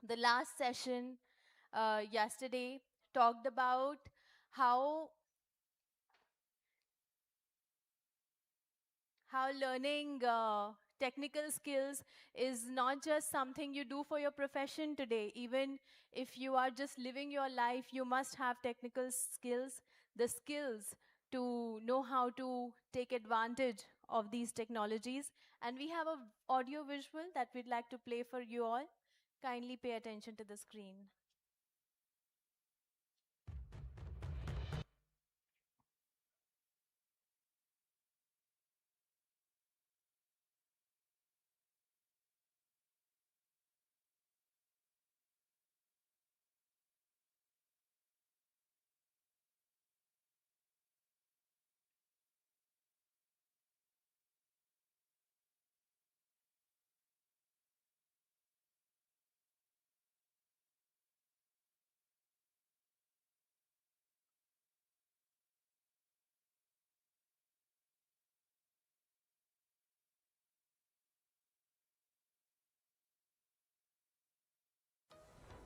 The last session yesterday talked about how learning technical skills is not just something you do for your profession today. Even if you are just living your life, you must have technical skills, the skills to know how to take advantage of these technologies. And we have a audio visual that we'd like to play for you all. Kindly pay attention to the screen.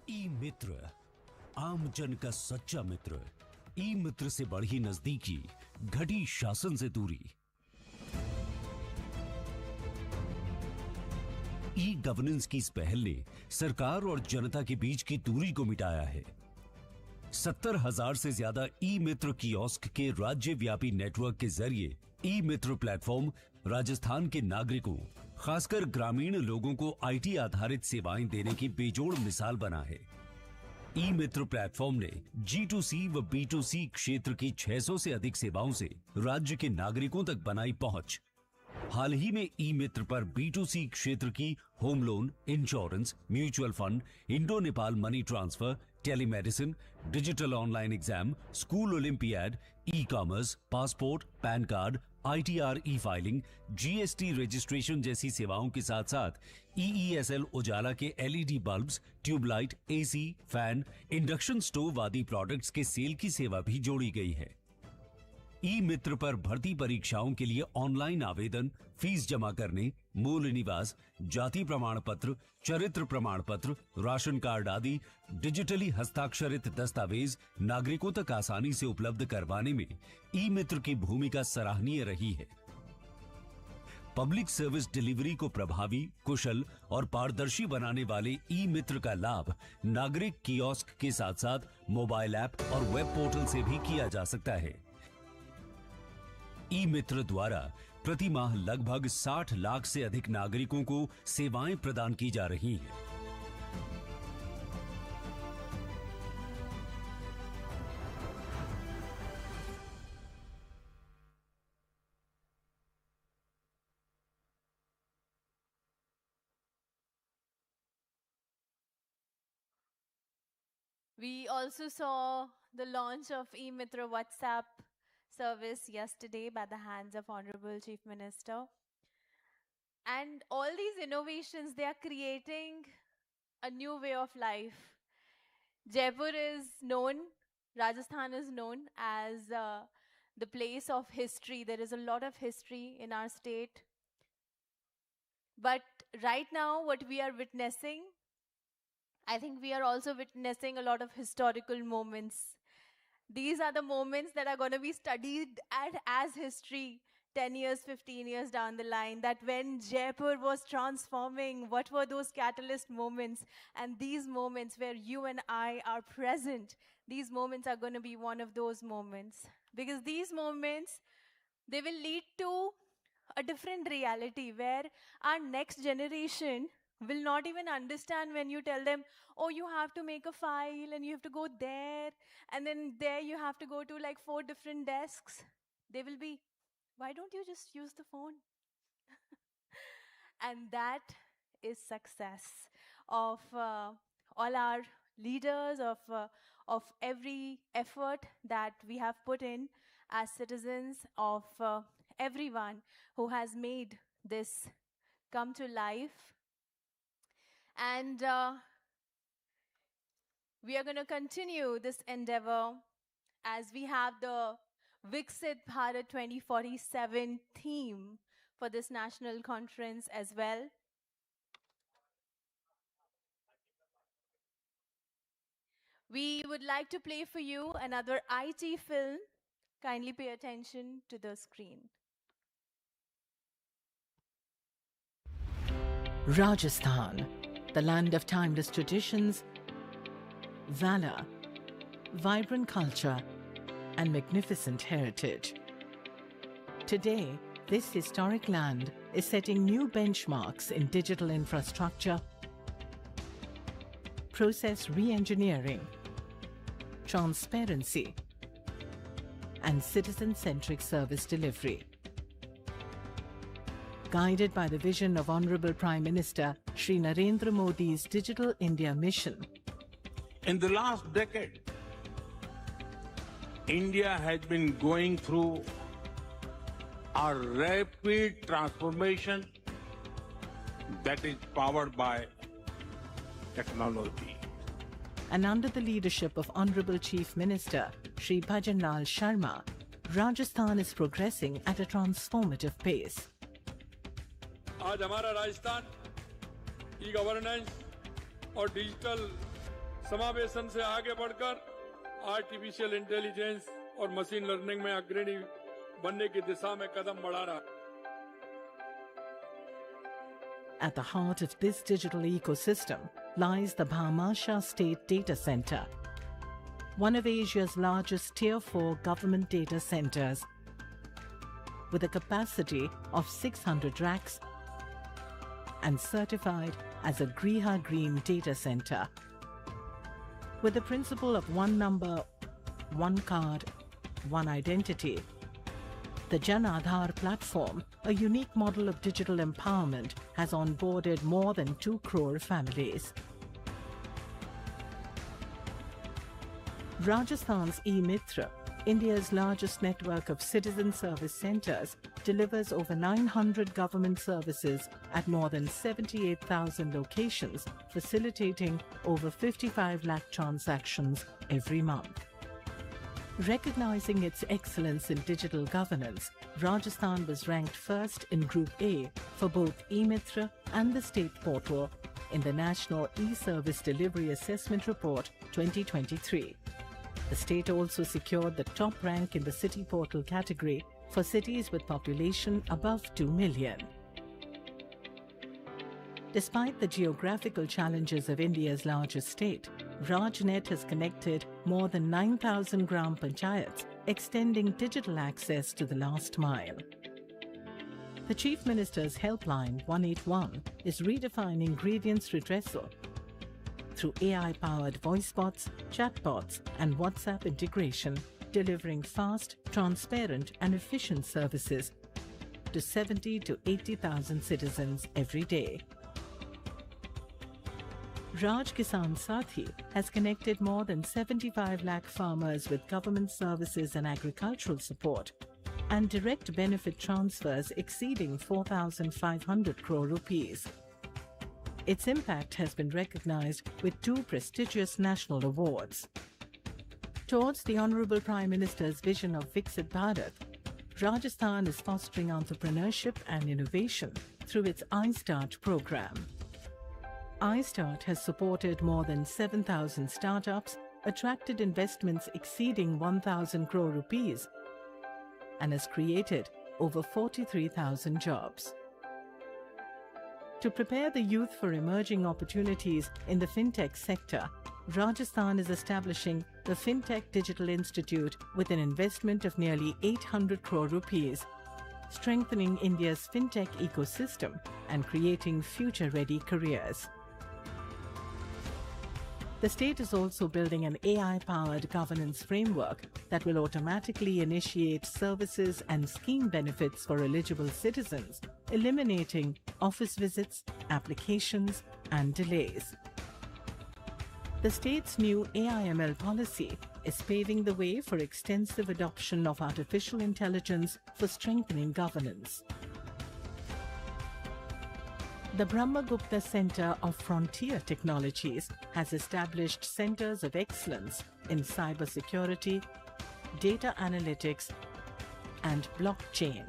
ई मित्र, आम जन का सच्चा मित्र। ई मित्र से बढ़ी नजदीकी, घटी शासन से दूरी। ई गवर्नेंस की इस पहल ने सरकार और जनता के बीच की दूरी को मिटाया है। 70,000 से ज्यादा ई मित्र कियोस्क के राज्यव्यापी नेटवर्क के जरिए ई मित्र प्लेटफॉर्म राजस्थान के नागरिकों, खासकर ग्रामीण लोगों को आईटी आधारित सेवाएं देने की बेजोड़ मिसाल बना है। ई मित्र प्लेटफॉर्म ने G2C व B2C क्षेत्र की 600 से अधिक सेवाओं से राज्य के नागरिकों तक बनाई पहुंच। हाल ही में ई मित्र पर B2C क्षेत्र की home loan, insurance, mutual fund, Indo Nepal money transfer, telemedicine, digital online exam, school olympiad, e commerce, passport, pan card, ITR e filing, GST registration जैसी सेवाओं के साथ साथ EESL उजाला के LED bulbs, tubelight, AC, fan, induction stove आदि products के sale की सेवा भी जोड़ी गई है। ई मित्र पर भर्ती परीक्षाओं के लिए ऑनलाइन आवेदन, फीस जमा करने, मूल निवास, जाति प्रमाण पत्र, चरित्र प्रमाण पत्र, राशन कार्ड आदि डिजिटली हस्ताक्षरित दस्तावेज नागरिकों तक आसानी से उपलब्ध करवाने में ई मित्र की भूमिका सराहनीय रही है। पब्लिक सर्विस डिलीवरी को प्रभावी, कुशल और पारदर्शी बनाने वाले ई मित्र का लाभ नागरिक कियोस्क के साथ साथ मोबाइल ऐप और वेब पोर्टल से भी किया जा सकता है। ई मित्र द्वारा प्रति माह लगभग 60 लाख से अधिक नागरिकों को सेवाएं प्रदान की जा रही हैं। We also saw the launch of e-Mitra WhatsApp service yesterday by the hands of Honorable Chief Minister. And all these innovations, they are creating a new way of life. Jaipur is known, Rajasthan is known as the place of history. There is a lot of history in our state. But right now, what we are witnessing, I think we are also witnessing a lot of historical moments. These are the moments that are going to be studied as history 10 years, 15 years down the line, that when Jaipur was transforming, what were those catalyst moments? And these moments where you and I are present, these moments are going to be one of those moments. Because these moments, they will lead to a different reality where our next generation will not even understand when you tell them, oh, you have to make a file and you have to go there, and then there you have to go to like 4 different desks. They will be, why don't you just use the phone? And that is success of all our leaders, of every effort that we have put in as citizens, of everyone who has made this come to life. And we are going to continue this endeavor as we have the Viksit Bharat 2047 theme for this national conference as well. We would like to play for you another IT film. Kindly pay attention to the screen. Rajasthan, the land of timeless traditions, valor, vibrant culture, and magnificent heritage. Today, this historic land is setting new benchmarks in digital infrastructure, process re-engineering, transparency, and citizen-centric service delivery. Guided by the vision of Honorable Prime Minister Shri Narendra Modi's Digital India mission. In the last decade, India has been going through a rapid transformation that is powered by technology. And under the leadership of Honorable Chief Minister Shri Bhajanlal Sharma, Rajasthan is progressing at a transformative pace. आज हमारा Rajasthan e-governance और digital समावेशन से आगे बढ़कर artificial intelligence और machine learning में अग्रणी बनने की दिशा में कदम बढ़ा रहा है. At the heart of this digital ecosystem lies the Bhamasha State Data Center, one of Asia's largest Tier 4 government data centers, with a capacity of 600 racks and certified as a Griha Green Data Center. With the principle of one number, one card, one identity, the Jan Aadhaar platform, a unique model of digital empowerment, has onboarded more than 2 crore families. Rajasthan's eMitra, India's largest network of citizen service centers, delivers over 900 government services at more than 78,000 locations, facilitating over 55 lakh transactions every month. Recognizing its excellence in digital governance, Rajasthan was ranked first in Group A for both eMitra and the State Portal in the National E-Service Delivery Assessment Report 2023. The state also secured the top rank in the City Portal category for cities with population above 2 million. Despite the geographical challenges of India's largest state, RajNet has connected more than 9,000 Gram Panchayats, extending digital access to the last mile. The Chief Minister's helpline 181 is redefining grievance redressal through AI-powered voice bots, chatbots, and WhatsApp integration, delivering fast, transparent, and efficient services to 70 to 80,000 citizens every day. Raj Kisan Sathi has connected more than 75 lakh farmers with government services and agricultural support, and direct benefit transfers exceeding 4,500 crore rupees. Its impact has been recognized with 2 prestigious national awards. Towards the Honorable Prime Minister's vision of Viksit Bharat, Rajasthan is fostering entrepreneurship and innovation through its iStart program. iStart has supported more than 7,000 startups, attracted investments exceeding 1,000 crore rupees, and has created over 43,000 jobs. To prepare the youth for emerging opportunities in the fintech sector, Rajasthan is establishing the Fintech Digital Institute with an investment of nearly 800 crore rupees, strengthening India's fintech ecosystem and creating future-ready careers. The state is also building an AI-powered governance framework that will automatically initiate services and scheme benefits for eligible citizens, eliminating office visits, applications, and delays. The state's new AI/ML policy is paving the way for extensive adoption of artificial intelligence for strengthening governance. The Brahmagupta Center of Frontier Technologies has established centers of excellence in cybersecurity, data analytics, and blockchain.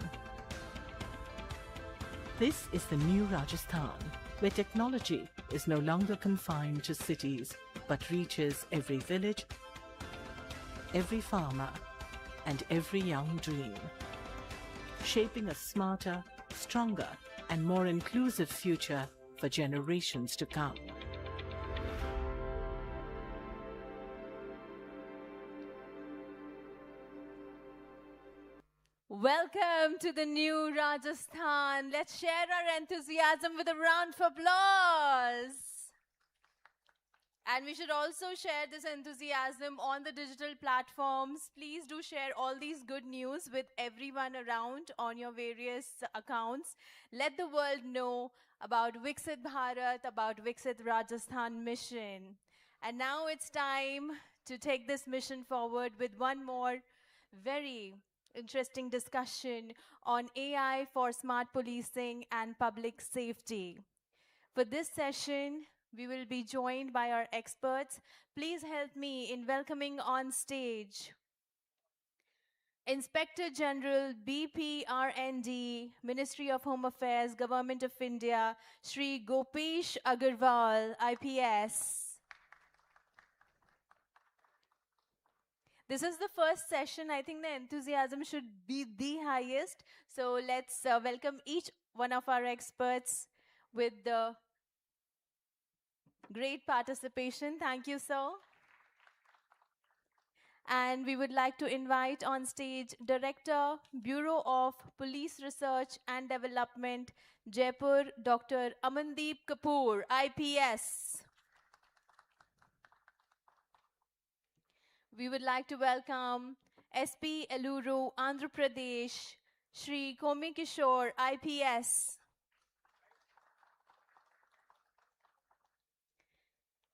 This is the new Rajasthan, where technology is no longer confined to cities. but reaches every village, every farmer, and every young dream, shaping a smarter, stronger, and more inclusive future for generations to come. Welcome to the new Rajasthan. Let's share our enthusiasm with a round of applause. And we should also share this enthusiasm on the digital platforms. Please do share all these good news with everyone around on your various accounts. Let the world know about Viksit Bharat, about Viksit Rajasthan mission. And now it's time to take this mission forward with one more very interesting discussion on AI for smart policing and public safety. For this session, we will be joined by our experts. Please help me in welcoming on stage Inspector General BPRND, Ministry of Home Affairs, Government of India, Shri Gopesh Agarwal, IPS. This is the first session. I think the enthusiasm should be the highest. So let's welcome each one of our experts with the great participation. Thank you, sir. And we would like to invite on stage Director, Bureau of Police Research and Development, Jaipur, Dr. Amandeep Kapoor, IPS. We would like to welcome SP Eluru, Andhra Pradesh, Shri Komi Kishore, IPS.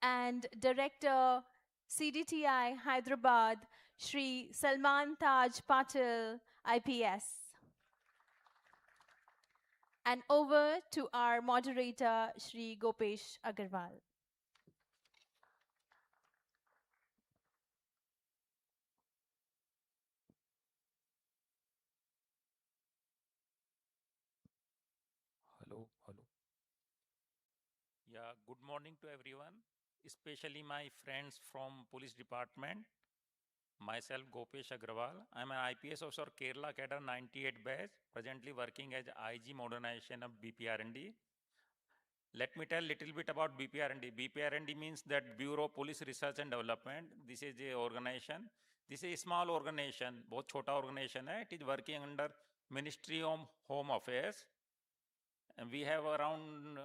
And Director, CDTI, Hyderabad, Shri Salman Taj Patil, IPS. And over to our moderator, Shri Gopesh Agarwal. Hello. Yeah, good morning to everyone, especially my friends from police department. Myself, Gopesh Agrawal. I'm an IPS officer, Kerala Cadre 98 batch, presently working as IG modernization of BPRND. Let me tell a little bit about BPRND. BPRND means that Bureau of Police Research and Development. This is a organization. This is a small organization, बहुत छोटा organization है. It is working under Ministry of Home Affairs. And we have around,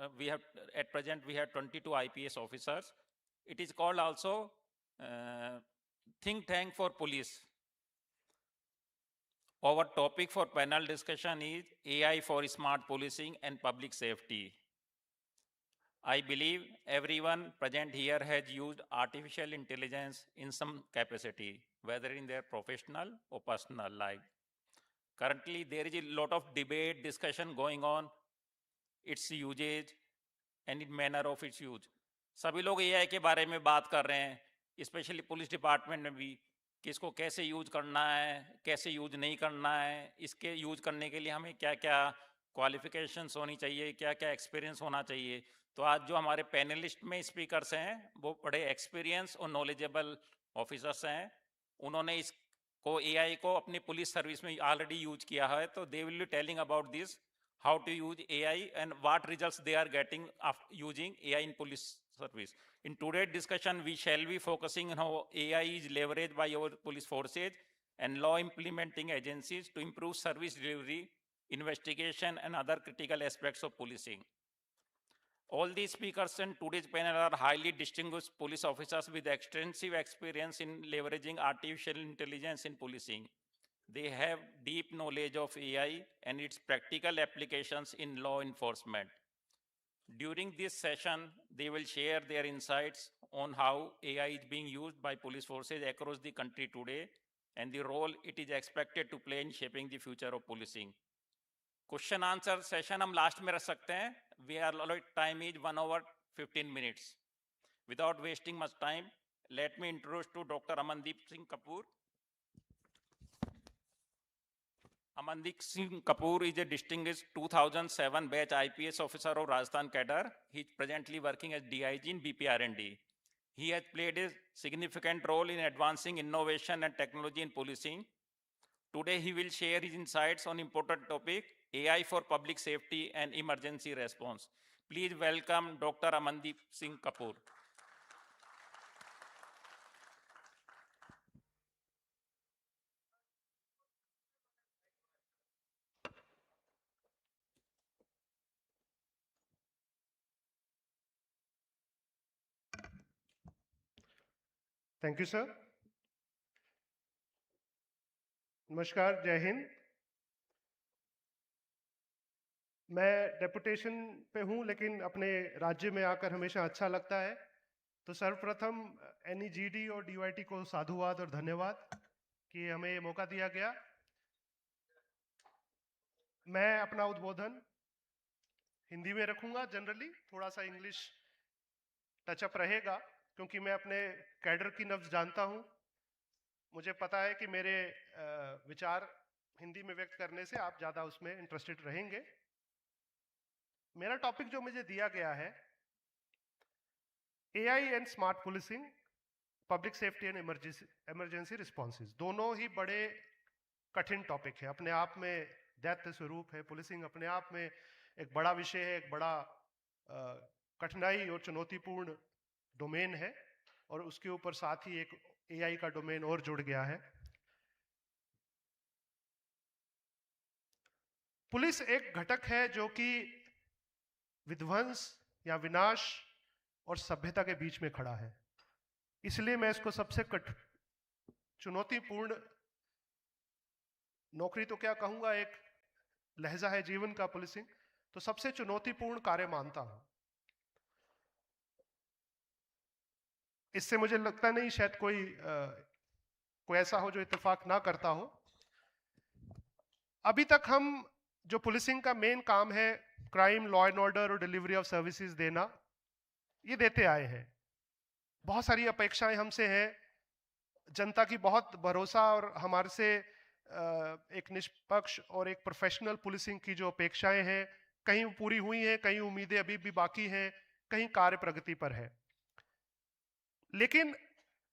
at present, we have 22 IPS officers. It is called also think tank for police. Our topic for panel discussion is AI for smart policing and public safety. I believe everyone present here has used artificial intelligence in some capacity, whether in their professional or personal life. Currently, there is a lot of debate, discussion going on, its usage and in manner of its use. सभी लोग AI के बारे में बात कर रहे हैं, specially police department में भी कि इसको कैसे यूज करना है, कैसे यूज नहीं करना है, इसके यूज करने के लिए हमें क्या क्या क्वालिफिकेशंस होनी चाहिए, क्या क्या एक्सपीरियंस होना चाहिए. तो आज जो हमारे पैनलिस्ट में स्पीकर्स हैं वो बड़े एक्सपीरियंस और नॉलेजेबल ऑफिसर्स हैं. उन्होंने इसको AI को अपनी पुलिस सर्विस में ऑलरेडी यूज किया है. तो they will be telling about this, how to use AI and what results they are getting after using AI in police service. In today's discussion, we shall be focusing on how AI is leveraged by our police forces and law implementing agencies to improve service delivery, investigation, and other critical aspects of policing. All these speakers in today's panel are highly distinguished police officers with extensive experience in leveraging artificial intelligence in policing. They have deep knowledge of AI and its practical applications in law enforcement. During this session, they will share their insights on how AI is being used by police forces across the country today and the role it is expected to play in shaping the future of policing. Question answer session हम last में रख सकते हैं. We are allotted time is 1 hour 15 minutes. Without wasting much time, let me introduce to Dr. Amandeep Singh Kapoor. Amandeep Singh Kapoor is a distinguished 2007 batch IPS officer of Rajasthan cadre. He is presently working as DIG in BPRND. He has played a significant role in advancing innovation and technology in policing. Today, he will share his insights on important topic, AI for public safety and emergency response. Please welcome Dr. Amandeep Singh Kapoor. Thank you, sir. नमस्कार, जय हिंद। मैं deputation पे हूँ, लेकिन अपने राज्य में आकर हमेशा अच्छा लगता है। तो सर्वप्रथम NEGD और DYT को साधुवाद और धन्यवाद कि हमें ये मौका दिया गया। मैं अपना उद्बोधन हिंदी में रखूंगा। जनरली थोड़ा सा इंग्लिश टचअप रहेगा, क्योंकि मैं अपने कैडर की नब्ज जानता हूँ। मुझे पता है कि मेरे विचार हिंदी में व्यक्त करने से आप ज़्यादा उसमें इंटरेस्टेड रहेंगे। मेरा टॉपिक जो मुझे दिया गया है, AI and smart policing, public safety and emergency responses. दोनों ही बड़े कठिन टॉपिक है, अपने आप में दैत्य स्वरूप है। पुलिसिंग अपने आप में एक बड़ा विषय है, एक बड़ा कठिनाई और चुनौतीपूर्ण डोमेन है, और उसके ऊपर साथ ही एक AI का डोमेन और जुड़ गया है। पुलिस एक घटक है जो कि विध्वंस या विनाश और सभ्यता के बीच में खड़ा है। इसलिए मैं इसको सबसे चुनौतीपूर्ण नौकरी तो क्या कहूंगा, एक लहजा है जीवन का पुलिसिंग, तो सबसे चुनौतीपूर्ण कार्य मानता हूं। इससे मुझे लगता नहीं शायद कोई ऐसा हो जो इत्तेफाक ना करता हो। अभी तक हम जो पुलिसिंग का मेन काम है, क्राइम, लॉ एंड ऑर्डर और डिलीवरी ऑफ सर्विसेज देना, ये देते आए हैं। बहुत सारी अपेक्षाएं हमसे हैं, जनता की बहुत भरोसा और हमारे से एक निष्पक्ष और एक प्रोफेशनल पुलिसिंग की जो अपेक्षाएं हैं, कहीं पूरी हुई हैं, कहीं उम्मीदें अभी भी बाकी हैं, कहीं कार्य प्रगति पर है। लेकिन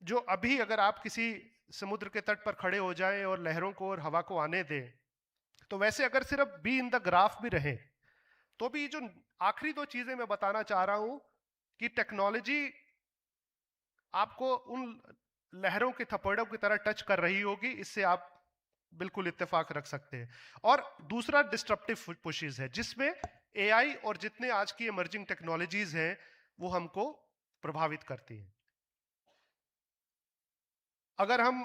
जो अभी अगर आप किसी समुद्र के तट पर खड़े हो जाएं और लहरों को और हवा को आने दें, तो वैसे अगर सिर्फ बी इन द ग्राफ भी रहे, तो भी जो आखिरी दो चीजें मैं बताना चाह रहा हूं कि टेक्नोलॉजी आपको उन लहरों के थपेड़ों की तरह टच कर रही होगी, इससे आप बिल्कुल इत्तेफाक रख सकते हैं। और दूसरा डिस्ट्रप्टिव पुशेस है, जिसमें AI और जितने आज की इमर्जिंग टेक्नोलॉजीज हैं वो हमको प्रभावित करती हैं। अगर हम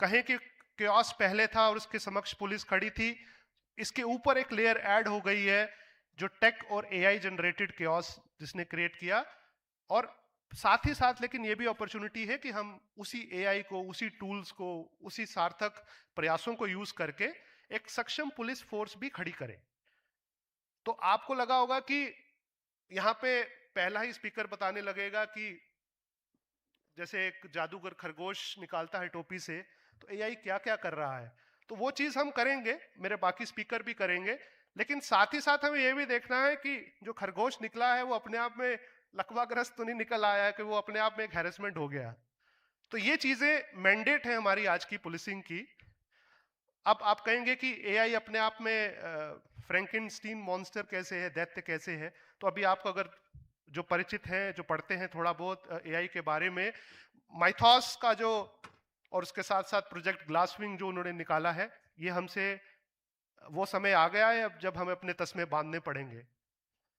कहें कि chaos पहले था और उसके समक्ष पुलिस खड़ी थी, इसके ऊपर एक लेयर ऐड हो गई है जो टेक और AI जनरेटेड chaos जिसने क्रिएट किया। और साथ ही साथ लेकिन ये भी अपॉर्चुनिटी है कि हम उसी AI को, उसी टूल्स को, उसी सार्थक प्रयासों को यूज करके एक सक्षम पुलिस फोर्स भी खड़ी करें। तो आपको लगा होगा कि यहाँ पे पहला ही स्पीकर बताने लगेगा कि जैसे एक जादूगर खरगोश निकालता है टोपी से, तो AI क्या क्या कर रहा है। तो वो चीज हम करेंगे, मेरे बाकी स्पीकर भी करेंगे, लेकिन साथ ही साथ हमें यह भी देखना है कि जो खरगोश निकला है वो अपने आप में लकवाग्रस्त तो नहीं निकल आया है कि वो अपने आप में एक हैरेसमेंट हो गया। तो ये चीजें मैंडेट है हमारी आज की पुलिसिंग की। अब आप कहेंगे कि AI अपने आप में फ्रैंकेनस्टीन मॉन्स्टर कैसे है, दैत्य कैसे है। तो अभी आपको अगर जो परिचित हैं, जो पढ़ते हैं थोड़ा बहुत AI के बारे में, माइथॉस का जो और उसके साथ साथ प्रोजेक्ट ग्लासविंग जो उन्होंने निकाला है, ये हमसे वो समय आ गया है अब जब हमें अपने तस्मे बांधने पड़ेंगे।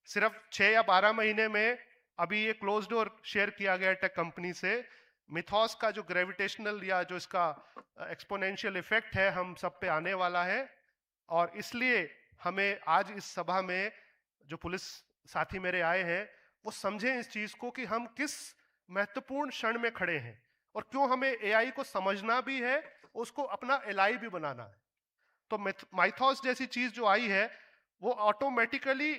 सिर्फ 6 या 12 महीने में अभी ये क्लोज डोर शेयर किया गया टेक कंपनी से, मिथॉस का जो ग्रेविटेशनल या जो इसका एक्सपोनेंशियल इफेक्ट है हम सब पे आने वाला है। और इसलिए हमें आज इस सभा में जो पुलिस साथी मेरे आए हैं वो समझें इस चीज को कि हम किस महत्वपूर्ण क्षण में खड़े हैं और क्यों हमें AI को समझना भी है, उसको अपना एलाई भी बनाना है। तो माइथॉस जैसी चीज जो आई है वो ऑटोमेटिकली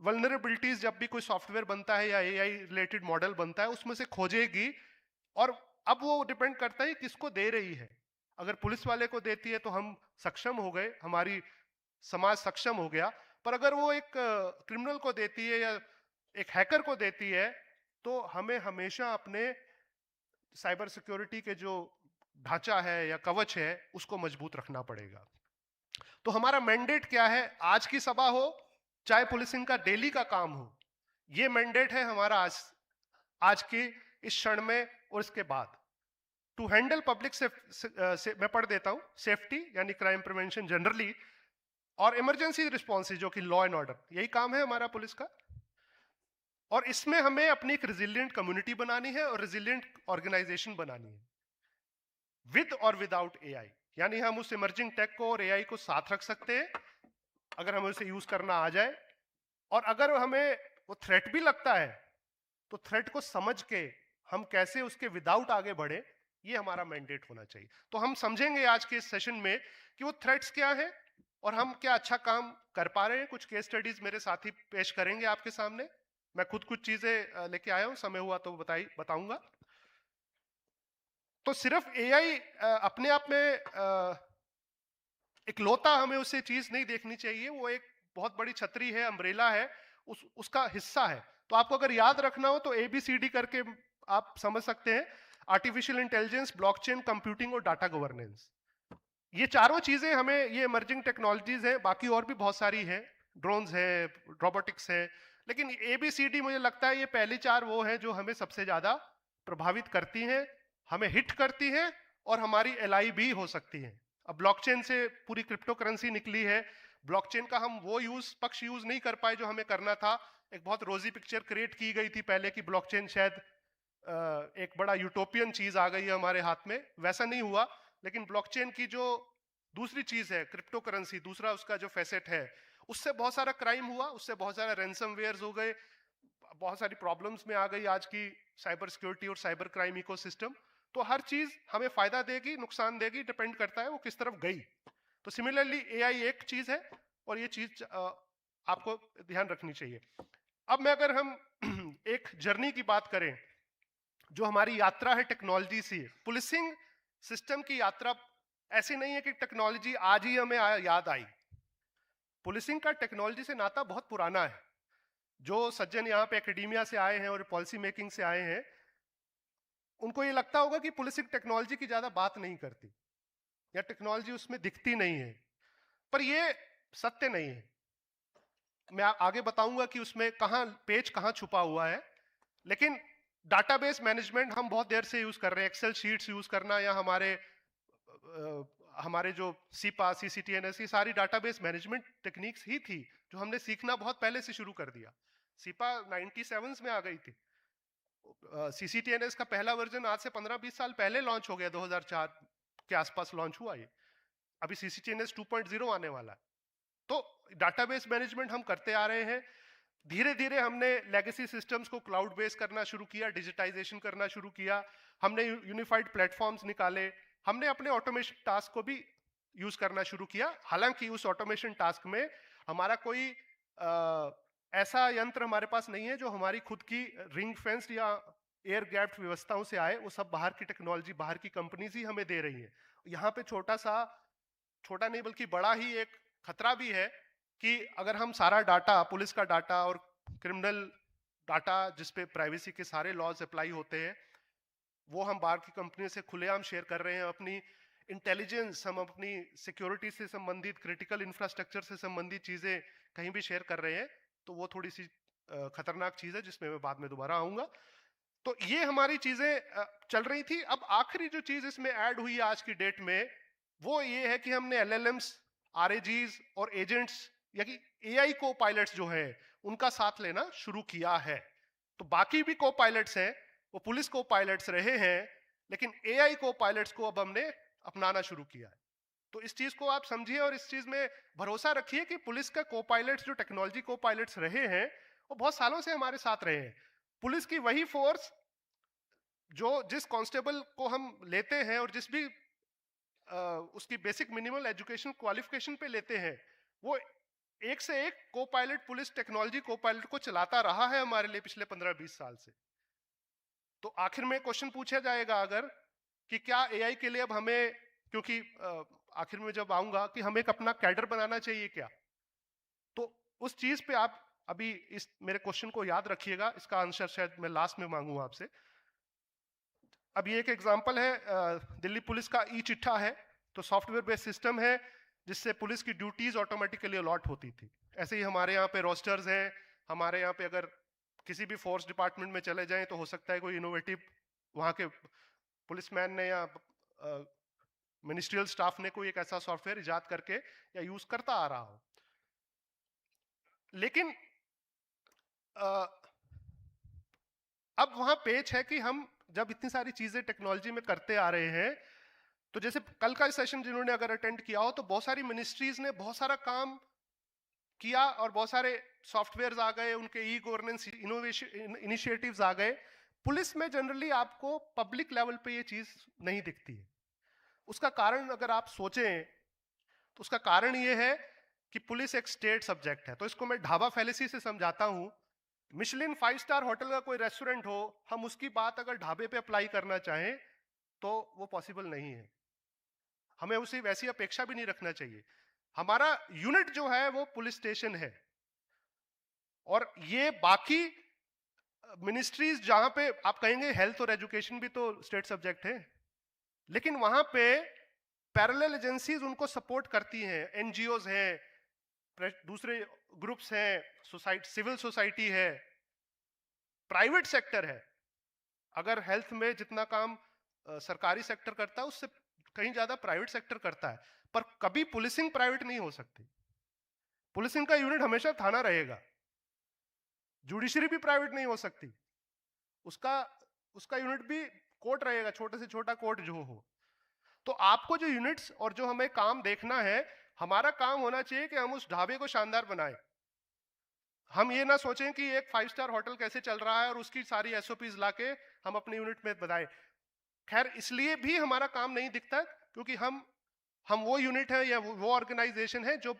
वल्नरेबिलिटीज जब भी कोई सॉफ्टवेयर बनता है या AI रिलेटेड मॉडल बनता है उसमें से खोजेगी। और अब वो डिपेंड करता है किसको दे रही है। अगर पुलिस वाले को देती है तो हम सक्षम हो गए, हमारी समाज सक्षम हो गया। पर अगर वो एक क्रिमिनल को देती है या एक हैकर को देती है तो हमें हमेशा अपने साइबर सिक्योरिटी के जो ढांचा है या कवच है उसको मजबूत रखना पड़ेगा। तो हमारा मैंडेट क्या है? आज की सभा हो चाहे पुलिसिंग का डेली का काम हो, ये मैंडेट है हमारा आज के इस क्षण में और इसके बाद। टू हैंडल पब्लिक मैं पढ़ देता हूं, सेफ्टी यानी क्राइम प्रिवेंशन जनरली, और इमरजेंसी रिस्पॉन्स जो कि लॉ एंड ऑर्डर, यही काम है हमारा पुलिस का। और इसमें हमें अपनी एक रेजिलिएंट कम्युनिटी बनानी है और रेजिलिएंट ऑर्गेनाइजेशन बनानी है, विद और विदाउट एआई। यानी हम उस इमर्जिंग टेक को और एआई को साथ रख सकते हैं अगर हमें उसे यूज करना आ जाए, और अगर हमें वो थ्रेट भी लगता है तो थ्रेट को समझ के हम कैसे उसके विदाउट आगे बढ़े, ये हमारा मैंडेट होना चाहिए। तो हम समझेंगे आज के इस सेशन में कि वो थ्रेट्स क्या है और हम क्या अच्छा काम कर पा रहे हैं। कुछ केस स्टडीज मेरे साथी पेश करेंगे आपके सामने, मैं खुद कुछ चीजें लेके आया हूं, समय हुआ तो बताऊंगा। तो सिर्फ एआई अपने आप में इकलौता हमें उसे चीज नहीं देखनी चाहिए, वो एक बहुत बड़ी छतरी है, अम्ब्रेला है, उसका हिस्सा है। तो आपको अगर याद रखना हो तो ABCD करके आप समझ सकते हैं, आर्टिफिशियल इंटेलिजेंस, ब्लॉकचेन, कंप्यूटिंग और डाटा गवर्नेंस। ये चारों चीजें हमें, ये इमर्जिंग टेक्नोलॉजीज हैं, बाकी और भी बहुत सारी हैं, ड्रोन्स हैं, रोबोटिक्स है, लेकिन ABCD मुझे लगता है ये पहली चार वो हैं जो हमें सबसे ज्यादा प्रभावित करती हैं, हमें हिट करती हैं और हमारी एलआई भी हो सकती है। अब ब्लॉकचेन से पूरी क्रिप्टो करेंसी निकली है, ब्लॉकचेन का हम वो पक्ष यूज नहीं कर पाए जो हमें करना था। एक बहुत रोजी पिक्चर क्रिएट की गई थी पहले कि ब्लॉकचेन शायद एक बड़ा यूटोपियन चीज आ गई है हमारे हाथ में, वैसा नहीं हुआ। लेकिन ब्लॉकचेन की जो दूसरी चीज है क्रिप्टो करेंसी, दूसरा उसका जो फैसेट है, उससे बहुत सारा क्राइम हुआ, उससे बहुत सारा रैंसमवेयर्स हो गए, बहुत सारी प्रॉब्लम्स में आ गई आज की साइबर सिक्योरिटी और साइबर क्राइम इकोसिस्टम। तो हर चीज हमें फायदा देगी, नुकसान देगी, डिपेंड करता है वो किस तरफ गई। तो सिमिलरली एआई एक चीज है और ये चीज आपको ध्यान रखनी चाहिए। अब मैं अगर हम एक जर्नी की बात करें, जो हमारी यात्रा है टेक्नोलॉजी से, पुलिसिंग सिस्टम की यात्रा ऐसी नहीं है कि टेक्नोलॉजी आज ही हमें याद आई। पुलिसिंग का टेक्नोलॉजी से नाता बहुत पुराना है। जो सज्जन यहाँ पे एकेडेमिया से आए हैं और पॉलिसी मेकिंग से आए हैं, उनको ये लगता होगा कि पुलिसिंग टेक्नोलॉजी की ज्यादा बात नहीं करती या टेक्नोलॉजी उसमें दिखती नहीं है, पर ये सत्य नहीं है। मैं आगे बताऊंगा कि उसमें पेज कहां छुपा हुआ है। लेकिन डाटाबेस मैनेजमेंट हम बहुत देर से यूज कर रहे हैं, एक्सेल शीट्स यूज करना या हमारे जो सीपा, CCTNS, ये सारी डाटाबेस मैनेजमेंट टेक्निक्स ही थी जो हमने सीखना बहुत पहले से शुरू कर दिया। सीपा 97 में आ गई थी, CCTNS का पहला वर्जन आज से 15-20 साल पहले लॉन्च हो गया, 2004 के आसपास लॉन्च हुआ ये। अभी CCTNS 2.0 आने वाला है। तो डाटाबेस मैनेजमेंट हम करते आ रहे हैं। धीरे धीरे हमने लेगेसी सिस्टम्स को क्लाउड बेस करना शुरू किया, डिजिटाइजेशन करना शुरू किया, हमने यूनिफाइड प्लेटफॉर्म्स निकाले, हमने अपने ऑटोमेशन टास्क को भी यूज करना शुरू किया। हालांकि उस ऑटोमेशन टास्क में हमारा कोई ऐसा यंत्र हमारे पास नहीं है जो हमारी खुद की रिंग फेंस या एयर गैप्ड व्यवस्थाओं से आए। वो सब बाहर की टेक्नोलॉजी, बाहर की कंपनीज ही हमें दे रही है। यहाँ पे छोटा नहीं बल्कि बड़ा ही एक खतरा भी है कि अगर हम सारा डाटा, पुलिस का डाटा और क्रिमिनल डाटा जिसपे प्राइवेसी के सारे लॉज अप्लाई होते हैं, वो हम बाहर की कंपनी से खुलेआम शेयर कर रहे हैं। अपनी इंटेलिजेंस, हम अपनी सिक्योरिटी से संबंधित, क्रिटिकल इंफ्रास्ट्रक्चर से संबंधित चीजें कहीं भी शेयर कर रहे हैं, तो वो थोड़ी सी खतरनाक चीज है जिसमें मैं बाद में दोबारा आऊंगा। तो ये हमारी चीजें चल रही थी। अब आखिरी जो चीज इसमें ऐड हुई आज की डेट में, वो ये है कि हमने LLMs, RAGs और एजेंट्स या कि AI को पायलट्स जो है उनका साथ लेना शुरू किया है। तो बाकी भी को पायलट्स हैं, वो पुलिस को पायलट्स रहे हैं, लेकिन AI को पायलट्स को अब हमने अपनाना शुरू किया है। तो इस चीज को आप समझिए और इस चीज में भरोसा रखिए कि पुलिस का को पायलट्स, जो टेक्नोलॉजी को पायलट्स रहे हैं, वो बहुत सालों से हमारे साथ रहे हैं। पुलिस की वही फोर्स जो जिस कांस्टेबल को हम लेते हैं और जिस भी उसकी बेसिक मिनिमल एजुकेशन क्वालिफिकेशन पे लेते हैं, वो एक से एक को पायलट पुलिस टेक्नोलॉजी को पायलट को चलाता रहा है हमारे लिए पिछले 15-20 साल से। तो आखिर में क्वेश्चन पूछा जाएगा अगर कि क्या AI के लिए अब हमें, क्योंकि आखिर में जब आऊंगा कि हमें एक अपना कैडर बनाना चाहिए क्या, तो उस चीज पे आप अभी इस मेरे क्वेश्चन को याद रखिएगा, इसका आंसर शायद मैं लास्ट में मांगूंगा आपसे। अब ये एक एग्जांपल है, दिल्ली पुलिस का ई चिट्ठा है। तो सॉफ्टवेयर बेस्ड सिस्टम है जिससे पुलिस की ड्यूटीज ऑटोमेटिकली अलॉट होती थी। ऐसे ही हमारे यहाँ पे रोस्टर्स हैं। हमारे यहाँ पे अगर किसी भी फोर्स डिपार्टमेंट में चले जाएं तो हो सकता है कोई इनोवेटिव वहाँ के पुलिसमैन ने या मिनिस्ट्रियल स्टाफ ने कोई एक ऐसा सॉफ्टवेयर इजाद करके या यूज करता आ रहा हो। लेकिन अब वहां पेच है कि हम जब इतनी सारी चीजें टेक्नोलॉजी में करते आ रहे हैं, तो जैसे कल का सेशन जिन्होंने अगर अटेंड किया हो तो बहुत सारी मिनिस्ट्रीज ने बहुत सारा काम किया और बहुत सारे सॉफ्टवेयर्स आ गए, उनके ई गवर्नेंस इनोवेशन इनिशिएटिव्स आ गए। पुलिस में जनरली आपको पब्लिक लेवल पे ये चीज नहीं दिखती है। उसका कारण अगर आप सोचें तो उसका कारण ये है कि पुलिस एक स्टेट सब्जेक्ट है। तो इसको मैं ढाबा फैलेसी से समझाता हूं। मिशेलिन 5 स्टार होटल का कोई रेस्टोरेंट हो, हम उसकी बात अगर ढाबे पे अप्लाई करना चाहें तो वो पॉसिबल नहीं है। हमें उसे वैसी अपेक्षा भी नहीं रखना चाहिए। हमारा यूनिट जो है वो पुलिस स्टेशन है, और ये बाकी मिनिस्ट्रीज जहां पे आप कहेंगे हेल्थ और एजुकेशन भी तो स्टेट सब्जेक्ट है, लेकिन वहां पे पैरेलल एजेंसीज उनको सपोर्ट करती हैं। एनजीओज हैं, दूसरे ग्रुप्स हैं, सोसाइटी, सिविल सोसाइटी है, प्राइवेट सेक्टर है। अगर हेल्थ में जितना काम सरकारी सेक्टर करता है उससे कहीं ज्यादा प्राइवेट सेक्टर करता है। पर कभी पुलिसिंग प्राइवेट नहीं हो सकती। पुलिसिंग का यूनिट हमेशा थाना रहेगा। जुडिशरी भी प्राइवेट नहीं हो सकती, उसका यूनिट भी कोर्ट रहेगा, छोटे से छोटा कोर्ट जो हो। तो आपको जो यूनिट्स और जो हमें काम देखना है, हमारा काम होना चाहिए कि हम उस ढाबे को शानदार बनाएं। हम ये ना सोचें कि एक 5 स्टार होटल कैसे चल रहा है और उसकी सारी एसओपीज लाके हम अपने यूनिट में बताएं। खैर, इसलिए भी हमारा काम नहीं दिखता क्योंकि हम वो यूनिट है या वो ऑर्गेनाइजेशन है जो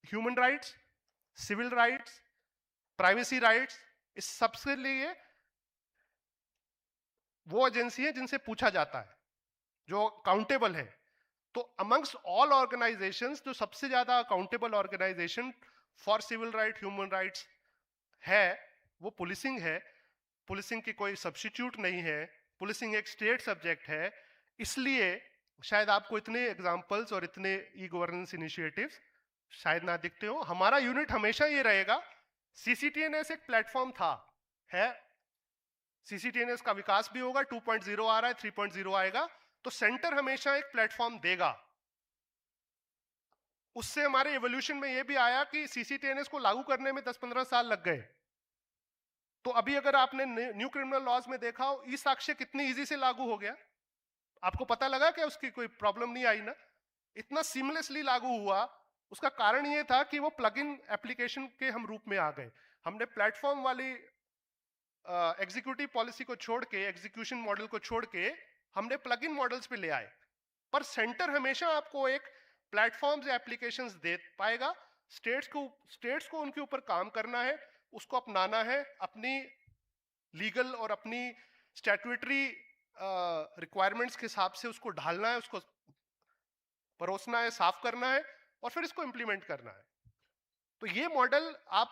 human rights, civil rights, privacy rights, इस सबसे लिए वो एजेंसी है जिनसे पूछा जाता है, जो अकाउंटेबल है। तो अमंग्स ऑल ऑर्गेनाइजेशंस जो सबसे ज्यादा accountable organisation for civil right, human rights है वो पुलिसिंग है। पुलिसिंग की कोई सब्स्टिट्यूट नहीं है। पुलिसिंग एक स्टेट सब्जेक्ट है। इसलिए शायद आपको इतने एग्जांपल्स और इतने ई गवर्नेंस इनिशिएटिव्स शायद ना दिखते हो। हमारा यूनिट हमेशा ये रहेगा। सीसीटीएनएस एक प्लेटफॉर्म था, है। सीसीटीएनएस का विकास भी होगा, 2.0 आ रहा है, 3.0 आएगा। तो सेंटर हमेशा एक प्लेटफॉर्म देगा। उससे हमारे एवोल्यूशन में यह भी आया कि सीसीटीएनएस को लागू करने में 10-15 साल लग गए। तो अभी अगर आपने न्यू क्रिमिनल लॉज में देखा हो, ई साक्ष्य कितनी इजी से लागू हो गया। आपको पता लगा कि उसकी कोई प्रॉब्लम नहीं आई ना, इतना सीमलेसली लागू हुआ। उसका कारण यह था कि वो प्लग इन एप्लीकेशन के हम रूप में आ गए। हमने प्लेटफॉर्म वाली एग्जीक्यूटिव पॉलिसी को छोड़ के, एग्जीक्यूशन मॉडल को छोड़ के हमने प्लग इन मॉडल्स पे ले आए। पर सेंटर हमेशा आपको एक प्लेटफॉर्म्स या एप्लीकेशंस दे पाएगा। स्टेट्स को उनके ऊपर काम करना है, उसको अपनाना है, अपनी लीगल और अपनी स्टैट्यूटरी रिक्वायरमेंट्स के हिसाब से उसको ढालना है, उसको परोसना है, साफ करना है और फिर इसको इंप्लीमेंट करना है। तो ये मॉडल आप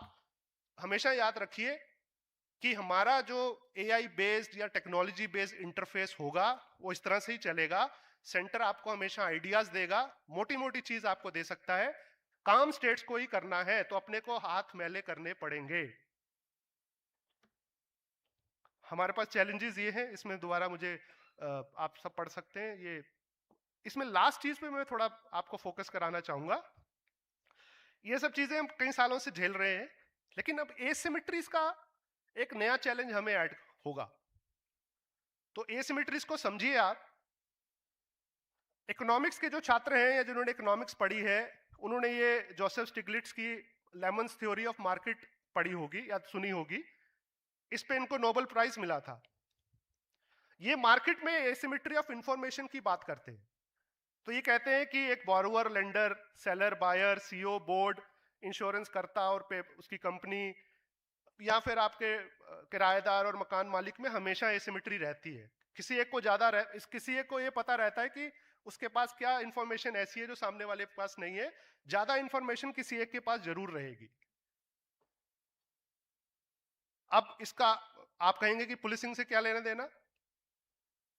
हमेशा याद रखिए कि हमारा जो एआई बेस्ड या टेक्नोलॉजी बेस्ड इंटरफेस होगा वो इस तरह से ही चलेगा। सेंटर आपको हमेशा आइडियाज देगा, मोटी मोटी चीज आपको दे सकता है। काम स्टेट्स को ही करना है तो अपने को हाथ मैले करने पड़ेंगे। हमारे पास चैलेंजेस ये हैं, इसमें दोबारा मुझे आप सब पढ़ सकते हैं। ये इसमें लास्ट चीज पे मैं थोड़ा आपको फोकस कराना चाहूंगा। ये सब चीजें हम कई सालों से झेल रहे हैं, लेकिन अब एसिमेट्रीज का एक नया चैलेंज हमें ऐड होगा। तो एसिमेट्रीज को समझिए आप। इकोनॉमिक्स के जो छात्र हैं या जिन्होंने इकोनॉमिक्स पढ़ी है, उन्होंने ये जोसेफ स्टिग्लिट्ज की लेमन्स थ्योरी ऑफ मार्केट पढ़ी होगी या सुनी होगी। इस पे इनको नोबेल प्राइज मिला था। ये मार्केट में एसिमेट्री ऑफ इंफॉर्मेशन की बात करते हैं। तो ये कहते हैं कि एक borrower, lender, seller, buyer, CEO, board, insurance करता और उसकी कंपनी या फिर आपके किराएदार और मकान मालिक में हमेशा एसिमेट्री रहती है। किसी एक को ये पता रहता है कि उसके पास क्या इंफॉर्मेशन ऐसी है जो सामने वाले के पास नहीं है। ज्यादा इंफॉर्मेशन किसी एक के पास जरूर रहेगी। अब इसका आप कहेंगे कि पुलिसिंग से क्या लेना देना,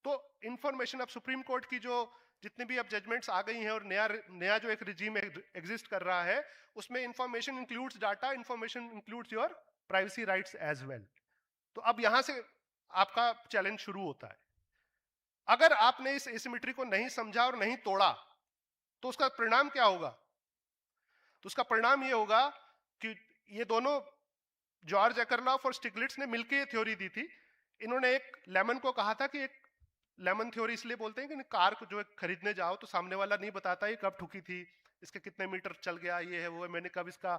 तो इंफॉर्मेशन, अब सुप्रीम कोर्ट की जो जितनी भी अब जजमेंट्स आ गई हैं और नया जो एक रिजीम एग्जिस्ट कर रहा है, उसमें information includes data, information includes your privacy rights as well. तो अब यहां से आपका चैलेंज शुरू होता है। अगर आपने इस एसिमेट्री को नहीं समझा और नहीं तोड़ा तो उसका परिणाम क्या होगा? तो उसका परिणाम ये होगा कि ये दोनों जॉर्ज एकरलॉफ और स्टिग्लिट्स ने मिलकर ये थ्योरी दी थी। इन्होंने एक लेमन को कहा था कि एक लेमन थ्योरी इसलिए बोलते हैं कि कार को जो खरीदने जाओ तो सामने वाला नहीं बताता ये कब ठुकी थी, इसके कितने मीटर चल गया, ये है वो है, मैंने कब इसका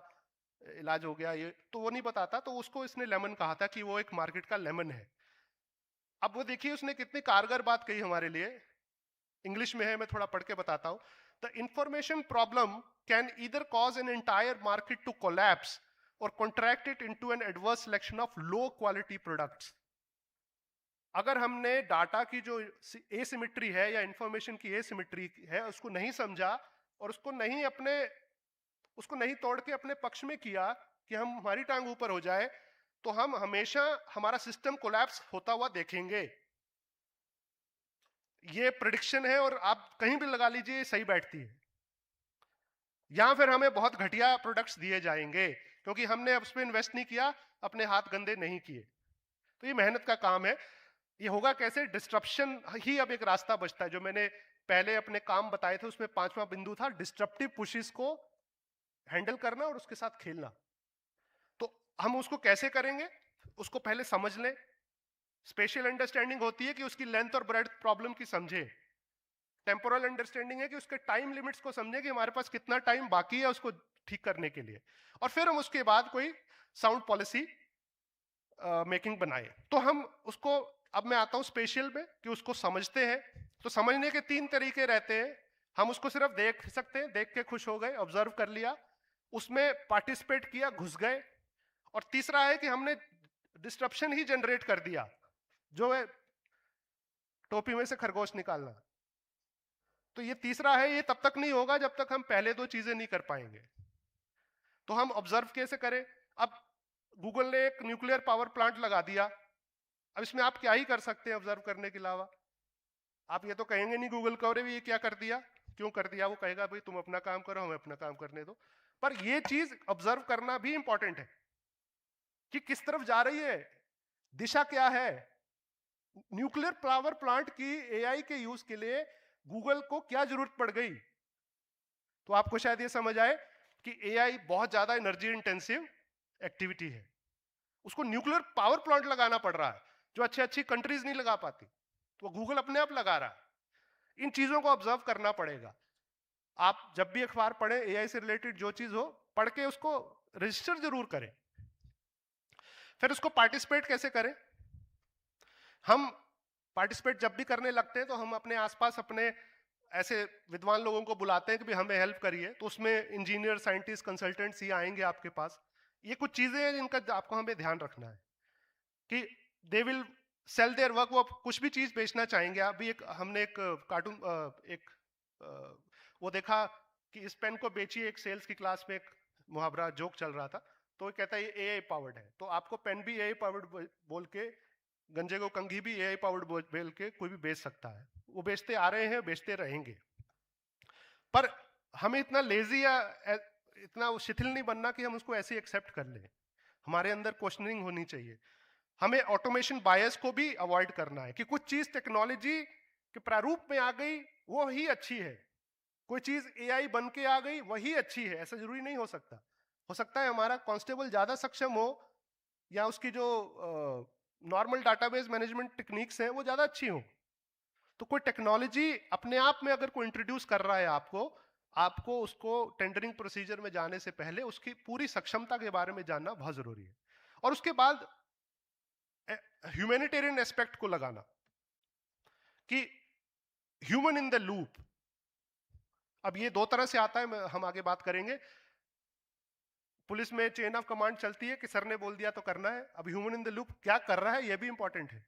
इलाज हो गया, ये तो वो नहीं बताता, तो उसको इसने लेमन कहा था कि वो एक मार्केट का लेमन है। अब वो देखिए उसने कितनी कारगर बात कही हमारे लिए। इंग्लिश में है, मैं थोड़ा पढ़ के बताता हूं। The information problem can either cause an entire market to collapse or contract it into an adverse selection of low quality products. अगर हमने डाटा की जो एसिमेट्री है या इंफॉर्मेशन की एसिमेट्री है उसको नहीं समझा और उसको नहीं तोड़ के अपने पक्ष में किया कि हम हमारी टांग ऊपर हो जाए, तो हम हमेशा हमारा सिस्टम कोलैप्स होता हुआ देखेंगे। ये प्रेडिक्शन है और आप कहीं भी लगा लीजिए सही बैठती है। या फिर हमें बहुत घटिया प्रोडक्ट्स दिए जाएंगे क्योंकि हमने अब उस पर इन्वेस्ट नहीं किया, अपने हाथ गंदे नहीं किए। तो ये मेहनत का काम है। ये होगा कैसे? डिस्ट्रप्शन ही अब एक रास्ता बचता है। जो मैंने पहले अपने काम बताए थे उसमें 5वां बिंदु था डिस्ट्रप्टिव पुशेस को हैंडल करना और उसके साथ खेलना। तो हम उसको कैसे करेंगे उसको पहले समझ लें। स्पेशल अंडरस्टैंडिंग होती है कि उसकी लेंथ और ब्रेड्थ प्रॉब्लम की समझे। टेम्पोरल अंडरस्टैंडिंग है कि उसके टाइम लिमिट्स को समझे कि हमारे पास कितना टाइम बाकी है उसको ठीक करने के लिए, और फिर हम उसके बाद कोई साउंड पॉलिसी मेकिंग बनाए। तो हम उसको, अब मैं आता हूं स्पेशल में कि उसको समझते हैं। तो समझने के 3 तरीके रहते हैं। हम उसको सिर्फ देख सकते हैं, देख के खुश हो गए, ऑब्जर्व कर लिया, उसमें पार्टिसिपेट किया, घुस गए। और तीसरा है कि हमने डिस्ट्रप्शन ही जनरेट कर दिया, जो है टोपी में से खरगोश निकालना। तो ये तीसरा है, ये तब तक नहीं होगा जब तक हम पहले 2 चीजें नहीं कर पाएंगे। तो हम ऑब्जर्व कैसे करें? अब गूगल ने एक न्यूक्लियर पावर प्लांट लगा दिया, अब इसमें आप क्या ही कर सकते हैं ऑब्जर्व करने के अलावा? आप ये तो कहेंगे नहीं गूगल को, अरे ये क्या कर दिया, क्यों कर दिया? वो कहेगा भाई तुम अपना काम करो, हमें अपना काम करने दो। पर ये चीज ऑब्जर्व करना भी इंपॉर्टेंट है कि किस तरफ जा रही है, दिशा क्या है। न्यूक्लियर पावर प्लांट की एआई के यूज के लिए गूगल को क्या जरूरत पड़ गई? तो आपको शायद ये समझ आए कि एआई बहुत ज्यादा एनर्जी इंटेंसिव एक्टिविटी है, उसको न्यूक्लियर पावर प्लांट लगाना पड़ रहा है जो अच्छी कंट्रीज नहीं लगा पाती, तो गूगल अपने आप लगा रहा है। इन चीजों को ऑब्जर्व करना पड़ेगा। आप जब भी अखबार पढ़ें, एआई से रिलेटेड जो चीज हो पढ़ के उसको रजिस्टर जरूर करें। फिर उसको पार्टिसिपेट कैसे करें? हम पार्टिसिपेट जब भी करने लगते हैं तो हम अपने आसपास अपने ऐसे विद्वान लोगों को बुलाते हैं कि भाई हमें हेल्प करिए। तो उसमें इंजीनियर, साइंटिस्ट, कंसल्टेंट्स ही आएंगे आपके पास। ये कुछ चीजें हैं जिनका आपको हमें ध्यान रखना है कि they will sell their work. वो कुछ भी चीज बेचना चाहेंगे। अभी हमने एक कार्टून वो देखा कि इस पेन को बेचिए, एक सेल्स की क्लास में एक मुहावरा जोक चल रहा था, तो वो कहता है ये एआई पावर्ड है। तो आपको पेन भी एआई पावर्ड बोल के, गंजे को कंघी भी एआई पावर्ड बोल के कोई भी बेच सकता है। वो बेचते आ रहे हैं, बेचते रहेंगे। पर हमें इतना लेजी या इतना शिथिल नहीं बनना कि हम उसको ऐसे एक्सेप्ट कर लें। हमारे अंदर क्वेश्चनिंग होनी चाहिए। हमें ऑटोमेशन बायस को भी अवॉइड करना है कि कुछ चीज टेक्नोलॉजी के प्रारूप में आ गई वो ही अच्छी है, कोई चीज एआई बन के आ गई वही अच्छी है, ऐसा जरूरी नहीं हो सकता। हो सकता है हमारा कांस्टेबल ज्यादा सक्षम हो या उसकी जो नॉर्मल डाटाबेस मैनेजमेंट टेक्निक्स हैं वो ज्यादा अच्छी हो। तो कोई टेक्नोलॉजी अपने आप में अगर कोई इंट्रोड्यूस कर रहा है आपको उसको टेंडरिंग प्रोसीजर में जाने से पहले उसकी पूरी सक्षमता के बारे में जानना बहुत जरूरी है। और उसके बाद ह्यूमैनिटेरियन एस्पेक्ट को लगाना कि ह्यूमन इन द लूप। अब ये 2 तरह से आता है, हम आगे बात करेंगे। पुलिस में चेन ऑफ कमांड चलती है कि सर ने बोल दिया तो करना है। अब ह्यूमन इन द लूप क्या कर रहा है ये भी इंपॉर्टेंट है।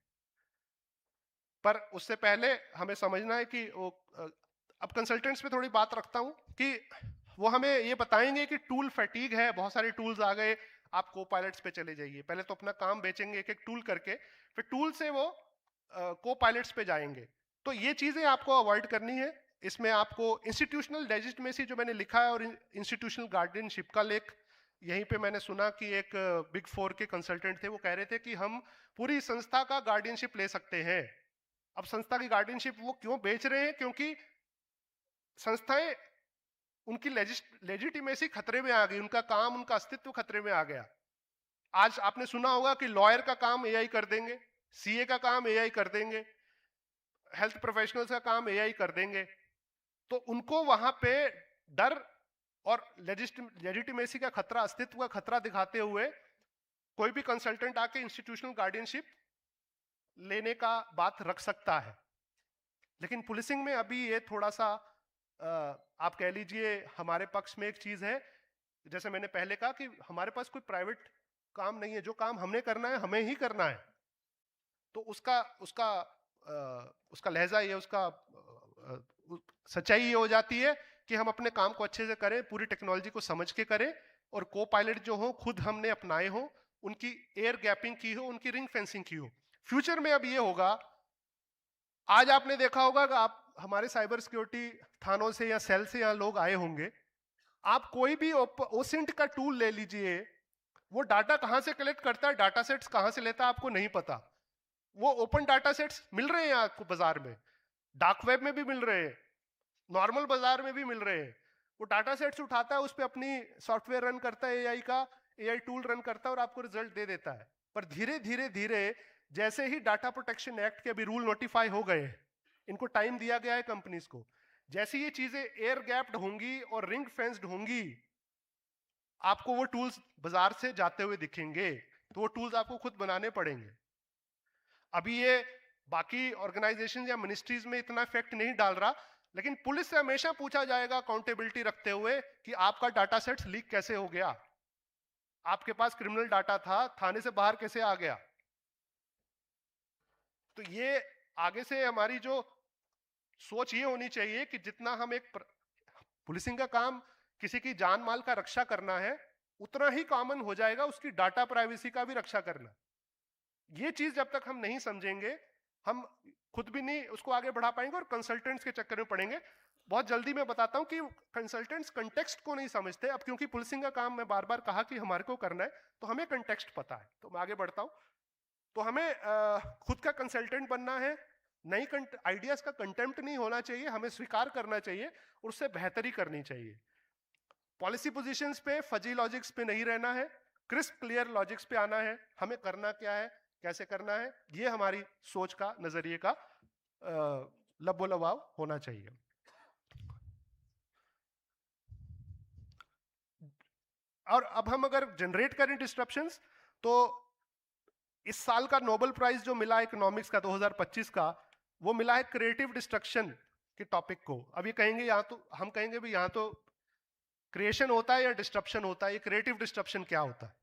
पर उससे पहले हमें समझना है कि वो, अब कंसल्टेंट्स पे थोड़ी बात रखता हूं कि वो हमें ये बताएंगे कि टूल फैटीग है, बहुत सारे टूल्स आ गए, आप को पायलट्स पे चले जाइए। पहले तो अपना काम बेचेंगे एक एक टूल करके, फिर टूल से वो को पायलट्स पे जाएंगे। तो ये चीजें आपको अवॉइड करनी है। इसमें आपको इंस्टीट्यूशनल लेजिटिमेसी जो मैंने लिखा है और इंस्टीट्यूशनल गार्डियनशिप का लेख, यहीं पे मैंने सुना कि एक बिग 4 के कंसल्टेंट थे, वो कह रहे थे कि हम पूरी संस्था का गार्डियनशिप ले सकते हैं। अब संस्था की गार्डियनशिप वो क्यों बेच रहे हैं? क्योंकि संस्थाएं, उनकी लेजिटिमेसी खतरे में आ गई, उनका काम, उनका अस्तित्व खतरे में आ गया। आज आपने सुना होगा कि लॉयर का काम एआई कर देंगे, सीए का काम एआई कर देंगे, हेल्थ प्रोफेशनल्स का काम एआई कर देंगे। तो उनको वहां पे डर और लेजिटिमेसी का खतरा, अस्तित्व का खतरा दिखाते हुए कोई भी कंसल्टेंट आके इंस्टीट्यूशनल गार्डियनशिप लेने का बात रख सकता है। लेकिन पुलिसिंग में अभी ये थोड़ा सा आप कह लीजिए हमारे पक्ष में एक चीज है, जैसे मैंने पहले कहा कि हमारे पास कोई प्राइवेट काम नहीं है, जो काम हमने करना है हमें ही करना है। तो उसका लहजा ये, उसका सच्चाई ये हो जाती है कि हम अपने काम को अच्छे से करें, पूरी टेक्नोलॉजी को समझ के करें, और को पायलट जो हो खुद हमने अपनाए हो, उनकी एयर गैपिंग की हो, उनकी रिंग फेंसिंग की हो। फ्यूचर में अब ये होगा, आज आपने देखा होगा कि आप हमारे साइबर सिक्योरिटी थानों से या सेल से यहाँ लोग आए होंगे, आप कोई भी ओसिंट का टूल ले लीजिए, वो डाटा कहां से कलेक्ट करता है, डाटा सेट्स कहां से लेता है आपको नहीं पता। वो ओपन डाटा सेट्स मिल रहे हैं आपको बाजार में, डार्क वेब में भी मिल रहे हैं, नॉर्मल बाजार में भी मिल रहे हैं। वो डाटा सेट्स उठाता है, उस पर अपनी सॉफ्टवेयर रन करता है, एआई का एआई टूल रन करता है और आपको रिजल्ट दे देता है। पर धीरे धीरे धीरे जैसे ही डाटा प्रोटेक्शन एक्ट के अभी रूल नोटिफाई हो गए, इनको टाइम दिया गया है कंपनीज को, जैसे ये चीजें एयर गैप्ड होंगी और रिंग फेंस्ड होंगी, आपको वो टूल्स बाजार से जाते हुए दिखेंगे। तो वो टूल्स आपको खुद बनाने पड़ेंगे। अभी ये बाकी ऑर्गेनाइजेशन या मिनिस्ट्रीज में इतना इफेक्ट नहीं डाल रहा, लेकिन पुलिस से हमेशा पूछा जाएगा अकाउंटेबिलिटी रखते हुए कि आपका डाटा सेट्स लीक कैसे हो गया, आपके पास क्रिमिनल डाटा था, थाने से बाहर कैसे आ गया। तो ये आगे से हमारी जो सोच ये होनी चाहिए कि जितना हम एक पुलिसिंग का काम किसी की जान माल का रक्षा करना है, उतना ही कॉमन हो जाएगा उसकी डाटा प्राइवेसी का भी रक्षा करना। ये चीज जब तक हम नहीं समझेंगे, हम खुद भी नहीं उसको आगे बढ़ा पाएंगे और कंसल्टेंट्स के चक्कर में पड़ेंगे। बहुत जल्दी मैं बताता हूं कि कंसल्टेंट्स कंटेक्स्ट को नहीं समझते। अब क्योंकि पुलिसिंग का काम मैं बार बार कहा कि हमारे को करना है, तो हमें कंटेक्स्ट पता है। तो मैं आगे बढ़ता हूं। तो हमें खुद का कंसल्टेंट बनना है, नई आइडियाज का कंटेम्प्ट नहीं होना चाहिए, हमें स्वीकार करना चाहिए और उससे बेहतरी करनी चाहिए। पॉलिसी पोजीशंस पे, फजी लॉजिक्स पे नहीं रहना है, क्रिस्प क्लियर लॉजिक्स पे आना है, हमें करना क्या है, कैसे करना है, ये हमारी सोच का, नजरिए का लबोलबाव होना चाहिए। और अब हम अगर जनरेट करें डिस्ट्रप्शंस, तो इस साल का नोबेल प्राइज जो मिला इकोनॉमिक्स का 2025 का, वो मिला है क्रिएटिव डिस्ट्रक्शन के टॉपिक को। अब ये कहेंगे, यहाँ तो हम कहेंगे भी यहाँ तो क्रिएशन होता है या डिस्ट्रप्शन होता है, ये क्रिएटिव डिस्ट्रप्शन क्या होता है?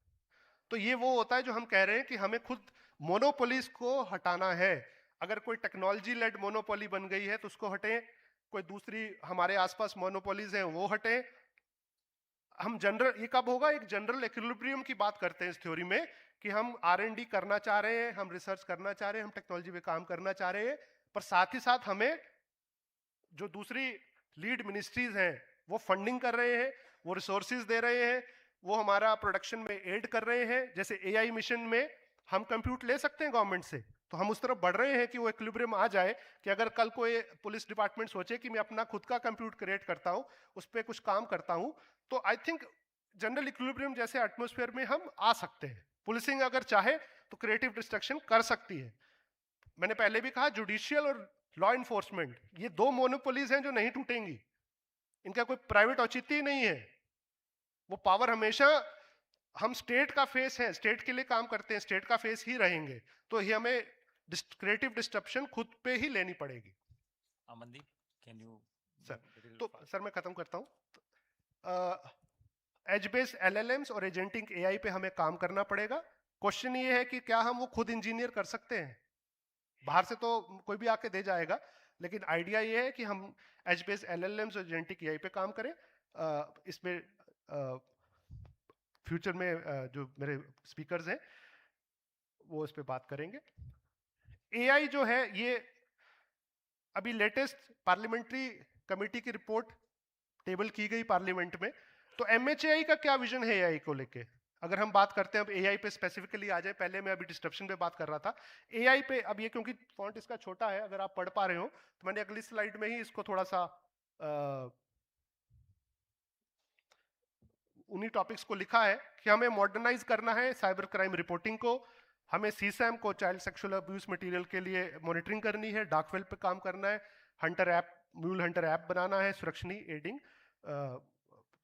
तो ये वो होता है जो हम कह रहे हैं कि हमें खुद मोनोपोलीज को हटाना है। अगर कोई टेक्नोलॉजी लेड मोनोपोली बन गई है तो उसको हटें, कोई दूसरी हमारे आसपास मोनोपोलीज हैं वो हटें। हम जनरल, ये कब होगा, एक जनरल इक्विलिब्रियम की बात करते हैं इस थ्योरी में, कि हम R&D करना चाह रहे हैं, हम रिसर्च करना चाह रहे हैं, हम टेक्नोलॉजी पे काम करना चाह रहे हैं, पर साथ ही साथ हमें जो दूसरी लीड मिनिस्ट्रीज हैं वो फंडिंग कर रहे हैं, वो रिसोर्सेज दे रहे हैं, वो हमारा प्रोडक्शन में एड कर रहे हैं। जैसे AI मिशन में हम कंप्यूट ले सकते हैं गवर्नमेंट से, तो हम उस तरफ बढ़ रहे हैं कि वो इक्विलिब्रियम आ जाए कि अगर कल कोई पुलिस डिपार्टमेंट सोचे कि मैं अपना खुद का कंप्यूट क्रिएट करता हूं, उस पर कुछ काम करता हूं, तो आई थिंक जनरल इक्विलिब्रियम जैसे एटमॉस्फेयर में हम आ सकते हैं। पुलिसिंग अगर चाहे तो क्रिएटिव डिस्ट्रक्शन कर सकती है। मैंने पहले भी कहा, जुडिशियल और लॉ इन्फोर्समेंट, ये दो मोनोपोलीज हैं जो नहीं टूटेंगी, इनका कोई प्राइवेट औचित्य ही नहीं है। वो पावर हमेशा, हम स्टेट का फेस है, स्टेट के लिए काम करते हैं, स्टेट का फेस ही रहेंगे। तो ये हमें क्रिएटिव डिस्ट्रप्शन खुद पे ही लेनी पड़ेगी। Amandeep, can you sir? तो सर मैं खत्म करता हूं। एज बेस्ड LLMs और एजेंटिक AI पे हमें काम करना पड़ेगा। क्वेश्चन ये है कि क्या हम वो खुद इंजीनियर कर सकते हैं? बाहर से तो कोई भी आके दे जाएगा, लेकिन आइडिया ये है कि हम एज बेस्ड LLMs और एजेंटिक AI पे काम करें। इसमें फ्यूचर में जो मेरे स्पीकर्स हैं वो इस पे बात करेंगे। एआई जो है ये अभी लेटेस्ट पार्लियामेंट्री कमेटी की रिपोर्ट टेबल की गई पार्लियामेंट में। तो एमएचएआई का क्या विजन है एआई को लेके, अगर हम बात करते हैं अब एआई पे स्पेसिफिकली आ जाए, पहले मैं अभी डिस्ट्रप्शन पे बात कर रहा था एआई पे। अब ये क्योंकि फॉन्ट इसका छोटा है, अगर आप पढ़ पा रहे हो तो मैंने अगली स्लाइड में ही इसको थोड़ा सा उन्हीं टॉपिक्स को लिखा है कि हमें मॉडर्नाइज करना है साइबर क्राइम रिपोर्टिंग को, हमें सीसैम को चाइल्ड सेक्सुअल अब्यूज मटेरियल के लिए मॉनिटरिंग करनी है, डार्क वेब पे काम करना है, hunter app mule hunter app बनाना है, Surakshini aiding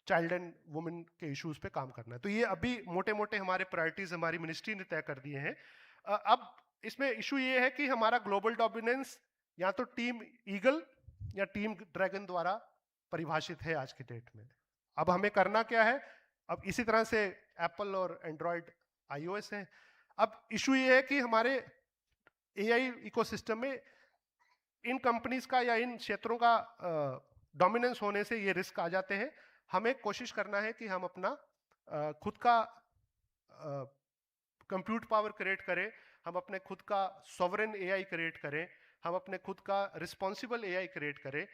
child and women के इश्यूज पे काम करना है। तो ये अभी मोटे मोटे हमारे प्रायोरिटीज हमारी मिनिस्ट्री ने तय कर दिए हैं। अब इसमें इशू ये है कि हमारा ग्लोबल डोमिनेंस या तो टीम ईगल या टीम ड्रैगन द्वारा परिभाषित है आज की डेट में। अब हमें करना क्या है, अब इसी तरह से एप्पल और एंड्रॉयड आईओएस है। अब इशू ये है कि हमारे एआई इकोसिस्टम में इन कंपनीज का या इन क्षेत्रों का डोमिनेंस होने से ये रिस्क आ जाते हैं। हमें कोशिश करना है कि हम अपना खुद का कंप्यूट पावर क्रिएट करें, हम अपने खुद का सॉवरेन एआई क्रिएट करें, हम अपने खुद का रिस्पॉन्सिबल एआई क्रिएट करें,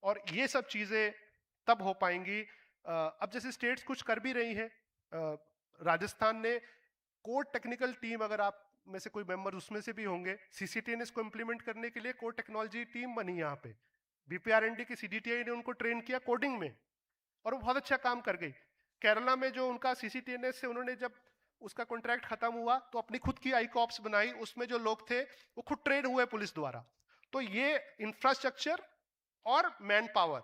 और ये सब चीज़ें तब हो पाएंगी। अब जैसे स्टेट्स कुछ कर भी रही हैं, राजस्थान ने कोर टेक्निकल टीम, अगर आप में से कोई मेंबर उसमें से भी होंगे, सीसीटीएनएस को इंप्लीमेंट करने के लिए कोर टेक्नोलॉजी टीम बनी यहाँ पे, बीपीआरएनडी की सीडीटीआई ने उनको ट्रेन किया कोडिंग में और वो बहुत अच्छा काम कर गई। केरला में जो उनका सीसीटीएनएस से उन्होंने जब उसका कॉन्ट्रैक्ट खत्म हुआ तो अपनी खुद की आईकॉप्स बनाई, उसमें जो लोग थे वो खुद ट्रेन हुए पुलिस द्वारा। तो ये इंफ्रास्ट्रक्चर और मैन पावर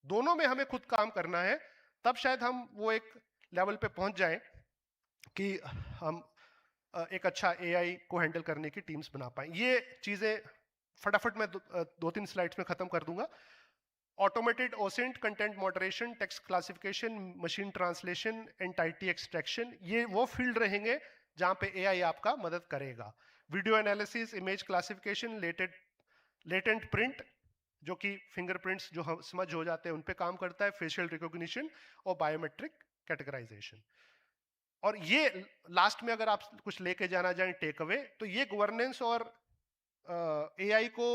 दोनों में हमें खुद काम करना है, तब शायद हम वो एक लेवल पे पहुंच जाएं कि हम एक अच्छा एआई को हैंडल करने की टीम्स बना पाएं। ये चीजें फटाफट मैं दो तीन स्लाइड्स में खत्म कर दूंगा। Automated OSINT, content moderation, text classification, machine translation, entity extraction, ये वो फील्ड रहेंगे जहां पे एआई आपका मदद करेगा। Video analysis, image classification, latent print जो कि फिंगरप्रिंट्स जो हम समझ हो जाते हैं उन पे काम करता है, फेशियल रिकॉग्निशन और बायोमेट्रिक कैटेगराइजेशन। और ये लास्ट में अगर आप कुछ लेके जाना जाए टेक अवे, तो ये गवर्नेंस और एआई को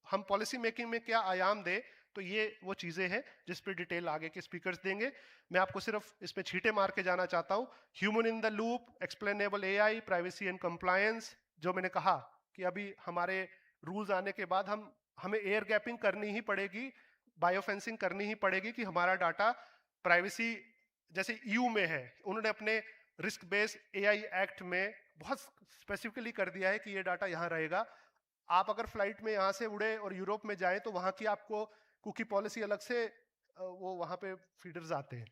हम पॉलिसी मेकिंग में क्या आयाम दे, तो ये वो चीजें हैं जिस पे डिटेल आगे के स्पीकर्स देंगे। मैं आपको सिर्फ इसमें छींटे मार के जाना चाहता हूं। Human in the loop, explainable AI, privacy and compliance, जो मैंने कहा कि अभी हमारे रूल्स आने के बाद हमें एयर गैपिंग करनी ही पड़ेगी, बायोफेंसिंग करनी ही पड़ेगी कि हमारा डाटा प्राइवेसी, जैसे ईयू में है, उन्होंने अपने रिस्क बेस्ड एआई एक्ट में बहुत स्पेसिफिकली कर दिया है कि ये डाटा यहाँ रहेगा। आप अगर फ्लाइट में यहाँ से उड़े और यूरोप में जाए तो वहाँ की आपको कुकी पॉलिसी अलग से वो वहाँ पे फीडर्स आते हैं,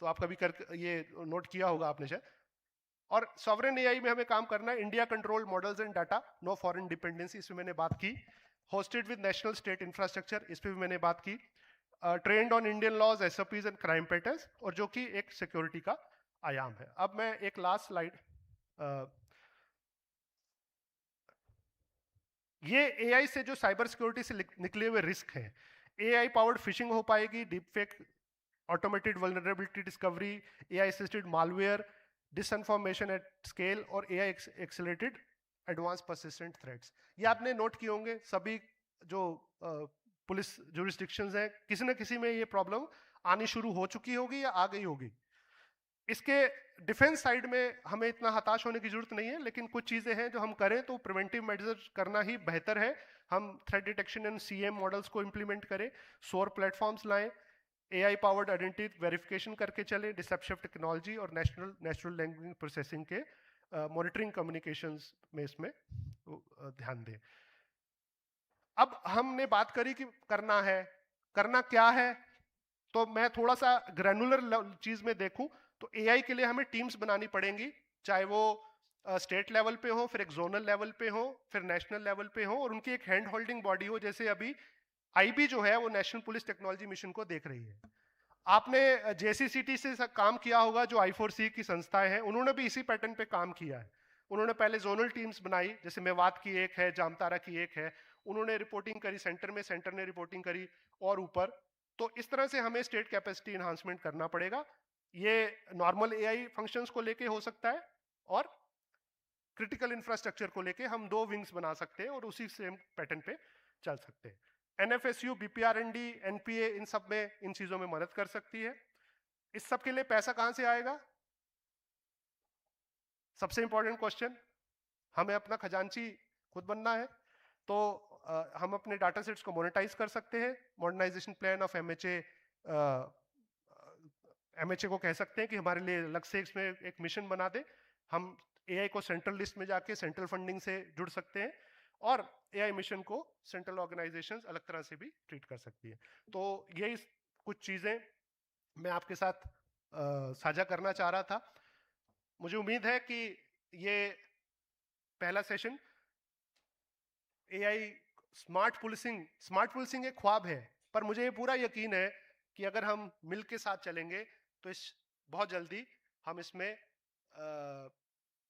तो आप कभी कर ये नोट किया होगा आपने शायद। और सॉवरेन एआई में हमें काम करना है, India control models and data, no foreign dependency, इसमें मैंने बात की। Hosted with national state infrastructure, इस पे भी मैंने बात की। Trained on Indian laws, SOPs and crime patterns, और जो कि एक सिक्योरिटी का आयाम है। अब मैं एक लास्ट स्लाइड, ये एआई से जो साइबर सिक्योरिटी से निकले हुए रिस्क हैं, एआई पावर्ड फिशिंग हो पाएगी, deepfake, automated vulnerability discovery, AI assisted malware, disinformation at scale, और AI accelerated advance persistent threats. ये आपने नोट किए होंगे, सभी जो पुलिस जुरिस्डिक्शंस हैं किसी न किसी में ये प्रॉब्लम आनी शुरू हो चुकी होगी या आ गई होगी। इसके डिफेंस साइड में हमें इतना हताश होने की जरूरत नहीं है, लेकिन कुछ चीजें हैं जो हम करें तो प्रिवेंटिव मेजर्स करना ही बेहतर है। हम threat detection and CM models को इंप्लीमेंट करें, सोर प्लेटफॉर्म्स लाएं, एआई पावर्ड आइडेंटिटी वेरिफिकेशन करके चले, डिसेप्शन टेक्नोलॉजी और नेचुरल लैंग्वेज प्रोसेसिंग के मॉनिटरिंग कम्युनिकेशंस में इसमें ध्यान दें। अब हमने बात करी कि करना क्या है, तो मैं थोड़ा सा ग्रैनुलर चीज में देखूं तो एआई के लिए हमें टीम्स बनानी पड़ेंगी, चाहे वो स्टेट लेवल पे हो, फिर एक जोनल लेवल पे हो, फिर नेशनल लेवल पे हो, और उनकी एक हैंड होल्डिंग बॉडी हो। जैसे अभी आईबी जो है वो नेशनल पुलिस टेक्नोलॉजी मिशन को देख रही है। आपने जेसीसीटी से काम किया होगा, जो I4C की संस्थाएं हैं, उन्होंने भी इसी पैटर्न पे काम किया है। उन्होंने पहले जोनल टीम्स बनाई, जैसे मेवात की एक है, जामतारा की एक है, उन्होंने रिपोर्टिंग करी सेंटर में, सेंटर ने रिपोर्टिंग करी और ऊपर। तो इस तरह से हमें स्टेट कैपेसिटी एनहांसमेंट करना पड़ेगा। ये नॉर्मल एआई फंक्शंस को लेके हो सकता है और क्रिटिकल इंफ्रास्ट्रक्चर को लेके हम दो विंग्स बना सकते हैं और उसी सेम पैटर्न पे चल सकते हैं. एनएफएसयू, बीपीआरएनडी, एनपीए इन सब में इन चीजों में मदद कर सकती है. इस सब के लिए पैसा कहां से आएगा? सबसे इंपॉर्टेंट क्वेश्चन. हमें अपना खजांची खुद बनना है, तो हम अपने डाटा सेट्स को मोनेटाइज कर सकते हैं. Modernisation plan of MHA, MHA को कह सकते हैं कि हमारे लिए अलग से इसमें एक मिशन बना दे. हम एआई को सेंट्रल लिस्ट में जाके सेंट्रल फंडिंग से जुड़ सकते हैं और एआई मिशन को सेंट्रल ऑर्गेनाइजेशंस अलग तरह से भी ट्रीट कर सकती है. तो यही कुछ चीजें मैं आपके साथ साझा करना चाह रहा था. मुझे उम्मीद है कि ये पहला सेशन एआई स्मार्ट पुलिसिंग एक ख्वाब है, पर मुझे ये पूरा यकीन है कि अगर हम मिल के साथ चलेंगे तो बहुत जल्दी हम इसमें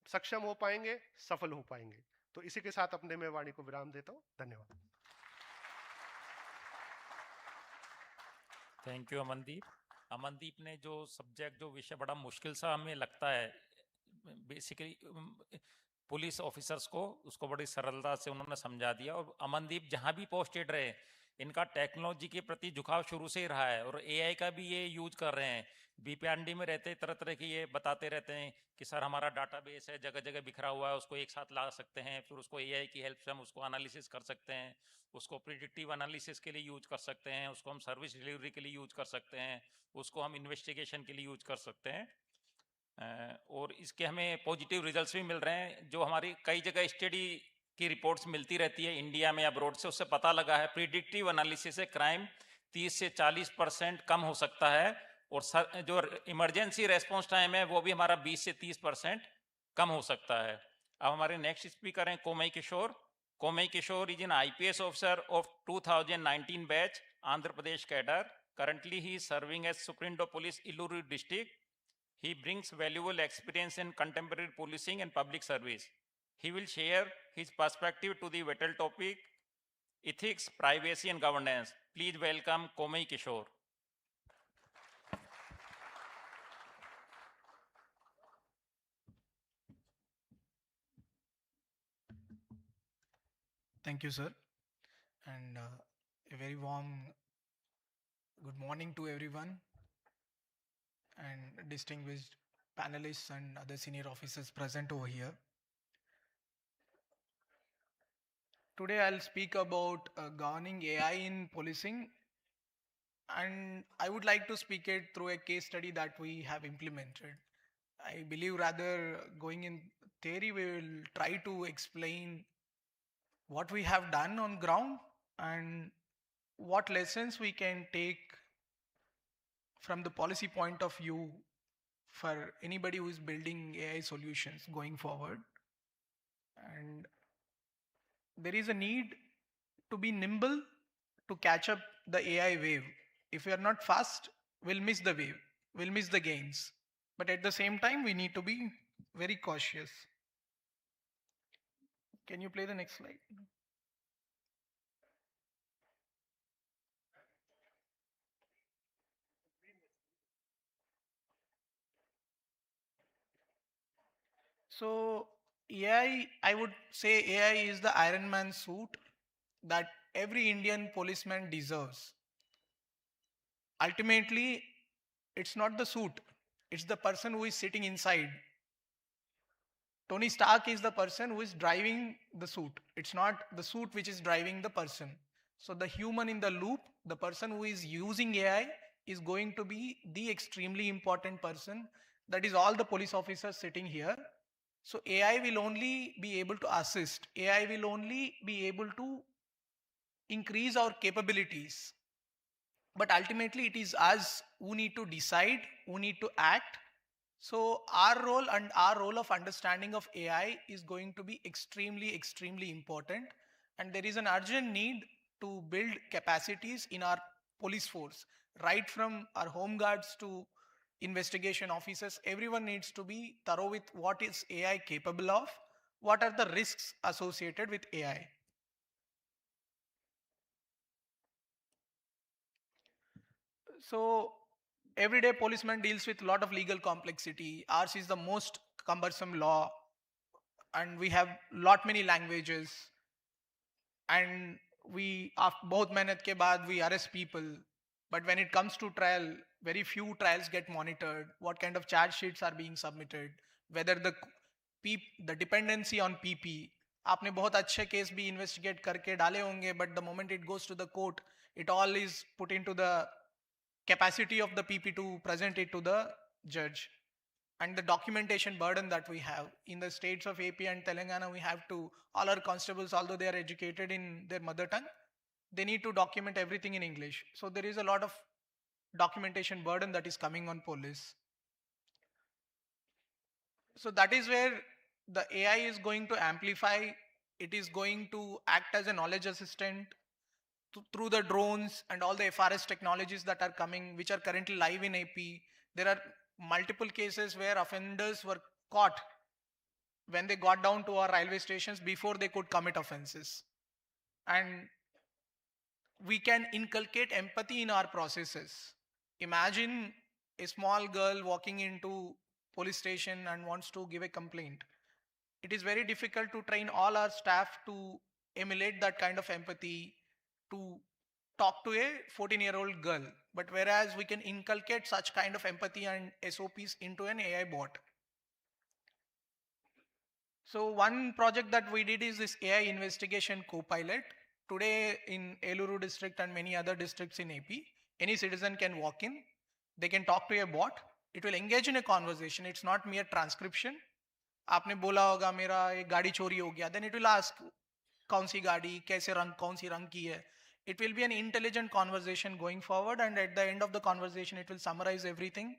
सक्षम हो पाएंगे, सफल हो पाएंगे. तो इसी के साथ अपने मैं वाणी को विराम देता हूं. धन्यवाद. Thank you Amandeep. अमनदीप ने जो सब्जेक्ट, जो विषय बड़ा मुश्किल सा हमें लगता है बेसिकली पुलिस ऑफिसर्स को, उसको बड़ी सरलता से उन्होंने समझा दिया. और अमनदीप जहां भी पोस्टेड रहे, इनका टेक्नोलॉजी के प्रति झुकाव शुरू से ही रहा है और एआई का भी ये यूज कर रहे हैं. बीपीआरडी में रहते तरह तरह की ये बताते रहते हैं कि सर हमारा डाटाबेस है, जगह जगह बिखरा हुआ है, उसको एक साथ ला सकते हैं, फिर उसको एआई की हेल्प से हम उसको एनालिसिस कर सकते हैं, उसको प्रिडिक्टिव एनालिसिस के लिए यूज कर सकते हैं, उसको हम सर्विस डिलीवरी के लिए यूज कर सकते हैं, उसको हम इन्वेस्टिगेशन के लिए यूज कर सकते हैं. और इसके हमें पॉजिटिव रिजल्ट्स भी मिल रहे हैं. जो हमारी कई जगह स्टडी की रिपोर्ट्स मिलती रहती है इंडिया में या अब्रॉड से, उससे पता लगा है प्रिडिक्टिव एनालिसिस से क्राइम 30 से 40% कम हो सकता है और जो इमरजेंसी रेस्पॉन्स टाइम है वो भी हमारा 20 से 30% कम हो सकता है. अब हमारे नेक्स्ट स्पीकर हैं Komai Kishore. Komai Kishore is an IPS officer of 2019 batch, Andhra Pradesh cadre. Currently he is serving as Superintendent of Police, Illuru district. He brings valuable experience in contemporary policing and public service. He will share his perspective to the vital topic, ethics, privacy and governance. Please welcome Komai Kishore. Thank you, sir. And a very warm good morning to everyone and distinguished panelists and other senior officers present over here. Today I'll speak about governing AI in policing, and I would like to speak it through a case study that we have implemented. I believe rather going in theory, we will try to explain what we have done on ground and what lessons we can take from the policy point of view for anybody who is building AI solutions going forward. And there is a need to be nimble to catch up the AI wave. If we are not fast, we'll miss the wave, we'll miss the gains. But at the same time, we need to be very cautious. Can you play the next slide? So AI, I would say AI is the Iron Man suit that every Indian policeman deserves. Ultimately, it's not the suit, it's the person who is sitting inside. Tony Stark is the person who is driving the suit. It's not the suit which is driving the person. So the human in the loop, the person who is using AI, is going to be the extremely important person. That is all the police officers sitting here. So AI will only be able to assist. AI will only be able to increase our capabilities. But ultimately, it is us who need to decide, who need to act. So our role and our role of understanding of AI is going to be extremely, extremely important. And there is an urgent need to build capacities in our police force, right from our home guards to investigation officers. Everyone needs to be thorough with what is AI capable of, what are the risks associated with AI. So everyday policeman deals with a lot of legal complexity. Ours is the most cumbersome law, and we have lot many languages, and we after both mehnat ke baad we arrest people. But when it comes to trial, very few trials get monitored. What kind of charge sheets are being submitted, whether the dependency on PP. आपने बहुत अच्छे case भी investigate करके डाले होंगे, but the moment it goes to the court, it all is put into the capacity of the PP to present it to the judge. And the documentation burden that we have in the states of AP and Telangana, we have to, all our constables, although they are educated in their mother tongue, they need to document everything in English. So there is a lot of documentation burden that is coming on police. So that is where the AI is going to amplify. It is going to act as a knowledge assistant through the drones and all the FRS technologies that are coming, which are currently live in AP. There are multiple cases where offenders were caught when they got down to our railway stations before they could commit offenses. And we can inculcate empathy in our processes. Imagine a small girl walking into police station and wants to give a complaint. It is very difficult to train all our staff to emulate that kind of empathy, to talk to a 14-year-old girl. But whereas we can inculcate such kind of empathy and SOPs into an AI bot. So one project that we did is this AI investigation co-pilot. Today in Eluru district and many other districts in AP, any citizen can walk in, they can talk to a bot, it will engage in a conversation, it's not mere transcription. आपने बोला होगा मेरा एक गाड़ी चोरी हो गया, then it will ask कौन सी गाड़ी, कैसे रंग, कौन सी रंग की है. It will be an intelligent conversation going forward, and at the end of the conversation it will summarize everything.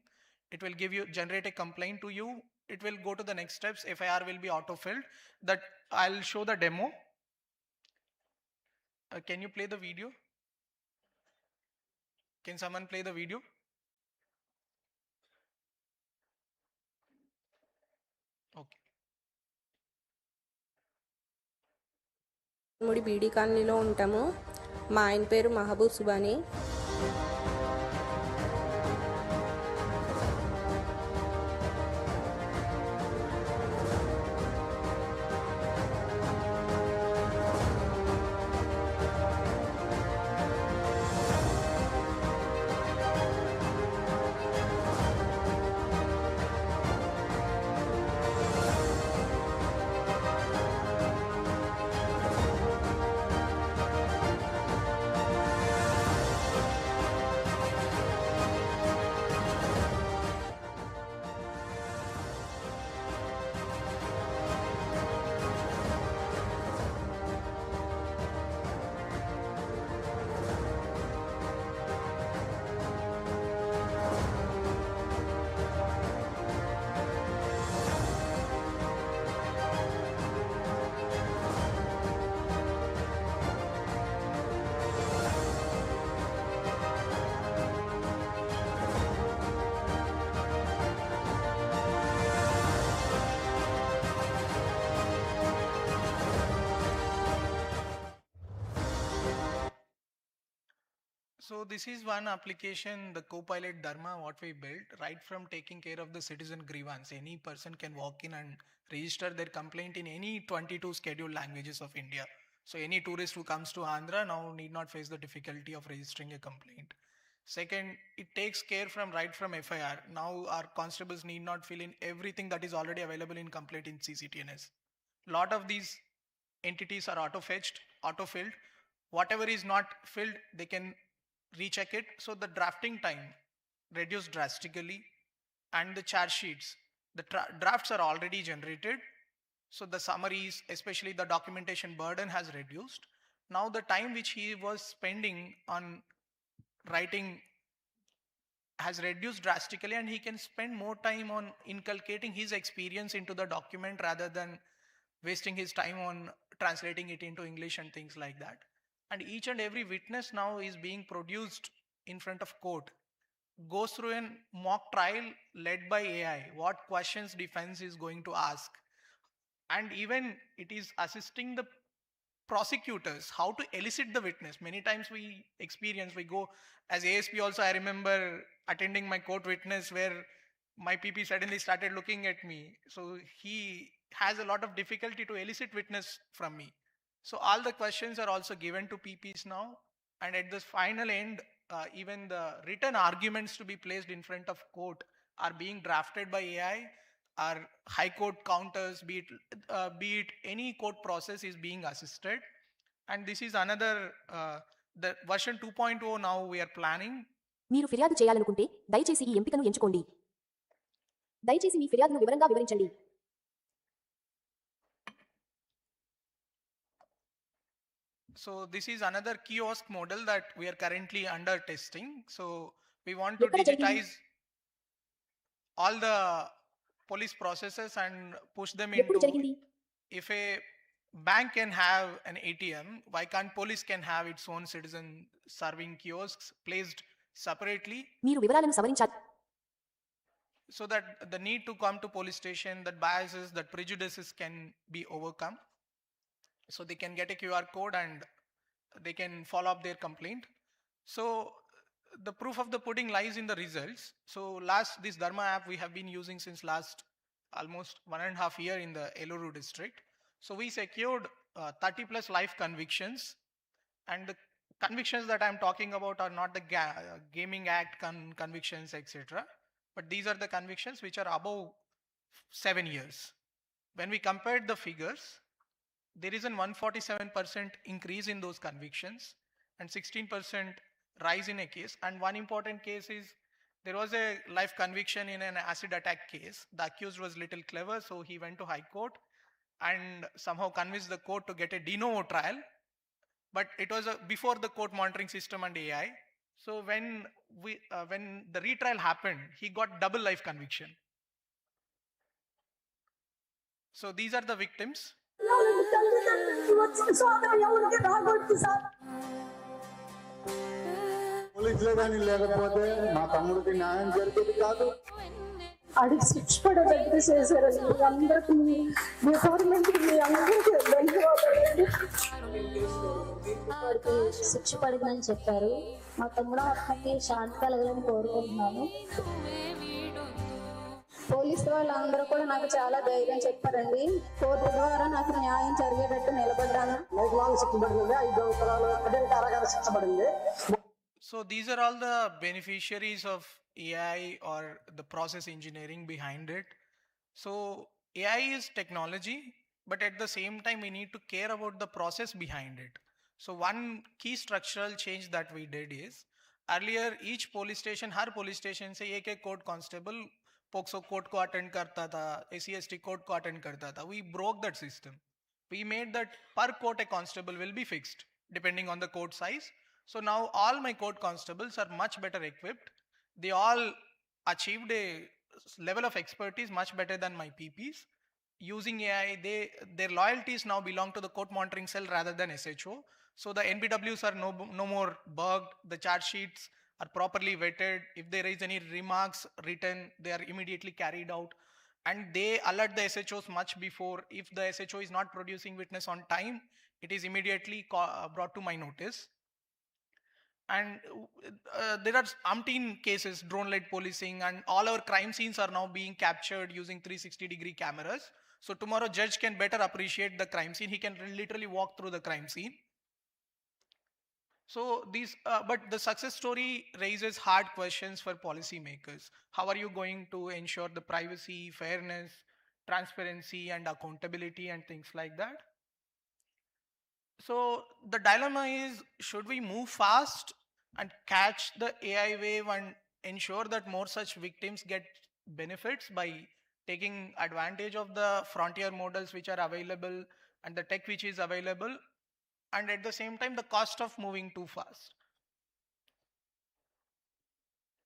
It will generate a complaint to you. It will go to the next steps. FIR will be auto-filled. That I'll show the demo. Can you play the video? Can someone play the video? Okay. ముడి బీడీ కాలనీలో ఉంటాము. మా ఆయన పేరు Mahabub Subhani. So this is one application, the Copilot Dharma, what we built, right from taking care of the citizen grievance. Any person can walk in and register their complaint in any 22 scheduled languages of India. So any tourist who comes to Andhra now need not face the difficulty of registering a complaint. Second, it takes care right from FIR. Now our constables need not fill in everything that is already available in complaint in CCTNS. Lot of these entities are auto-fetched, auto-filled. Whatever is not filled, they can recheck it. So the drafting time reduced drastically, and the charge sheets, the drafts are already generated. So the summaries, especially the documentation burden, has reduced. Now the time which he was spending on writing has reduced drastically, and he can spend more time on inculcating his experience into the document rather than wasting his time on translating it into English and things like that. And each and every witness now is being produced in front of court, goes through a mock trial led by AI, what questions defense is going to ask. And even it is assisting the prosecutors how to elicit the witness. Many times we go as ASP also, I remember attending my court witness where my PP suddenly started looking at me. So he has a lot of difficulty to elicit witness from me. So all the questions are also given to PPs now. And at the final end, even the written arguments to be placed in front of court are being drafted by AI. Our high court counters, be it any court process, is being assisted. And this is another, the version 2.0 now we are planning. మీరు ఫిర్యాదు చేయాలనుకుంటే దయచేసి ఈ ఎంపికను ఎంచుకోండి. దయచేసి మీ ఫిర్యాదును వివరంగా వివరించండి. So this is another kiosk model that we are currently under testing. So we want to digitize all the police processes and push them into, if a bank can have an ATM, why can't police can have its own citizen serving kiosks placed separately? మీరు వివరాలను సవరించాలి. So that the need to come to police station, that biases, that prejudices can be overcome. So they can get a QR code and they can follow up their complaint. So the proof of the pudding lies in the results. So this Dharma app we have been using since last almost 1.5 years in the Eluru district. So we secured 30 plus life convictions, and the convictions that I'm talking about are not the Gaming Act convictions, etc. But these are the convictions which are above 7 years. When we compared the figures, there is a 147% increase in those convictions and 16% rise in a case. And one important case is there was a life conviction in an acid attack case. The accused was little clever, so he went to High Court and somehow convinced the court to get a de novo trial. But it was before the court monitoring system and AI. So when the retrial happened, he got double life conviction. So these are the victims. అడిగి శిక్ష పడేటట్టు చేశారండి. అందరికీ మీ గవర్నమెంట్కి మీ అందరికీ ధన్యవాదాలండి. వాడికి శిక్ష పడిందని చెప్పారు. మా తమ్ముడు ఆత్మకి శాంతి కలగాలని కోరుకుంటున్నాను. పోలీసు వాళ్ళందరూ కూడా నాకు చాలా ధైర్యం చెప్పారండి. కోర్టు ద్వారా నాకు న్యాయం జరిగేటట్టు నిలబడ్డాను. So these are all the beneficiaries of AI or the process engineering behind it. So AI is technology, but at the same time we need to care about the process behind it. So one key structural change that we did is, earlier each police station, her police station से एक court constable POCSO court को attend करता था, ACST court को attend करता था. We broke that system. We made that per court a constable will be fixed depending on the court size. So now all my court constables are much better equipped. They all achieved a level of expertise much better than my PPs. Using AI, their loyalties now belong to the court monitoring cell rather than SHO. So the NBWs are no more bugged. The charge sheets are properly vetted. If there is any remarks written, they are immediately carried out. And they alert the SHOs much before. If the SHO is not producing witness on time, it is immediately brought to my notice. And there are umpteen cases, drone-led policing, and all our crime scenes are now being captured using 360-degree cameras. So tomorrow judge can better appreciate the crime scene. He can literally walk through the crime scene. So but the success story raises hard questions for policymakers. How are you going to ensure the privacy, fairness, transparency, and accountability and things like that? So the dilemma is, should we move fast and catch the AI wave and ensure that more such victims get benefits by taking advantage of the frontier models which are available and the tech which is available, and at the same time the cost of moving too fast?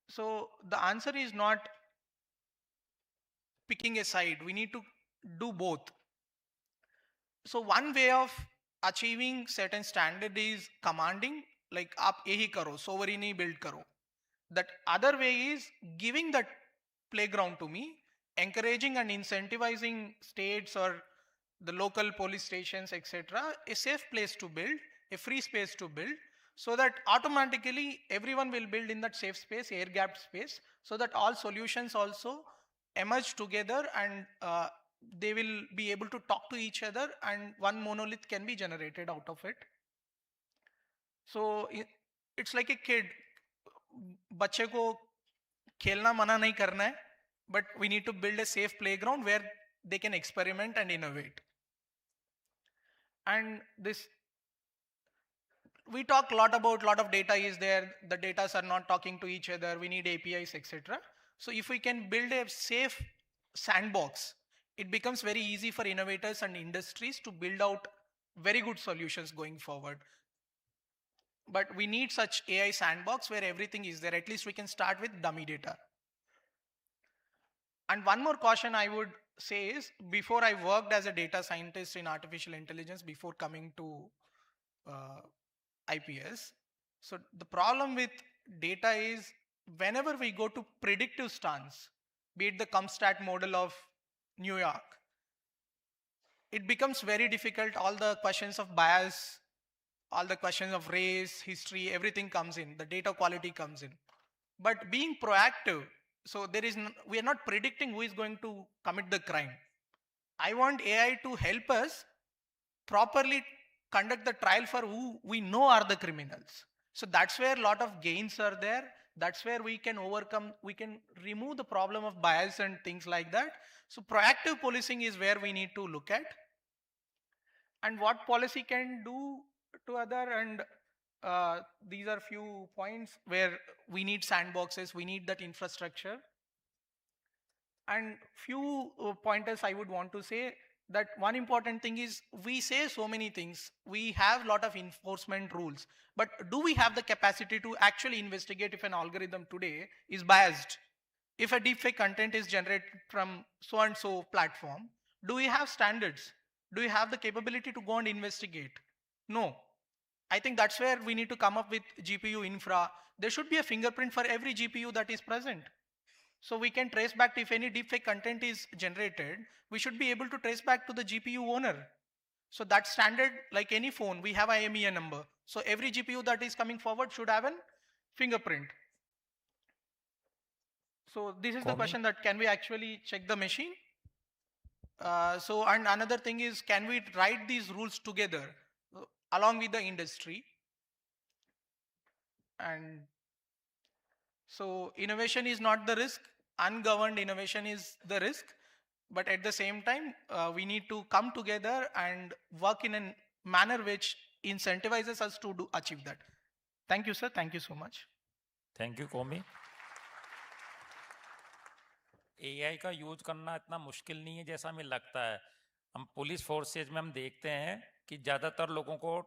So the answer is not picking a side. We need to do both. So one way of achieving certain standard is commanding, like aap yahi karo, sovereignty build karo. That other way is giving that playground to me, encouraging and incentivizing states or the local police stations, etc., a safe place to build, a free space to build, so that automatically everyone will build in that safe space, air-gapped space, so that all solutions also emerge together and they will be able to talk to each other and one monolith can be generated out of it. So it's like a kid. बच्चे को खेलना मना नहीं करना है, but we need to build a safe playground where they can experiment and innovate. And this, we talk a lot about, lot of data is there, the data are not talking to each other, we need APIs, etc. So if we can build a safe sandbox, it becomes very easy for innovators and industries to build out very good solutions going forward. But we need such AI sandbox where everything is there. At least we can start with dummy data. And one more caution I would say is, before I worked as a data scientist in artificial intelligence before coming to IPS. So the problem with data is whenever we go to predictive stance, be it the CumpStat model of New York, it becomes very difficult. All the questions of bias, all the questions of race, history, everything comes in, the data quality comes in. But being proactive, so we are not predicting who is going to commit the crime. I want AI to help us properly conduct the trial for who we know are the criminals. So that's where a lot of gains are there. That's where we can overcome, we can remove the problem of bias and things like that. So proactive policing is where we need to look at. And what policy can do to other, and these are few points where we need sandboxes, we need that infrastructure. And few pointers I would want to say, that one important thing is, we say so many things, we have a lot of enforcement rules, but do we have the capacity to actually investigate if an algorithm today is biased? If a deepfake content is generated from so and so platform, do we have standards? Do we have the capability to go and investigate? No. I think that's where we need to come up with GPU infra. There should be a fingerprint for every GPU that is present. So we can trace back to, if any deepfake content is generated, we should be able to trace back to the GPU owner. So that's standard, like any phone, we have IMEI number. So every GPU that is coming forward should have a fingerprint. So this is the question, that can we actually check the machine? And another thing is, can we write these rules together along with the industry? And so innovation is not the risk, ungoverned innovation is the risk, but at the same time, we need to come together and work in a manner which incentivizes us to achieve that. Thank you, sir. Thank you so much. Thank you, Komi. AI का use करना इतना मुश्किल नहीं है जैसा हमें लगता है. हम पुलिस फोर्सेज में हम देखते हैं कि ज़्यादातर लोगों को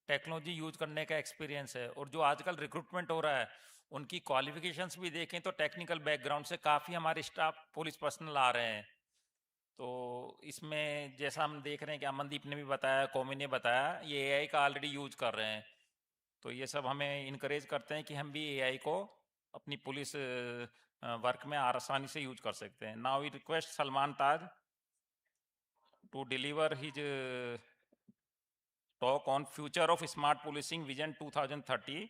टेक्नोलॉजी यूज करने का एक्सपीरियंस है, और जो आजकल रिक्रूटमेंट हो रहा है उनकी क्वालिफिकेशंस भी देखें तो टेक्निकल बैकग्राउंड से काफ़ी हमारे स्टाफ पुलिस पर्सनल आ रहे हैं. तो इसमें जैसा हम देख रहे हैं कि अमनदीप ने भी बताया, कौमी ने बताया, ये AI का ऑलरेडी यूज कर रहे हैं. तो ये सब हमें इनकरेज करते हैं कि हम भी AI को अपनी पुलिस वर्क में आसानी से यूज कर सकते हैं. Now we request Salman Taj to deliver his talk on future of smart policing vision 2030.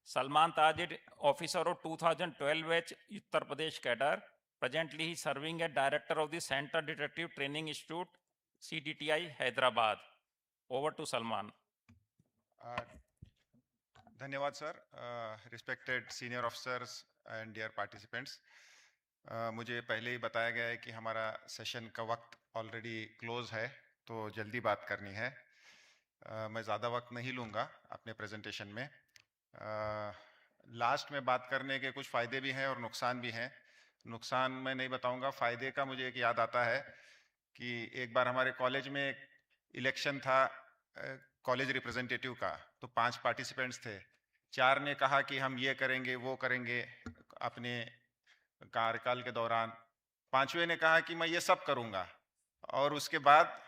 Salman Taj is officer of 2012 batch Uttar Pradesh cadre. Presently, he is serving as director of the Center Detective Training Institute, CDTI, Hyderabad. Over to Salman. धन्यवाद sir. Respected senior officers and dear participants. मुझे पहले ही बताया गया है कि हमारा session का वक्त ऑलरेडी क्लोज है, तो जल्दी बात करनी है. मैं ज़्यादा वक्त नहीं लूँगा अपने प्रेजेंटेशन में. लास्ट में बात करने के कुछ फ़ायदे भी हैं और नुकसान भी हैं. नुकसान मैं नहीं बताऊंगा. फ़ायदे का मुझे एक याद आता है कि एक बार हमारे कॉलेज में एक इलेक्शन था कॉलेज रिप्रेजेंटेटिव का, तो 5 पार्टिसिपेंट्स थे. 4 ने कहा कि हम ये करेंगे वो करेंगे अपने कार्यकाल के दौरान. 5वें ने कहा कि मैं ये सब करूँगा और उसके बाद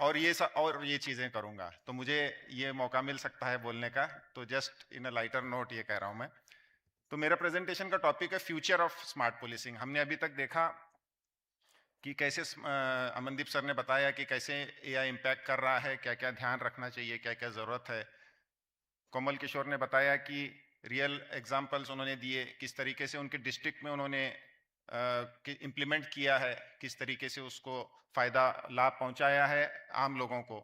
और ये चीज़ें करूँगा. तो मुझे ये मौका मिल सकता है बोलने का, तो just in a lighter note ये कह रहा हूँ मैं. तो मेरा प्रेजेंटेशन का टॉपिक है फ्यूचर ऑफ स्मार्ट पुलिसिंग. हमने अभी तक देखा कि कैसे अमनदीप सर ने बताया कि कैसे एआई इम्पैक्ट कर रहा है, क्या क्या ध्यान रखना चाहिए, क्या क्या ज़रूरत है। कोमल किशोर ने बताया कि रियल एग्जाम्पल्स उन्होंने दिए, किस तरीके से उनके डिस्ट्रिक्ट में उन्होंने इम्प्लीमेंट किया है, किस तरीके से उसको फ़ायदा लाभ पहुंचाया है आम लोगों को।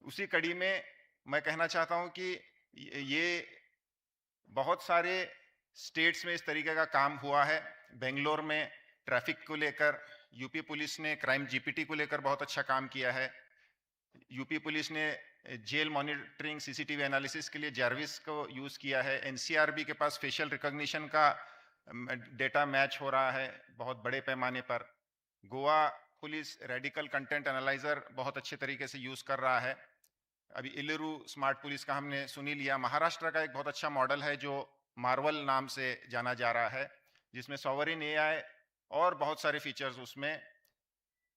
उसी कड़ी में मैं कहना चाहता हूं कि ये बहुत सारे स्टेट्स में इस तरीके का काम हुआ है। बेंगलोर में ट्रैफिक को लेकर यूपी पुलिस ने क्राइम जीपीटी को लेकर बहुत अच्छा काम किया है। यूपी पुलिस ने जेल मॉनिटरिंग सीसीटीवी एनालिसिस के लिए जार्विस को यूज किया है। एनसीआरबी के पास फेशियल रिकॉग्निशन का डेटा मैच हो रहा है बहुत बड़े पैमाने पर। Goa police radical content analyser बहुत अच्छे तरीके से यूज कर रहा है। अभी इलेरू स्मार्ट पुलिस का हमने सुनी लिया। महाराष्ट्र का एक बहुत अच्छा मॉडल है जो मार्वल नाम से जाना जा रहा है, जिसमें सॉवरिन एआई और बहुत सारे फीचर्स उसमें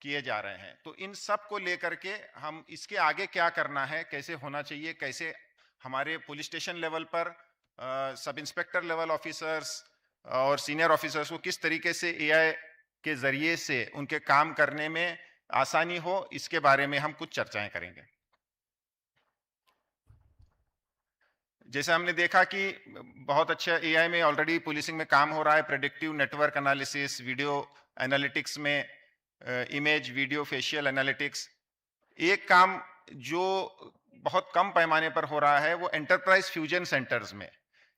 किए जा रहे हैं। तो इन सब को लेकर के हम इसके आगे क्या करना है, कैसे होना चाहिए, कैसे हमारे पुलिस स्टेशन लेवल पर सब इंस्पेक्टर लेवल ऑफिसर्स और सीनियर ऑफिसर्स को किस तरीके से एआई के जरिए से उनके काम करने में आसानी हो, इसके बारे में हम कुछ चर्चाएं करेंगे। जैसे हमने देखा कि बहुत अच्छा एआई में ऑलरेडी पुलिसिंग में काम हो रहा है। Predictive network analysis, video analytics में इमेज वीडियो फेशियल एनालिटिक्स। एक काम जो बहुत कम पैमाने पर हो रहा है वो एंटरप्राइज फ्यूजन सेंटर्स में,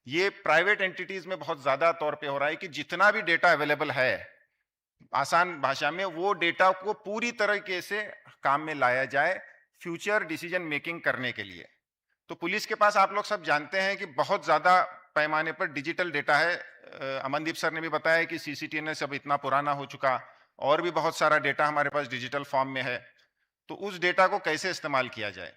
ये प्राइवेट एंटिटीज में बहुत ज्यादा तौर पे हो रहा है कि जितना भी डेटा अवेलेबल है आसान भाषा में, वो डेटा को पूरी तरीके से काम में लाया जाए फ्यूचर डिसीजन मेकिंग करने के लिए। तो पुलिस के पास आप लोग सब जानते हैं कि बहुत ज्यादा पैमाने पर डिजिटल डेटा है। अमनदीप सर ने भी बताया कि सीसीटीएनए सब इतना पुराना हो चुका, और भी बहुत सारा डेटा हमारे पास डिजिटल फॉर्म में है। तो उस डेटा को कैसे इस्तेमाल किया जाए?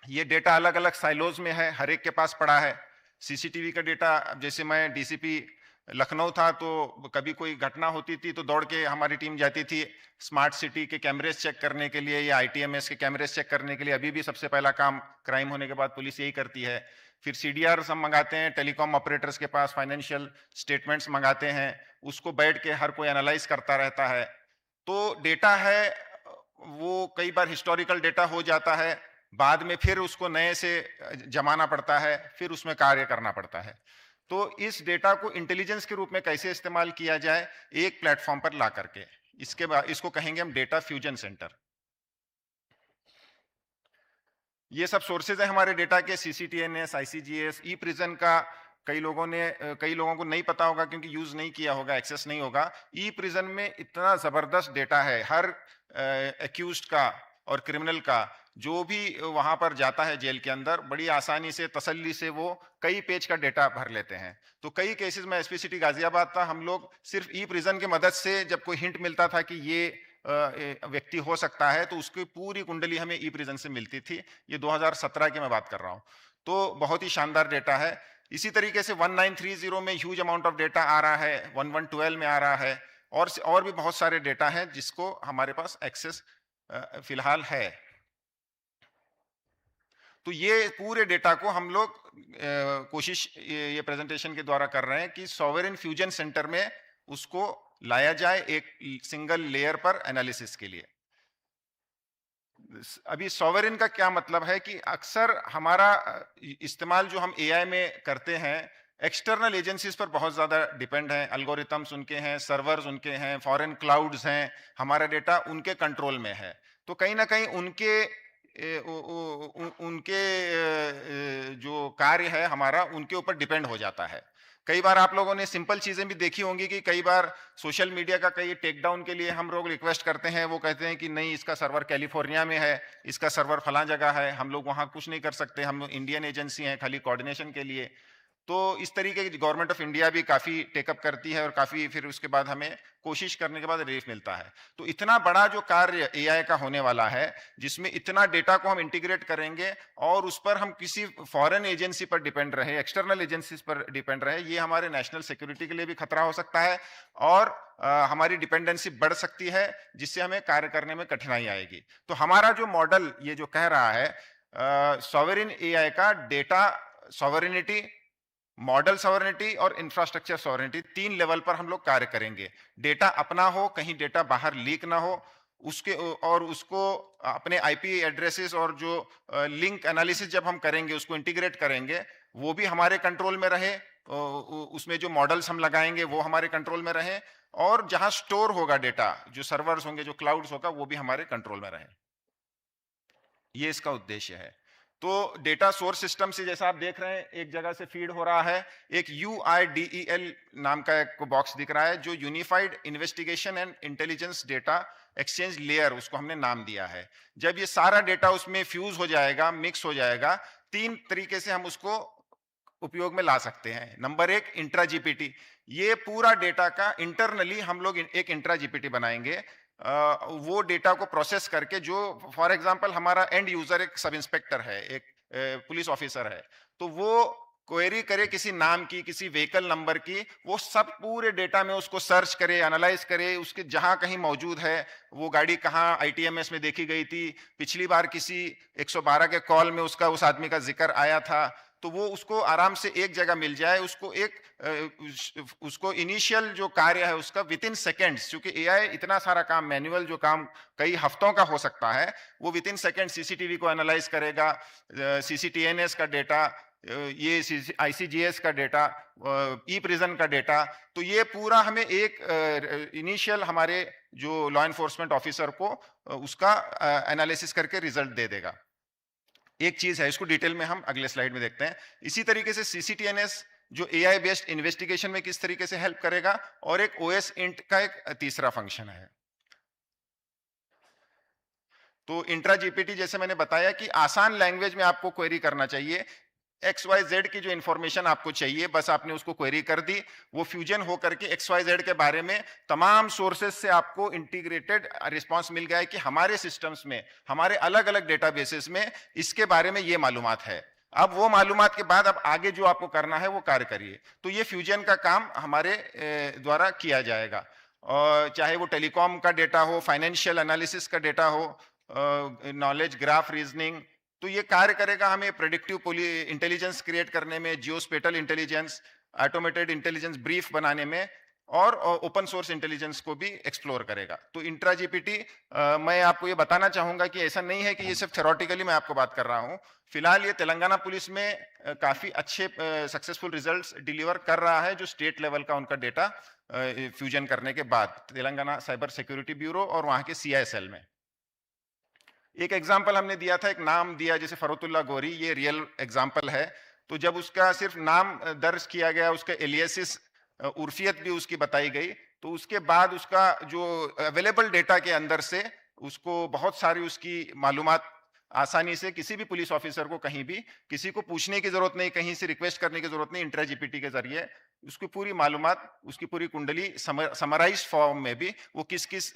ये डेटा अलग अलग साइलोज में है, हर एक के पास पड़ा है। सीसीटीवी का डेटा, जैसे मैं डीसीपी लखनऊ था तो कभी कोई घटना होती थी तो दौड़ के हमारी टीम जाती थी स्मार्ट सिटी के कैमरेज चेक करने के लिए या आईटीएमएस के कैमरेज चेक करने के लिए। अभी भी सबसे पहला काम क्राइम होने के बाद पुलिस यही करती है। फिर सीडीआर हम मंगाते हैं टेलीकॉम ऑपरेटर्स के पास, फाइनेंशियल स्टेटमेंट्स मंगाते हैं, उसको बैठ के हर कोई एनालाइज करता रहता है। तो डेटा है वो कई बार हिस्टोरिकल डेटा हो जाता है, बाद में फिर उसको नए से जमाना पड़ता है, फिर उसमें कार्य करना पड़ता है। तो इस डेटा को इंटेलिजेंस के रूप में कैसे इस्तेमाल किया जाए एक प्लेटफॉर्म पर ला करके, इसके बाद इसको कहेंगे हम डेटा फ्यूजन सेंटर। ये सब सोर्सेज है हमारे डेटा के, सीसीटीएनएस, आईसीजीएस, ई प्रिजन का कई लोगों को नहीं पता होगा क्योंकि यूज नहीं किया होगा, एक्सेस नहीं होगा। ई प्रिजन में इतना जबरदस्त डेटा है, हर एक्यूज्ड का और क्रिमिनल का जो भी वहां पर जाता है जेल के अंदर, बड़ी आसानी से तसल्ली से वो कई पेज का डेटा भर लेते हैं। तो कई केसेस में एसपी सिटी गाजियाबाद था, हम लोग सिर्फ ई प्रिजन की मदद से जब कोई हिंट मिलता था कि ये व्यक्ति हो सकता है तो उसकी पूरी कुंडली हमें ई प्रिजन से मिलती थी। ये 2017 की मैं बात कर रहा हूँ। तो बहुत ही शानदार डेटा है। इसी तरीके से 1930 में ह्यूज अमाउंट ऑफ डेटा आ रहा है, 1112 में आ रहा है, और भी बहुत सारे डेटा हैं जिसको हमारे पास एक्सेस फिलहाल है। तो ये पूरे डेटा को हम लोग कोशिश ये प्रेजेंटेशन के द्वारा कर रहे हैं कि सॉवरेन फ्यूजन सेंटर में उसको लाया जाए एक सिंगल लेयर पर एनालिसिस के लिए। अभी सॉवरेन का क्या मतलब है कि अक्सर हमारा इस्तेमाल जो हम एआई में करते हैं एक्सटर्नल एजेंसीज पर बहुत ज्यादा डिपेंड है। एल्गोरिथम्स उनके हैं, सर्वर्स उनके हैं, फॉरेन क्लाउड्स हैं, हमारा डेटा उनके कंट्रोल में है। तो कहीं ना कहीं उनके जो कार्य है हमारा उनके ऊपर डिपेंड हो जाता है। कई बार आप लोगों ने सिंपल चीजें भी देखी होंगी कि कई बार सोशल मीडिया का कई टेक डाउन के लिए हम लोग रिक्वेस्ट करते हैं, वो कहते हैं कि नहीं इसका सर्वर कैलिफोर्निया में है, इसका सर्वर फला जगह है, हम लोग वहां कुछ नहीं कर सकते, हम इंडियन एजेंसी हैं खाली कोऑर्डिनेशन के लिए। तो इस तरीके की गवर्नमेंट ऑफ इंडिया भी काफी टेकअप करती है और काफी फिर उसके बाद हमें कोशिश करने के बाद रिलीफ मिलता है। तो इतना बड़ा जो कार्य एआई का होने वाला है जिसमें इतना डेटा को हम इंटीग्रेट करेंगे और उस पर हम किसी फॉरेन एजेंसी पर डिपेंड रहे, एक्सटर्नल एजेंसीज पर डिपेंड रहे, ये हमारे नेशनल सिक्योरिटी के लिए भी खतरा हो सकता है और हमारी डिपेंडेंसी बढ़ सकती है जिससे हमें कार्य करने में कठिनाई आएगी। तो हमारा जो मॉडल ये जो कह रहा है सॉवरेन एआई का डेटा सॉवरेनिटी मॉडल सॉवरेनिटी और इंफ्रास्ट्रक्चर सॉवरेनिटी, 3 लेवल पर हम लोग कार्य करेंगे। डेटा अपना हो, कहीं डेटा बाहर लीक ना हो, उसके और उसको अपने आईपी एड्रेसेस और जो लिंक एनालिसिस जब हम करेंगे उसको इंटीग्रेट करेंगे, वो भी हमारे कंट्रोल में रहे, उसमें जो मॉडल्स हम लगाएंगे वो हमारे कंट्रोल में रहे, और जहां स्टोर होगा डेटा, जो सर्वर्स होंगे, जो क्लाउड्स होगा, वो भी हमारे कंट्रोल में रहे। ये इसका उद्देश्य है। तो डेटा सोर्स सिस्टम से जैसा आप देख रहे हैं एक जगह से फीड हो रहा है, एक UIDEL नाम का एक बॉक्स दिख रहा है जो unified investigation and intelligence data exchange layer, उसको हमने नाम दिया है। जब ये सारा डेटा उसमें फ्यूज हो जाएगा, मिक्स हो जाएगा, 3 तरीके से हम उसको उपयोग में ला सकते हैं। Number 1, intra GPT. ये पूरा डेटा का इंटरनली हम लोग एक इंट्रा जीपीटी बनाएंगे, वो डेटा को प्रोसेस करके, जो फॉर एग्जांपल हमारा एंड यूजर एक सब इंस्पेक्टर है, एक पुलिस ऑफिसर है, तो वो क्वेरी करे किसी नाम की, किसी व्हीकल नंबर की, वो सब पूरे डेटा में उसको सर्च करे, एनालाइज करे, उसके जहां कहीं मौजूद है, वो गाड़ी कहाँ ITMS में देखी गई थी, पिछली बार किसी 112 के कॉल में उसका उस आदमी का जिक्र आया था, तो वो उसको आराम से एक जगह मिल जाए, उसको इनिशियल जो कार्य है उसका विद इन सेकेंड्स, क्योंकि AI इतना सारा काम, मैनुअल जो काम कई हफ्तों का हो सकता है, वो विद इन सेकेंड सीसीटीवी को एनालाइज करेगा, CCTNS का डेटा, ये ICGS का डेटा, ई-प्रिजन का डेटा, तो ये पूरा हमें एक इनिशियल हमारे जो लॉ एनफोर्समेंट ऑफिसर को उसका एनालिसिस करके रिजल्ट दे देगा। एक चीज है, इसको डिटेल में हम अगले स्लाइड में देखते हैं। इसी तरीके से CCTNS जो AI बेस्ड इन्वेस्टिगेशन में किस तरीके से हेल्प करेगा, और एक OS int का एक तीसरा फंक्शन है। तो इंट्रा जीपीटी जैसे मैंने बताया कि आसान लैंग्वेज में आपको क्वेरी करना चाहिए, XYZ की जो इंफॉर्मेशन आपको चाहिए बस आपने उसको क्वेरी कर दी, वो फ्यूजन होकर के XYZ के बारे में तमाम सोर्सेस से आपको इंटीग्रेटेड रिस्पांस मिल गया है कि हमारे सिस्टम्स में, हमारे अलग अलग डेटाबेसेस में इसके बारे में ये मालूमात है। अब वो मालूमात के बाद अब आगे जो आपको करना है वो कार्य करिए। तो ये फ्यूजन का काम हमारे द्वारा किया जाएगा, और चाहे वो टेलीकॉम का डेटा हो, फाइनेंशियल एनालिसिस का डेटा हो, नॉलेज ग्राफ रीजनिंग, तो ये कार्य करेगा हमें प्रेडिक्टिव इंटेलिजेंस क्रिएट करने में, जियोस्पेटल इंटेलिजेंस, ऑटोमेटेड इंटेलिजेंस ब्रीफ बनाने में, और ओपन सोर्स इंटेलिजेंस को भी एक्सप्लोर करेगा। तो इंट्रा जीपीटी मैं आपको ये बताना चाहूंगा कि ऐसा नहीं है कि ये सिर्फ थ्योरेटिकली मैं आपको बात कर रहा हूँ। फिलहाल ये तेलंगाना पुलिस में काफी अच्छे सक्सेसफुल रिजल्ट्स डिलीवर कर रहा है, जो स्टेट लेवल का उनका डेटा फ्यूजन करने के बाद, तेलंगाना साइबर सिक्योरिटी ब्यूरो और वहां के CI सेल में। एक एग्जाम्पल हमने दिया था, एक नाम दिया जैसे फरोतुल्ला गोरी, ये रियल एग्जाम्पल है। तो जब उसका सिर्फ नाम दर्ज किया गया, उसका एलियासिस, उर्फियत भी उसकी बताई गई, तो उसके बाद उसका जो अवेलेबल डेटा के अंदर से उसको बहुत सारी उसकी मालूमात आसानी से किसी भी पुलिस ऑफिसर को कहीं भी किसी को पूछने की जरूरत नहीं, कहीं से रिक्वेस्ट करने की जरूरत नहीं, इंट्रा जीपीटी के जरिए उसकी पूरी मालूमात, उसकी पूरी कुंडली समराइज फॉर्म में भी, वो किस किस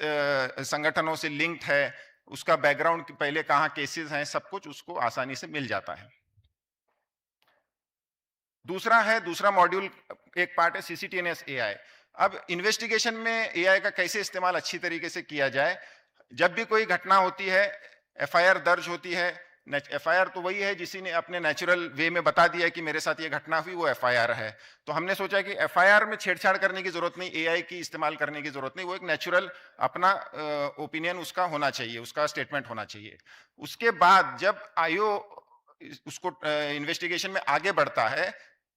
संगठनों से लिंक्ड है, उसका बैकग्राउंड पहले कहाँ केसेस हैं, सब कुछ उसको आसानी से मिल जाता है। दूसरा मॉड्यूल एक पार्ट है CCTNS AI। अब इन्वेस्टिगेशन में AI का कैसे इस्तेमाल अच्छी तरीके से किया जाए। जब भी कोई घटना होती है, FIR दर्ज होती है, FIR तो वही है जिसी ने अपने नेचुरल वे में बता दिया कि मेरे साथ ये घटना हुई, वो FIR है। तो हमने सोचा कि FIR में छेड़छाड़ करने की जरूरत नहीं, AI की इस्तेमाल करने की जरूरत नहीं, वो एक नेचुरल अपना ओपिनियन उसका होना चाहिए, उसका स्टेटमेंट होना चाहिए। उसके बाद जब IO उसको इन्वेस्टिगेशन में आगे बढ़ता है,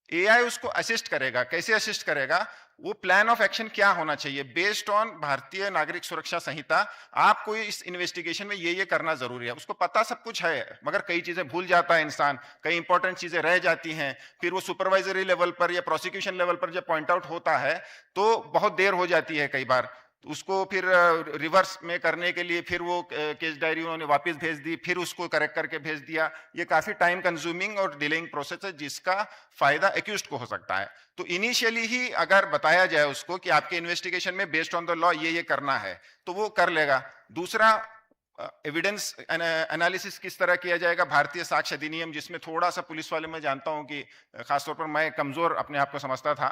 AI उसको असिस्ट करेगा। कैसे असिस्ट करेगा, वो प्लान ऑफ एक्शन क्या होना चाहिए बेस्ड ऑन भारतीय नागरिक सुरक्षा संहिता, आपको इस इन्वेस्टिगेशन में ये करना जरूरी है। उसको पता सब कुछ है, मगर कई चीजें भूल जाता है इंसान, कई इंपॉर्टेंट चीजें रह जाती हैं, फिर वो सुपरवाइजरी लेवल पर या प्रोसिक्यूशन लेवल पर जब पॉइंट आउट होता है तो बहुत देर हो जाती है कई बार। उसको फिर रिवर्स में करने के लिए फिर वो केस डायरी उन्होंने वापस भेज दी, फिर उसको करेक्ट करके भेज दिया। ये काफी टाइम कंज्यूमिंग और डिलेइंग प्रोसेस है, जिसका फायदा एक्यूज्ड को हो सकता है। तो इनिशियली ही अगर बताया जाए उसको कि आपके इन्वेस्टिगेशन में बेस्ड ऑन द लॉ ये करना है, तो वो कर लेगा। दूसरा, एविडेंस एनालिसिस किस तरह किया जाएगा, भारतीय साक्ष्य अधिनियम, जिसमें थोड़ा सा पुलिस वाले मैं जानता हूं कि खासतौर पर मैं कमजोर अपने आप को समझता था,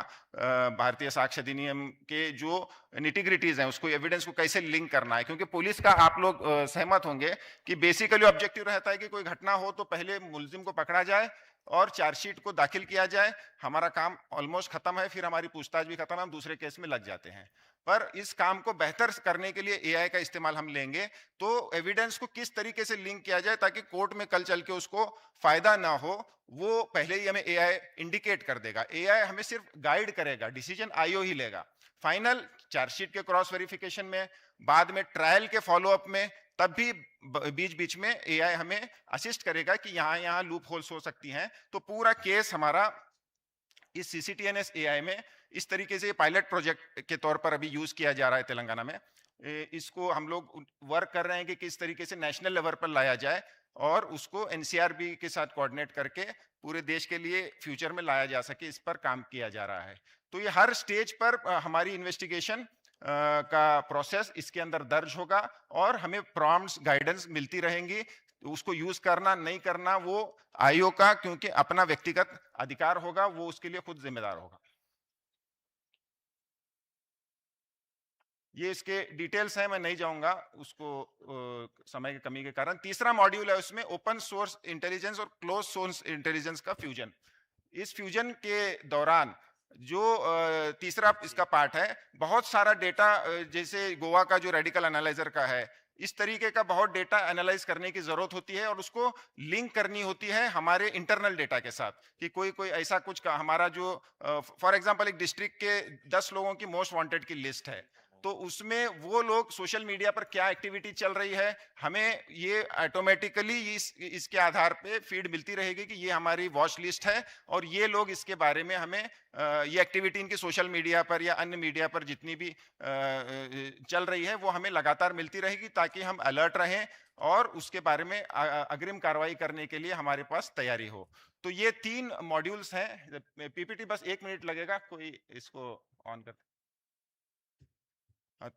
भारतीय साक्ष्य अधिनियम के जो निटिग्रिटीज हैं उसको, एविडेंस को कैसे लिंक करना है। क्योंकि पुलिस का आप लोग सहमत होंगे कि बेसिकली ऑब्जेक्टिव रहता है कि कोई घटना हो तो पहले मुलजिम को पकड़ा जाए, और चार्जशीट को दाखिल किया जाए, हमारा काम ऑलमोस्ट खत्म है, फिर हमारी पूछताछ भी खत्म है, हम दूसरे केस में लग जाते हैं। पर इस काम को बेहतर करने के लिए एआई का इस्तेमाल हम लेंगे, तो एविडेंस को किस तरीके से लिंक किया जाए ताकि कोर्ट में कल चल के उसको फायदा ना हो, वो पहले ही हमें एआई इंडिकेट कर देगा। एआई हमें सिर्फ गाइड करेगा, डिसीजन आईओ ही लेगा। फाइनल चार्जशीट के क्रॉस वेरिफिकेशन में, बाद में ट्रायल के फॉलोअप में, तब भी बीच बीच में एआई हमें असिस्ट करेगा कि यहाँ लूप होल्स हो सकती हैं। तो पूरा केस हमारा इस सीसीटीएनएस एआई में इस तरीके से पायलट प्रोजेक्ट के तौर पर अभी यूज किया जा रहा है तेलंगाना में। इसको हम लोग वर्क कर रहे हैं कि किस तरीके से नेशनल लेवल पर लाया जाए और उसको एनसीआरबी के साथ कोऑर्डिनेट करके पूरे देश के लिए फ्यूचर में लाया जा सके, इस पर काम किया जा रहा है। तो ये हर स्टेज पर हमारी इन्वेस्टिगेशन का प्रोसेस इसके अंदर दर्ज होगा और हमें प्रॉम्प्ट्स गाइडेंस मिलती रहेंगी। उसको यूज करना नहीं करना वो आईओ का, क्योंकि अपना व्यक्तिगत अधिकार होगा, वो उसके लिए खुद जिम्मेदार होगा। ये इसके डिटेल्स हैं, मैं नहीं जाऊंगा उसको समय की कमी के कारण। तीसरा मॉड्यूल है उसमें ओपन सोर्स इंटेलिजेंस और क्लोज सोर्स इंटेलिजेंस का फ्यूजन। इस फ्यूजन के दौरान जो तीसरा इसका पार्ट है, बहुत सारा डेटा, जैसे गोवा का जो रेडिकल एनालाइजर का है, इस तरीके का बहुत डेटा एनालाइज करने की जरूरत होती है और उसको लिंक करनी होती है हमारे इंटरनल डेटा के साथ कि कोई ऐसा कुछ का हमारा जो फॉर एग्जांपल एक डिस्ट्रिक्ट के 10 लोगों की मोस्ट वांटेड की लिस्ट है, तो उसमें वो लोग सोशल मीडिया पर क्या एक्टिविटी चल रही है, हमें ये ऑटोमेटिकली इसके आधार पे फीड मिलती रहेगी कि ये हमारी वॉच लिस्ट है और ये लोग इसके बारे में हमें ये एक्टिविटी इनकी सोशल मीडिया पर या अन्य मीडिया पर जितनी भी चल रही है वो हमें लगातार मिलती रहेगी, ताकि हम अलर्ट रहें और उसके बारे में अग्रिम कार्रवाई करने के लिए हमारे पास तैयारी हो। तो ये 3 मॉड्यूल्स हैं। पीपीटी बस 1 मिनट लगेगा, कोई इसको ऑन कर।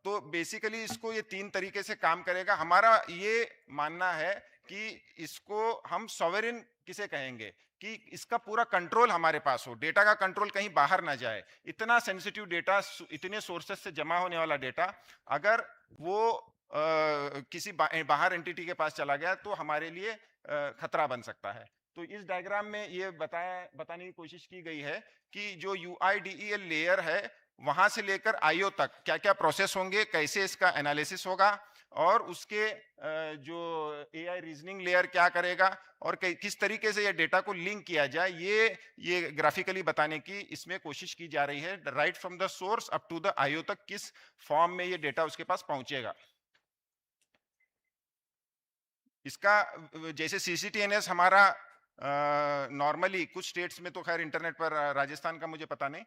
तो बेसिकली इसको ये 3 तरीके से काम करेगा। हमारा ये मानना है कि इसको हम सॉवरेन किसे कहेंगे कि इसका पूरा कंट्रोल हमारे पास हो, डेटा का कंट्रोल कहीं बाहर ना जाए। इतना सेंसिटिव डेटा, इतने सोर्सेस से जमा होने वाला डेटा अगर वो किसी बाहर एंटिटी के पास चला गया तो हमारे लिए खतरा बन सकता है। तो इस डायग्राम में ये बताने की कोशिश की गई है कि जो UIDEL लेयर है वहां से लेकर आईओ तक क्या क्या प्रोसेस होंगे, कैसे इसका एनालिसिस होगा और उसके जो एआई रीजनिंग लेयर क्या करेगा और किस तरीके से ये डेटा को लिंक किया जाए, ये ग्राफिकली बताने की इसमें कोशिश की जा रही है। Right from the source up to the IO तक किस फॉर्म में ये डेटा उसके पास पहुंचेगा। इसका जैसे सीसीटीएनएस हमारा नॉर्मली कुछ स्टेट्स में तो खैर इंटरनेट पर, राजस्थान का मुझे पता नहीं,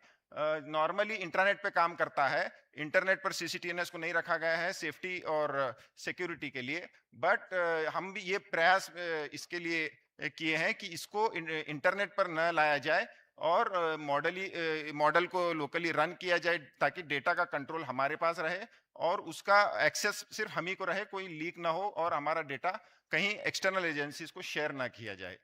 नॉर्मली इंटरनेट पे काम करता है। इंटरनेट पर सीसीटीएनएस को नहीं रखा गया है सेफ्टी और सिक्योरिटी के लिए, बट हम भी ये प्रयास इसके लिए किए हैं कि इसको इंटरनेट पर न लाया जाए और मॉडल को लोकली रन किया जाए ताकि डेटा का कंट्रोल हमारे पास रहे और उसका एक्सेस सिर्फ हम ही को रहे, कोई लीक ना हो और हमारा डेटा कहीं एक्सटर्नल एजेंसीज को शेयर ना किया जाए।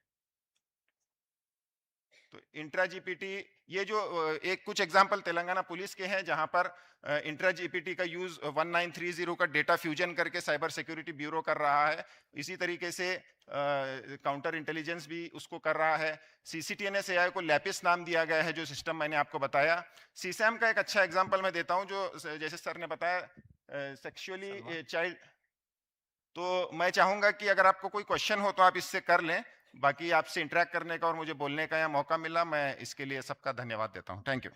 तो इंट्रा जीपीटी, ये जो एक कुछ एग्जांपल तेलंगाना पुलिस के हैं जहां पर इंट्रा जीपीटी का यूज 1930 का डेटा फ्यूजन करके साइबर सिक्योरिटी ब्यूरो कर रहा है। इसी तरीके से काउंटर इंटेलिजेंस भी उसको कर रहा है। सीसीटीएनएस एआई को लैपिस नाम दिया गया है, जो सिस्टम मैंने आपको बताया। सीसैम का एक अच्छा एग्जाम्पल मैं देता हूं, जो जैसे सर ने बताया सेक्सुअली चाइल्ड। तो मैं चाहूंगा कि अगर आपको कोई क्वेश्चन हो तो आप इससे कर लें, बाकी आपसे इंटरेक्ट करने का और मुझे बोलने का यहाँ मौका मिला, मैं इसके लिए सबका धन्यवाद देता हूँ। Thank you.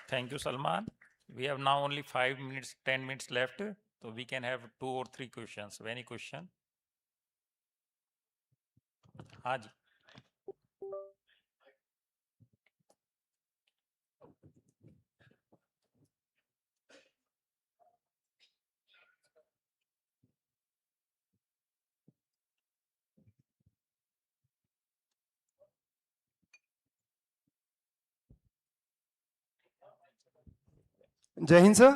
Thank you, Salman. We have now only 5 minutes, 10 minutes left, so we can have 2 or 3 questions. Any question? हाँ जी। Jai Hind sir,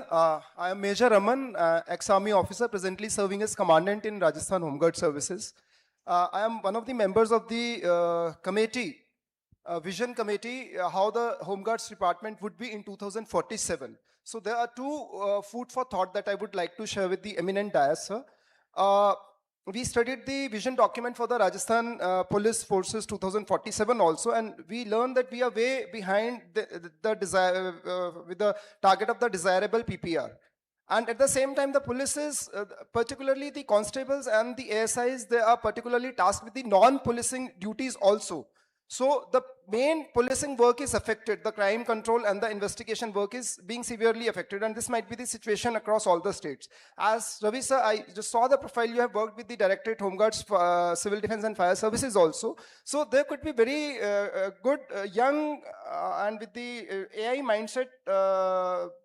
I am Major Raman, ex-army officer presently serving as commandant in Rajasthan Home Guard Services. I am one of the members of the committee, vision committee, how the Home Guards department would be in 2047. So there are 2 food for thought that I would like to share with the eminent dais, sir. we studied the vision document for the Rajasthan Police Forces 2047 also, and we learned that we are way behind the desire with the target of the desirable PPR. And at the same time, the police particularly the constables and the ASIs, they are particularly tasked with the non-policing duties also. So the main policing work is affected, the crime control and the investigation work is being severely affected, and this might be the situation across all the states. As Ravi sir, I just saw the profile, you have worked with the Directorate Home Guards, Civil Defense and Fire Services also. So there could be very good young and with the AI mindset,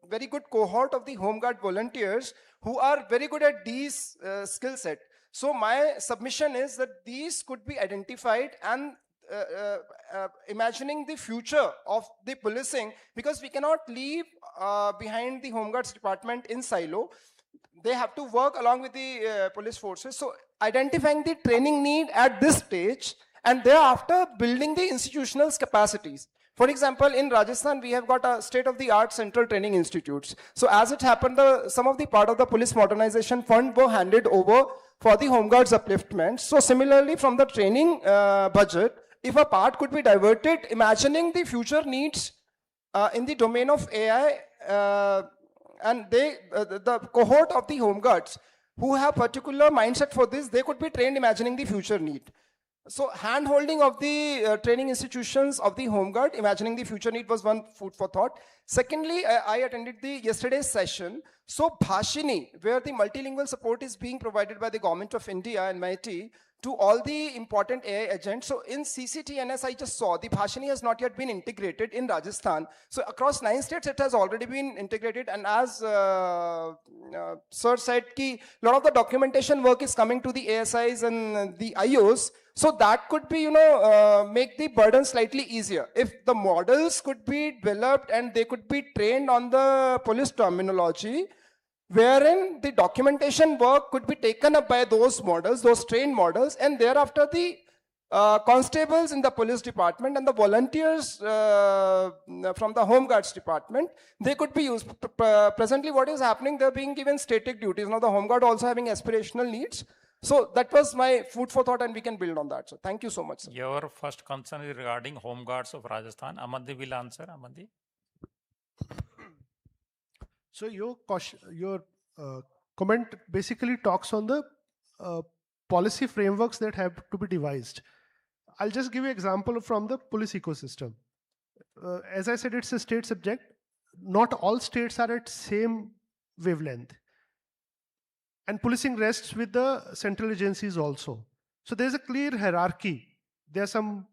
very good cohort of the Home Guard volunteers who are very good at these skill set. So my submission is that these could be identified and imagining the future of the policing, because we cannot leave behind the Home Guards department in silo. They have to work along with the police forces. So identifying the training need at this stage and thereafter building the institutional capacities. For example, in Rajasthan, we have got a state-of-the-art central training institutes. So as it happened, some of the part of the police modernization fund were handed over for the Home Guards upliftment. So similarly, from the training budget, if a part could be diverted, imagining the future needs in the domain of AI, and the cohort of the Home Guards who have particular mindset for this, they could be trained imagining the future need. So hand-holding of the training institutions of the Home Guard, imagining the future need was one food for thought. Secondly, I attended the yesterday's session. So Bhashini, where the multilingual support is being provided by the Government of India and MIT to all the important AI agents. So in CCTNS, I just saw the Bhashini has not yet been integrated in Rajasthan. So across 9 states, it has already been integrated. And as Sir said, a lot of the documentation work is coming to the ASIs and the IOs. So that could be, make the burden slightly easier. If the models could be developed and they could be trained on the police terminology, wherein the documentation work could be taken up by those models, those trained models, and thereafter the constables in the police department and the volunteers from the Home Guards department, they could be used. Presently, what is happening, they're being given static duties. Now the Home Guard also having aspirational needs. So that was my food for thought, and we can build on that. So thank you so much, sir. Your first concern is regarding Home Guards of Rajasthan. Amandi will answer. Amandi. So your comment basically talks on the policy frameworks that have to be devised. I'll just give you an example from the police ecosystem. As I said, it's a state subject. Not all states are at same wavelength. And policing rests with the central agencies also. So there's a clear hierarchy. There are some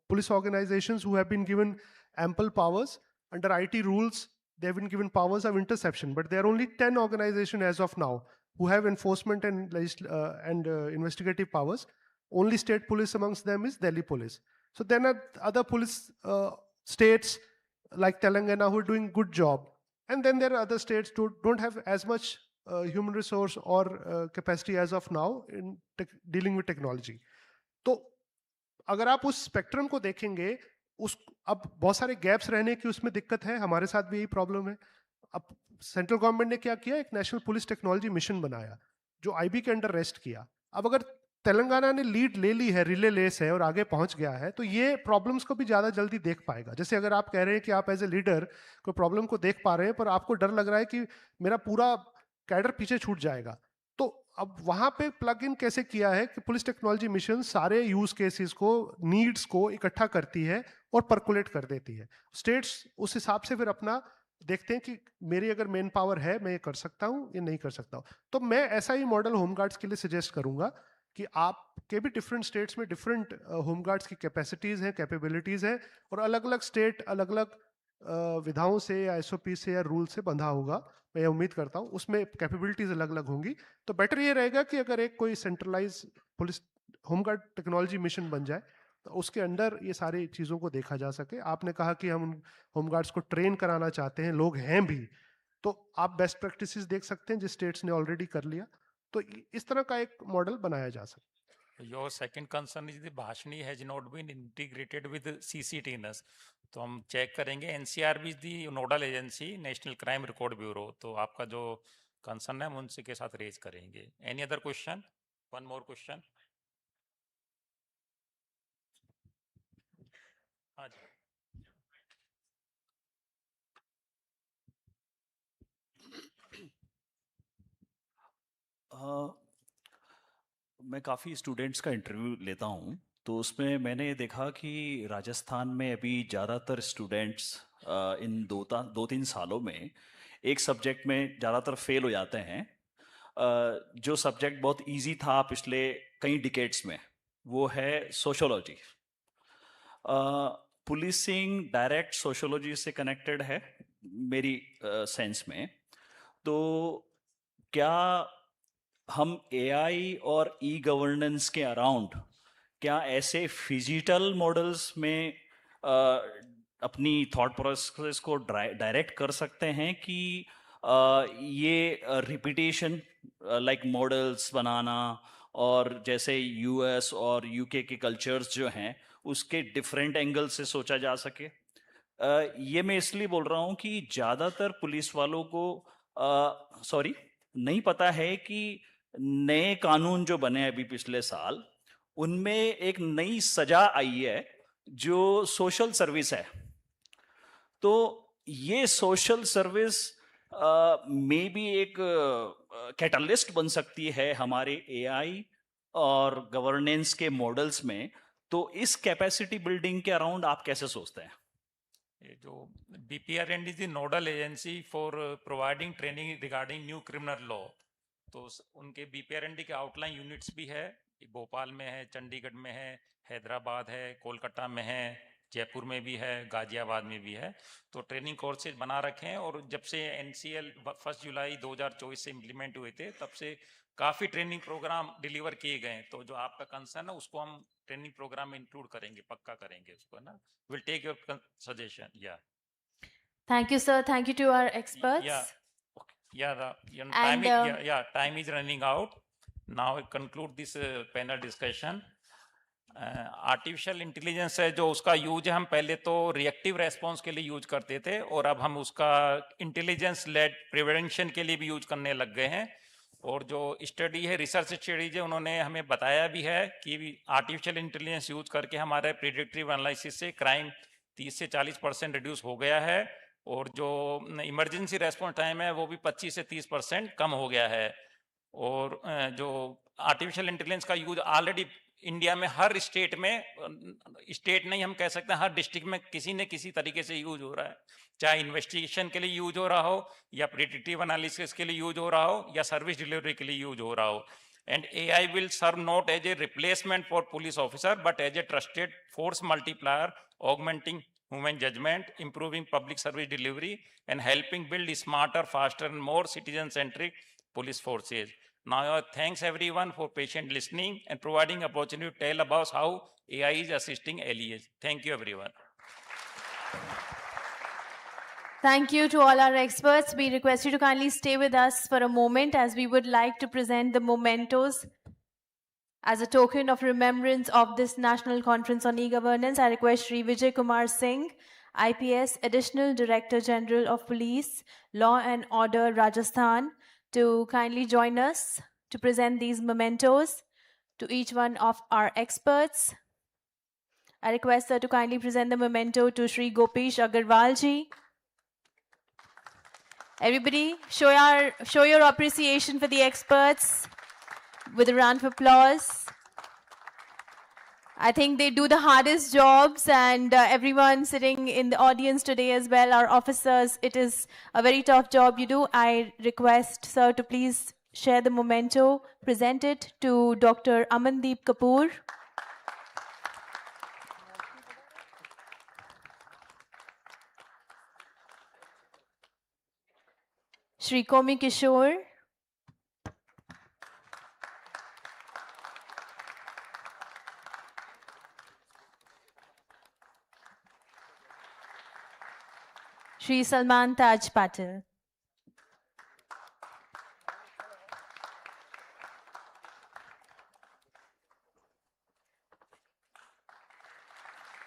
police organizations who have been given ample powers. Under IT rules, they have been given powers of interception. But there are only 10 organizations as of now who have enforcement and investigative powers. Only state police amongst them is Delhi police. So then other police states like Telangana who are doing good job. And then there are other states who don't have as much human resource or capacity as of now in dealing with technology. तो अगर आप उस spectrum को देखेंगे, अब बहुत सारे gaps रहने की उसमें दिक्कत है. हमारे साथ भी यही प्रॉब्लम है. अब सेंट्रल गवर्नमेंट ने क्या किया, एक नेशनल पुलिस टेक्नोलॉजी मिशन बनाया जो आईबी के अंडर रेस्ट किया. अब अगर तेलंगाना ने लीड ले ली है, रिले लेस है और आगे पहुंच गया है, तो ये प्रॉब्लम्स को भी ज़्यादा जल्दी देख पाएगा. जैसे अगर आप कह रहे हैं कि आप एज ए लीडर कोई प्रॉब्लम को देख पा रहे हैं पर आपको डर लग रहा है कि मेरा पूरा कैडर पीछे छूट जाएगा, तो अब वहां पे प्लग इन कैसे किया है कि पुलिस टेक्नोलॉजी मिशन सारे यूज केसेस को, नीड्स को इकट्ठा करती है और परकुलेट कर देती है. स्टेट्स उस हिसाब से फिर अपना देखते हैं कि मेरी अगर मेन पावर है, मैं ये कर सकता हूँ या नहीं कर सकता हूँ. तो मैं ऐसा ही मॉडल होमगार्ड्स के लिए सजेस्ट करूंगा कि आपके भी डिफरेंट स्टेट्स में डिफरेंट होमगार्ड्स की कैपेसिटीज हैं, कैपेबिलिटीज हैं, और अलग अलग स्टेट अलग अलग विधाओं से या एसओपी से या रूल से बंधा होगा. मैं उम्मीद करता हूँ उसमें कैपेबिलिटीज अलग अलग होंगी. तो बेटर ये रहेगा कि अगर एक कोई centralise police home guard technology mission बन जाए तो उसके अंदर ये सारी चीज़ों को देखा जा सके. आपने कहा कि हम होमगार्ड्स को ट्रेन कराना चाहते हैं, लोग हैं भी, तो आप बेस्ट प्रैक्टिसेस देख सकते हैं जिस स्टेट्स ने ऑलरेडी कर लिया. तो इस तरह का एक मॉडल बनाया जा सकता है. Your second concern is the Bhashini has not been integrated with CCTNS. तो हम चेक करेंगे. NCRB is the nodal agency, National Crime Record Bureau. तो आपका जो कंसर्न है हम उनसे के साथ रेज करेंगे. Any other question? One more question. मैं काफ़ी स्टूडेंट्स का इंटरव्यू लेता हूँ, तो उसमें मैंने देखा कि राजस्थान में अभी ज़्यादातर स्टूडेंट्स इन 2-3 सालों में एक सब्जेक्ट में ज़्यादातर फेल हो जाते हैं। जो सब्जेक्ट बहुत इजी था पिछले कई डिकेड्स में, वो है सोशोलॉजी। पुलिसिंग डायरेक्ट सोशोलॉजी से कनेक्टेड है मेरी सेंस में। तो क्या हम एआई और ई गवर्नेंस के अराउंड क्या ऐसे फिजिकल मॉडल्स में अपनी थॉट प्रोसेस को डायरेक्ट कर सकते हैं कि ये रिपीटेशन लाइक मॉडल्स बनाना, और जैसे यूएस और यूके के कल्चर्स जो हैं उसके डिफरेंट एंगल से सोचा जा सके? ये मैं इसलिए बोल रहा हूँ कि ज़्यादातर पुलिस वालों को नहीं पता है कि नए कानून जो बने अभी पिछले साल, उनमें एक नई सजा आई है जो सोशल सर्विस है। तो ये सोशल सर्विस में भी एक कैटलिस्ट बन सकती है हमारे एआई और गवर्नेंस के मॉडल्स में। तो इस कैपेसिटी बिल्डिंग के अराउंड आप कैसे सोचते हैं? ये जो BPRN is the nodal agency for providing training regarding new criminal law, तो उनके BPRND के आउटलाइन यूनिट्स भी है, भोपाल में है, चंडीगढ़ में है, हैदराबाद है, कोलकाता में है, जयपुर में भी है, गाजियाबाद में भी है। तो ट्रेनिंग कोर्सेज बना रखे हैं, और जब से NCL 1 जुलाई 2024 से इम्प्लीमेंट हुए थे, तब से काफ़ी ट्रेनिंग प्रोग्राम डिलीवर किए गए हैं। तो जो आपका कंसर्न है उसको हम ट्रेनिंग प्रोग्राम में इंक्लूड करेंगे, पक्का करेंगे उसको ना। Will take your suggestion. या Thank you, sir. Thank you to our experts. Time is running out. Now I conclude this panel discussion. Artificial intelligence है जो, उसका यूज हम पहले तो रिएक्टिव रेस्पॉन्स के लिए यूज करते थे, और अब हम उसका इंटेलिजेंस लेड प्रिवेंशन के लिए भी यूज करने लग गए हैं। और जो स्टडी है, रिसर्च स्टडीज है, उन्होंने हमें बताया भी है कि आर्टिफिशियल इंटेलिजेंस यूज करके हमारे प्रिडिक्टिव एनालिसिस से क्राइम 30 से 40% रिड्यूस हो गया है, और जो इमरजेंसी रेस्पॉन्स टाइम है वो भी 25 से 30% कम हो गया है। और जो आर्टिफिशियल इंटेलिजेंस का यूज ऑलरेडी इंडिया में हर स्टेट में, स्टेट नहीं हम कह सकते हैं, हर डिस्ट्रिक्ट में किसी न किसी तरीके से यूज हो रहा है, चाहे इन्वेस्टिगेशन के लिए यूज हो रहा हो, या प्रिडिक्टिव एनालिसिस के लिए यूज हो रहा हो, या सर्विस डिलीवरी के लिए यूज हो रहा हो। And AI will serve not as a replacement for police officer, but as a trusted force multiplier, augmenting human judgment, improving public service delivery, and helping build smarter, faster, and more citizen-centric police forces. Now, thanks everyone for patient listening and providing opportunity to tell about how AI is assisting LEAs. Thank you, everyone. Thank you to all our experts. We request you to kindly stay with us for a moment, as we would like to present the mementos as a token of remembrance of this National Conference on E-Governance. I request Shri Vijay Kumar Singh, IPS, Additional Director General of Police, Law and Order, Rajasthan, to kindly join us to present these mementos to each one of our experts. I request her to kindly present the memento to Shri Gopesh Agarwal ji. Everybody, show your appreciation for the experts with a round of applause. I think they do the hardest jobs, and everyone sitting in the audience today as well, our officers, it is a very tough job you do. I request, sir, to please share the memento, present it to Dr. Amandeep Kapoor. Shri Komi Kishore. Shri Salman Taj Patil.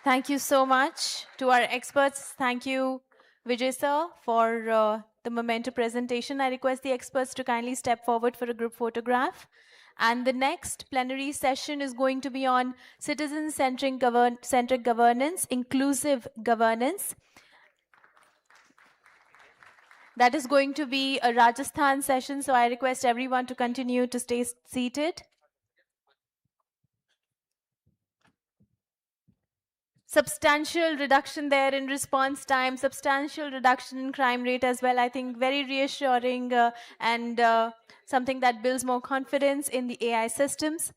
Thank you so much to our experts. Thank you, Vijay sir, for the memento presentation. I request the experts to kindly step forward for a group photograph. And the next plenary session is going to be on citizen-centric governance, inclusive governance. That is going to be a Rajasthan session, so I request everyone to continue to stay seated. Substantial reduction there in response time, substantial reduction in crime rate as well. I think very reassuring and something that builds more confidence in the AI systems.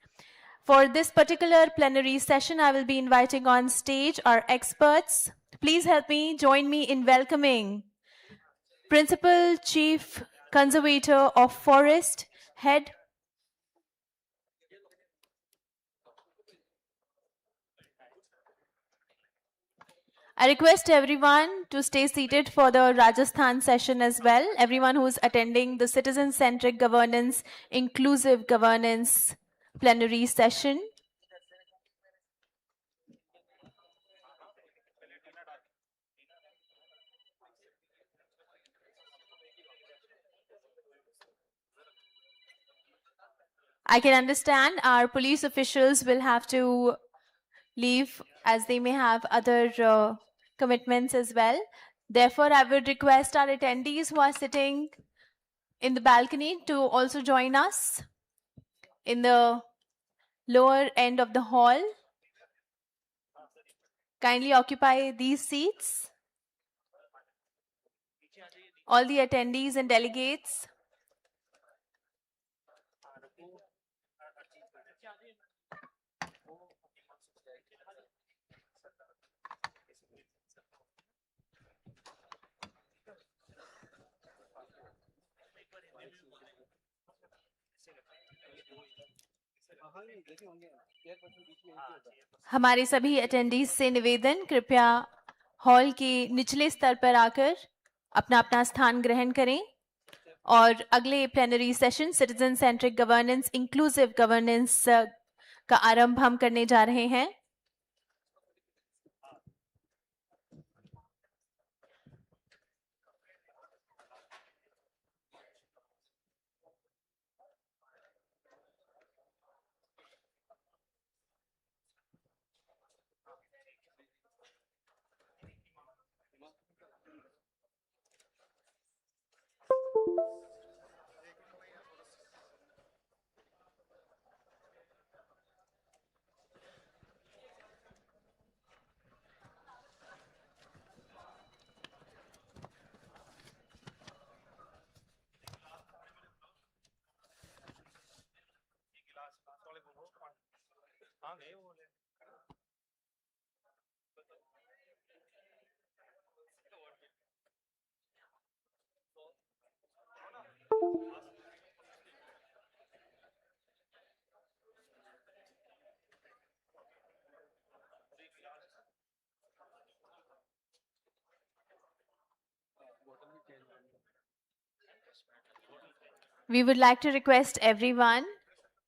For this particular plenary session, I will be inviting on stage our experts. Please help me, join me in welcoming Principal Chief Conservator of Forest, Head I request everyone to stay seated for the Rajasthan session as well. Everyone who's attending the citizen-centric governance, inclusive governance plenary session. I can understand our police officials will have to leave as they may have other commitments as well. Therefore, I would request our attendees who are sitting in the balcony to also join us in the lower end of the hall. Kindly occupy these seats. All the attendees and delegates. हमारे सभी attendees से निवेदन, कृपया hall के निचले स्तर पर आकर अपना अपना स्थान ग्रहण करें और अगले plenary session citizen centric governance, inclusive governance का आरंभ हम करने जा रहे हैं. We would like to request everyone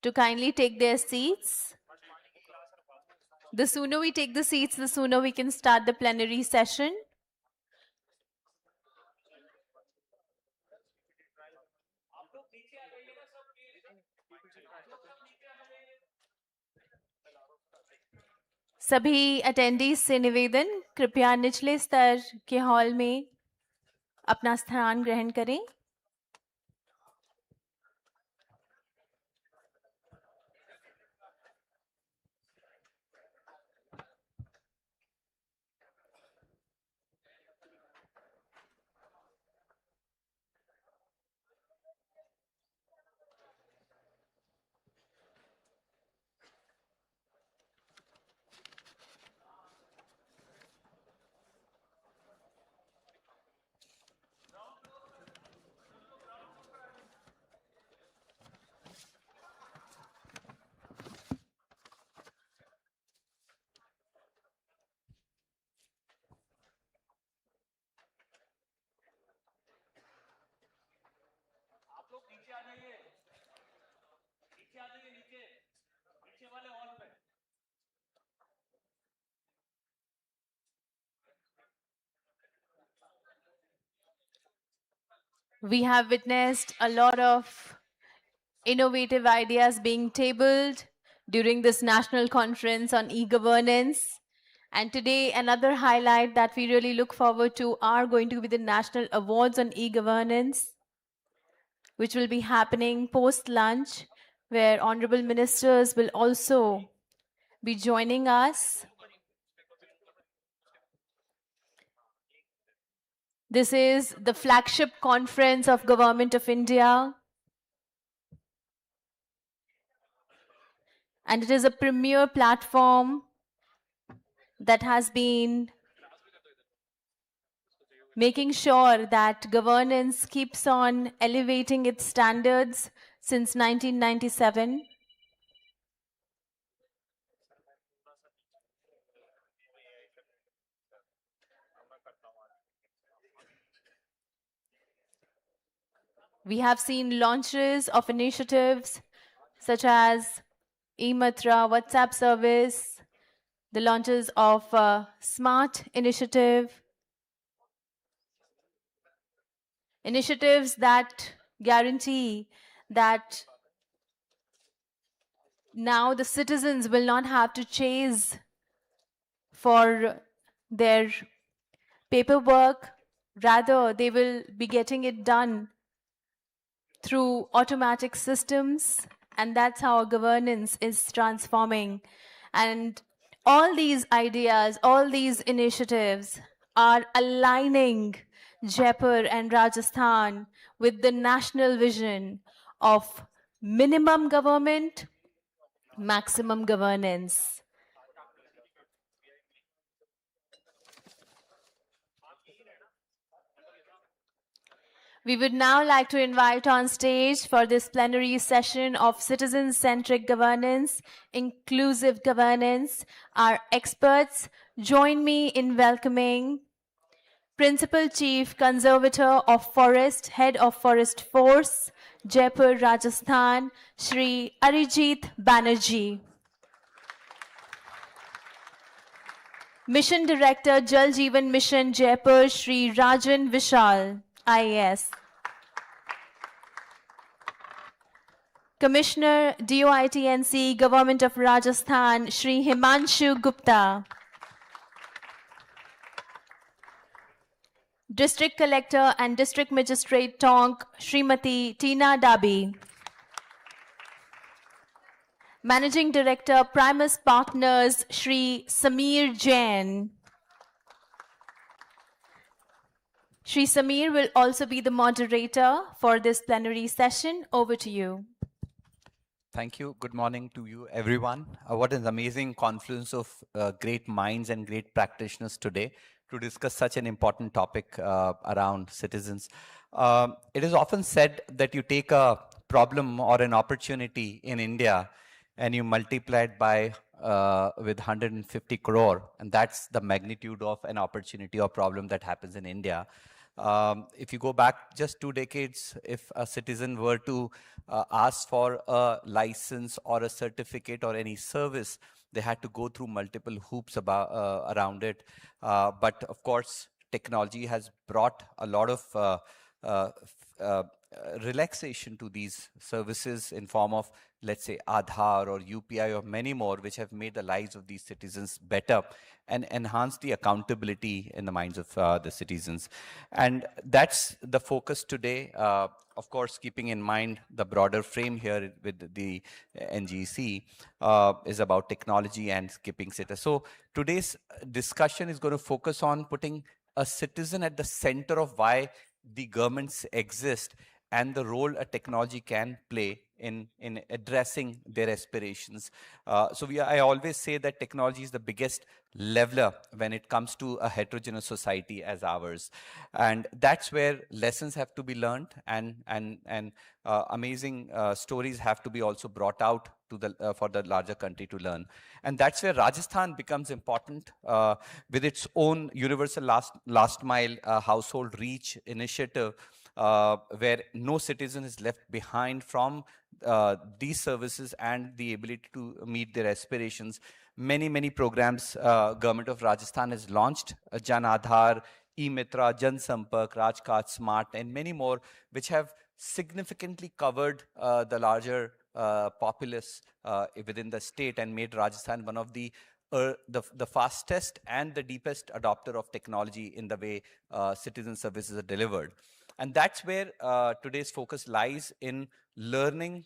to kindly take their seats. The sooner we take the seats, the sooner we can start the plenary session. सभी attendees से निवेदन, कृपया निचले स्तर के हॉल में अपना स्थान ग्रहण करें. We have witnessed a lot of innovative ideas being tabled during this national conference on e-governance. And today, another highlight that we really look forward to are going to be the National Awards on e-governance, which will be happening post-lunch, where honorable ministers will also be joining us. This is the flagship conference of Government of India, and it is a premier platform that has been making sure that governance keeps on elevating its standards since 1997. We have seen launches of initiatives such as eMitra WhatsApp service, the launches of Smart Initiative, initiatives that guarantee that now the citizens will not have to chase for their paperwork, rather they will be getting it done through automatic systems, and that's how governance is transforming. And all these ideas, all these initiatives are aligning Jaipur and Rajasthan with the national vision of minimum government, maximum governance. We would now like to invite on stage for this plenary session of citizen-centric governance, inclusive governance, our experts. Join me in welcoming Principal Chief Conservator of Forest, Head of Forest Force, Jaipur, Rajasthan, Shri Arijit Banerjee. Mission Director, Jal Jeevan Mission, Jaipur, Shri Rajan Vishal, IAS. Commissioner, DOIT NCeG, Government of Rajasthan, Shri Himanshu Gupta. District Collector and District Magistrate Tonk, Srimati Tina Dabi. Managing Director, Primus Partners, Shri Samir Jain. Shri Samir will also be the moderator for this plenary session. Over to you. Thank you. Good morning to you, everyone. What an amazing confluence of great minds and great practitioners today to discuss such an important topic around citizens. It is often said that you take a problem or an opportunity in India and you multiply it by with 150 crore, and that's the magnitude of an opportunity or problem that happens in India. If you go back just 2 decades, if a citizen were to ask for a license or a certificate or any service, they had to go through multiple hoops around it. But of course, technology has brought a lot of relaxation to these services in form of, let's say, Aadhaar or UPI or many more, which have made the lives of these citizens better and enhanced the accountability in the minds of the citizens. And that's the focus today, of course, keeping in mind the broader frame here with the NGC is about technology and keeping citizens. So today's discussion is going to focus on putting a citizen at the center of why the governments exist and the role a technology can play in addressing their aspirations. I always say that technology is the biggest leveler when it comes to a heterogeneous society as ours. And that's where lessons have to be learned and amazing stories have to be also brought out to for the larger country to learn. And that's where Rajasthan becomes important with its own universal last mile household reach initiative, where no citizen is left behind from these services and the ability to meet their aspirations. Many programs Government of Rajasthan has launched, Jan Aadhaar, eMitra, Jan Sampark, Rajkaat Smart, and many more, which have significantly covered the larger populace within the state and made Rajasthan one of the fastest and the deepest adopter of technology in the way citizen services are delivered. And that's where today's focus lies, in learning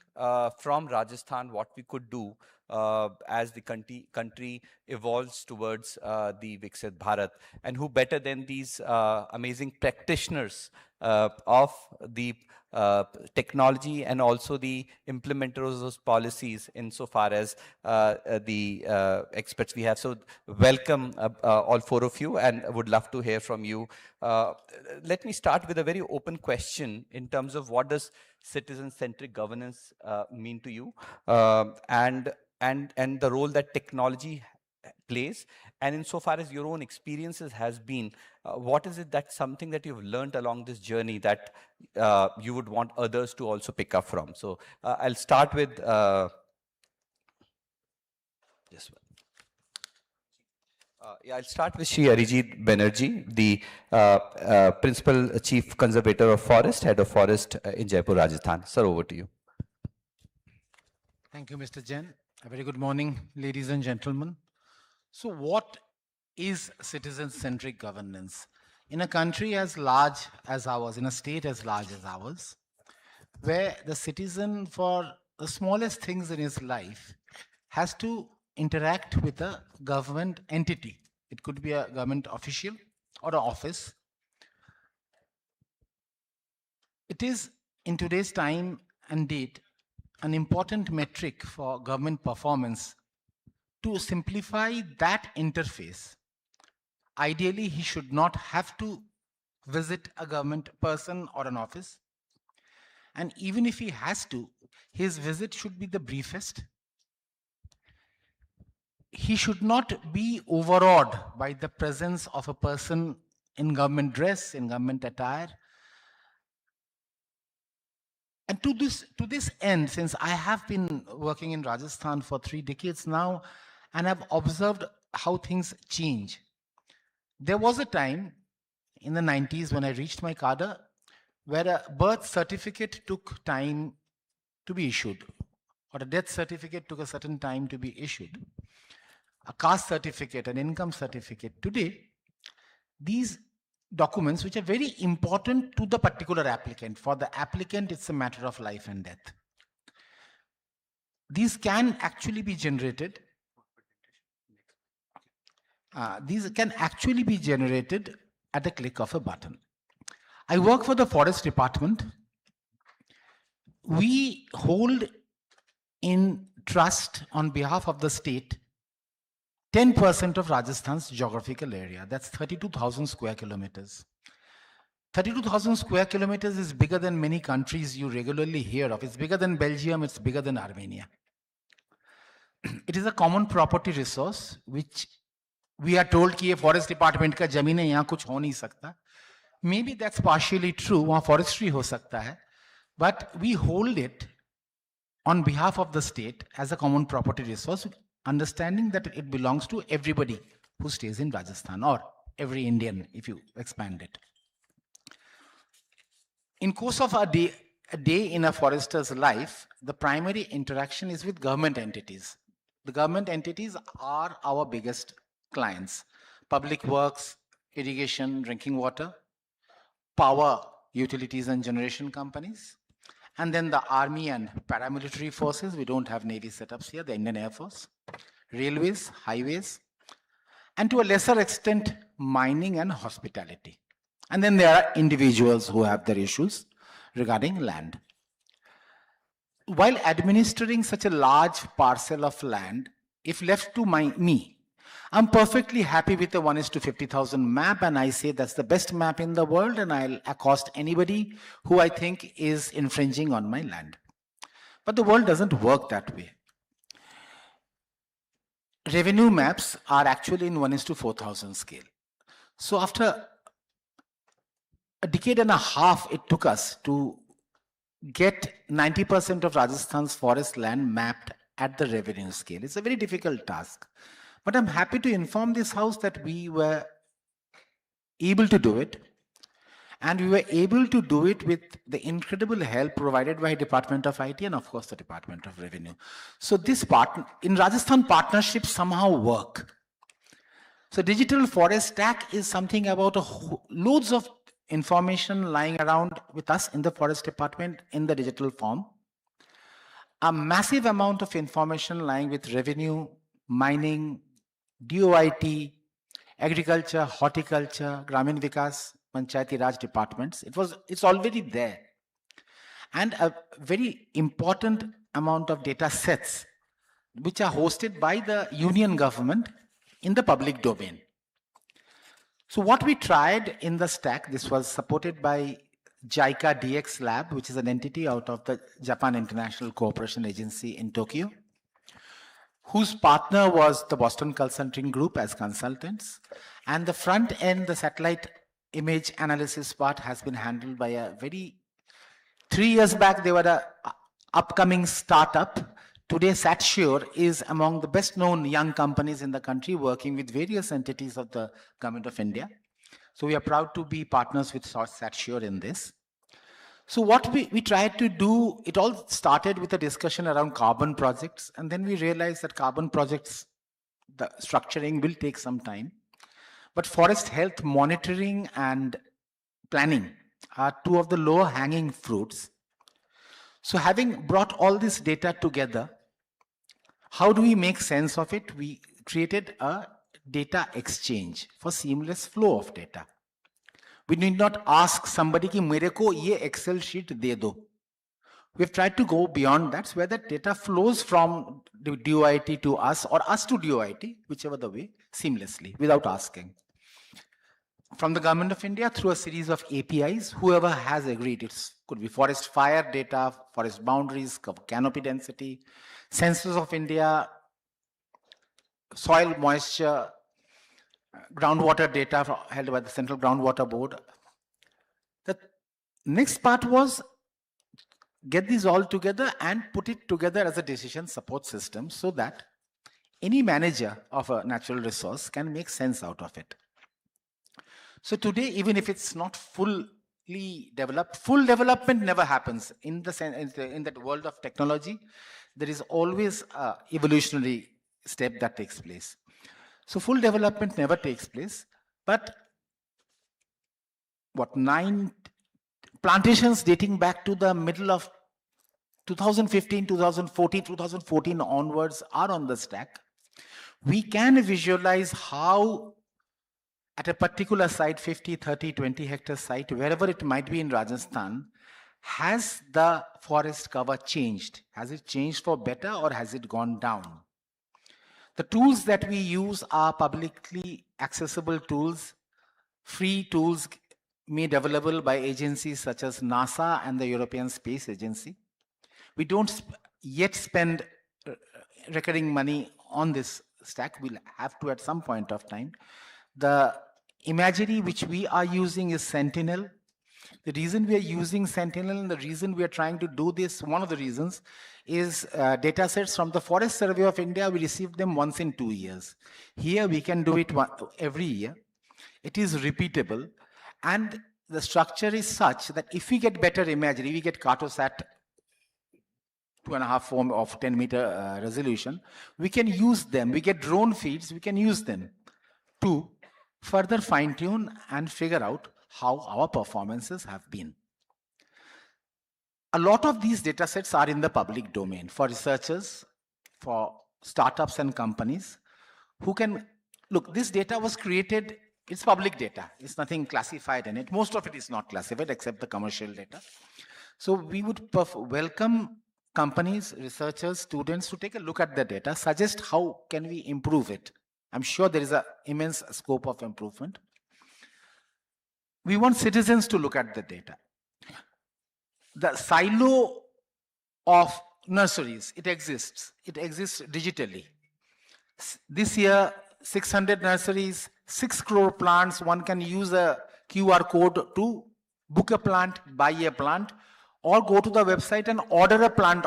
from Rajasthan what we could do as the country evolves towards the Viksit Bharat. And who better than these amazing practitioners of the technology and also the implementers of those policies insofar as the experts we have. So welcome all four of you, and would love to hear from you. Let me start with a very open question in terms of what does citizen-centric governance mean to you, and the role that technology plays, and insofar as your own experiences has been, what is it that's something that you've learned along this journey that you would want others to also pick up from? So I'll start with this one. I'll start with Shri Arijit Banerjee, the Principal Chief Conservator of Forest, Head of Forest in Jaipur, Rajasthan. Sir, over to you. Thank you, Mr. Jain. A very good morning, ladies and gentlemen. So what is citizen-centric governance? In a country as large as ours, in a state as large as ours, where the citizen, for the smallest things in his life, has to interact with a government entity. It could be a government official or an office. It is, in today's time and date, an important metric for government performance to simplify that interface. Ideally, he should not have to visit a government person or an office. And even if he has to, his visit should be the briefest. He should not be overawed by the presence of a person in government dress, in government attire. And to this end, since I have been working in Rajasthan for 3 decades now, and I've observed how things change. There was a time in the 90s when I reached my cadre where a birth certificate took time to be issued, or a death certificate took a certain time to be issued. A caste certificate, an income certificate. Today, these documents, which are very important to the particular applicant, for the applicant it's a matter of life and death. These can actually be generated. These can actually be generated at the click of a button. I work for the Forest Department. We hold in trust on behalf of the state 10% of Rajasthan's geographical area. That's 32,000 square kilometers. 32,000 square kilometers is bigger than many countries you regularly hear of. It's bigger than Belgium, it's bigger than Armenia. It is a common property resource which we are told कि ये forest department का जमीन है, यहाँ कुछ हो नहीं सकता. Maybe that's partially true, वहाँ forestry हो सकता है, but we hold it on behalf of the state as a common property resource, understanding that it belongs to everybody who stays in Rajasthan, or every Indian if you expand it. In course of a day in a forester's life, the primary interaction is with government entities. The government entities are our biggest clients: public works, irrigation, drinking water, power, utilities and generation companies, and then the army and paramilitary forces. We don't have navy setups here, the Indian Air Force, railways, highways, and to a lesser extent, mining and hospitality. And then there are individuals who have their issues regarding land. While administering such a large parcel of land, if left to me, I'm perfectly happy with the 1:50,000 map, and I say that's the best map in the world, and I'll accost anybody who I think is infringing on my land. But the world doesn't work that way. Revenue maps are actually in 1:4,000 scale. So after a decade and a half, it took us to get 90% of Rajasthan's forest land mapped at the revenue scale. It's a very difficult task. But I'm happy to inform this house that we were able to do it. And we were able to do it with the incredible help provided by Department of IT and of course the Department of Revenue. So this in Rajasthan, partnerships somehow work. So digital forest stack is something about loads of information lying around with us in the forest department in the digital form. A massive amount of information lying with revenue, mining, DOIT, agriculture, horticulture, Gramin Vikas, Panchayati Raj departments. It's already there. And a very important amount of data sets which are hosted by the union government in the public domain. So what we tried in the stack, this was supported by JICA DX Lab, which is an entity out of the Japan International Cooperation Agency in Tokyo, whose partner was the Boston Consulting Group as consultants. And the front end, the satellite image analysis part has been handled by a 3 years back, they were an upcoming startup. Today, SatSure is among the best known young companies in the country working with various entities of the Government of India. So we are proud to be partners with SatSure in this. So what we tried to do, it all started with a discussion around carbon projects. And then we realized that carbon projects, the structuring will take some time. But forest health monitoring and planning are two of the lower hanging fruits. So having brought all this data together, how do we make sense of it? We created a data exchange for seamless flow of data. We need not ask somebody ki mere ko ye Excel sheet de do. We've tried to go beyond that, where the data flows from the DOIT to us or us to DOIT, whichever the way, seamlessly, without asking. From the Government of India through a series of APIs, whoever has agreed, it could be forest fire data, forest boundaries, canopy density, Census of India, soil moisture, groundwater data held by the Central Groundwater Board. The next part was get these all together and put it together as a decision support system so that any manager of a natural resource can make sense out of it. So today, even if it's not fully developed, full development never happens. In that world of technology, there is always an evolutionary step that takes place. So full development never takes place, but 9 plantations dating back to the middle of 2015, 2014 onwards are on the stack. We can visualize how at a particular site, 50, 30, 20 hectare site, wherever it might be in Rajasthan, has the forest cover changed? Has it changed for better or has it gone down? The tools that we use are publicly accessible tools, free tools made available by agencies such as NASA and the European Space Agency. We don't yet spend recurring money on this stack. We'll have to at some point of time. The imagery which we are using is Sentinel. The reason we are using Sentinel and the reason we are trying to do this, one of the reasons, is data sets from the Forest Survey of India. We receive them once in 2 years. Here we can do it every year. It is repeatable. And the structure is such that if we get better imagery, we get Cartosat 2.5 form of 10 meter resolution, we can use them. We get drone feeds, we can use them to further fine tune and figure out how our performances have been. A lot of these data sets are in the public domain for researchers, for startups and companies who can, look, this data was created, it's public data, it's nothing classified in it. Most of it is not classified except the commercial data. So we would welcome companies, researchers, students to take a look at the data, suggest how can we improve it. I'm sure there is an immense scope of improvement. We want citizens to look at the data. The silo of nurseries, it exists digitally. This year, 600 nurseries, 6 crore plants, one can use a QR code to book a plant, buy a plant, or go to the website and order a plant,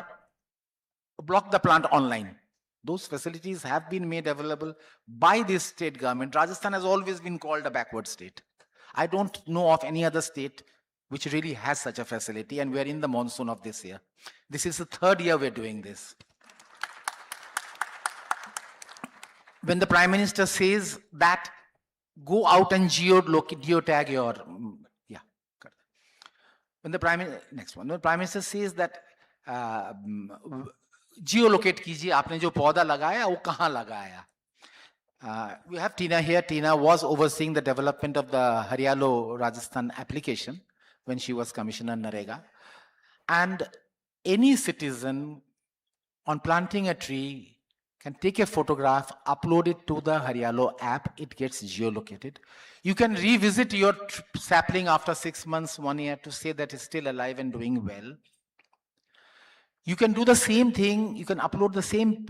block the plant online. Those facilities have been made available by this state government. Rajasthan has always been called a backward state. I don't know of any other state which really has such a facility, and we're in the monsoon of this year. This is the 3rd year we're doing this. When the Prime Minister says that, go out and geotag your, yeah. When the Prime Minister says that, geolocate कीजिए आपने जो पौधा लगाया वो कहाँ लगाया. We have Tina here. Tina was overseeing the development of the Haryalo Rajasthan application when she was Commissioner NAeG. And any citizen on planting a tree can take a photograph, upload it to the Haryalo app, it gets geolocated. You can revisit your sapling after 6 months, 1 year to say that it's still alive and doing well. You can do the same thing, you can upload the same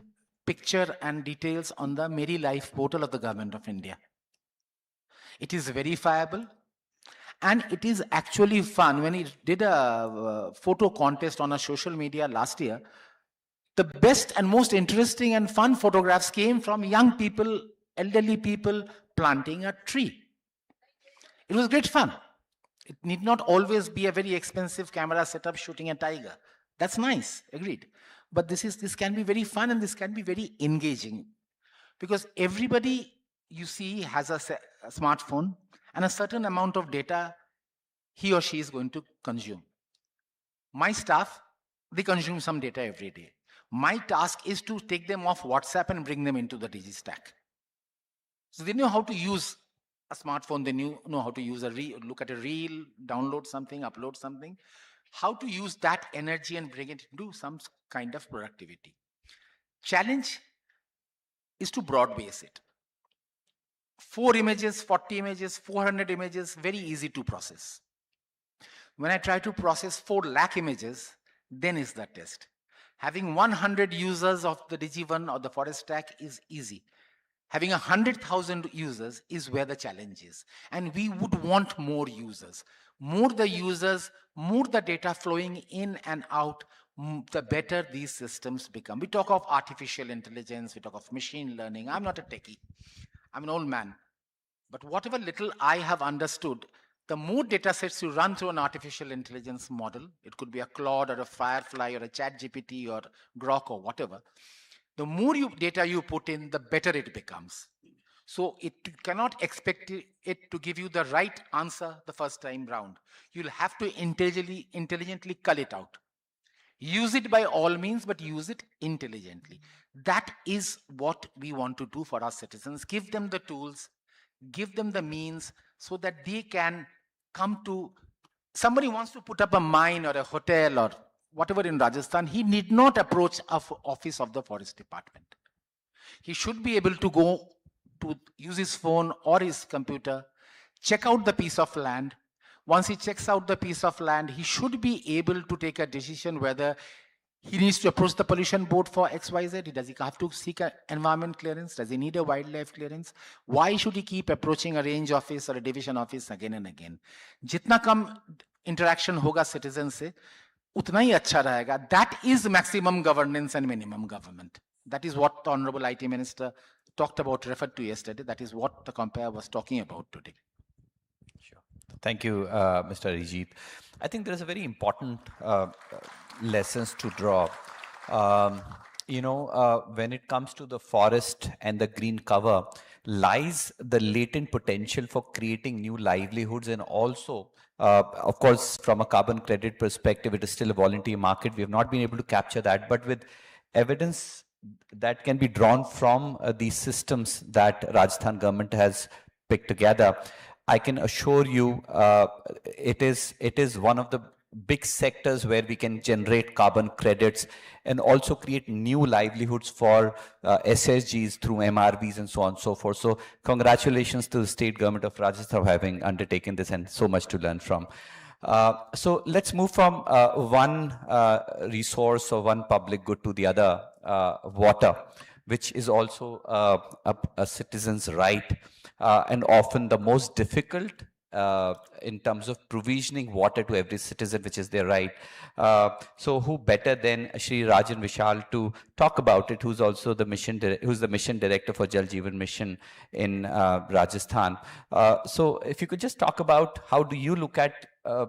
picture and details on the Meri Life portal of the Government of India. It is verifiable and it is actually fun. When we did a photo contest on a social media last year, the best and most interesting and fun photographs came from young people, elderly people planting a tree. It was great fun. It need not always be a very expensive camera setup shooting a tiger. That's nice, agreed. But this can be very fun and this can be very engaging, because everybody you see has a smartphone and a certain amount of data he or she is going to consume. My staff, they consume some data every day. My task is to take them off WhatsApp and bring them into the DigiStack. So they know how to use a smartphone, they know how to use look at a reel, download something, upload something, how to use that energy and bring it into some kind of productivity. Challenge is to broad base it. 4 images, 40 images, 400 images, very easy to process. When I try to process 4 lakh images, then is the test. Having 100 users of the Digi1 or the Forest Stack is easy. Having 100,000 users is where the challenge is. And we would want more users. More the users, more the data flowing in and out, the better these systems become. We talk of artificial intelligence, we talk of machine learning. I'm not a techie. I'm an old man. But whatever little I have understood, the more data sets you run through an artificial intelligence model, it could be a Claude or a Firefly or a ChatGPT or Grok or whatever, the more data you put in, the better it becomes. So it cannot expect it to give you the right answer the first time round. You'll have to intelligently cull it out. Use it by all means, but use it intelligently. That is what we want to do for our citizens. Give them the tools, give them the means so that they can come to, somebody wants to put up a mine or a hotel or whatever in Rajasthan, he need not approach an office of the forest department. He should be able to go to use his phone or his computer, check out the piece of land. Once he checks out the piece of land, he should be able to take a decision whether he needs to approach the pollution board for XYZ. Does he have to seek an environment clearance? Does he need a wildlife clearance? Why should he keep approaching a range office or a division office again and again? Jitna kam interaction hoga citizen se, utna hi acha rahega. That is maximum governance and minimum government. That is what the Honorable IT Minister talked about, referred to yesterday. That is what the compare was talking about today. Sure. Thank you, Mr. Arijit. I think there is a very important lessons to draw. When it comes to the forest and the green cover, lies the latent potential for creating new livelihoods, and also, of course, from a carbon credit perspective, it is still a voluntary market. We have not been able to capture that, but with evidence that can be drawn from these systems that Rajasthan government has picked together, I can assure you it is one of the big sectors where we can generate carbon credits and also create new livelihoods for SSGs through MRVs and so on and so forth. So congratulations to the state government of Rajasthan for having undertaken this, and so much to learn from. So let's move from one resource or one public good to the other, water, which is also a citizen's right, and often the most difficult in terms of provisioning water to every citizen, which is their right. So who better than Shri Rajan Vishal to talk about it, who's also the mission director for Jal Jeevan Mission in Rajasthan. So if you could just talk about how do you look at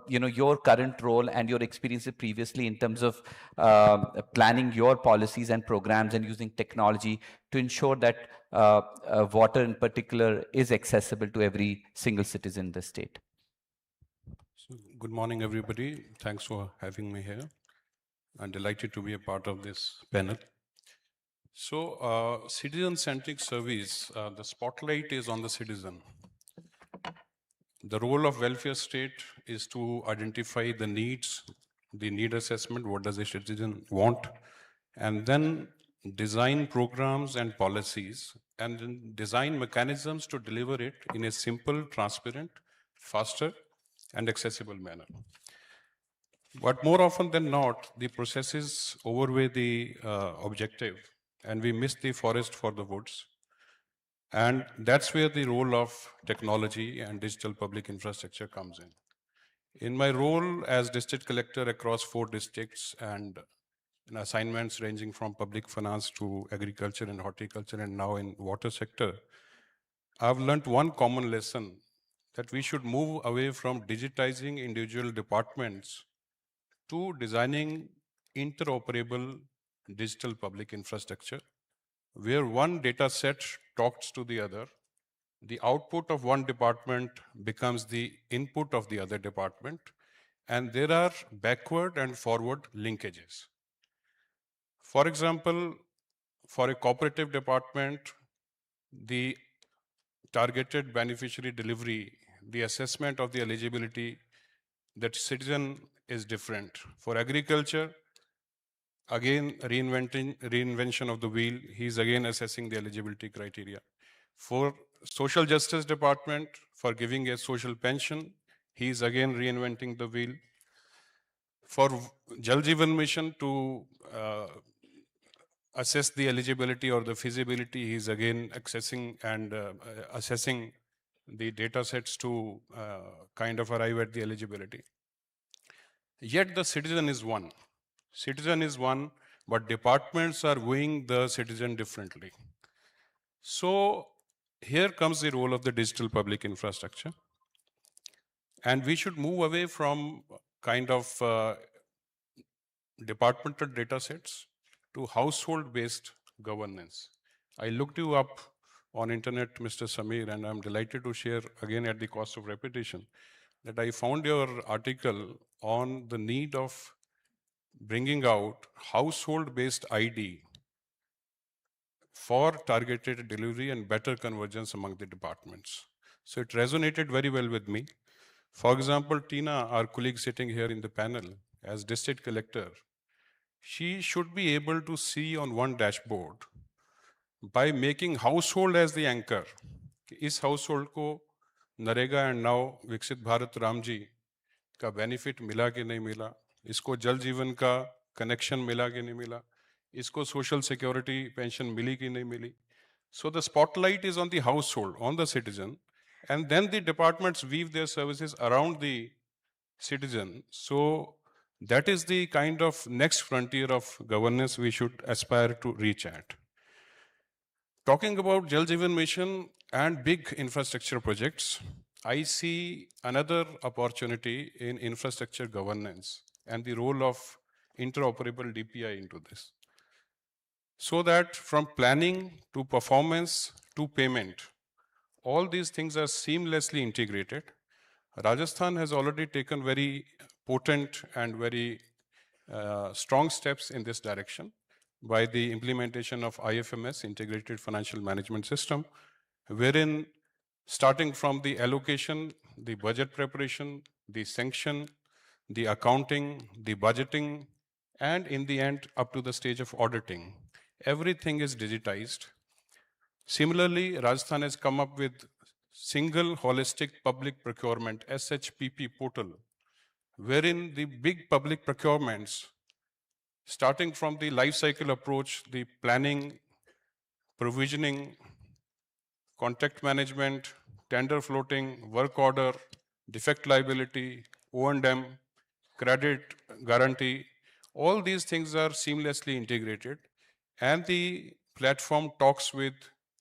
your current role and your experiences previously in terms of planning your policies and programs and using technology to ensure that water in particular is accessible to every single citizen in the state. So, good morning, everybody. Thanks for having me here. I'm delighted to be a part of this panel. So, citizen-centric service, the spotlight is on the citizen. The role of welfare state is to identify the needs, the need assessment, what does a citizen want, and then design programs and policies, and then design mechanisms to deliver it in a simple, transparent, faster, and accessible manner. But more often than not, the processes overweigh the objective, and we miss the forest for the woods. And that's where the role of technology and digital public infrastructure comes in. In my role as district collector across 4 districts and in assignments ranging from public finance to agriculture and horticulture and now in water sector, I've learned one common lesson, that we should move away from digitizing individual departments to designing interoperable digital public infrastructure, where one data set talks to the other, the output of one department becomes the input of the other department, and there are backward and forward linkages. For example, for a cooperative department, the targeted beneficiary delivery, the assessment of the eligibility, that citizen is different. For agriculture, again, reinvention of the wheel, he's again assessing the eligibility criteria. For social justice department, for giving a social pension, he's again reinventing the wheel. For Jal Jeevan Mission to assess the eligibility or the feasibility, he's again accessing and assessing the data sets to kind of arrive at the eligibility. Yet the citizen is one. Citizen is one, but departments are viewing the citizen differently. So here comes the role of the digital public infrastructure. And we should move away from kind of departmental data sets to household-based governance. I looked you up on internet, Mr. Samir, and I'm delighted to share again at the cost of repetition that I found your article on the need of bringing out household-based ID for targeted delivery and better convergence among the departments. So it resonated very well with me. For example, Tina, our colleague sitting here in the panel, as district collector, she should be able to see on one dashboard by making household as the anchor. Is household ko NAeG and now Viksit Bharat Ramji का benefit मिला कि नहीं मिला, इसको जल जीवन का connection मिला कि नहीं मिला, इसको social security pension मिली कि नहीं मिली. So the spotlight is on the household, on the citizen, and then the departments weave their services around the citizen. So that is the kind of next frontier of governance we should aspire to reach at. Talking about Jal Jeevan Mission and big infrastructure projects, I see another opportunity in infrastructure governance and the role of interoperable DPI into this. So that from planning to performance to payment, all these things are seamlessly integrated. Rajasthan has already taken very potent and very strong steps in this direction by the implementation of IFMS, Integrated Financial Management System, wherein starting from the allocation, the budget preparation, the sanction, the accounting, the budgeting, and in the end, up to the stage of auditing, everything is digitized. Similarly, Rajasthan has come up with single holistic public procurement, SHPP portal, wherein the big public procurements, starting from the life cycle approach, the planning, provisioning, contract management, tender floating, work order, defect liability, O&M, credit guarantee, all these things are seamlessly integrated. And the platform talks with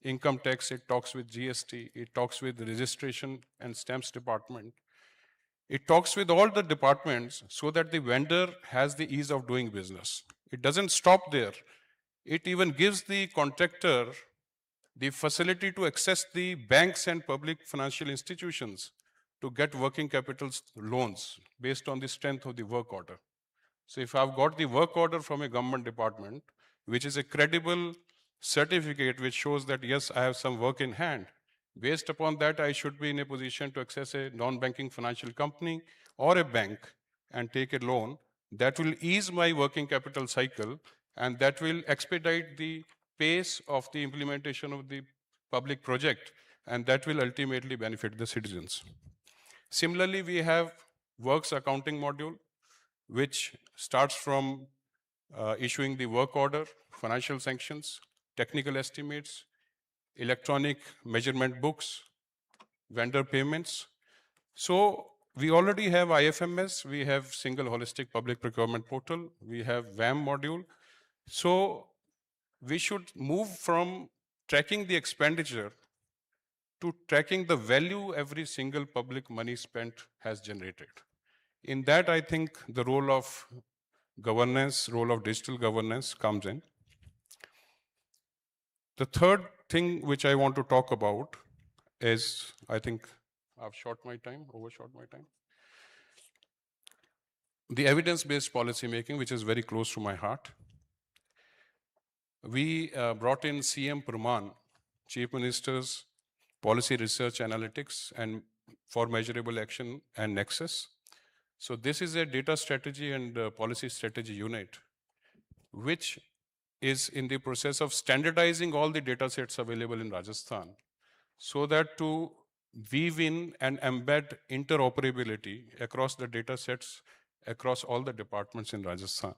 income tax, it talks with GST, it talks with the registration and stamps department. It talks with all the departments so that the vendor has the ease of doing business. It doesn't stop there. It even gives the contractor the facility to access the banks and public financial institutions to get working capital loans based on the strength of the work order. So if I've got the work order from a government department, which is a credible certificate which shows that yes, I have some work in hand, based upon that, I should be in a position to access a non-banking financial company or a bank and take a loan. That will ease my working capital cycle, and that will expedite the pace of the implementation of the public project, and that will ultimately benefit the citizens. Similarly, we have works accounting module, which starts from issuing the work order, financial sanctions, technical estimates, electronic measurement books, vendor payments. So we already have IFMS, we have single holistic public procurement portal, we have VAM module. So we should move from tracking the expenditure to tracking the value every single public money spent has generated. In that, I think the role of governance, role of digital governance comes in. The third thing which I want to talk about is, I think I've overshot my time. The evidence-based policy making, which is very close to my heart. We brought in CM Praman, Chief Minister's Policy Research Analytics and for Measurable Action and Nexus. So this is a data strategy and policy strategy unit, which is in the process of standardizing all the data sets available in Rajasthan, so that to weave in and embed interoperability across the data sets, across all the departments in Rajasthan.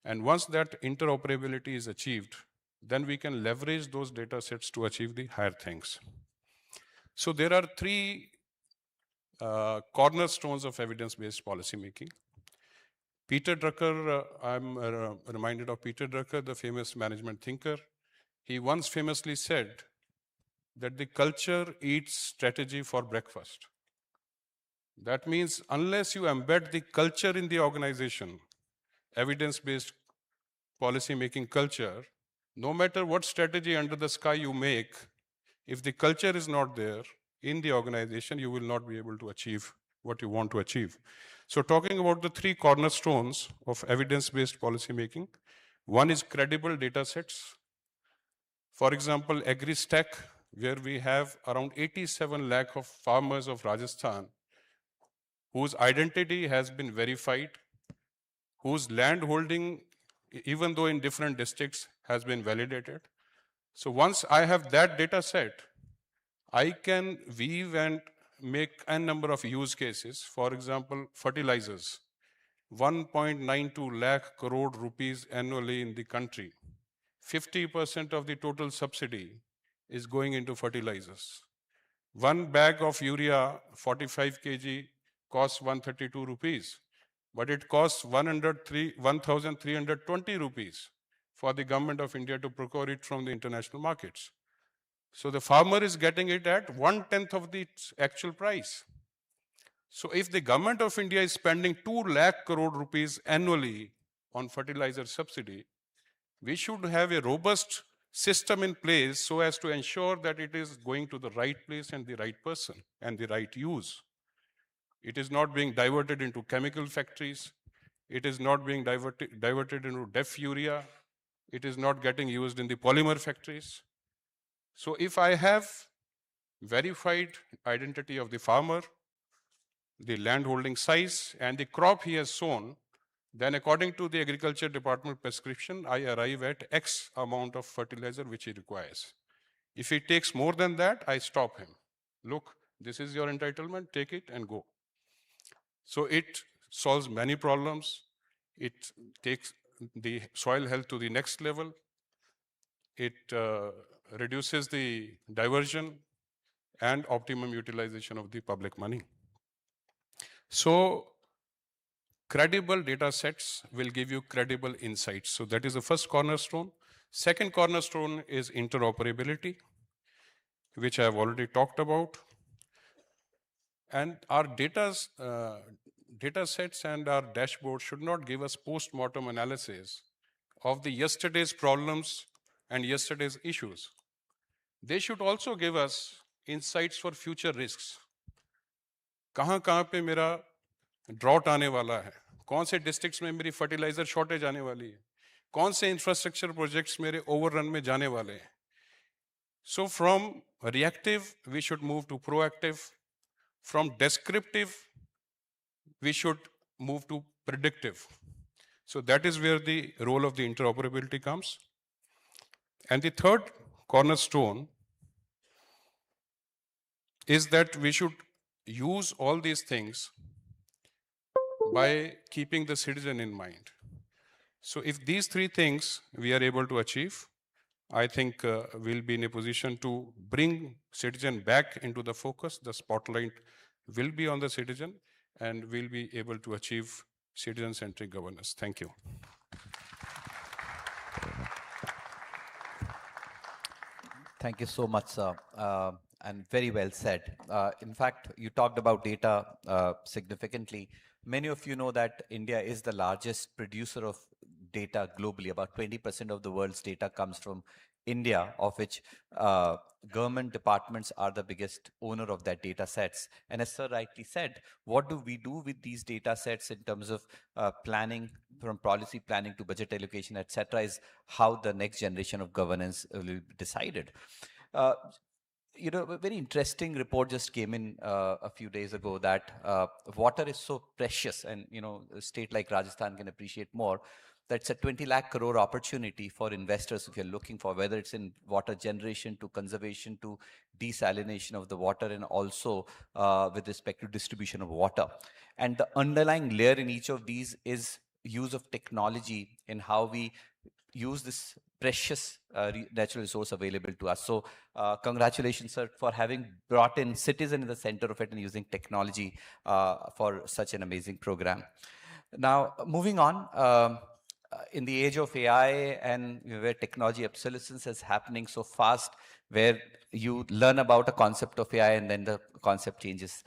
And once that interoperability is achieved, then we can leverage those data sets to achieve the higher things. So there are three cornerstones of evidence-based policymaking. Peter Drucker, I'm reminded of Peter Drucker, the famous management thinker. He once famously said that the culture eats strategy for breakfast. That means unless you embed the culture in the organization, evidence-based policy-making culture, no matter what strategy under the sky you make, if the culture is not there in the organization, you will not be able to achieve what you want to achieve. So talking about the three cornerstones of evidence-based policymaking, one is credible data sets. For example, AgriStack, where we have around 87 lakh of farmers of Rajasthan whose identity has been verified, whose land holding, even though in different districts, has been validated. So once I have that data set, I can weave and make a number of use cases. For example, fertilizers, 1.92 lakh crore rupees annually in the country. 50% of the total subsidy is going into fertilizers. One bag of urea, 45 kg, costs 132 rupees, but it costs 1,320 rupees for the government of India to procure it from the international markets. So the farmer is getting it at 1/10 of the actual price. So if the government of India is spending 2 lakh crore rupees annually on fertilizer subsidy, we should have a robust system in place so as to ensure that it is going to the right place and the right person and the right use. It is not being diverted into chemical factories. It is not being diverted into DEF urea. It is not getting used in the polymer factories. So if I have verified identity of the farmer, the land holding size, and the crop he has sown, then according to the Agriculture Department prescription, I arrive at X amount of fertilizer which he requires. If he takes more than that, I stop him. Look, this is your entitlement, take it and go. So it solves many problems. It takes the soil health to the next level. It reduces the diversion and optimum utilization of the public money. So credible data sets will give you credible insights. So that is the first cornerstone. Second cornerstone is interoperability, which I have already talked about. And our data sets and our dashboard should not give us post-mortem analysis of the yesterday's problems and yesterday's issues. They should also give us insights for future risks. कहाँ पे मेरा drought आने वाला है, कौन से districts में मेरी फर्टिलाइजर शॉर्टेज आने वाली है, कौन से इंफ्रास्ट्रक्चर प्रोजेक्ट्स मेरे ओवररन में जाने वाले हैं. So from reactive we should move to proactive, from descriptive we should move to predictive. So that is where the role of the interoperability comes. And the third cornerstone is that we should use all these things by keeping the citizen in mind. So if these three things we are able to achieve, I think we'll be in a position to bring citizen back into the focus. The spotlight will be on the citizen, and we'll be able to achieve citizen-centric governance. Thank you. Thank you so much, sir. And very well said. In fact, you talked about data significantly. Many of you know that India is the largest producer of data globally. About 20% of the world's data comes from India, of which government departments are the biggest owner of that data sets. And as sir rightly said, what do we do with these data sets in terms of planning, from policy planning to budget allocation, etc., is how the next generation of governance will be decided. You know, a very interesting report just came in a few days ago that water is so precious, and you know, a state like Rajasthan can appreciate more. That's a 20 lakh crore opportunity for investors if you're looking for, whether it's in water generation to conservation to desalination of the water, and also with respect to distribution of water. And the underlying layer in each of these is use of technology in how we use this precious natural resource available to us. So congratulations, sir, for having brought in citizen in the center of it and using technology for such an amazing program. Now, moving on, in the age of AI and where technology obsolescence is happening so fast, where you learn about a concept of AI and then the concept changes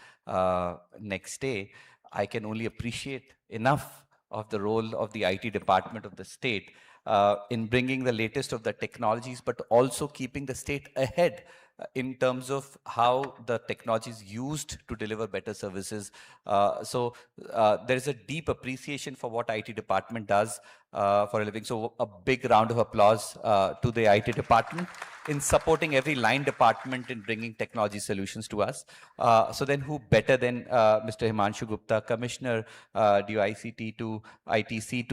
next day, I can only appreciate enough of the role of the IT department of the state in bringing the latest of the technologies, but also keeping the state ahead in terms of how the technology is used to deliver better services. So there is a deep appreciation for what IT department does for a living. So a big round of applause to the IT department in supporting every line department in bringing technology solutions to us. So then who better than Mr. Himanshu Gupta, Commissioner DICT to ITC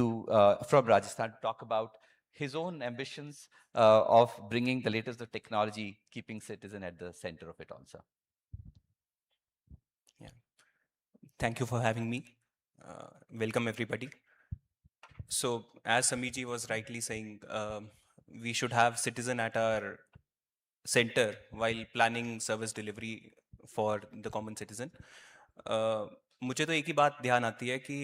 from Rajasthan, to talk about his own ambitions of bringing the latest of technology, keeping citizen at the center of it also. Yeah. Thank you for having me. Welcome everybody. So as Samiji was rightly saying, we should have citizen at our center while planning service delivery for the common citizen. मुझे तो एक ही बात ध्यान आती है कि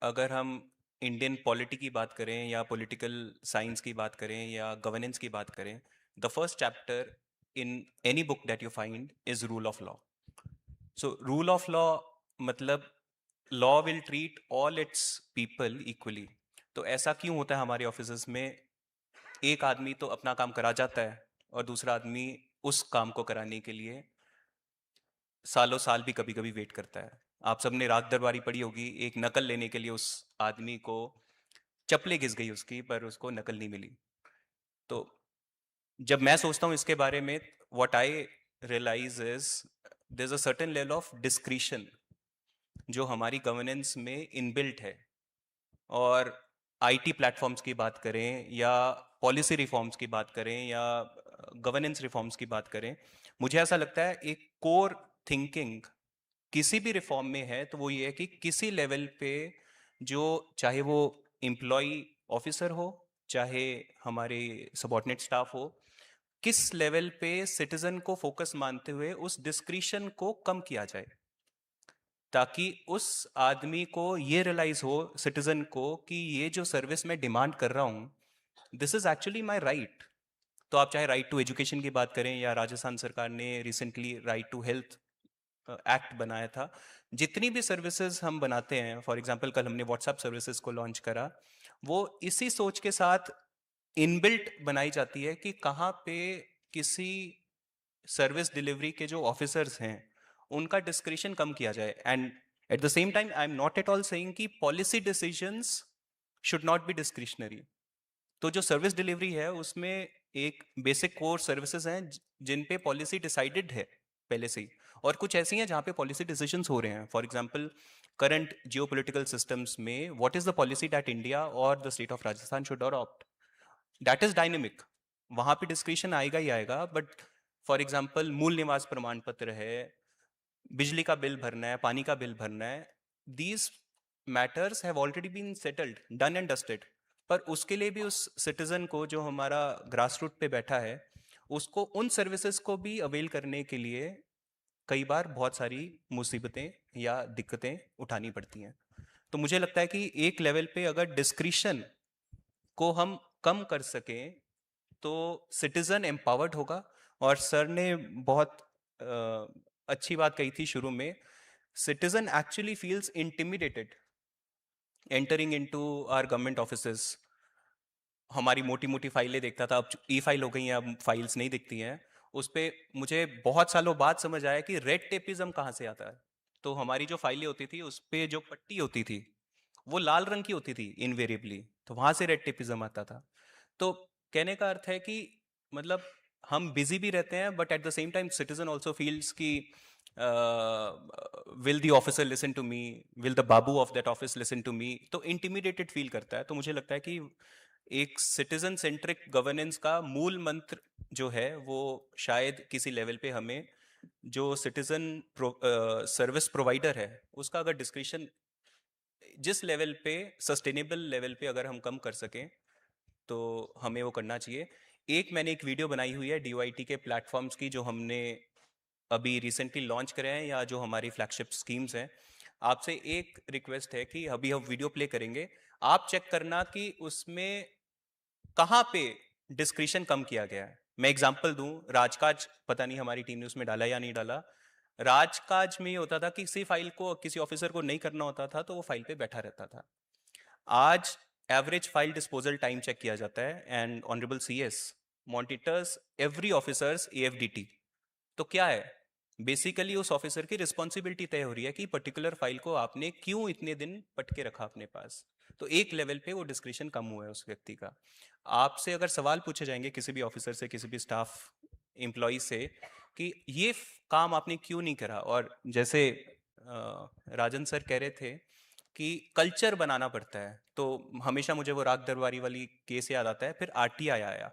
अगर हम इंडियन पॉलिटी की बात करें या पॉलिटिकल साइंस की बात करें या गवर्नेंस की बात करें, the first chapter in any book that you find is rule of law. So rule of law मतलब law will treat all its people equally. तो ऐसा क्यों होता है हमारे ऑफिसेस में, एक आदमी तो अपना काम करा जाता है और दूसरा आदमी उस काम को कराने के लिए सालों साल भी कभी कभी वेट करता है. आप सबने रात दरबारी पढ़ी होगी, एक नकल लेने के लिए उस आदमी को चप्पलें घिस गई उसकी, पर उसको नकल नहीं मिली. तो जब मैं सोचता हूँ इसके बारे में, what I realise is there is a certain level of discretion जो हमारी गवर्नेंस में इनबिल्ट है. और आईटी प्लेटफॉर्म्स की बात करें या पॉलिसी रिफॉर्म्स की बात करें या गवर्नेंस रिफॉर्म्स की बात करें, मुझे ऐसा लगता है एक कोर थिंकिंग किसी भी रिफॉर्म में है तो वो ये है कि किसी लेवल पे, जो चाहे वो एम्प्लॉय ऑफिसर हो चाहे हमारे सबऑर्डिनेट स्टाफ हो, किस लेवल पे सिटीजन को फोकस मानते हुए उस डिस्क्रिशन को कम किया जाए. ताकि उस आदमी को ये रियलाइज हो, सिटीजन को, कि ये जो सर्विस मैं डिमांड कर रहा हूँ, this is actually my right. तो आप चाहे राइट टू एजुकेशन की बात करें, या राजस्थान सरकार ने recently right to health act बनाया था, जितनी भी सर्विसेज हम बनाते हैं, फॉर एग्जांपल कल हमने व्हाट्सएप सर्विसेज को लॉन्च करा, वो इसी सोच के साथ इनबिल्ट बनाई जाती है कि कहाँ पे किसी सर्विस डिलीवरी के जो ऑफिसर्स हैं उनका डिस्क्रिशन कम किया जाए। And at the same time I am not at all saying कि policy decisions should not be discretionary. तो जो सर्विस डिलीवरी है उसमें एक बेसिक कोर सर्विसेज हैं जिन पे पॉलिसी डिसाइडेड है पहले से ही, और कुछ ऐसी हैं जहाँ पे पॉलिसी डिसीजंस हो रहे हैं। For example current geopolitical systems में what is the policy that India और the state of Rajasthan should adopt, that is dynamic, वहाँ पे डिस्क्रिशन आएगा ही आएगा। बट फॉर एग्जाम्पल मूल निवास प्रमाण पत्र है, बिजली का बिल भरना है, पानी का बिल भरना है, these matters have already been settled, done and dusted. पर उसके लिए भी उस सिटीजन को जो हमारा ग्रास रूट पे बैठा है, उसको उन सर्विसेज को भी अवेल करने के लिए कई बार बहुत सारी मुसीबतें या दिक्कतें उठानी पड़ती हैं। तो मुझे लगता है कि एक लेवल पे अगर डिस्क्रिशन को हम कम कर सकें तो सिटीजन एम्पावर्ड होगा। और सर ने बहुत अच्छी बात कही थी शुरू में, citizen actually feels intimidated entering into our government offices. हमारी मोटी मोटी फाइलें देखता था, अब ई फाइल हो गई हैं, अब फाइल्स नहीं दिखती हैं। उस पर मुझे बहुत सालों बाद समझ आया कि रेड टेपिज्म कहाँ से आता है। तो हमारी जो फाइलें होती थी उस पर जो पट्टी होती थी वो लाल रंग की होती थी इनवेरिएबली, तो वहाँ से रेड टेपिज्म आता था। तो कहने का अर्थ है कि मतलब हम बिजी भी रहते हैं, but at the same time citizen also feels कि will the officer listen to me, will the babu of that office listen to me, तो इंटिमिडेटेड फील करता है। तो मुझे लगता है कि एक सिटीजन सेंट्रिक गवर्नेंस का मूल मंत्र जो है वो शायद किसी लेवल पे हमें जो सिटीजन सर्विस प्रोवाइडर है उसका अगर डिस्क्रिशन जिस लेवल पे सस्टेनेबल लेवल पे अगर हम कम कर सकें तो हमें वो करना चाहिए। मैंने एक वीडियो बनाई हुई है DOIT के प्लेटफॉर्म्स की जो हमने अभी रिसेंटली लॉन्च करे हैं या जो हमारी फ्लैगशिप स्कीम्स हैं। आपसे एक रिक्वेस्ट है कि अभी हम वीडियो प्ले करेंगे, आप चेक करना कि उसमें कहाँ पे डिस्क्रिशन कम किया गया है। मैं एग्जांपल दूं, राजकाज, पता नहीं हमारी टीम ने उसमें डाला या नहीं डाला। राजकाज में ये होता था कि किसी फाइल को किसी ऑफिसर को नहीं करना होता था तो वो फाइल पे बैठा रहता था। आज average file disposal time check किया जाता है and honourable CS monitors every officers AFDT। तो क्या है, बेसिकली उस ऑफिसर की रिस्पॉन्सिबिलिटी तय हो रही है कि पर्टिकुलर फाइल को आपने क्यों इतने दिन पटके रखा अपने पास। तो एक लेवल पे वो डिस्क्रिशन कम हुआ है उस व्यक्ति का। आपसे अगर सवाल पूछे जाएंगे किसी भी ऑफिसर से, किसी भी स्टाफ एम्प्लॉय से कि ये काम आपने क्यों नहीं करा, और जैसे राजन सर कह रहे थे कि कल्चर बनाना पड़ता है, तो हमेशा मुझे वो राग दरबारी वाली केस याद आता है। फिर RTI आया,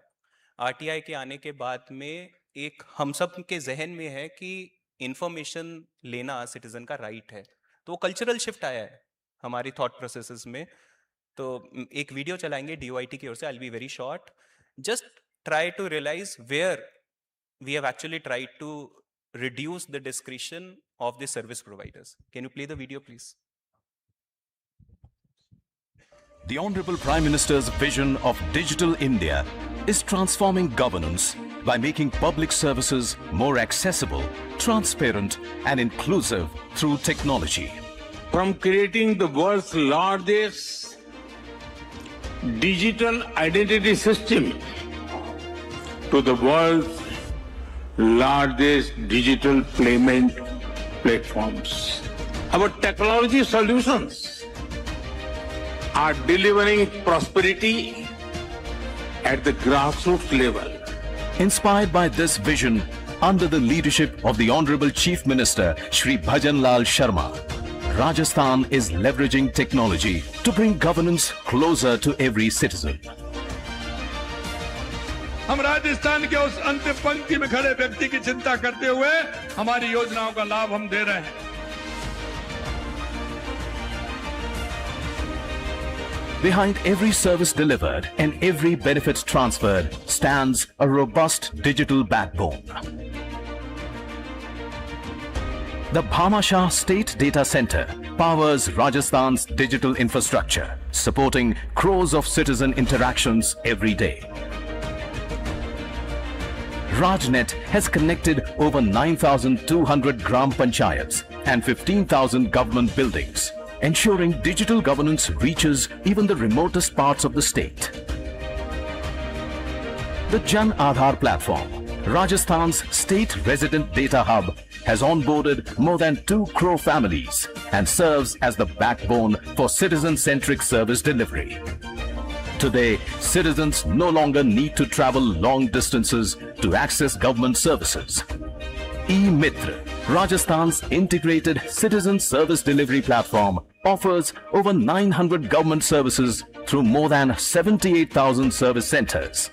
RTI के आने के बाद में एक हम सब के जहन में है कि इंफॉर्मेशन लेना सिटीजन का राइट है, तो वो कल्चरल शिफ्ट आया है हमारी थॉट प्रोसेसेस में। तो एक वीडियो चलाएंगे DOIT की ओर से, I will be very short, just try to realise where we have actually tried to reduce the discretion of the service providers. Can you play the video, please? The Honorable Prime Minister's vision of Digital India is transforming governance by making public services more accessible, transparent and inclusive through technology. From creating the world's largest digital identity system to the world's largest digital payment platforms, our technology solutions are delivering prosperity at the grassroots level. Inspired by this vision, under the leadership of the Honorable Chief Minister Shri Bhajan Lal Sharma, Rajasthan is leveraging technology to bring governance closer to every citizen. हम राजस्थान के उस अंतिम पंक्ति में खड़े व्यक्ति की चिंता करते हुए हमारी योजनाओं का लाभ हम दे रहे हैं। Behind every service delivered and every benefit transferred stands a robust digital backbone. The Bhamashah State Data Center powers Rajasthan's digital infrastructure, supporting crores of citizen interactions every day. Rajnet has connected over 9,200 Gram Panchayats and 15,000 government buildings, ensuring digital governance reaches even the remotest parts of the state. The Jan Aadhaar platform, Rajasthan's state resident data hub, has onboarded more than 2 crore families and serves as the backbone for citizen-centric service delivery. Today, citizens no longer need to travel long distances to access government services. E-Mitra, Rajasthan's integrated citizen service delivery platform, offers over 900 government services through more than 78,000 service centers,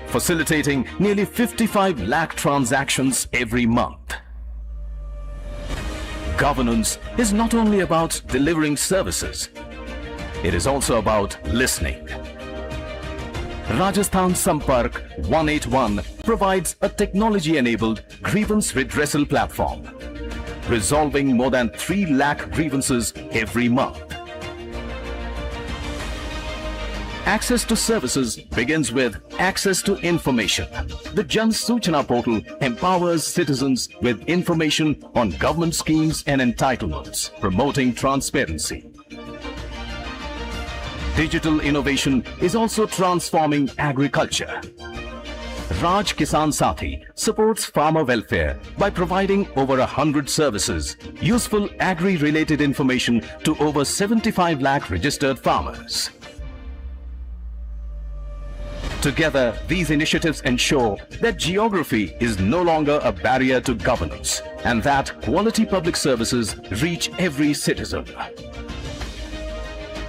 facilitating nearly 55 lakh transactions every month. Governance is not only about delivering services, it is also about listening. Rajasthan Sampark 181 provides a technology-enabled grievance redressal platform, resolving more than 3 lakh grievances every month. Access to services begins with access to information. The Jan Suchna portal empowers citizens with information on government schemes and entitlements, promoting transparency. Digital innovation is also transforming agriculture. Raj Kisan Sathi supports farmer welfare by providing over 100 services, useful agri-related information to over 75 lakh registered farmers. Together, these initiatives ensure that geography is no longer a barrier to governance and that quality public services reach every citizen.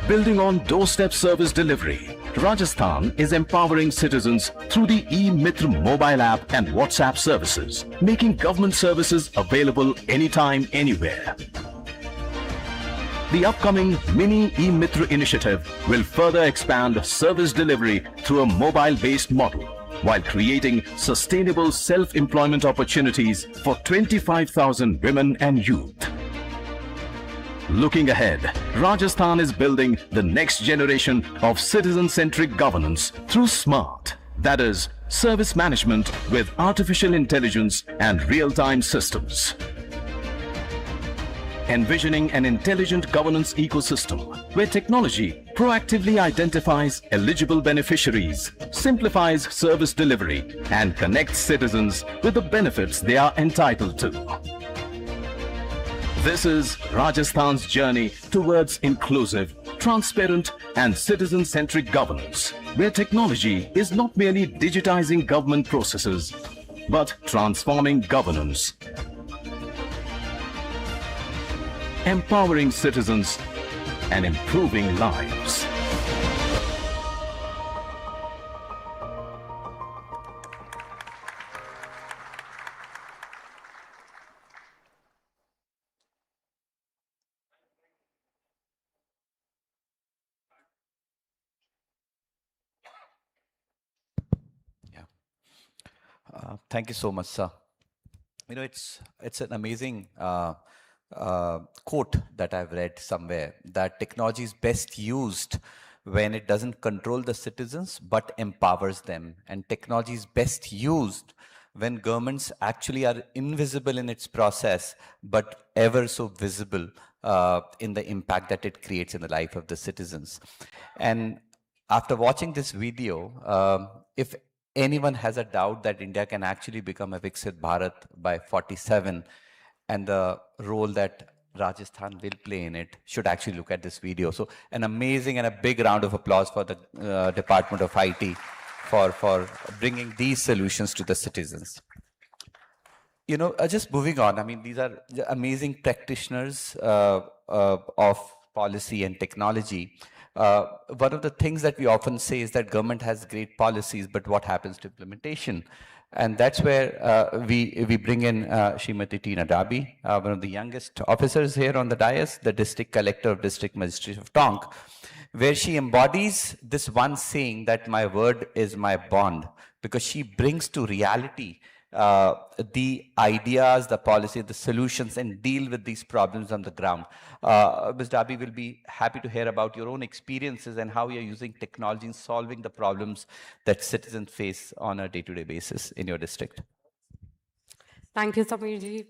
Building on doorstep service delivery, Rajasthan is empowering citizens through the E-Mitra mobile app and WhatsApp services, making government services available anytime, anywhere. The upcoming Mini E-Mitra initiative will further expand service delivery through a mobile-based model, while creating sustainable self-employment opportunities for 25,000 women and youth. Looking ahead, Rajasthan is building the next generation of citizen-centric governance through SMART, that is, service management with artificial intelligence and real-time systems. Envisioning an intelligent governance ecosystem where technology proactively identifies eligible beneficiaries, simplifies service delivery, and connects citizens with the benefits they are entitled to. This is Rajasthan's journey towards inclusive, transparent, and citizen-centric governance, where technology is not merely digitizing government processes, but transforming governance, empowering citizens, and improving lives. Thank you so much, sir. You know, it's an amazing quote that I've read somewhere, that technology is best used when it doesn't control the citizens but empowers them, and technology is best used when governments actually are invisible in its process but ever so visible in the impact that it creates in the life of the citizens. And after watching this video, if anyone has a doubt that India can actually become a Viksit Bharat by 47, and the role that Rajasthan will play in it, should actually look at this video. So an amazing and a big round of applause for the Department of IT for bringing these solutions to the citizens. You know, just moving on, I mean, these are amazing practitioners of policy and technology. One of the things that we often say is that government has great policies, but what happens to implementation? And that's where we bring in Srimati Tina Dabi, one of the youngest officers here on the dais, the district collector of District Magistrate of Tonk, where she embodies this one saying that my word is my bond, because she brings to reality the ideas, the policy, the solutions, and deal with these problems on the ground. Ms. Darby will be happy to hear about your own experiences and how you're using technology in solving the problems that citizens face on a day-to-day basis in your district. Thank you, Samir ji.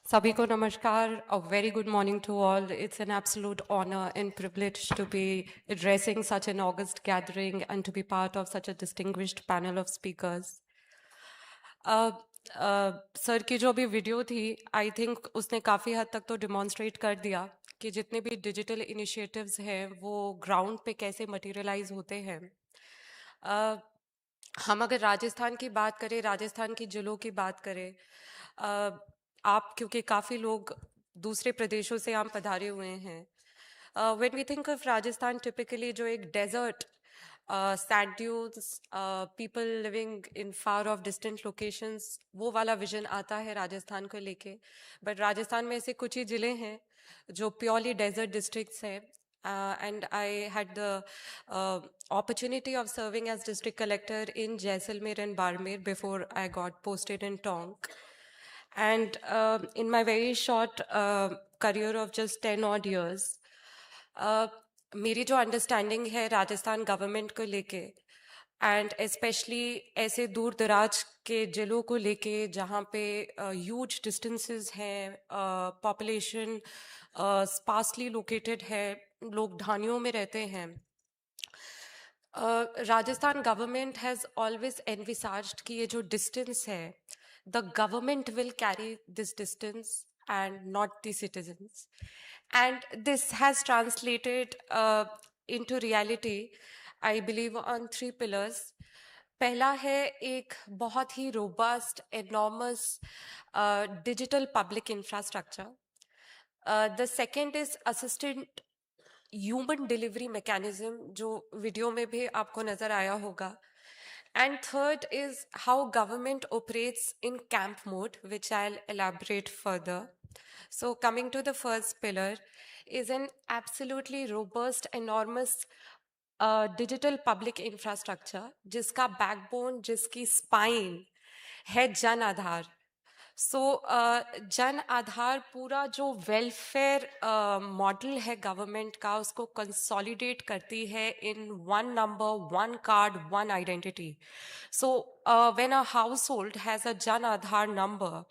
Sabhi ko namaskar. A very good morning to all. It's an absolute honor and privilege to be addressing such an august gathering and to be part of such a distinguished panel of speakers. Sir की जो अभी video थी, I think उसने काफ़ी हद तक तो demonstrate कर दिया कि जितने भी डिजिटल इनिशिएटिव्स हैं वो ग्राउंड पे कैसे मटेरियलाइज होते हैं. हम अगर राजस्थान की बात करें, राजस्थान की जिलों की बात करें, आप क्योंकि काफ़ी लोग दूसरे प्रदेशों से आप पधारे हुए हैं, when we think of Rajasthan typically जो एक desert, sand dunes, people living in far off distant locations, वो वाला विजन आता है राजस्थान को लेके. बट राजस्थान में ऐसे कुछ ही ज़िले हैं जो प्योरली डेजर्ट डिस्ट्रिक्ट्स हैं. And I had the opportunity of serving as district collector in Jaisalmer and Barmer before I got posted in Tonk. And in my very short career of just 10 odd years, मेरी जो understanding है Rajasthan government को लेके and specially ऐसे दूर दराज के जिलों को लेके जहाँ पे ह्यूज डिस्टेंसेस हैं, पॉपुलेशन स्पार्सली लोकेटेड है, लोग ढानियों में रहते हैं. राजस्थान गवर्नमेंट हैज़ ऑलवेज एनविसाज्ड कि ये जो डिस्टेंस है, the government will carry this distance and not the citizens. And this has translated into reality, I believe, on 3 pillars. पहला है एक बहुत ही robust, enormous digital public infrastructure. The second is assisted human delivery mechanism, जो video में भी आपको नज़र आया होगा. And third is how government operates in camp mode, which I'll elaborate further. So coming to the first pillar is an absolutely robust, enormous digital public infrastructure, जिसका backbone, जिसकी spine है जन आधार. सो जन आधार पूरा जो वेलफेयर मॉडल है government का, उसको consolidate करती है इन 1 number, 1 card, 1 identity. So when a house hold has a Jan Aadhaar number,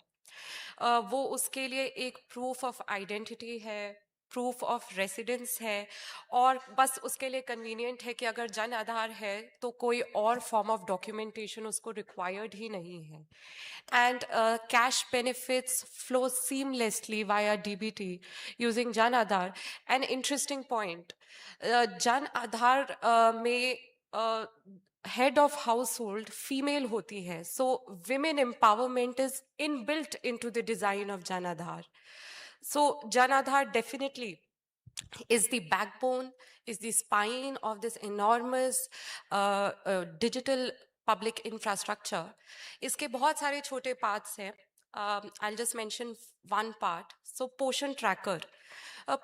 वो उसके लिए एक प्रूफ ऑफ आइडेंटिटी है, प्रूफ ऑफ रेसिडेंस है, और बस उसके लिए कन्वीनियंट है कि अगर जन आधार है तो कोई और फॉर्म ऑफ डॉक्यूमेंटेशन उसको रिक्वायर्ड ही नहीं है. And cash benefits flow seamlessly via DBT using Jan Aadhaar. An interesting point, Jan Aadhaar में head of household female होती है, so women empowerment is inbuilt into the design of Jan Aadhaar. So Jan Aadhaar definitely is the backbone, is the spine of this enormous digital public infrastructure. इसके बहुत सारे छोटे parts हैं. I'll just mention one part. So Poshan Tracker.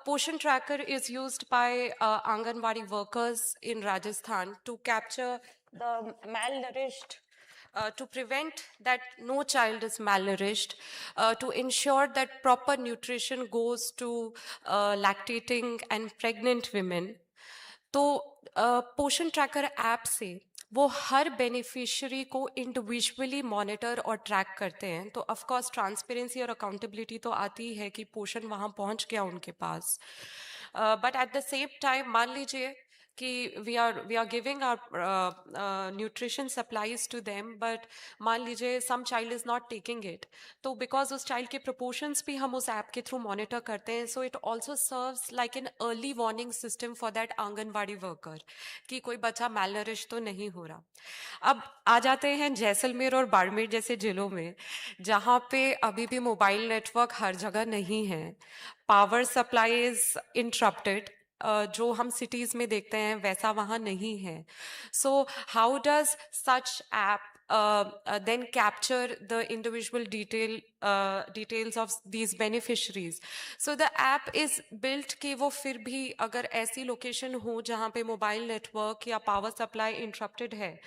Poshan Tracker is used by Anganwadi workers in Rajasthan to capture the malnourished, to prevent that no child is malnourished, to ensure that proper nutrition goes to lactating and pregnant women. तो पोषण tracker app से वो हर beneficiary को individually monitor और track करते हैं. तो ऑफ कोर्स ट्रांसपेरेंसी और अकाउंटेबिलिटी तो आती है कि पोषण वहाँ पहुँच गया उनके पास. But at the same time मान लीजिए कि we are giving our nutrition supplies to them, but मान लीजिए some child is not taking it, तो बिकॉज उस चाइल्ड के प्रोपोर्शंस भी हम उस ऐप के थ्रू मॉनिटर करते हैं. So it also serves like an early warning system for that anganwadi worker कि कोई बच्चा मैलनरिश तो नहीं हो रहा. अब आ जाते हैं जैसलमेर और बाड़मेर जैसे जिलों में, जहाँ पे अभी भी मोबाइल नेटवर्क हर जगह नहीं है, पावर सप्लाई इज इंटरप्टेड. जो हम सिटीज़ में देखते हैं वैसा वहाँ नहीं है. So how does such app then capture the individual details of these beneficiaries. So the app is built कि वो फिर भी अगर ऐसी लोकेशन हो जहाँ पे मोबाइल नेटवर्क या पावर सप्लाई इंटरप्टेड है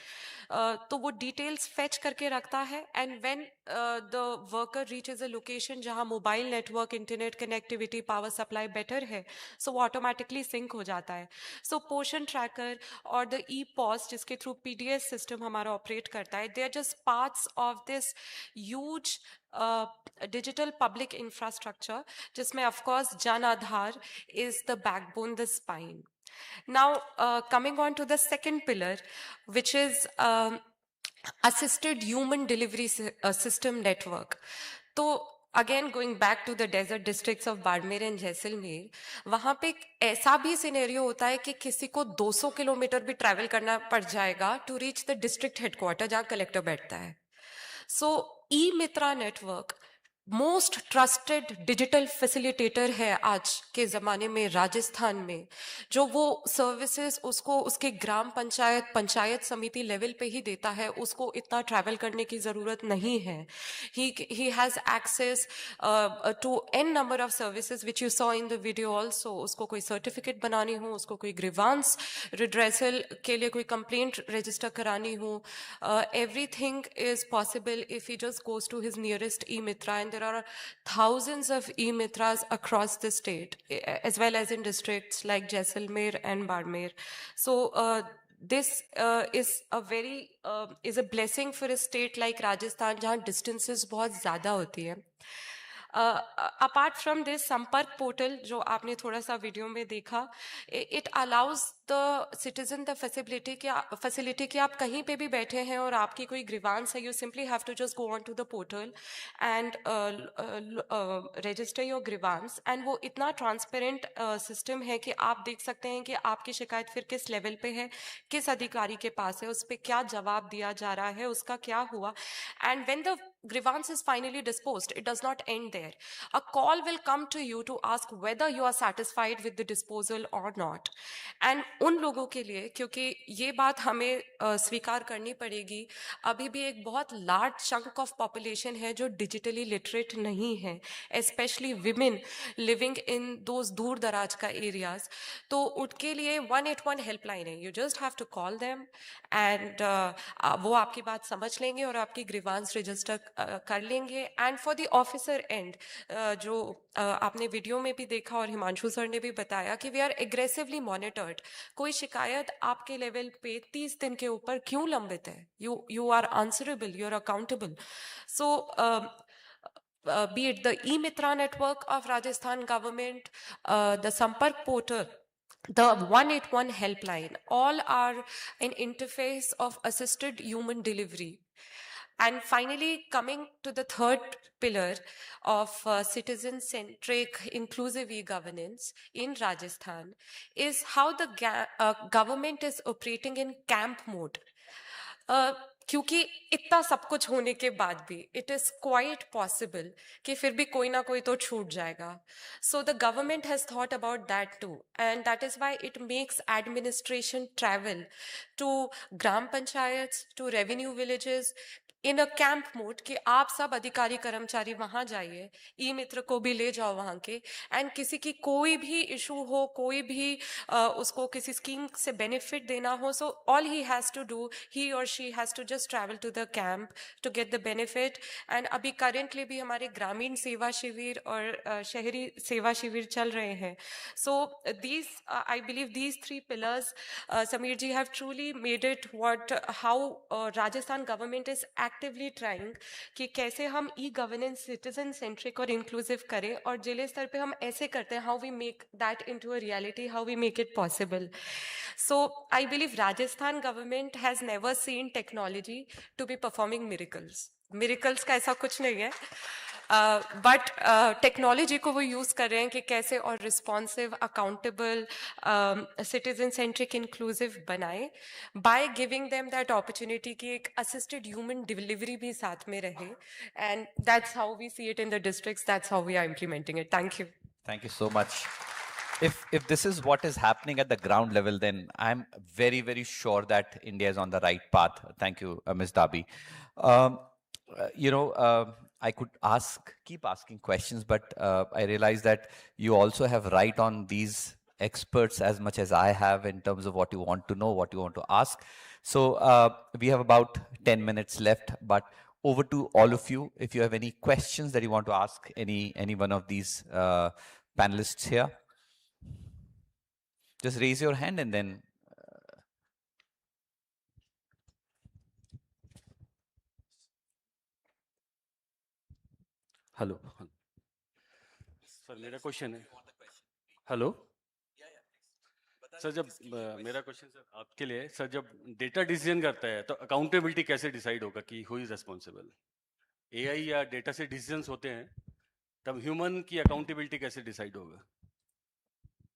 तो वो डिटेल्स फेच करके रखता है and when the worker reaches a location जहाँ mobile network internet connectivity power supply better है सो वो ऑटोमेटिकली सिंक हो जाता है. सो पोर्शन ट्रैकर और द ई पॉस जिसके थ्रू पीडीएस सिस्टम हमारा ऑपरेट करता है they are just parts of this huge digital public infrastructure जिसमें of course Jan Aadhaar is the backbone, the spine. Now coming on to the second pillar which is assisted human delivery system network. तो again going back to the desert districts of Barmer and Jaisalmer, वहाँ पे ऐसा भी scenario होता है कि किसी को 200 किलोमीटर भी ट्रैवल करना पड़ जाएगा to reach the district headquarter जहाँ कलेक्टर बैठता है. So e Mitra network most trusted digital facilitator है आज के ज़माने में राजस्थान में, जो वो सर्विसेज उसको उसके ग्राम पंचायत समिति लेवल पे ही देता है, उसको इतना ट्रैवल करने की ज़रूरत नहीं है. He has access to an number of services which you saw in the video also. उसको कोई सर्टिफिकेट बनानी हो, उसको कोई ग्रीवांस रिड्रेसल के लिए कोई कंप्लेंट रजिस्टर करानी हो, everything is possible if he just goes to his nearest e-mitra, and there are thousands of e-mitras across the state as well as in districts like Jaisalmer and Barmer. So this is a blessing for a state like Rajasthan जहाँ distances बहुत ज़्यादा होती है. Apart from this, संपर्क portal जो आपने थोड़ा सा वीडियो में देखा, it allows the citizen the facility कि आप कहीं पे भी बैठे हैं और आपकी कोई ग्रीवांस है, you simply have to just go on to the portal and register your grievance, and वो इतना ट्रांसपेरेंट सिस्टम है कि आप देख सकते हैं कि आपकी शिकायत फिर किस लेवल पे है, किस अधिकारी के पास है, उस पर क्या जवाब दिया जा रहा है, उसका क्या हुआ. And when the grievance is finally disposed, it does not end there. A call will come to you to ask whether you are satisfied with the disposal or not. And उन लोगों के लिए, क्योंकि ये बात हमें स्वीकार करनी पड़ेगी, अभी भी एक बहुत लार्ज चंक ऑफ पॉपुलेशन है जो डिजिटली लिटरेट नहीं है, specially women living in those दूर दराज का एरियाज. तो उनके लिए 181 हेल्पलाइन है. You just have to call them and वो आपकी बात समझ लेंगे और आपकी ग्रीवांस रजिस्टर कर लेंगे. And for the officer and, जो आपने वीडियो में भी देखा और हिमांशु सर ने भी बताया कि वी आर एग्रेसिवली मॉनिटर्ड. कोई शिकायत आपके लेवल पे 30 दिन के ऊपर क्यों लंबित है, you are answerable, you are accountable. So be it the e-mitra network of Rajasthan government, the Sampark portal, the 181 helpline, all are an interface of assisted human delivery. And finally, coming to the third pillar of citizen-centric inclusive e-governance in Rajasthan is how the government is operating in camp mode. क्योंकि इतना सब कुछ होने के बाद भी it is quite possible कि फिर भी कोई ना कोई तो छूट जाएगा. So the government has thought about that too, and that is why it makes administration travel to gram panchayat, to revenue villages in a camp mode कि आप सब अधिकारी कर्मचारी वहाँ जाइए, ई मित्र को भी ले जाओ वहाँ के, एंड किसी की कोई भी इशू हो, कोई भी उसको किसी स्कीम से बेनिफिट देना हो, so all he has to do, he और she has to just travel to the camp to get the benefit. And अभी करेंटली भी हमारे ग्रामीण सेवा शिविर और शहरी सेवा शिविर चल रहे हैं. So these I believe these 3 pillars, Sameer ji, have truly made it how Rajasthan government is actively trying कि कैसे हम e-governance citizen centric और inclusive करें, और जिले स्तर पे हम ऐसे करते हैं, how we make that into a reality, how we make it possible. So I believe Rajasthan government has never seen technology to be performing miracles. Miracles का ऐसा कुछ नहीं है, बट टेक्नोलॉजी को वो यूज़ कर रहे हैं कि कैसे और responsive, accountable, citizen centric, inclusive बनाए, by giving them that opportunity कि एक असिस्टेड ह्यूमन डिलीवरी भी साथ में रहे. And that's how we see it in the districts, that's how we are implementing it. Thank you. Thank you so much. if this is what is happening at the ground level, then I'm very, very sure that India is on the right path. Thank you, Ms. Dabi. I could keep asking questions, but I realize that you also have right on these experts as much as I have in terms of what you want to know, what you want to ask. So we have about 10 minutes left, but over to all of you. If you have any questions that you want to ask any one of these panelists here, just raise your hand and then hello sir, मेरा question है। Hello sir, जब मेरा question sir आपके लिए, sir जब data decision करता है तो अकाउंटेबिलिटी कैसे डिसाइड होगा कि हु इज रिस्पॉन्सिबल? एआई या डेटा से डिसीजंस होते हैं, तब ह्यूमन की अकाउंटेबिलिटी कैसे डिसाइड होगा?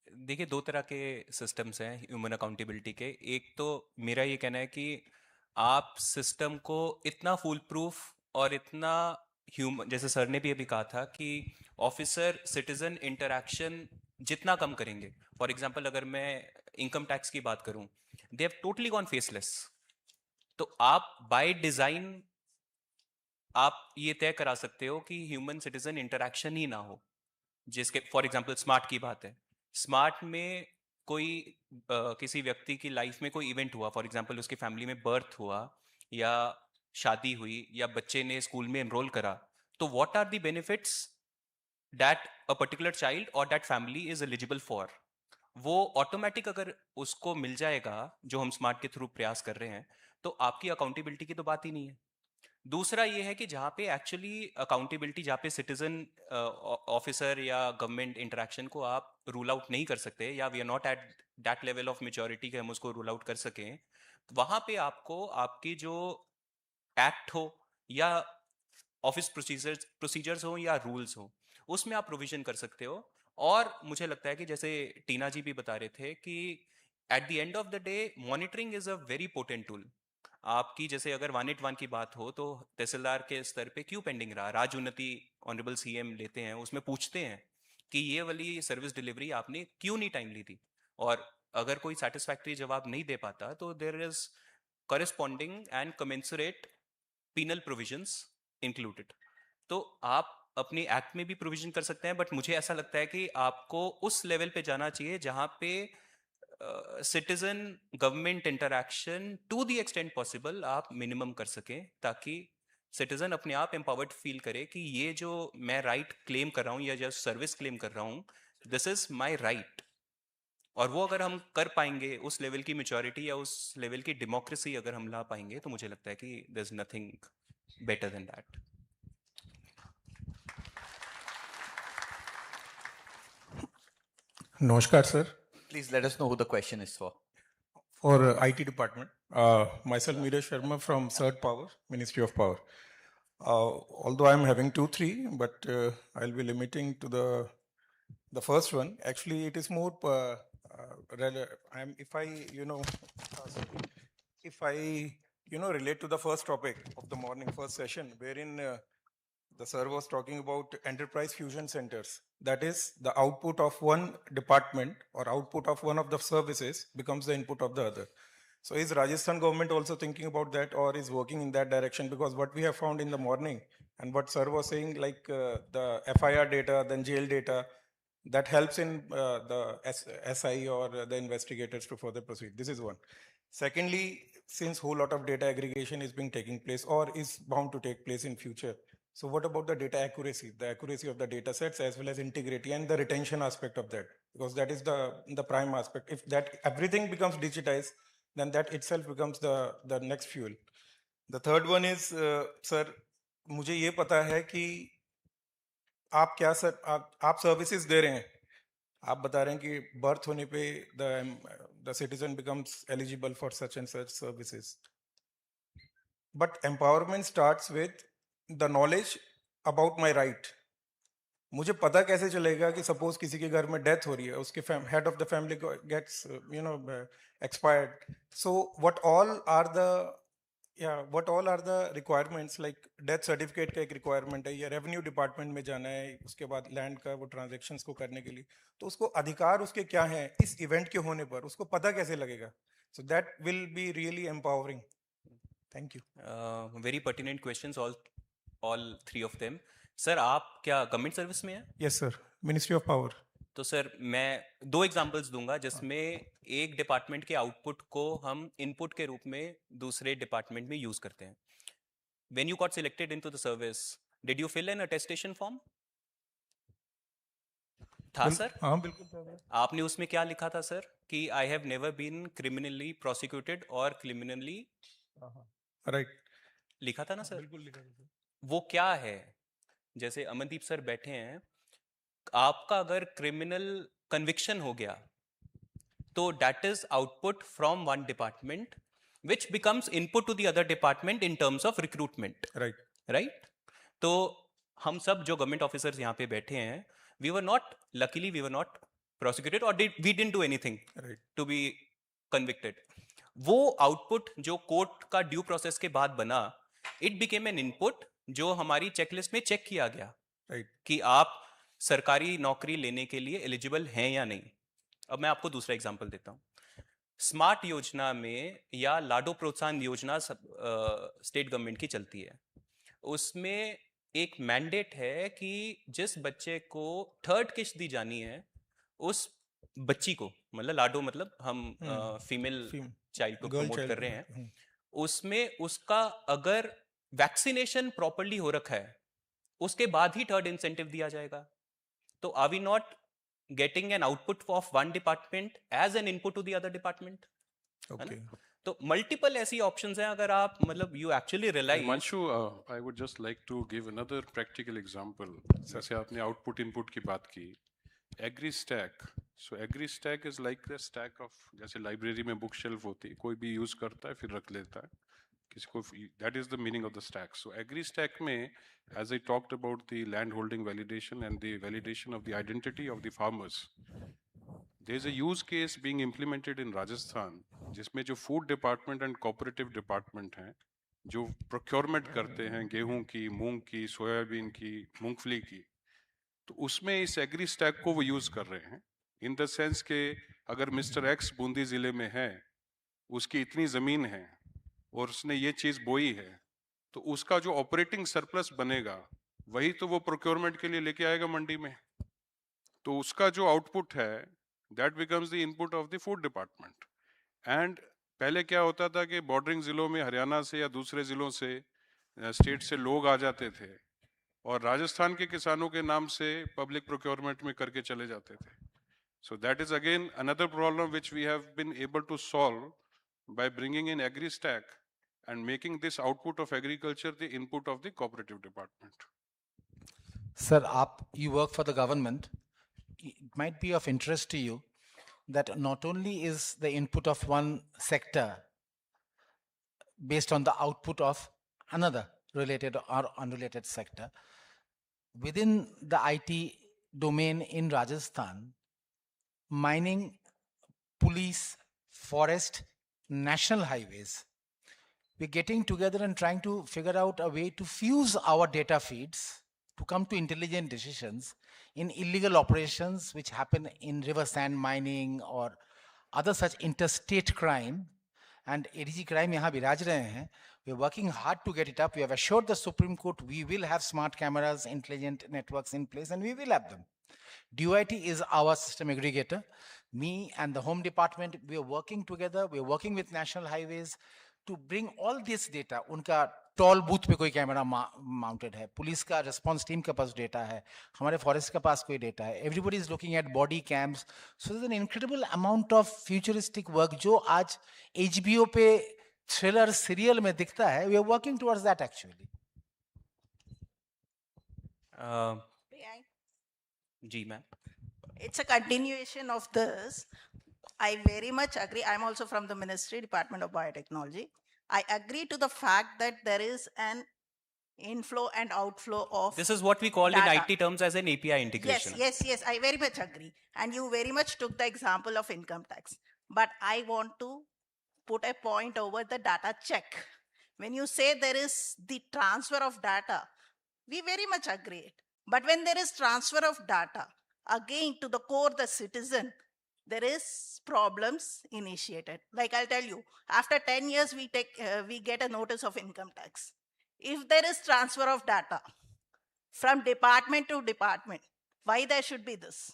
देखिए, दो तरह के सिस्टम्स हैं ह्यूमन अकाउंटेबिलिटी के। एक तो मेरा ये कहना है कि आप सिस्टम को इतना फुल प्रूफ और इतना ह्यूमन, जैसे सर ने भी अभी कहा था कि ऑफिसर सिटीजन इंटरैक्शन जितना कम करेंगे, फॉर एग्जांपल अगर मैं इनकम टैक्स की बात करूं, they have totally gone faceless. तो आप बाय डिजाइन आप ये तय करा सकते हो कि ह्यूमन सिटीजन इंटरैक्शन ही ना हो। जिसके फॉर एग्जांपल स्मार्ट की बात है, स्मार्ट में कोई किसी व्यक्ति की लाइफ में कोई इवेंट हुआ, फॉर एग्जांपल उसकी फैमिली में बर्थ हुआ या शादी हुई या बच्चे ने स्कूल में एनरोल करा, तो what are the benefits that a particular child और that family is eligible for, वो ऑटोमेटिक अगर उसको मिल जाएगा जो हम स्मार्ट के थ्रू प्रयास कर रहे हैं, तो आपकी अकाउंटेबिलिटी की तो बात ही नहीं है। दूसरा ये है कि जहाँ पे एक्चुअली अकाउंटेबिलिटी, जहाँ पे सिटीजन ऑफिसर या गवर्नमेंट इंटरेक्शन को आप रूल आउट नहीं कर सकते, या we are not at that level of maturity कि हम उसको रूल आउट कर सकें, वहाँ पे आपको आपकी जो एक्ट हो या ऑफिस प्रोसीजर्स हो या रूल्स हो, उसमें आप प्रोविजन कर सकते हो। और मुझे लगता है कि जैसे टीना जी भी बता रहे थे कि at the end of the day monitoring is a very potent tool. आपकी जैसे अगर 181 की बात हो तो तहसीलदार के स्तर पे क्यों पेंडिंग रहा, राज उन्नति ऑनरेबल सीएम लेते हैं, उसमें पूछते हैं कि ये वाली सर्विस डिलीवरी आपने क्यों नहीं टाइमली दी, और अगर कोई सेटिस्फैक्ट्री जवाब नहीं दे पाता तो there is corresponding and commensurate penal provisions included. तो आप अपने एक्ट में भी प्रोविजन कर सकते हैं, बट मुझे ऐसा लगता है कि आपको उस लेवल पे जाना चाहिए जहां पे citizen government interaction to the extent possible आप मिनिमम कर सकें, ताकि सिटीजन अपने आप एम्पावर्ड फील करे कि ये जो मैं राइट क्लेम कर रहा हूँ या जो सर्विस क्लेम कर रहा हूँ, दिस इज माय राइट। और वो अगर हम कर पाएंगे, उस लेवल की मेच्योरिटी या उस लेवल की डेमोक्रेसी अगर हम ला पाएंगे, तो मुझे लगता है कि there is nothing better than that. Namaskar, sir. Please let us know who the question is for. For IT department, myself Meera Sharma from CERT Power, Ministry of Power. Although I'm having 2-3, but I'll be limiting to the first one. Actually, it is more. If I relate to the first topic of the morning, first session, wherein the sir was talking about enterprise fusion centers. That is, the output of one department or output of one of the services becomes the input of the other. So is Rajasthan government also thinking about that, or is working in that direction? Because what we have found in the morning and what sir was saying, like the FIR data, then jail data, that helps in the SI or the investigators to further proceed. This is one. Secondly, since whole lot of data aggregation is being taking place or is bound to take place in future, so what about the data accuracy, the accuracy of the data sets as well as integrity and the retention aspect of that? Because that is the prime aspect. If that everything becomes digitized, then that itself becomes the next fuel. The third one is, sir, मुझे ये पता है कि आप क्या sir आप services दे रहे हैं, आप बता रहे हैं कि बर्थ होने पे the citizen becomes eligible for such and such services. But empowerment starts with the knowledge about my right. मुझे पता कैसे चलेगा कि सपोज किसी के घर में डेथ हो रही है, उसके head of the family gets expired. So what all are the Yeah, what all are the requirements? Like death certificate का एक रिक्वायरमेंट है, या रेवेन्यू डिपार्टमेंट में जाना है, उसके बाद लैंड का वो ट्रांजैक्शंस को करने के लिए, तो उसको अधिकार उसके क्या हैं इस इवेंट के होने पर, उसको पता कैसे लगेगा? So that will be really empowering. Thank you. Very pertinent questions, all three of them. Sir आप क्या गवर्नमेंट सर्विस में हैं? Yes sir, Ministry of Power. तो सर मैं 2 एग्जांपल्स दूंगा जिसमें एक डिपार्टमेंट के आउटपुट को हम इनपुट के रूप में दूसरे डिपार्टमेंट में यूज करते हैं. When you got selected into the service, did you fill an attestation form? था सर? हाँ बिल्कुल सर. आपने उसमें क्या लिखा था सर? कि I have never been criminally prosecuted or criminally Right. लिखा था ना सर? बिल्कुल लिखा था सर. वो क्या है? जैसे अमनदीप सर बैठे हैं, आपका अगर क्रिमिनल कन्विक्शन हो गया तो that is output from one department which becomes input to the other department in terms of recruitment. Right. तो हम सब जो गवर्नमेंट ऑफिसर्स यहाँ पे बैठे हैं, वी वर नॉट प्रोसिक्यूटेड और we didn't do anything to be convicted. वो आउटपुट जो कोर्ट का ड्यू प्रोसेस के बाद बना, इट बिकेम एन इनपुट जो हमारी चेकलिस्ट में चेक किया गया कि आप सरकारी नौकरी लेने के लिए एलिजिबल हैं या नहीं. अब मैं आपको दूसरा एग्जांपल देता हूं. स्मार्ट योजना में या लाडो प्रोत्साहन योजना स्टेट गवर्नमेंट की चलती है. उसमें एक मैंडेट है कि जिस बच्चे को 3rd किस्त दी जानी है, उस बच्ची को, मतलब लाडो मतलब हम फीमेल चाइल्ड को प्रमोट कर रहे हैं, उसमें उसका अगर वैक्सीनेशन प्रॉपर्ली हो रखा है, उसके बाद ही 3rd इंसेंटिव दिया जाएगा. तो are we not getting an output of one department as an input to the other department? तो मल्टीपल ऐसी ऑप्शंस हैं. अगर आप मतलब you actually realise. Himanshu, I would just like to give another practical example. जैसे आपने आउटपुट इनपुट की बात की, agri stack. So agri stack is like the stack of, जैसे लाइब्रेरी में बुक शेल्फ होती है, कोई भी यूज करता है फिर रख लेता है किसी को. That is the meaning of the stack. So agri stack में, as I talked about the land holding validation and the validation of the identity of the farmers, there is a use case being implemented in Rajasthan जिसमें जो food department and cooperative department हैं, जो procurement करते हैं गेहूं की, मूंग की, soybean की, मूंगफली की, तो उसमें इस एग्री स्टैक को वो यूज कर रहे हैं. इन द सेंस के अगर मिस्टर एक्स बूंदी जिले में है, उसकी इतनी जमीन है और उसने ये चीज बोई है, तो उसका जो ऑपरेटिंग सरप्लस बनेगा वही तो वो प्रोक्योरमेंट के लिए लेके आएगा मंडी में. तो उसका जो आउटपुट है, that becomes the input of the food department. And पहले क्या होता था कि बॉर्डरिंग जिलों में हरियाणा से या दूसरे जिलों से, स्टेट से लोग आ जाते थे और राजस्थान के किसानों के नाम से पब्लिक प्रोक्योरमेंट में करके चले जाते थे. So that is again another problem which we have been able to solve by bringing in agri stack and making this output of agriculture the input of the cooperative department. Sir, you work for the government. It might be of interest to you that not only is the input of one sector based on the output of another related or unrelated sector, within the IT domain in Rajasthan, mining, police, forest, national highways, we're getting together and trying to figure out a way to fuse our data feeds to come to intelligent decisions in illegal operations which happen in river sand mining or other such interstate crime. And ADG crime yahan biraj rahe hain. We're working hard to get it up. We have assured the Supreme Court we will have smart cameras, intelligent networks in place, and we will have them. DOIT is our system aggregator. Me and the Home Department, we are working together. We are working with National Highways to bring all this data. उनका toll booth पे कोई camera mounted है, police का response team के पास data है, हमारे forest के पास कोई डेटा है. Everybody is looking at body cams. So there is an incredible amount of futuristic work जो आज HBO पे थ्रिलर सीरियल में दिखता है. We are working towards that actually. जी ma'am. It's a continuation of this. I very much agree. I'm also from the Ministry, Department of Biotechnology. I agree to the fact that there is an inflow and outflow of This is what we call data. in IT terms as an API integration. Yes. I very much agree. And you very much took the example of income tax. But I want to put a point over the data check. When you say there is the transfer of data, we very much agree. But when there is transfer of data, again to the core, the citizen, there is problems initiated. Like I'll tell you, after 10 years, we get a notice of income tax. If there is transfer of data from department to department, why there should be this?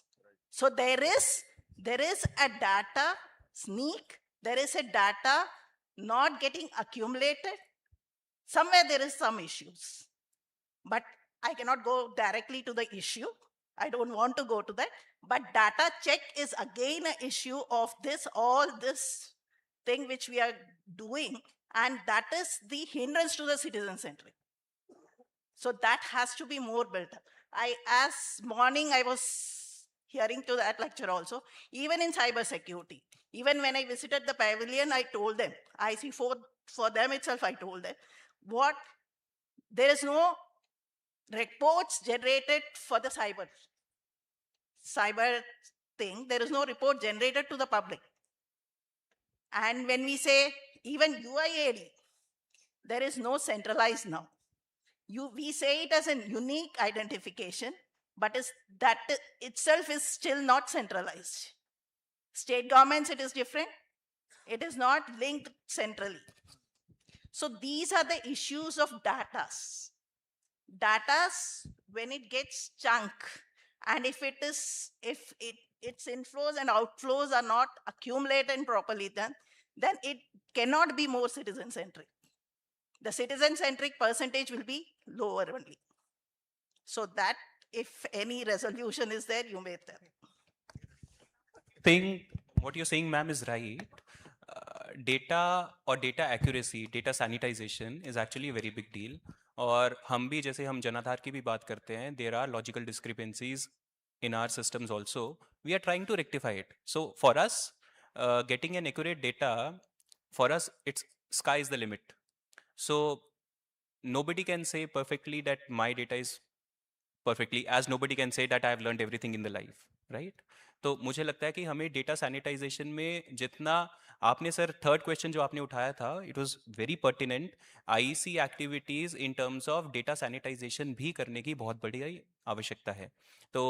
So there is a data sneak, there is a data not getting accumulated. Somewhere there is some issues, but I cannot go directly to the issue. I don't want to go to that. But data check is again an issue of all this thing which we are doing, and that is the hindrance to the citizen-centric. So that has to be more built up. As morning I was hearing to that lecture also, even in cyber security, even when I visited the pavilion, I told them, I see for them itself, I told them, there is no reports generated for the cyber thing. There is no report generated to the public. And when we say even UIAD, there is no centralized now. We say it as a unique identification, but that itself is still not centralized. State governments, it is different. It is not linked centrally. So these are the issues of datas. Datas, when it gets chunk, and if its inflows and outflows are not accumulated properly, then it cannot be more citizen-centric. The citizen-centric percentage will be lower only. So that if any resolution is there, you may tell. What you're saying, ma'am, is right. Data or data accuracy, data sanitization is actually a very big deal. और हम भी जैसे हम जनाधार की भी बात करते हैं, there are logical discrepancies in our systems also. We are trying to rectify it. So for us, getting an accurate data, for us, it's sky is the limit. So nobody can say perfectly that my data is perfectly, as nobody can say that I have learned everything in the life, right? तो मुझे लगता है कि हमें data sanitisation में जितना आपने sir third question जो आपने उठाया था, it was very pertinent. IC activities in terms of data sanitisation भी करने की बहुत बड़ी आवश्यकता है. तो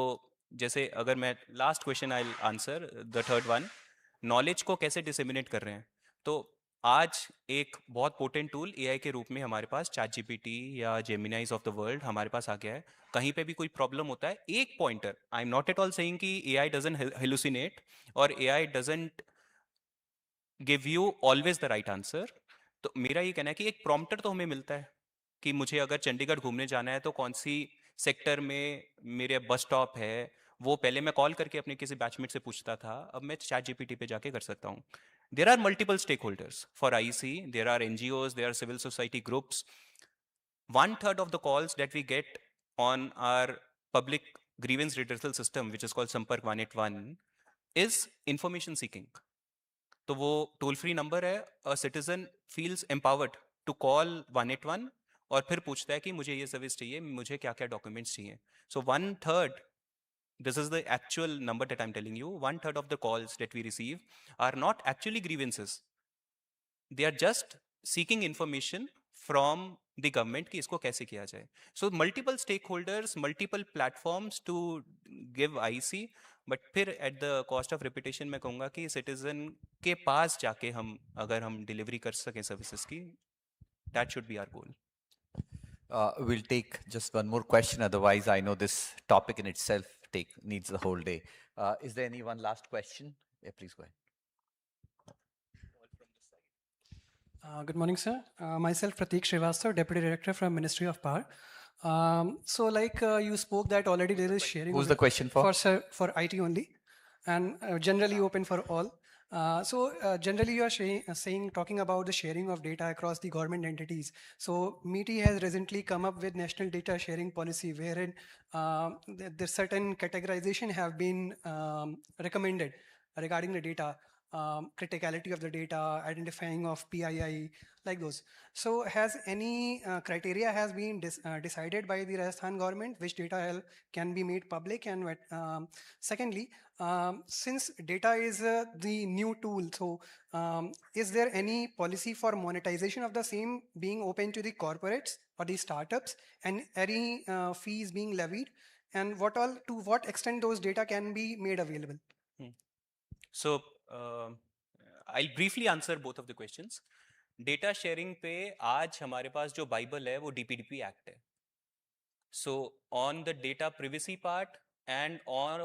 जैसे अगर मैं last question I answer the third one, knowledge को कैसे डिसेमिनेट कर रहे हैं. तो आज एक बहुत पोटेंट टूल एआई के रूप में हमारे पास चैट जीपीटी या जेमिनाइज ऑफ द वर्ल्ड हमारे पास आ गया है. कहीं पे भी कोई प्रॉब्लम होता है, एक pointer, I am not at all saying कि एआई डजंट हेलुसिनेट और AI doesn't give you always the right answer. तो मेरा ये कहना है कि एक प्रॉम्प्टर तो हमें मिलता है कि मुझे अगर चंडीगढ़ घूमने जाना है तो कौन सी सेक्टर में मेरे बस स्टॉप है, वो पहले मैं कॉल करके अपने किसी बैचमेट से पूछता था, अब मैं चैट जीपीटी पे जाके कर सकता हूँ. There are multiple stakeholders. For IC, there are NGOs, there are civil society groups. 1/3 of the calls that we get on our public grievance redressal system, which is called Sampark 181, is information seeking. तो वो toll free number है. A citizen feels empowered to call 181 और फिर पूछता है कि मुझे ये सर्विस चाहिए, मुझे क्या क्या डॉक्यूमेंट्स चाहिए. So 1/3, this is the actual number that I'm telling you, 1/3 of the calls that we receive are not actually grievances. They are just seeking information from the government कि इसको कैसे किया जाए. So multiple stakeholders, multiple platforms to give IC, but फिर at the cost of repetition मैं कहूँगा कि citizen के पास जाके हम अगर हम delivery कर सकें services की, that should be our goal. We'll take just one more question, otherwise I know this topic in itself needs the whole day. Is there any one last question? Yeah, please go ahead. Good morning, sir. Myself, Prateek Srivastava, Deputy Director from Ministry of Power. So like you spoke that already there is sharing. Who's the question for? For IT only, and generally open for all. Generally you are talking about the sharing of data across the government entities. So MeitY has recently come up with national data sharing policy wherein the certain categorization have been recommended regarding the data. criticality of the data, identifying of PII, like those. So has any criteria has been decided by the Rajasthan government which data can be made public? And secondly, since data is the new tool, so is there any policy for monetization of the same being open to the corporates or the startups, and any fees being levied, and to what extent those data can be made available? So I'll briefly answer both of the questions. Data sharing पे आज हमारे पास जो Bible है वो DPDP Act है. So on the data privacy part and on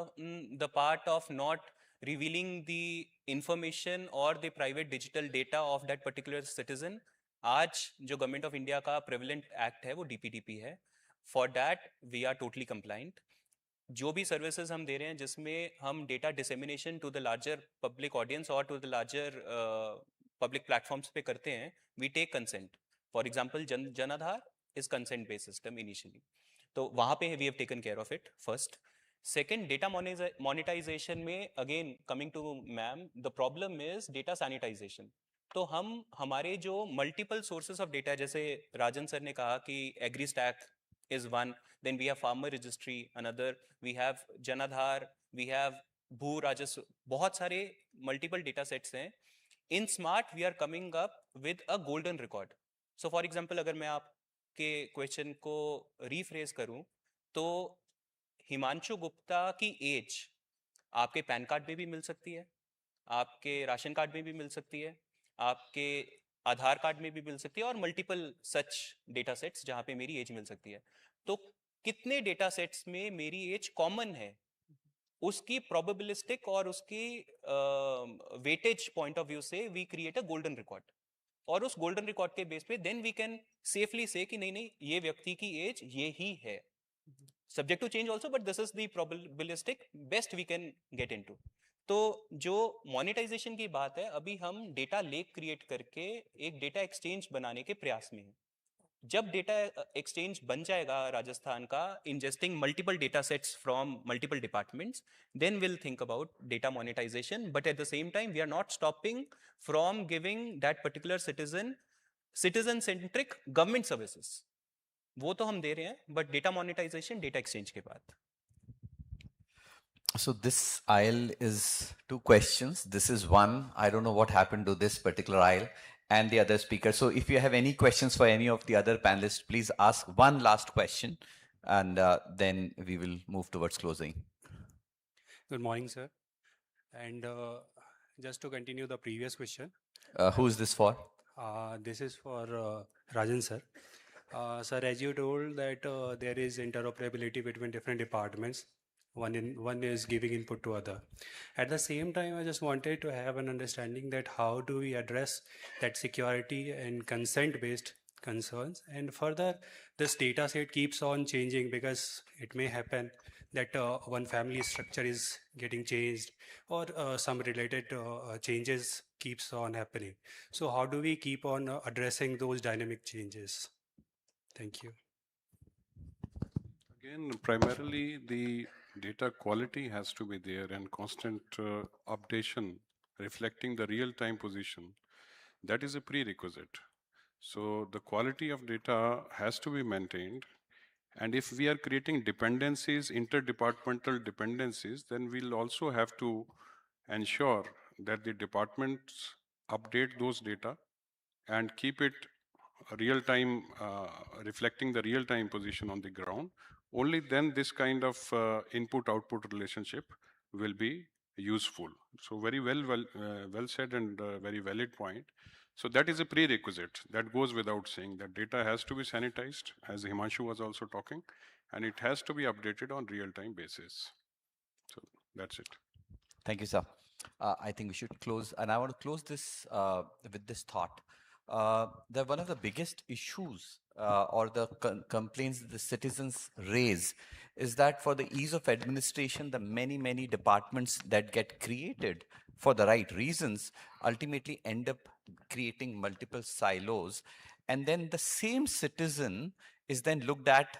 the part of not revealing the information or the private digital data of that particular citizen, आज जो government of India का प्रेवलेंट एक्ट है वो DPDP है. For that we are totally compliant. जो भी services हम दे रहे हैं जिसमें हम data dissemination to the larger public audience और to the larger public platforms पे करते हैं, we take consent. For example Jan Aadhaar is consent based system initially, तो वहां पे we have taken care of it first. Second, data monetization में again coming to ma'am, the problem is data sanitisation. तो हम हमारे जो मल्टीपल सोर्सेस ऑफ डेटा, जैसे राजन sir ने कहा कि agri stack is one, then we have farmer registry, another, we have Janadhar, we have Bhu Rajaswa, बहुत सारे multiple data sets हैं. In Smart we are coming up with a golden record. So for example, अगर मैं आपके question को rephrase करूं, तो हिमांशु गुप्ता की एज आपके पैन कार्ड में भी मिल सकती है, आपके राशन कार्ड में भी मिल सकती है, आपके आधार कार्ड में भी मिल सकती है, और मल्टीपल सच डेटा सेट्स जहां पे मेरी एज मिल सकती है. तो कितने डेटा सेट्स में मेरी एज कॉमन है, उसकी प्रोबेबिलिस्टिक और उसकी वेटेज पॉइंट ऑफ व्यू से we create a golden record. और उस गोल्डन रिकॉर्ड के बेस पे then we can safely say कि नहीं नहीं ये व्यक्ति की एज ये ही है, subject to change also, but this is the probabilistic best we can get into. तो जो मोनेटाइजेशन की बात है, अभी हम डेटा लेक क्रिएट करके एक डेटा एक्सचेंज बनाने के प्रयास में हैं. जब डेटा एक्सचेंज बन जाएगा राजस्थान का, ingesting multiple data sets from multiple departments, then will think about data monetisation. But at the same time we are not stopping from giving that particular citizen centric government services. वो तो हम दे रहे हैं, but data monetisation data exchange के बाद. So this aisle is 2 questions. This is one. I don't know what happened to this particular aisle and the other speaker. So if you have any questions for any of the other panelists, please ask one last question, and then we will move towards closing. Good morning, sir. And just to continue the previous question. Who is this for? This is for Rajan, sir. Sir, as you told that there is interoperability between different departments. One is giving input to other. At the same time, I just wanted to have an understanding that how do we address that security and consent-based concerns. And further, this data set keeps on changing, because it may happen that one family structure is getting changed, or some related changes keeps on happening. So how do we keep on addressing those dynamic changes? Thank you. Again, primarily the data quality has to be there, and constant updation reflecting the real-time position. That is a prerequisite. So the quality of data has to be maintained. And if we are creating dependencies, interdepartmental dependencies, then we'll also have to ensure that the departments update those data and keep it real-time, reflecting the real-time position on the ground. Only then this kind of input-output relationship will be useful. So very well said, and very valid point. So that is a prerequisite. That goes without saying, that data has to be sanitized, as Himanshu was also talking, and it has to be updated on real-time basis. So that's it. Thank you, sir. I think we should close, and I want to close this with this thought. That one of the biggest issues or the complaints the citizens raise is that for the ease of administration, the many departments that get created for the right reasons ultimately end up creating multiple silos, and then the same citizen is then looked at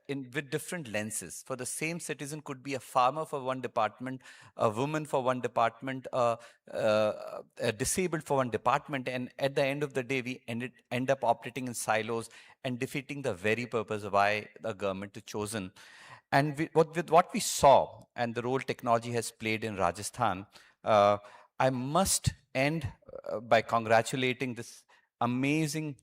with different lenses. For the same citizen could be a farmer for one department, a woman for one department, disabled for one department, and at the end of the day, we end up operating in silos and defeating the very purpose of why the government is chosen. And with what we saw and the role technology has played in Rajasthan, I must end by congratulating this amazing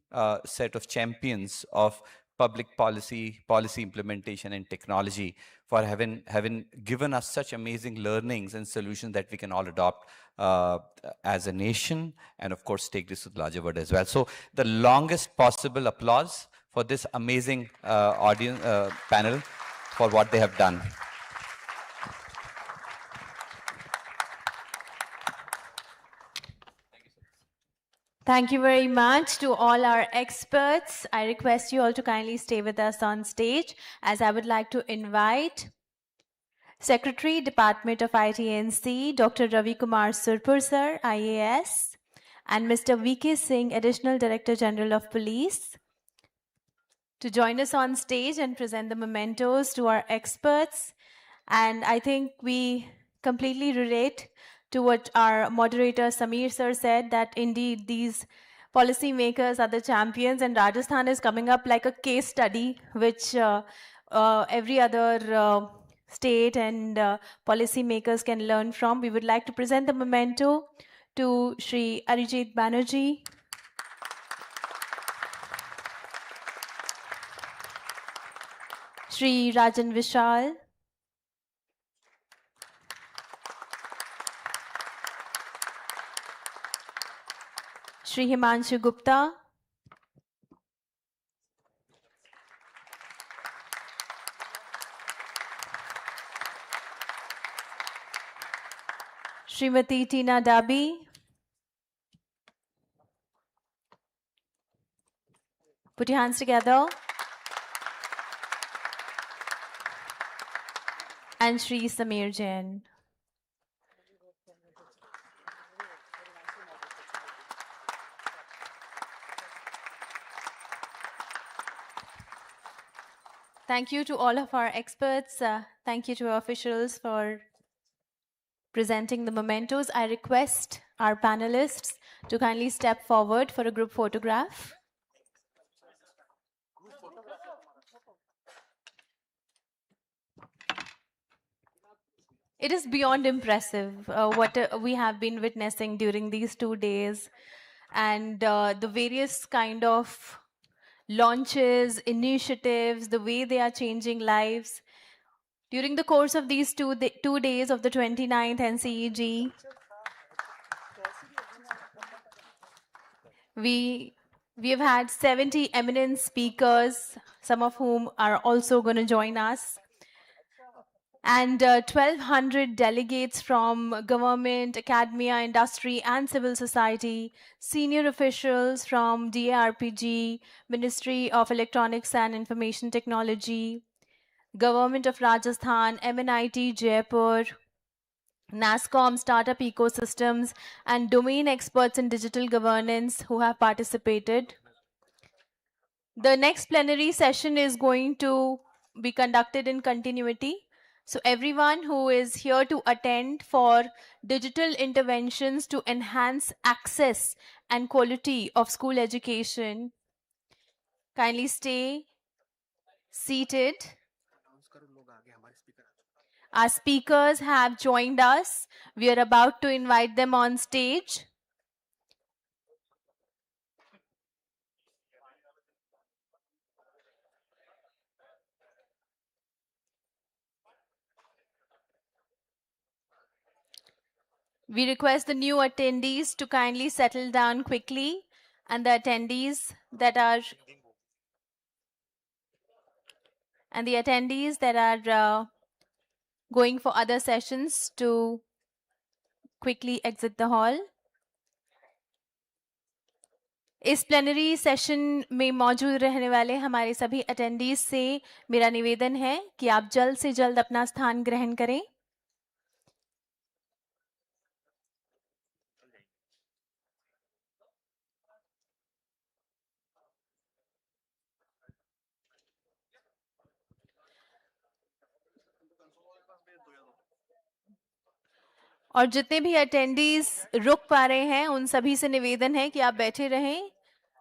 set of champions of public policy implementation and technology for having given us such amazing learnings and solutions that we can all adopt as a nation, and of course take this to the larger world as well. So the longest possible applause for this amazing audience panel for what they have done. Thank you very much to all our experts. I request you all to kindly stay with us on stage, as I would like to invite Secretary, Department of IT NC, Dr. Ravi Kumar Surpur sir, IAS, and Mr. VK Singh, Additional Director General of Police, to join us on stage and present the mementos to our experts. And I think we completely relate to what our moderator Samir sir said, that indeed these policymakers are the champions, and Rajasthan is coming up like a case study, which every other state and policymakers can learn from. We would like to present the memento to Shri Arijit Banerjee, Shri Rajan Vishal, Shri Himanshu Gupta, Srimati Tina Dabi, put your hands together, and Shri Samir Jain. Thank you to all of our experts. Thank you to our officials for presenting the mementos. I request our panelists to kindly step forward for a group photograph. It is beyond impressive what we have been witnessing during these 2 days, and the various kind of launches, initiatives, the way they are changing lives. During the course of these 2 days of the 29th NCeG, we have had 70 eminent speakers, some of whom are also going to join us, and 1,200 delegates from government, academia, industry, and civil society, senior officials from DARPG, Ministry of Electronics and Information Technology, Government of Rajasthan, MNIT Jaipur, NASCOM, Startup Ecosystems, and domain experts in digital governance who have participated. The next plenary session is going to be conducted in continuity. So everyone who is here to attend for digital interventions to enhance access and quality of school education, kindly stay seated. Our speakers have joined us. We are about to invite them on stage. We request the new attendees to kindly settle down quickly, and the attendees that are going for other sessions to quickly exit the hall. इस plenary session में मौजूद रहने वाले हमारे सभी attendees से मेरा निवेदन है कि आप जल्द से जल्द अपना स्थान ग्रहण करें। और जितने भी अटेंडीज रुक पा रहे हैं उन सभी से निवेदन है कि आप बैठे रहें,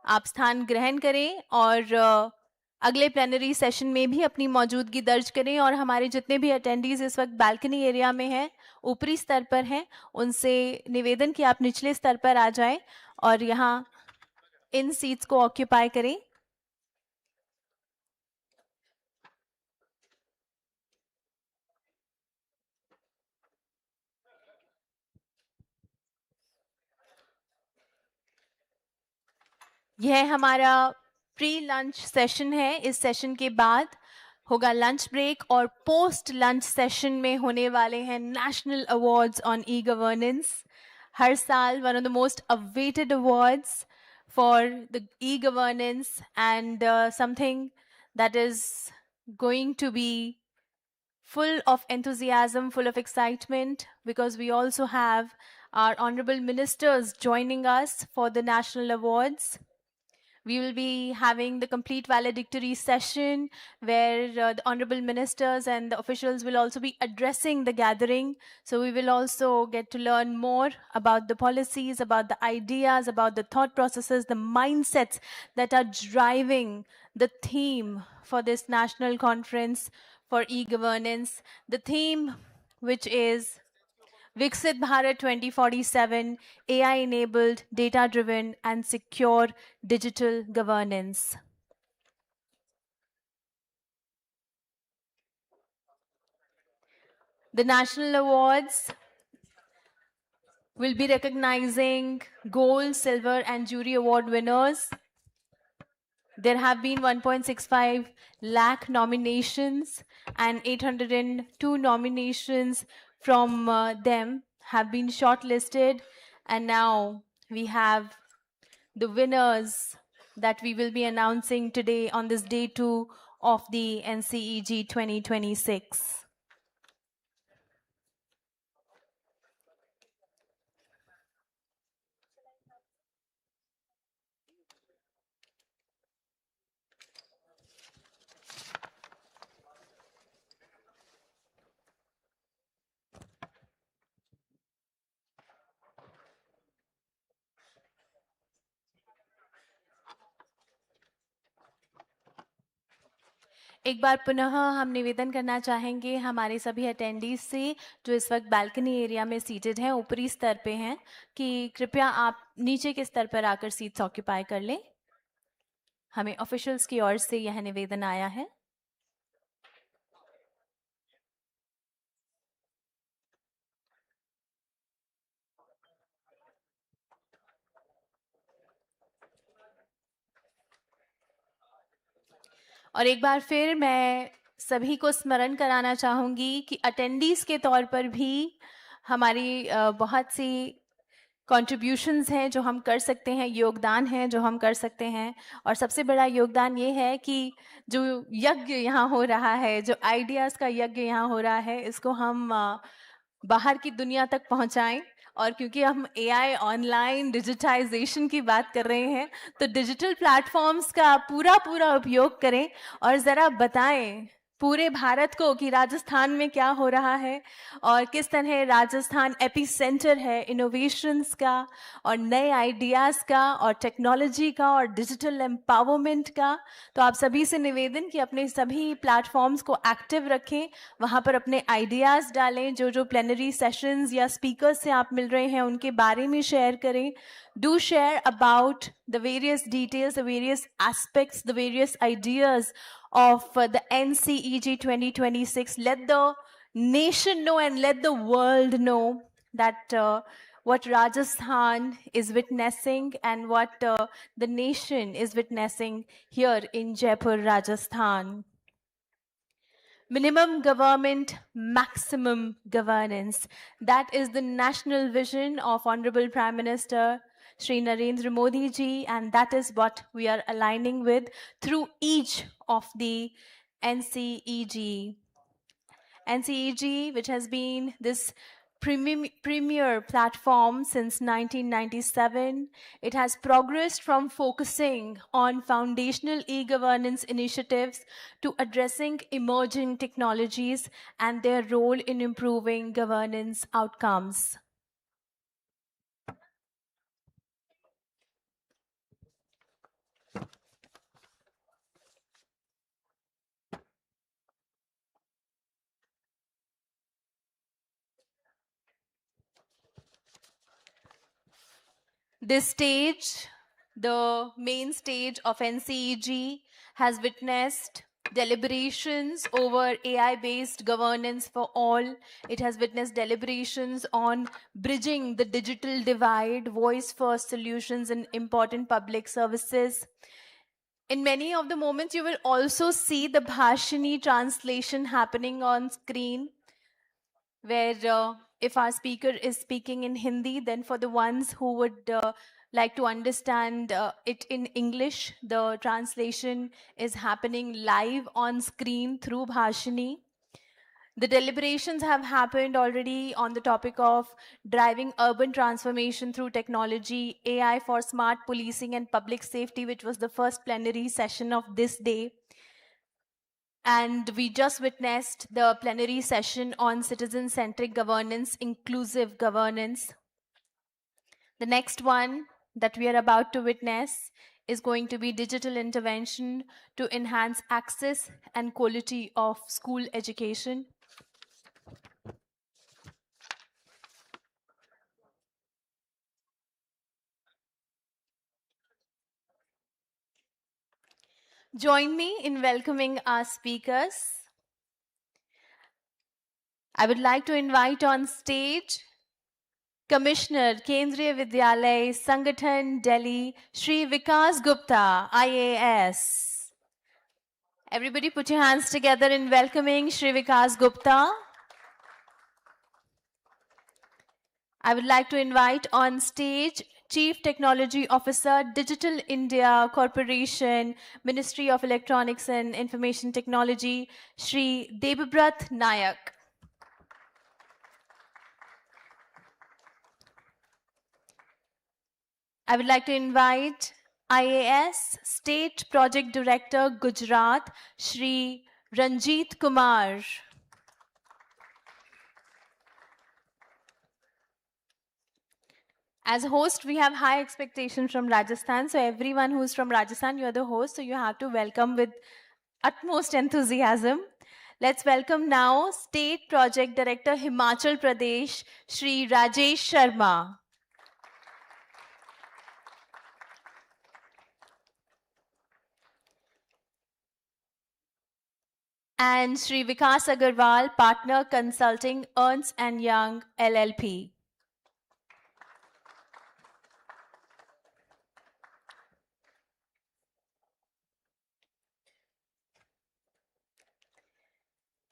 आप स्थान ग्रहण करें और अगले प्लेनरी सेशन में भी अपनी मौजूदगी दर्ज करें। और हमारे जितने भी अटेंडीज इस वक्त बालकनी एरिया में हैं, ऊपरी स्तर पर हैं, उनसे निवेदन कि आप निचले स्तर पर आ जाएं और यहाँ इन सीट्स को ऑक्यूपाई करें। यह हमारा प्री लंच सेशन है। इस सेशन के बाद होगा लंच ब्रेक और पोस्ट लंच सेशन में होने वाले हैं national awards on e governance. हर साल one of the most awaited awards for the e governance and something that is going to be full of enthusiasm, full of excitement, because we also have our honorable ministers joining us for the national awards. We will be having the complete valedictory session where the honorable ministers and the officials will also be addressing the gathering. So we will also get to learn more about the policies, about the ideas, about the thought processes, the mindsets that are driving the theme for this national conference for e-governance. The theme, which is Viksit Bharat 2047, AI-enabled, data-driven, and secure digital governance. The national awards will be recognizing gold, silver, and jury award winners. There have been 1.65 lakh nominations, and 802 nominations from them have been shortlisted, and now we have the winners that we will be announcing today on this day 2 of the NCeG 2026. एक बार पुनः हम निवेदन करना चाहेंगे हमारे सभी attendees से जो इस वक्त बालकनी एरिया में सीटेड हैं, ऊपरी स्तर पे हैं, कि कृपया आप नीचे के स्तर पर आकर सीट्स ऑक्यूपाई कर लें। हमें ऑफिशियल्स की ओर से यह निवेदन आया है। और एक बार फिर मैं सभी को स्मरण कराना चाहूँगी कि अटेंडीज़ के तौर पर भी हमारी बहुत सी कंट्रीब्यूशंस हैं जो हम कर सकते हैं, योगदान है जो हम कर सकते हैं। और सबसे बड़ा योगदान ये है कि जो यज्ञ यहाँ हो रहा है, जो आइडियाज़ का यज्ञ यहाँ हो रहा है, इसको हम बाहर की दुनिया तक पहुँचाएं। और क्योंकि हम AI ऑनलाइन डिजिटाइजेशन की बात कर रहे हैं, तो डिजिटल प्लेटफॉर्म्स का पूरा उपयोग करें और ज़रा बताएं पूरे भारत को कि राजस्थान में क्या हो रहा है और किस तरह राजस्थान एपिसेंटर है इनोवेशंस का और नए आइडियाज़ का और टेक्नोलॉजी का और डिजिटल एम्पावरमेंट का। तो आप सभी से निवेदन कि अपने सभी प्लेटफॉर्म्स को एक्टिव रखें, वहाँ पर अपने आइडियाज़ डालें, जो प्लेनरी सेशंस या स्पीकर्स से आप मिल रहे हैं उनके बारे में शेयर करें। Do share about the various details, the various aspects, the various ideas of the NCeG 2026. Let the nation know and let the world know that what Rajasthan is witnessing and what the nation is witnessing here in Jaipur, Rajasthan. Minimum government, maximum governance. That is the national vision of Honorable Prime Minister Shri Narendra Modi ji, and that is what we are aligning with through each of the NCeG. NCeG, which has been this premier platform since 1997. It has progressed from focusing on foundational e-governance initiatives to addressing emerging technologies and their role in improving governance outcomes. This stage, the main stage of NCeG, has witnessed deliberations over AI-based governance for all. It has witnessed deliberations on bridging the digital divide, voice-first solutions in important public services. In many of the moments, you will also see the Bhashini translation happening on screen, where if our speaker is speaking in Hindi, then for the ones who would like to understand it in English, the translation is happening live on screen through Bhashini. The deliberations have happened already on the topic of driving urban transformation through technology, AI for smart policing and public safety, which was the first plenary session of this day. And we just witnessed the plenary session on citizen-centric governance, inclusive governance. The next one that we are about to witness is going to be digital intervention to enhance access and quality of school education. Join me in welcoming our speakers. I would like to invite on stage Commissioner, Kendriya Vidyalay, Sangathan, Delhi, Shri Vikas Gupta, IAS. Everybody put your hands together in welcoming Shri Vikas Gupta. I would like to invite on stage Chief Technology Officer, Digital India Corporation, Ministry of Electronics and Information Technology, Shri Debabrat Nayak. I would like to invite IAS State Project Director, Gujarat, Shri Ranjit Kumar. As a host, we have high expectations from Rajasthan. So everyone who's from Rajasthan, you're the host. So you have to welcome with utmost enthusiasm. Let's welcome now State Project Director, Himachal Pradesh, Shri Rajesh Sharma. And Shri Vikas Agarwal, Partner Consulting, Ernst & Young, LLP.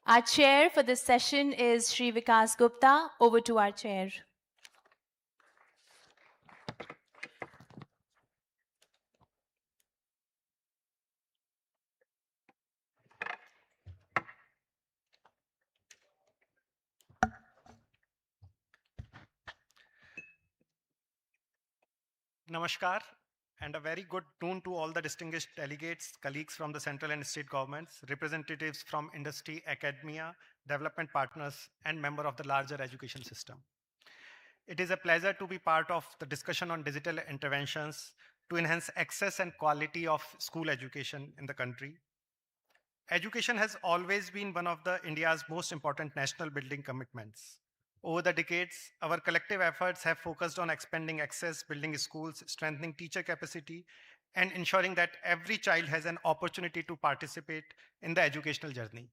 Our chair for this session is Shri Vikas Gupta. Over to our chair. Namaskar, and a very good noon to all the distinguished delegates, colleagues from the central and state governments, representatives from industry, academia, development partners, and members of the larger education system. It is a pleasure to be part of the discussion on digital interventions to enhance access and quality of school education in the country. Education has always been one of India's most important national building commitments. Over the decades, our collective efforts have focused on expanding access, building schools, strengthening teacher capacity, and ensuring that every child has an opportunity to participate in the educational journey.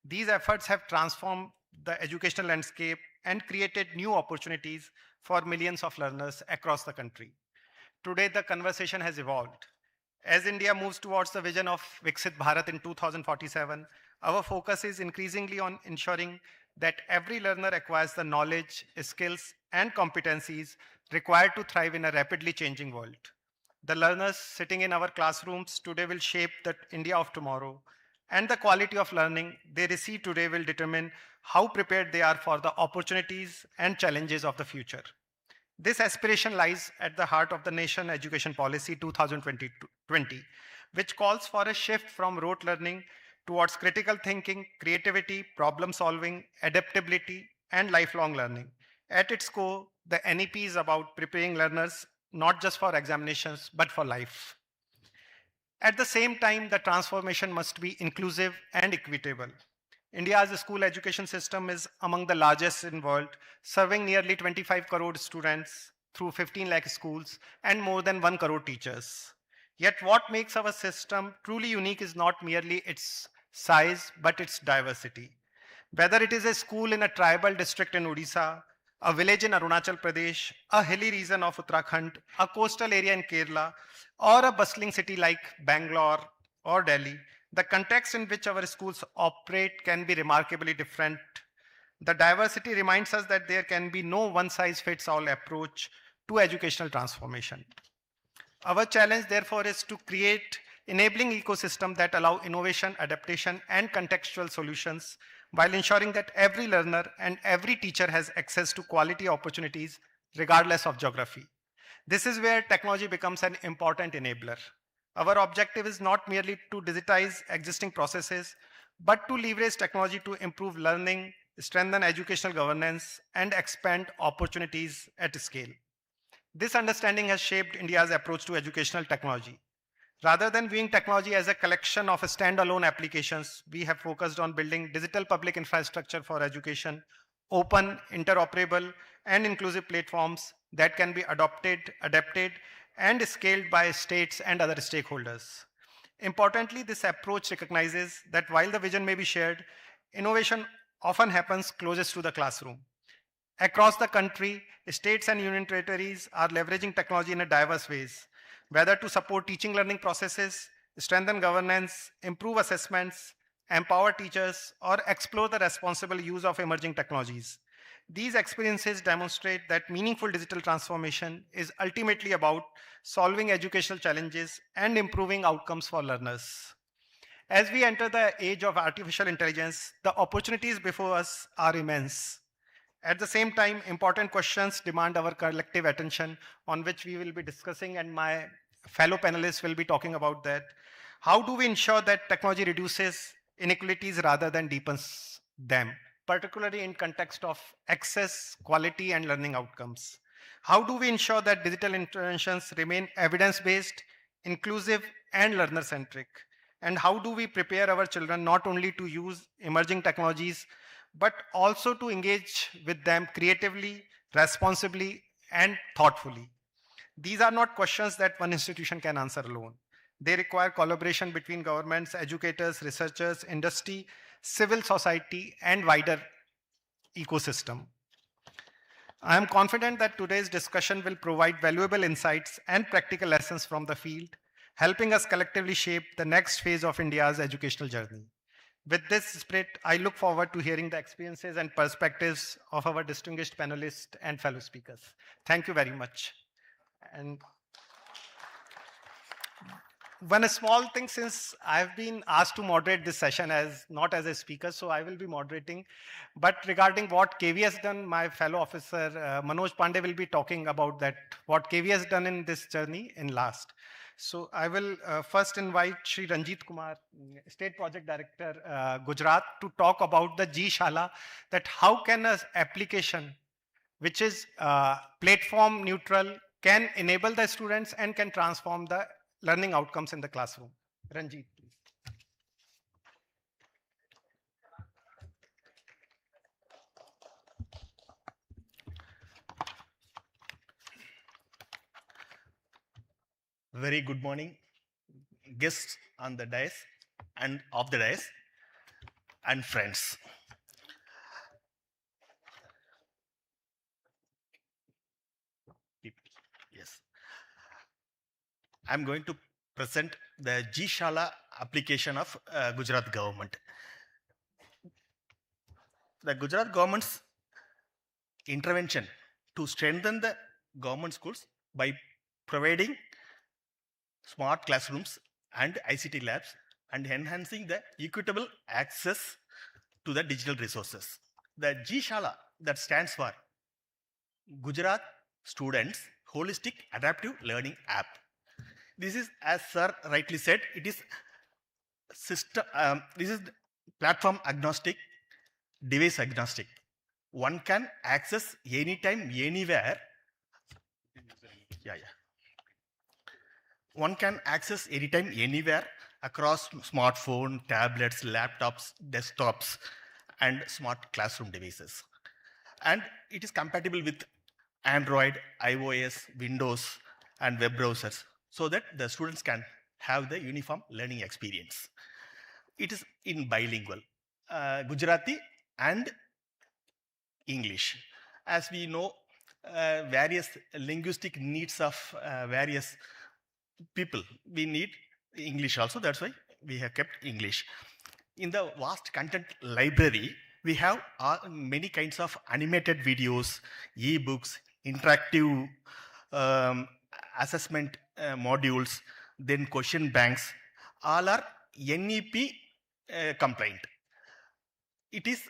These efforts have transformed the educational landscape and created new opportunities for millions of learners across the country. Today, the conversation has evolved. As India moves towards the vision of Viksit Bharat in 2047, our focus is increasingly on ensuring that every learner acquires the knowledge, skills, and competencies required to thrive in a rapidly changing world. The learners sitting in our classrooms today will shape the India of tomorrow. and the quality of learning they receive today will determine how prepared they are for the opportunities and challenges of the future. This aspiration lies at the heart of the Nation Education Policy 2020, which calls for a shift from rote learning towards critical thinking, creativity, problem solving, adaptability, and lifelong learning. At its core, the NEP is about preparing learners not just for examinations, but for life. At the same time, the transformation must be inclusive and equitable. India's school education system is among the largest in the world, serving nearly 25 crore students through 15 lakh schools and more than 1 crore teachers. Yet what makes our system truly unique is not merely its size, but its diversity. Whether it is a school in a tribal district in Odisha, a village in Arunachal Pradesh, a hilly region of Uttarakhand, a coastal area in Kerala, or a bustling city like Bangalore or Delhi, the context in which our schools operate can be remarkably different. The diversity reminds us that there can be no one-size-fits-all approach to educational transformation. Our challenge, therefore, is to create enabling ecosystems that allow innovation, adaptation, and contextual solutions while ensuring that every learner and every teacher has access to quality opportunities regardless of geography. This is where technology becomes an important enabler. Our objective is not merely to digitize existing processes, but to leverage technology to improve learning, strengthen educational governance, and expand opportunities at scale. This understanding has shaped India's approach to educational technology. Rather than viewing technology as a collection of standalone applications, we have focused on building digital public infrastructure for education, open, interoperable, and inclusive platforms that can be adopted, adapted, and scaled by states and other stakeholders. Importantly, this approach recognizes that while the vision may be shared, innovation often happens closest to the classroom. Across the country, states and union territories are leveraging technology in diverse ways, whether to support teaching learning processes, strengthen governance, improve assessments, empower teachers, or explore the responsible use of emerging technologies. These experiences demonstrate that meaningful digital transformation is ultimately about solving educational challenges and improving outcomes for learners. As we enter the age of artificial intelligence, the opportunities before us are immense. At the same time, important questions demand our collective attention, on which we will be discussing, and my fellow panelists will be talking about that. How do we ensure that technology reduces inequalities rather than deepens them, particularly in context of access, quality, and learning outcomes? How do we ensure that digital interventions remain evidence-based, inclusive, and learner-centric? And how do we prepare our children not only to use emerging technologies, but also to engage with them creatively, responsibly, and thoughtfully? These are not questions that one institution can answer alone. They require collaboration between governments, educators, researchers, industry, civil society, and wider ecosystem. I am confident that today's discussion will provide valuable insights and practical lessons from the field, helping us collectively shape the next phase of India's educational journey. With this spirit, I look forward to hearing the experiences and perspectives of our distinguished panelists and fellow speakers. Thank you very much. And one small thing, since I've been asked to moderate this session not as a speaker, so I will be moderating. But regarding what KV has done, my fellow officer Manoj Pandey will be talking about that, what KV has done in this journey in last. So I will first invite Shri Ranjit Kumar, State Project Director, Gujarat, to talk about the G Shala, that how can an application which is platform neutral can enable the students and can transform the learning outcomes in the classroom. Ranjit, please. Very good morning, guests on the dais and off the dais, and friends. Yes. I'm going to present the G Shala application of Gujarat government. The Gujarat government's intervention to strengthen the government schools by providing smart classrooms and ICT labs and enhancing the equitable access to the digital resources. The G-Shala, that stands for Gujarat Students Holistic Adaptive Learning App. This is, as sir rightly said, it is this is platform agnostic, device agnostic. One can access anytime, anywhere. One can access anytime, anywhere across smartphone, tablets, laptops, desktops, and smart classroom devices. And it is compatible with Android, iOS, Windows, and web browsers, so that the students can have the uniform learning experience. It is in bilingual, Gujarati and English. As we know, various linguistic needs of various people, we need English also. That's why we have kept English. In the vast content library, we have many kinds of animated videos, e-books, interactive assessment modules, then question banks. All are NEP compliant. It is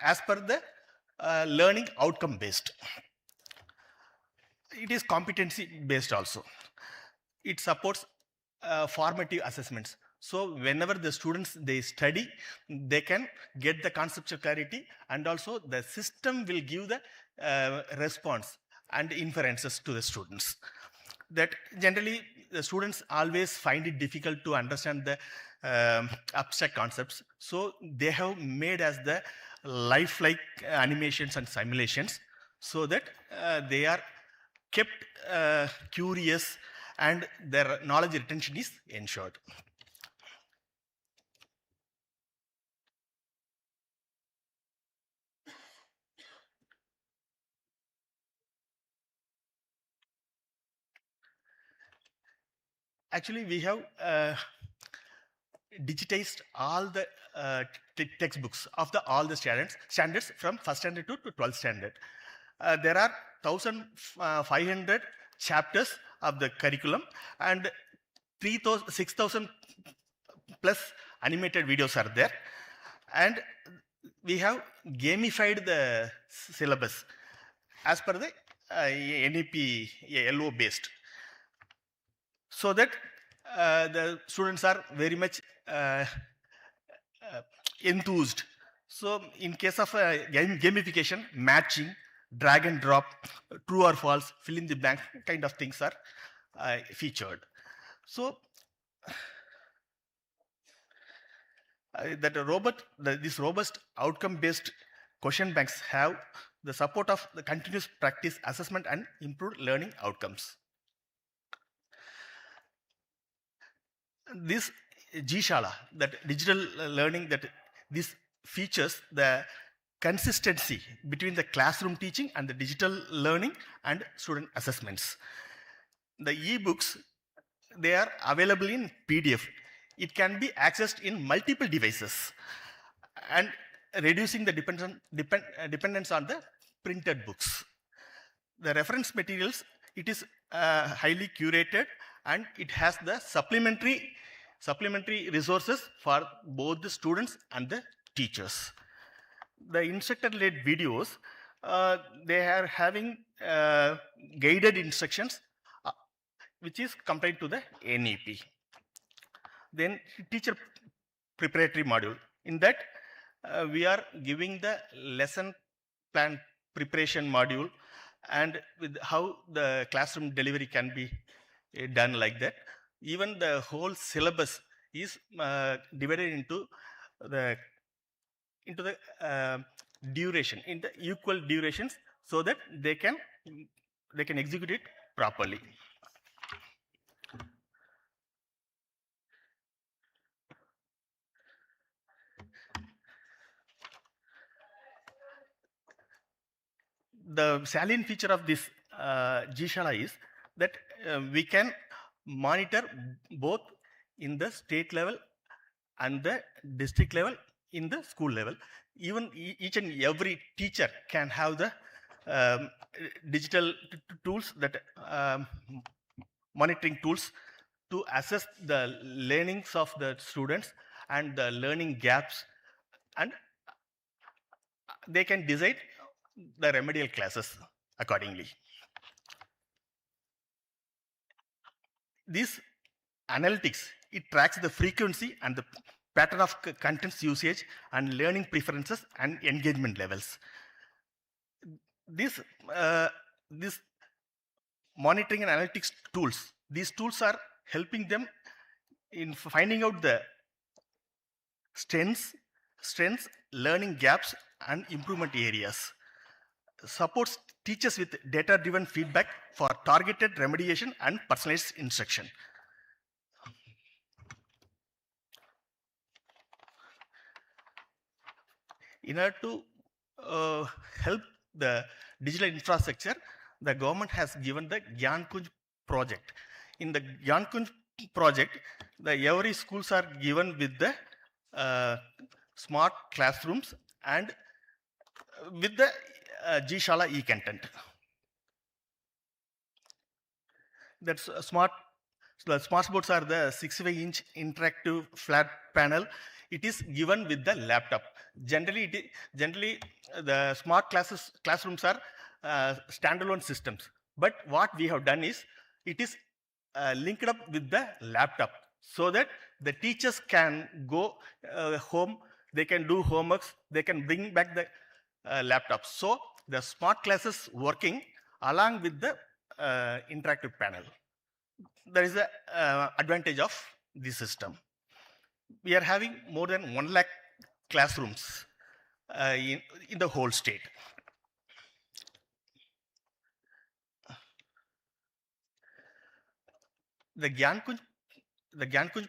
as per the learning outcome based. It is competency based also. It supports formative assessments. So whenever the students they study, they can get the conceptual clarity, and also the system will give the response and inferences to the students. That generally the students always find it difficult to understand the abstract concepts. So they have made as the lifelike animations and simulations, so that they are kept curious and their knowledge retention is ensured. Actually, we have digitized all the textbooks of all the standards from 1st standard to 12th standard. There are 1,500 chapters of the curriculum, and 6,000 plus animated videos are there. And we have gamified the syllabus as per the NEP LO based, so that the students are very much enthused. So in case of gamification, matching, drag and drop, true or false, fill in the blank kind of things are featured. So these robust outcome-based question banks have the support of the continuous practice, assessment, and improved learning outcomes. This G-Shala, that digital learning, that this features the consistency between the classroom teaching and the digital learning and student assessments. The e-books, they are available in PDF. It can be accessed in multiple devices and reducing the dependence on the printed books. The reference materials, it is highly curated, and it has the supplementary resources for both the students and the teachers. The instructor-led videos, they are having guided instructions, which is compliant to the NEP. Then teacher preparatory module. In that, we are giving the lesson plan preparation module, and with how the classroom delivery can be done like that. Even the whole syllabus is divided into the duration, in the equal durations, so that they can execute it properly. The salient feature of this G-Shala is that we can monitor both in the state level and the district level, in the school level. Even each and every teacher can have the digital tools, that monitoring tools, to assess the learnings of the students and the learning gaps, and they can decide the remedial classes accordingly. This analytics, it tracks the frequency and the pattern of contents usage and learning preferences and engagement levels. This monitoring and analytics tools, these tools are helping them in finding out the strengths, learning gaps, and improvement areas. Supports teachers with data-driven feedback for targeted remediation and personalized instruction. In order to help the digital infrastructure, the government has given the Gyan-Kunj project. In the Gyan-Kunj project, every schools are given with the smart classrooms and with the G-Shala e-content. That's the smart boards are the 65-inch interactive flat panel. It is given with the laptop. Generally, the smart classrooms are standalone systems. But what we have done is, it is linked up with the laptop, so that the teachers can go home, they can do homeworks, they can bring back the laptop. So the smart classes working along with the interactive panel. There is the advantage of this system. We are having more than 1 lakh classrooms in the whole state. The Gyan-Kunj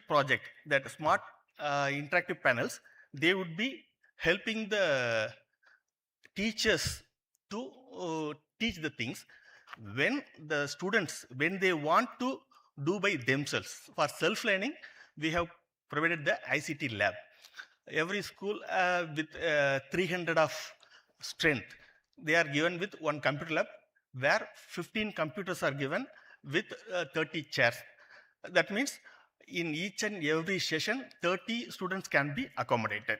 project, that smart interactive panels, they would be helping the teachers to teach the things. When the students, when they want to do by themselves, for self-learning, we have provided the ICT lab. Every school with 300 of strength, they are given with one computer lab, where 15 computers are given with 30 chairs. That means in each and every session, 30 students can be accommodated.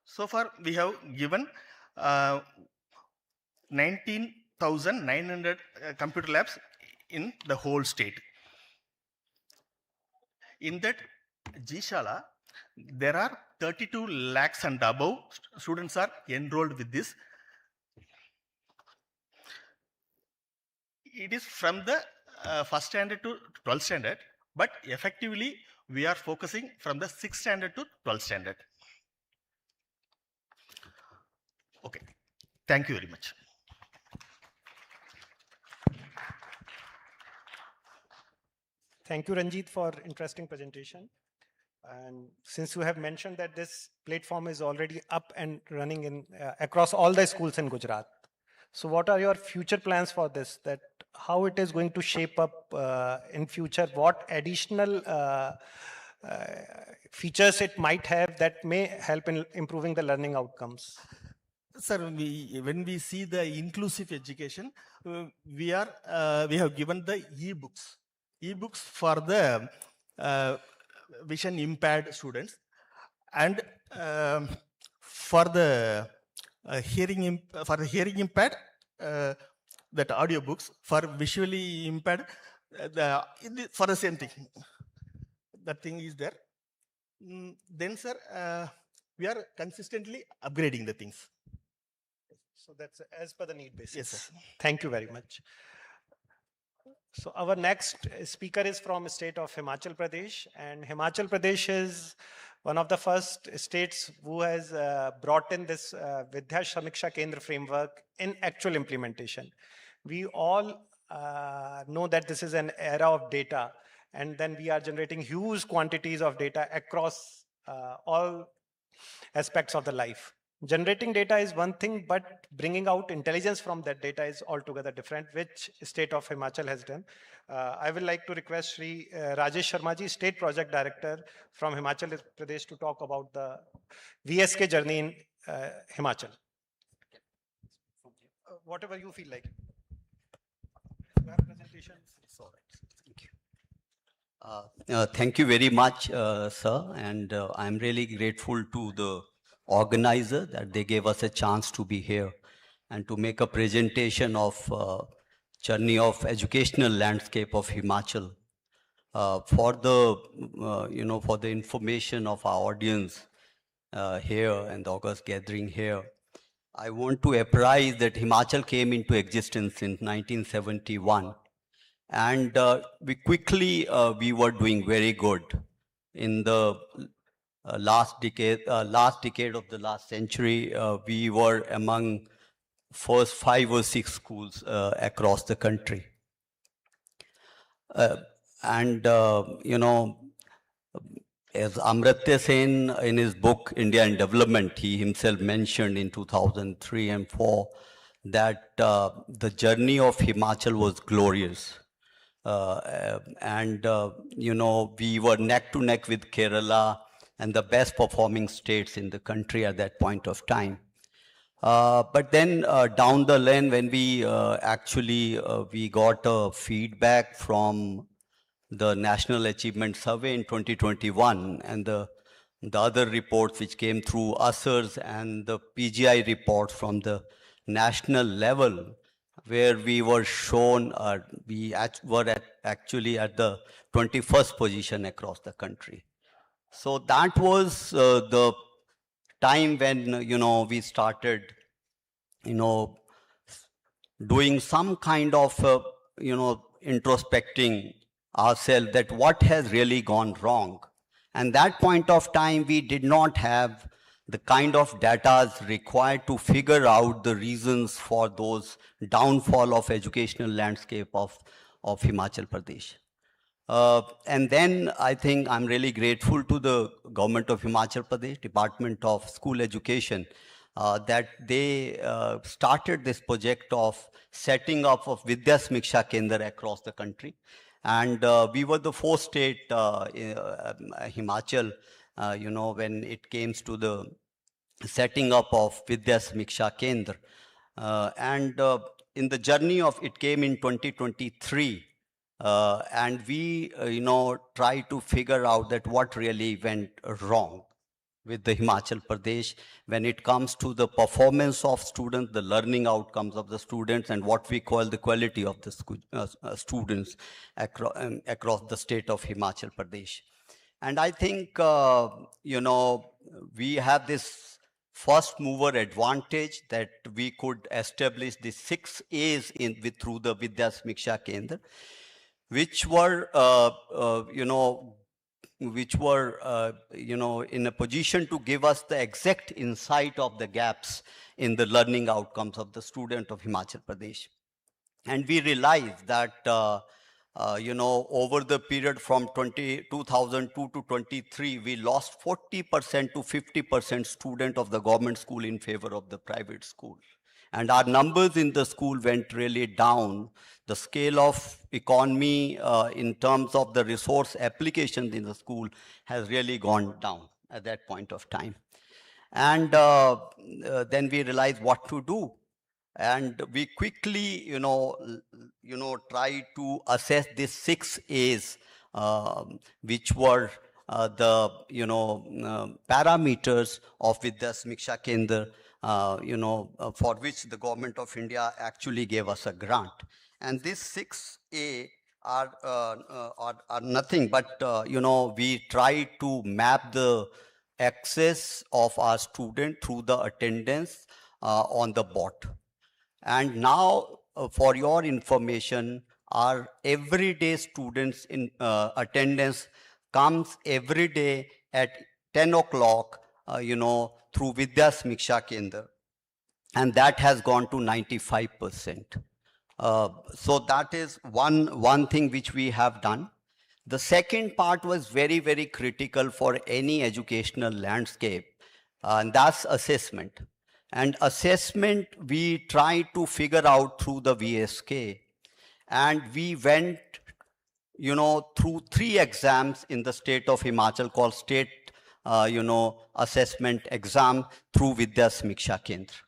So far, we have given 19,900 computer labs in the whole state. In that G-Shala, there are 32 lakhs and above students are enrolled with this. It is from the first standard to 12th standard, but effectively we are focusing from the 6th standard to 12th standard. Okay, thank you very much. Thank you, Ranjit, for interesting presentation. And since you have mentioned that this platform is already up and running in across all the schools in Gujarat, so what are your future plans for this? That how it is going to shape up in future? What additional features it might have that may help in improving the learning outcomes? Sir, when we see the inclusive education, we have given the e-books for the vision impaired students, and for the hearing impaired, that audio books for visually impaired, for the same thing. That thing is there. Then, sir, we are consistently upgrading the things. So that's as per the need basis. Yes, sir. Thank you very much. So our next speaker is from the state of Himachal Pradesh, and Himachal Pradesh is one of the first states who has brought in this Vidya Samiksha Kendra framework in actual implementation. We all know that this is an era of data, and then we are generating huge quantities of data across all aspects of the life. Generating data is one thing, but bringing out intelligence from that data is altogether different, which state of Himachal has done. I would like to request Sri Rajesh Sharma ji, State Project Director from Himachal Pradesh, to talk about the VSK journey in Himachal. Whatever you feel like. Thank you very much, sir, and I'm really grateful to the organizer that they gave us a chance to be here and to make a presentation of journey of educational landscape of Himachal. For the for the information of our audience here and the August gathering here, I want to apprise that Himachal came into existence in 1971. And we quickly, we were doing very good. In the last decade of the last century, we were among first 5 or 6 schools across the country. As Amartya Sen in his book, India in Development, he himself mentioned in 2003 and 4 that the journey of Himachal was glorious. We were neck to neck with Kerala and the best performing states in the country at that point of time. But then down the lane, when we we got a feedback from the National Achievement Survey in 2021 and the other reports which came through USERS and the PGI report from the national level, where we were shown, we were actually at the 21st position across the country. So that was the time when, we started, doing some kind of, introspecting ourselves that what has really gone wrong. And that point of time, we did not have the kind of data required to figure out the reasons for those downfall of educational landscape of Himachal Pradesh. And then I think I'm really grateful to the government of Himachal Pradesh, Department of School Education, that they started this project of setting up of Vidya Smiksha Kendra across the country. And we were the 4th state, Himachal, when it came to the setting up of Vidya Smiksha Kendra. In the journey of, it came in 2023, and we, try to figure out that what really went wrong with the Himachal Pradesh when it comes to the performance of students, the learning outcomes of the students, and what we call the quality of the students across the state of Himachal Pradesh. And I think, we have this first mover advantage that we could establish the 6 A's through the Vidya Smiksha Kendra, which were, in a position to give us the exact insight of the gaps in the learning outcomes of the student of Himachal Pradesh. And we realized that, over the period from 2002 to 23, we lost 40% to 50% student of the government school in favor of the private school. And our numbers in the school went really down. The scale of economy in terms of the resource applications in the school has really gone down at that point of time. And then we realized what to do. And we quickly, try to assess these 6 A's, which were the, parameters of Vidya Smiksha Kendra, for which the government of India actually gave us a grant. And these 6 A are nothing but, we try to map the access of our student through the attendance on the bot. And now, for your information, our everyday students in attendance comes every day at 10 o'clock, through Vidya Smiksha Kendra. And that has gone to 95%. So that is one thing which we have done. The second part was very, very critical for any educational landscape, and that's assessment. And assessment, we tried to figure out through the VSK. And we went, through 3 exams in the state of Himachal called state, assessment exam through Vidya Smiksha Kendra.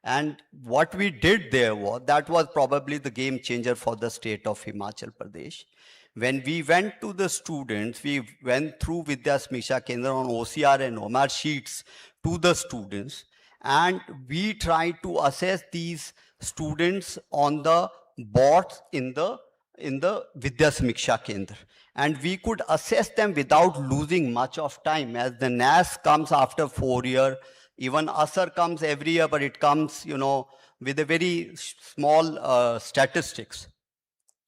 And what we did there was, that was probably the game changer for the state of Himachal Pradesh. When we went to the students, we went through Vidya Samiksha Kendra on OCR and OMR sheets to the students, and we tried to assess these students on the boards in the Vidya Samiksha Kendra. And we could assess them without losing much of time, as the NAS comes after 4 years. Even ASAR comes every year, but it comes, you know, with a very small statistics.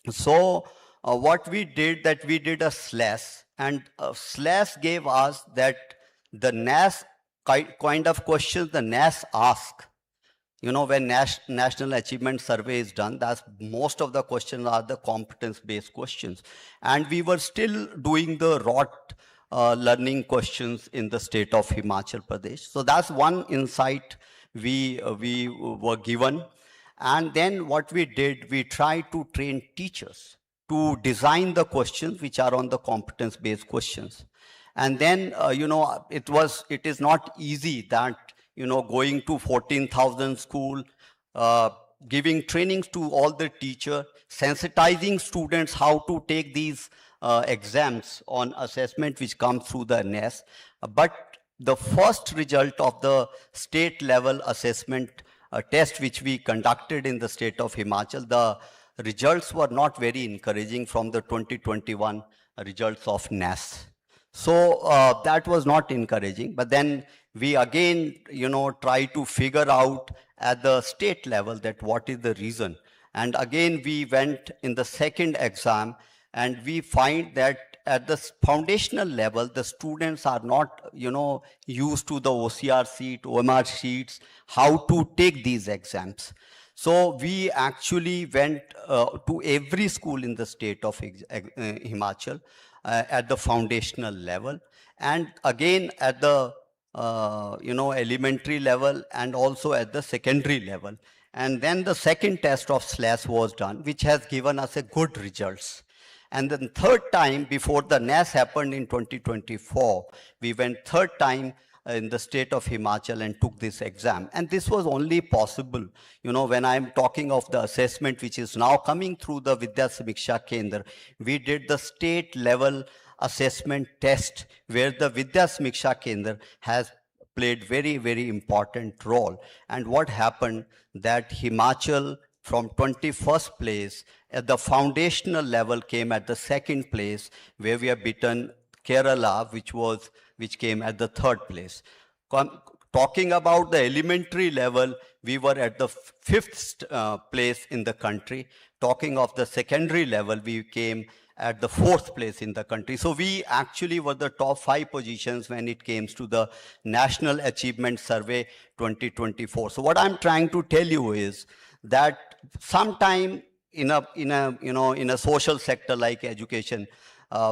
So what we did, that we did a slash, and a slash gave us that the NAS kind of questions the NAS ask. You know, when National Achievement Survey is done, that's most of the questions are the competence-based questions. And we were still doing the rote learning questions in the state of Himachal Pradesh. So that's one insight we were given. And then what we did, we tried to train teachers to design the questions which are on the competence-based questions. And then, you know, it is not easy that, you know, going to 14,000 school, giving trainings to all the teachers, sensitizing students how to take these exams on assessment which come through the NAS. But the first result of the state level assessment test which we conducted in the state of Himachal, the results were not very encouraging from the 2021 results of NAS. So that was not encouraging. But then we again, you know, try to figure out at the state level that what is the reason. And again, we went in the second exam, and we find that at the foundational level, the students are not, you know, used to the OCR sheet, OMR sheets, how to take these exams. So we actually went to every school in the state of Himachal at the foundational level, and again at the you know, elementary level, and also at the secondary level. And then the second test of SLAS was done, which has given us a good results. And then third time, before the NAS happened in 2024, we went third time in the state of Himachal and took this exam. And this was only possible, you know, when I'm talking of the assessment which is now coming through the Vidya Samiksha Kendra, we did the state level assessment test where the Vidya Samiksha Kendra has played very, very important role. And what happened that Himachal from 21st place at the foundational level came at the second place, where we have beaten Kerala, which came at the third place. Talking about the elementary level, we were at the fifth place in the country. Talking of the secondary level, we came at the fourth place in the country. So we actually were the top 5 positions when it came to the National Achievement Survey 2024. So what I'm trying to tell you is that sometime in a social sector like education,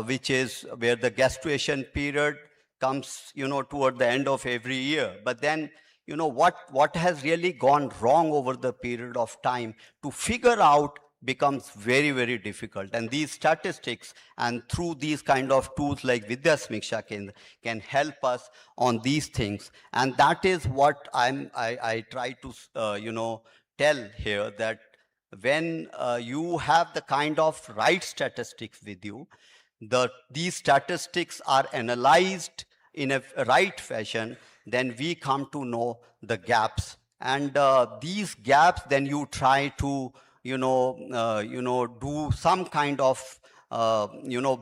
which is where the graduation period comes, you know, toward the end of every year. But then, you know, what has really gone wrong over the period of time to figure out becomes very, very difficult. And these statistics and through these kind of tools like Vidya Samiksha Kendra can help us on these things. And that is what I try to, you know, tell here, that when you have the kind of right statistics with you, these statistics are analyzed in a right fashion, then we come to know the gaps. And these gaps, then you try to, do some kind of,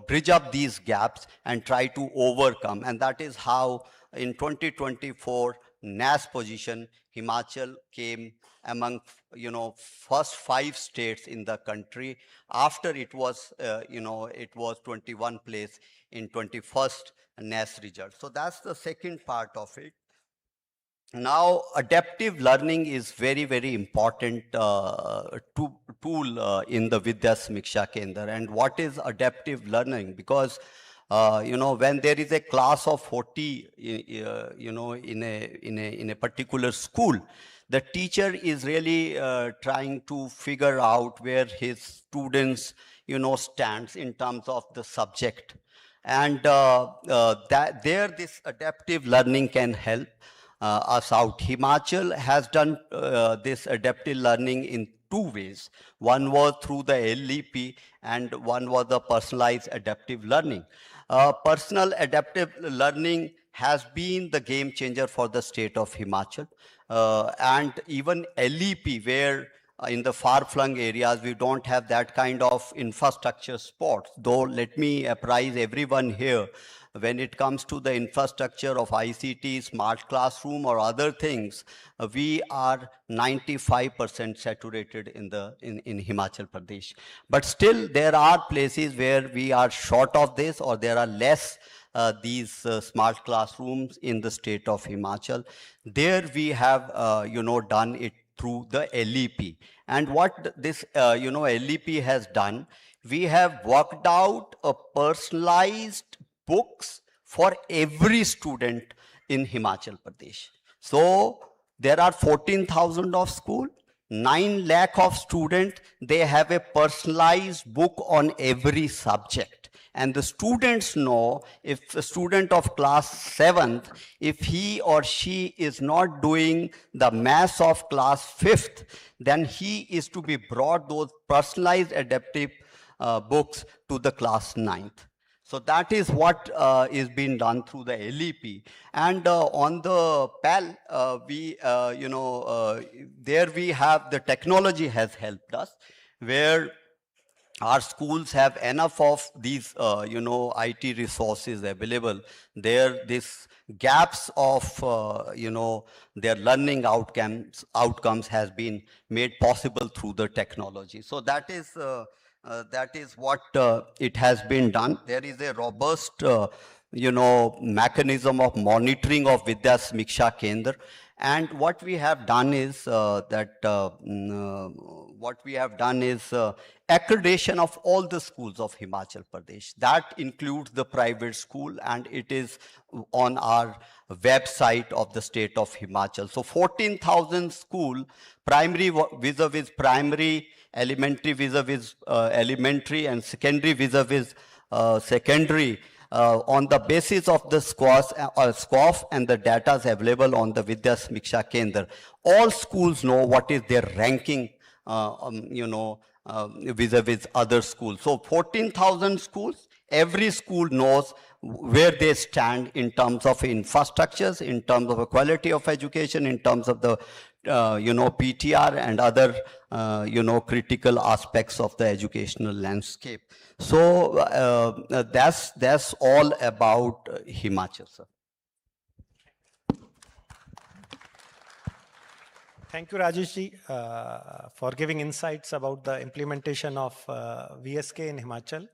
bridge up these gaps and try to overcome. And that is how in 2024 NAS position, Himachal came among, first 5 states in the country. After it was, it was 21 place in 21st NAS result. So that's the second part of it. Now, adaptive learning is very, very important tool in the Vidya Samiksha Kendra. And what is adaptive learning? Because, when there is a class of 40, in a particular school, the teacher is really trying to figure out where his students, stands in terms of the subject. And this adaptive learning can help. us out. Himachal has done this adaptive learning in two ways. One was through the LEP and one was the personalized adaptive learning. Personal adaptive learning has been the game changer for the state of Himachal. And even LEP, where in the far-flung areas, we don't have that kind of infrastructure support. Though let me apprise everyone here, when it comes to the infrastructure of ICT, smart classroom or other things, we are 95% saturated in Himachal Pradesh. But still there are places where we are short of this, or there are less these smart classrooms in the state of Himachal. There we have done it through the LEP. And what this LEP has done, we have worked out a personalized books for every student in Himachal Pradesh. So there are 14,000 of school, 9 lakh of students, they have a personalized book on every subject. And the students know, if a student of class 7th, if he or she is not doing the maths of class 5th, then he is to be brought those personalized adaptive books to the class 9th. So that is what is being done through the LEP. And on the PAL, there we have, the technology has helped us, where our schools have enough of these, IT resources available. There, these gaps of, their learning outcomes has been made possible through the technology. So that is what it has been done. There is a robust, mechanism of monitoring of Vidya Samiksha Kendra. And what we have done is accreditation of all the schools of Himachal Pradesh. That includes the private school, and it is on our website of the state of Himachal. So 14,000 school, primary vis-a-vis primary, elementary vis-a-vis elementary, and secondary vis-a-vis secondary, on the basis of the SCOF and the data is available on the Vidya Samiksha Kendra. All schools know what is their ranking, vis-a-vis other schools. So 14,000 schools, every school knows where they stand in terms of infrastructures, in terms of the quality of education, in terms of the PTR and other critical aspects of the educational landscape. So that's all about Himachal, sir. Thank you, Rajesh ji, for giving insights about the implementation of VSK in Himachal.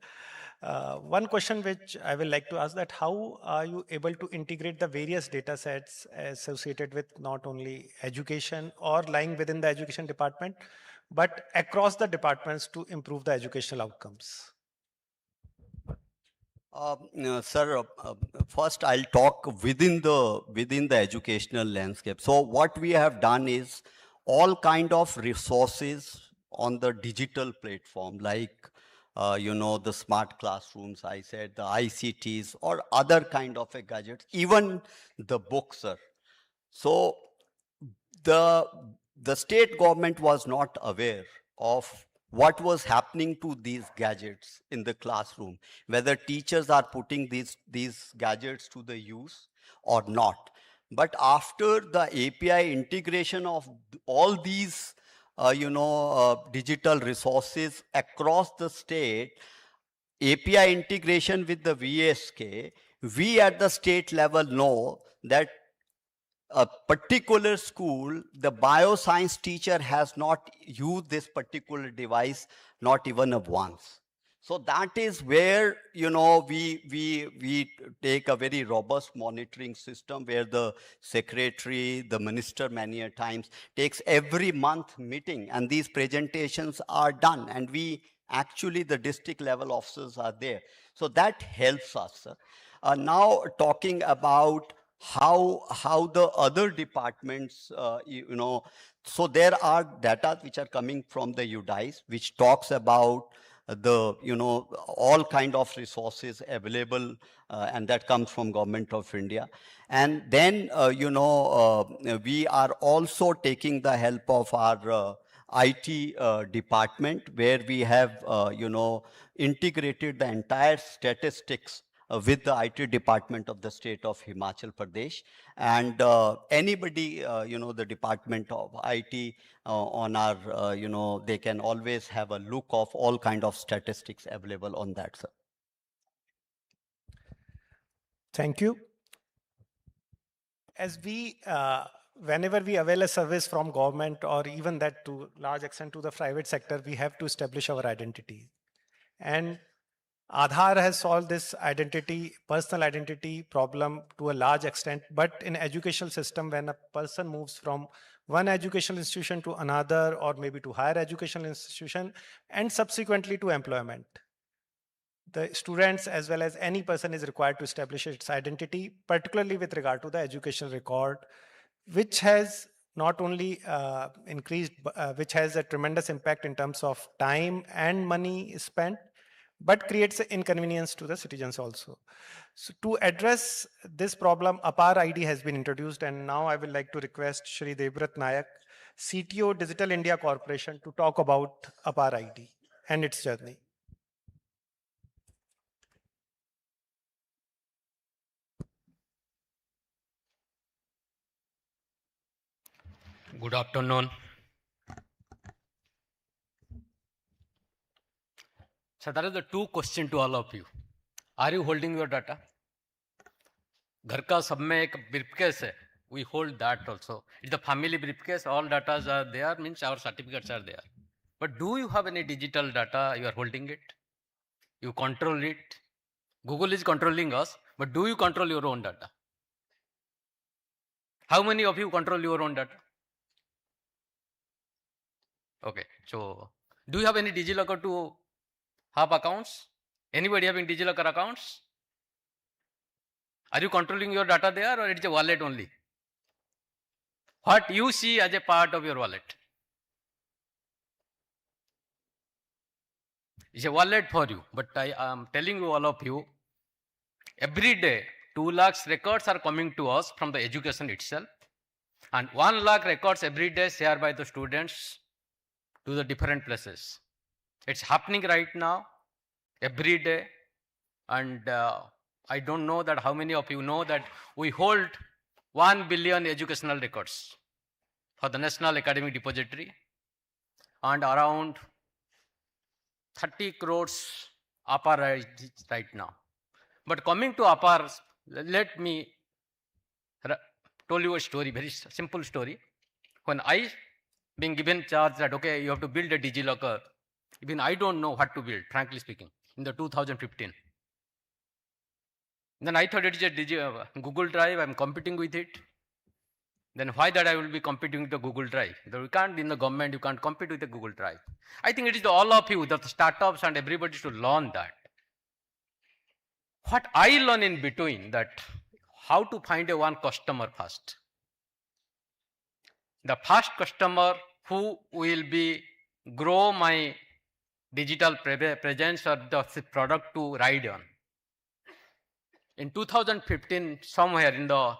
One question which I will like to ask, that how are you able to integrate the various data sets associated with not only education or lying within the education department, but across the departments to improve the educational outcomes? Sir, first I'll talk within the educational landscape. So what we have done is all kind of resources on the digital platform, like the smart classrooms, I said, the ICTs or other kind of a gadgets, even the books, sir. So the state government was not aware of what was happening to these gadgets in the classroom, whether teachers are putting these gadgets to the use or not. But after the API integration of all these digital resources across the state, API integration with the VSK, we at the state level know that a particular school, the bioscience teacher has not used this particular device, not even once. So that is where, we take a very robust monitoring system where the secretary, the minister many a times takes every month meeting, and these presentations are done, and we actually, the district level officers are there. So that helps us. Now talking about how the other departments, so there are data which are coming from the UDICE, which talks about the, all kind of resources available, and that comes from Government of India. And then, we are also taking the help of our IT department, where we have, integrated the entire statistics with the IT department of the state of Himachal Pradesh. And anybody, the department of IT on our, they can always have a look of all kind of statistics available on that, sir. Thank you. As we, whenever we avail a service from government or even that to large extent to the private sector, we have to establish our identity. And Aadhaar has solved this identity, personal identity problem to a large extent, but in educational system, when a person moves from one educational institution to another, or maybe to higher educational institution, and subsequently to employment, the students as well as any person is required to establish its identity, particularly with regard to the educational record, which has not only increased, which has a tremendous impact in terms of time and money spent, but creates an inconvenience to the citizens also. So to address this problem, APAR ID has been introduced, and now I would like to request Shri Devbrat Nayak, CTO Digital India Corporation, to talk about APAR ID and its journey. Good afternoon. So there is the two question to all of you. Are you holding your data? घर का सब में एक briefcase है. We hold that also. It's the family briefcase. All data are there. Means our certificates are there. But do you have any digital data? You are holding it. You control it. Google is controlling us. But do you control your own data? How many of you control your own data? Okay. So do you have any DigiLocker to have accounts? Anybody having DigiLocker accounts? Are you controlling your data there, or it's a wallet only? What you see as a part of your wallet? It's a wallet for you, but I am telling you, all of you, every day 2 lakhs records are coming to us from the education itself, and 1 lakh records every day shared by the students to the different places. It's happening right now, every day, and I don't know that how many of you know that we hold 1 billion educational records for the National Academic Depository, and around 30 crores APAR right now. But coming to APAR, let me tell you a story, very simple story. When I being given charge that, okay, you have to build a DigiLocker, even I don't know what to build, frankly speaking, in the 2015. Then I thought it is a Google Drive, I'm competing with it. Then why that I will be competing with the Google Drive? You can't, in the government, you can't compete with the Google Drive. I think it is all of you, the startups and everybody should learn that. What I learn in between, that how to find a one customer first. The first customer who will be grow my digital presence or the product to ride on. In 2015, somewhere in the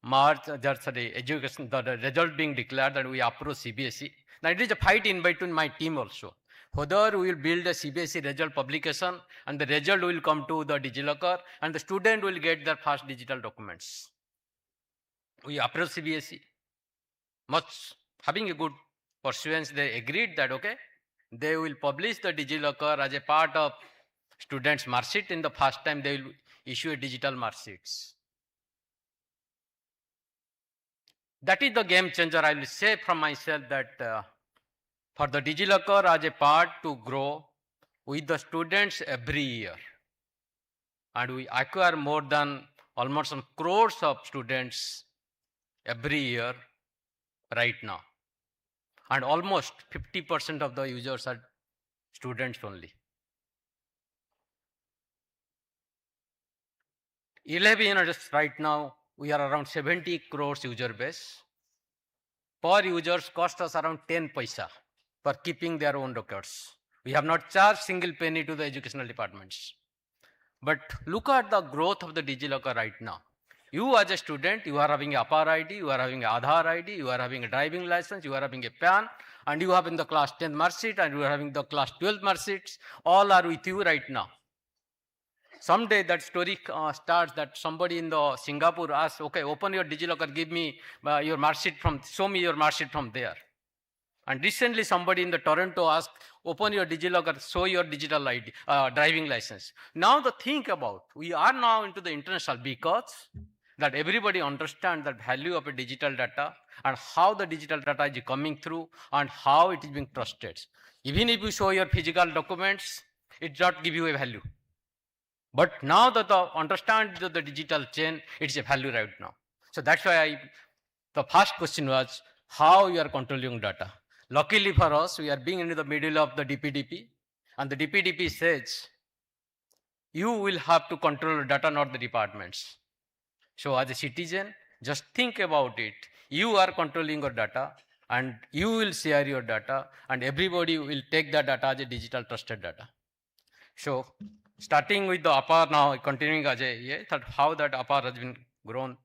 March, there's the education, the result being declared that we approach CBSE. Now it is a fight in between my team also. Whether we will build a CBSE result publication and the result will come to the DigiLocker and the student will get their first digital documents. We approach CBSE. Much having a good pursuance, they agreed that, okay, they will publish the DigiLocker as a part of students' mark sheet. In the first time, they will issue a digital mark sheets. That is the game changer. I will say from myself that for the DigiLocker as a part to grow with the students every year. And we acquire more than almost some crores of students every year right now. And almost 50% of the users are students only. 11 years right now, we are around 70 crores user base. Per users cost us around 10 paisa for keeping their own records. We have not charged single penny to the educational departments. But look at the growth of the DigiLocker right now. You as a student, you are having a APAR ID, you are having a Aadhaar ID, you are having a driving license, you are having a PAN, and you have in the class 10 mark sheet, and you are having the class 12 mark sheets. All are with you right now. Someday that story starts that somebody in the Singapore asks, okay, open your DigiLocker, give me your mark sheet show me your mark sheet from there. And recently somebody in the Toronto asked, open your DigiLocker, show your digital ID, driving license. Now the think about, we are now into the international because that everybody understands the value of a digital data and how the digital data is coming through and how it is being trusted. Even if you show your physical documents, it does not give you a value. But now that the understand the digital chain, it's a value right now. So that's why the first question was, how you are controlling data. Luckily for us, we are being into the middle of the DPDP, and the DPDP says, you will have to control the data, not the departments. So as a citizen, just think about it. You are controlling your data, and you will share your data, and everybody will take that data as a digital trusted data. So starting with the APAR now, continuing as a, that how that APAR has been grown.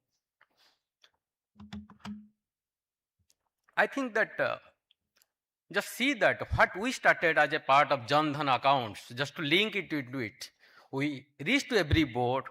I think that just see that what we started as a part of Jan Dhan accounts, just to link it into it. We reached to every board.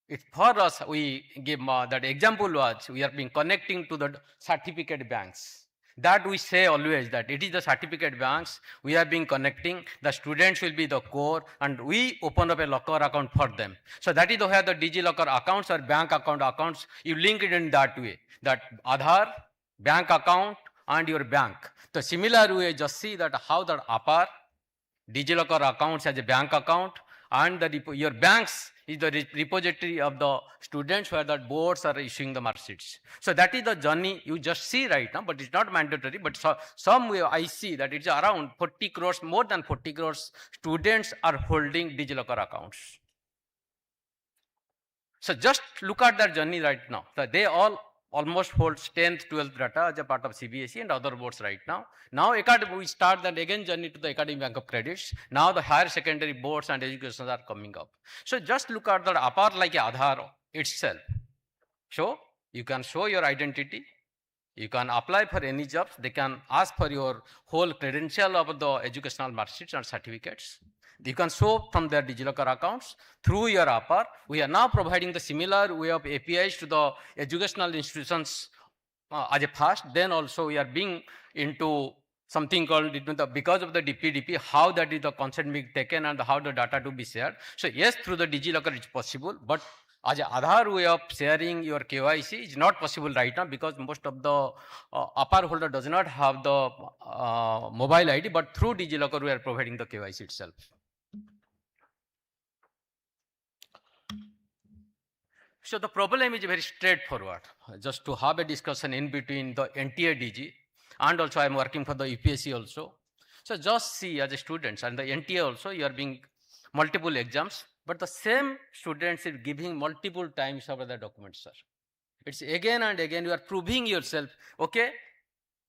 It's for us, we give that example was, we are being connecting to the certificate banks. That we say always that it is the certificate banks, we are being connecting, the students will be the core, and we open up a locker account for them. So that is where the DigiLocker accounts or bank account accounts, you link it in that way, that Aadhaar, bank account, and your bank. The similar way, just see that how the APAR, DigiLocker accounts as a bank account, and your banks is the repository of the students where the boards are issuing the mark sheets. So that is the journey you just see right now, but it's not mandatory. But some way I see that it's around 40 crores, more than 40 crores students are holding DigiLocker accounts. So just look at that journey right now. So they all almost holds 10th, 12th data as a part of CBSE and other boards right now. Now we start that again journey to the Academic Bank of Credits. Now the higher secondary boards and educations are coming up. So just look at that APAR like Aadhaar itself. So you can show your identity. You can apply for any jobs. They can ask for your whole credential of the educational mark sheets and certificates. You can show from their DigiLocker accounts through your APAR. We are now providing the similar way of APIs to the educational institutions as a first. Then also we are being into something called, because of the DPDP, how that is the consent being taken and how the data to be shared. So yes, through the DigiLocker it's possible, but as an Aadhaar way of sharing your KYC is not possible right now because most of the APAR holder does not have the mobile ID, but through DigiLocker we are providing the KYC itself. So the problem is very straightforward. Just to have a discussion in between the NAeG and also I am working for the UPSC also. So just see as a students and the NTA also you are being multiple exams, but the same students is giving multiple times over the documents, sir. It's again and again you are proving yourself. Okay,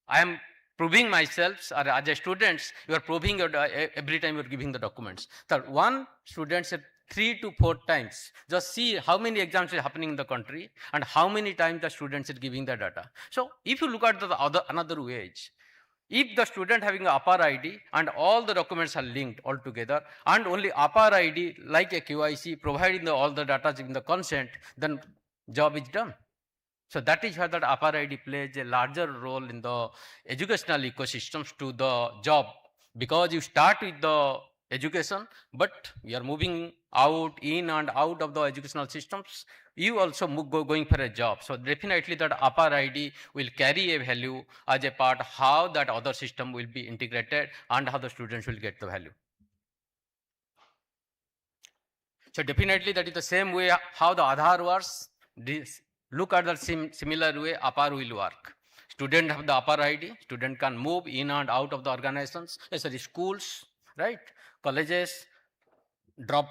I am proving myself, or as a students you are proving your, every time you are giving the documents. So one student said 3 to 4 times. Just see how many exams are happening in the country and how many times the students are giving the data. So if you look at the another way, if the student having a APAR ID and all the documents are linked all together and only APAR ID like a KYC providing all the data in the consent, then job is done. So that is where that APAR ID plays a larger role in the educational ecosystems to the job, because you start with the education, but we are moving out, in and out of the educational systems. You also going for a job. So definitely that APAR ID will carry a value as a part how that other system will be integrated and how the students will get the value. So definitely that is the same way how the Aadhaar works. Look at the similar way APAR will work. Student have the APAR ID, student can move in and out of the organizations, sorry, schools, right? Colleges, drop,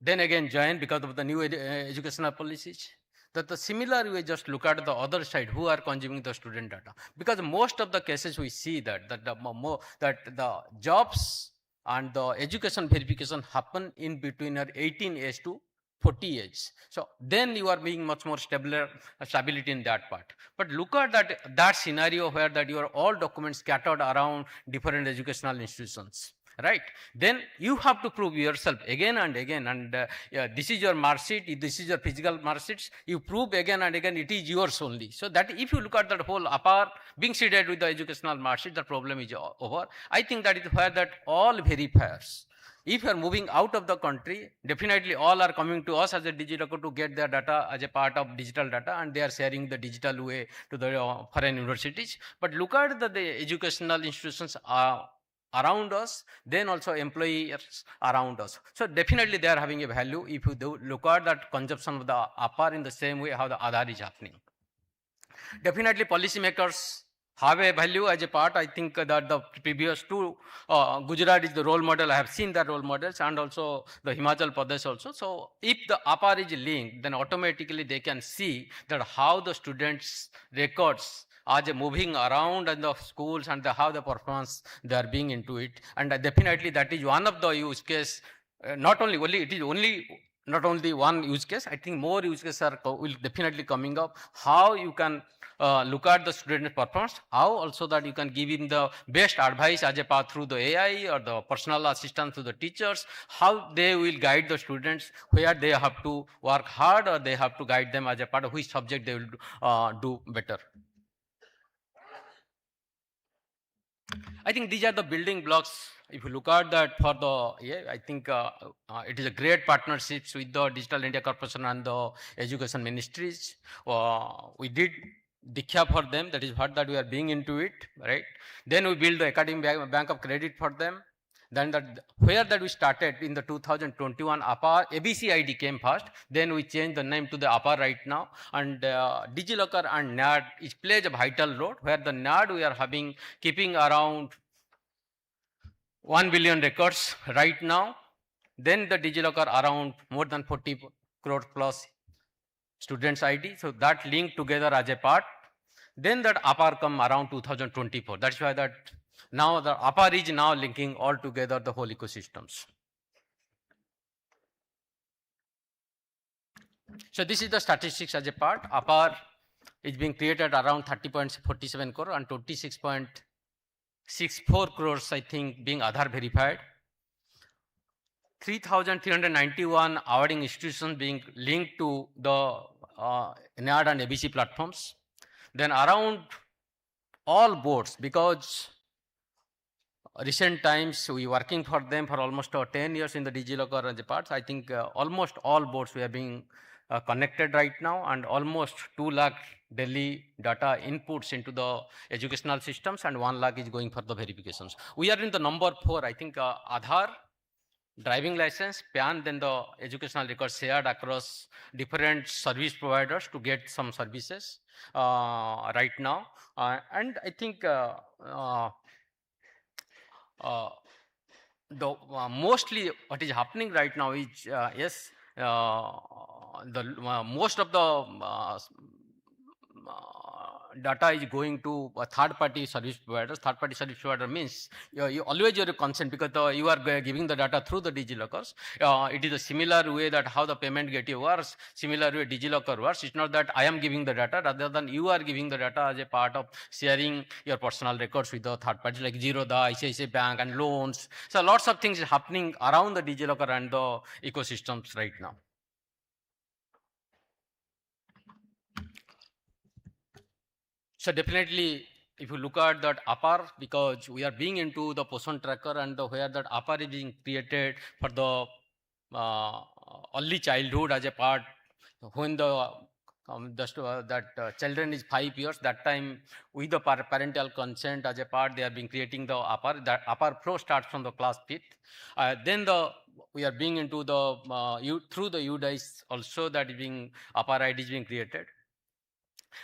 then again join because of the new educational policies. That the similar way, just look at the other side, who are consuming the student data. Because most of the cases we see that the jobs and the education verification happen in between your 18 age to 40 age. So then you are being much more stability in that part. But look at that scenario where that your all documents scattered around different educational institutions. Right, then you have to prove yourself again and again, and yeah, this is your mark sheet, this is your physical mark sheets, you prove again and again it is yours only. So that if you look at that whole apart being seated with the educational mark sheet, the problem is over. I think that is where that all verifiers, if you are moving out of the country, definitely all are coming to us as a DigiLocker to get their data as a part of digital data, and they are sharing the digital way to the foreign universities. But look at the educational institutions around us, then also employers around us. So definitely they are having a value if you do look at that consumption of the APAR in the same way how the Aadhaar is happening. Definitely policymakers have a value as a part. I think that the previous two, Gujarat is the role model. I have seen the role models, and also the Himachal Pradesh also. So if the APAR is linked, then automatically they can see that how the students' records are moving around in the schools and how the performance they are being into it. And definitely that is one of the use case. Not only one use case. I think more use cases will definitely coming up. How you can look at the student's performance, how also that you can give him the best advice as a part through the AI or the personal assistant to the teachers, how they will guide the students, where they have to work hard or they have to guide them as a part of which subject they will do better. I think these are the building blocks. If you look at that for the, I think it is a great partnerships with the Digital India Corporation and the education ministries. We did Diksha for them, that is what that we are being into it, right? Then we build the academic bank of credit for them. Then where that we started in the 2021 APAR, ABC ID came first, then we changed the name to the APAR right now, and DigiLocker and NAeG it plays a vital role, where the NAeG we are keeping around 1 billion records right now, then the DigiLocker around more than 40 crore plus students ID, so that linked together as a part. Then that APAR come around 2024, that's why that now the APAR is now linking all together the whole ecosystems. So this is the statistics as a part. APAR is being created around 30.47 crore and 26.64 crores, I think, being Aadhaar verified. 3,391 awarding institutions being linked to the NAeG and ABC platforms. Then around all boards, because recent times we working for them for almost 10 years in the DigiLocker as a part. I think almost all boards we are being connected right now, and almost 2 lakh daily data inputs into the educational systems, and 1 lakh is going for the verifications. We are in the number 4, I think Aadhaar, driving license, PAN, then the educational records shared across different service providers to get some services right now. And I think mostly what is happening right now is, yes, most of the data is going to third-party service providers. Third-party service provider means you always your consent, because you are giving the data through the DigiLockers. It is a similar way that how the payment gateway works, similar way DigiLocker works. It's not that I am giving the data, rather than you are giving the data as a part of sharing your personal records with the third parties like Zerodha, ICICI Bank, and loans. So lots of things is happening around the DigiLocker and the ecosystems right now. So definitely, if you look at that APAR, because we are being into the position tracker, and where that APAR is being created for the early childhood as a part, when the children is 5 years, that time with the parental consent as a part, they are being creating the APAR. That APAR Pro starts from the class 5th. Then we are being into the through the UDICE also, that is being APAR ID is being created.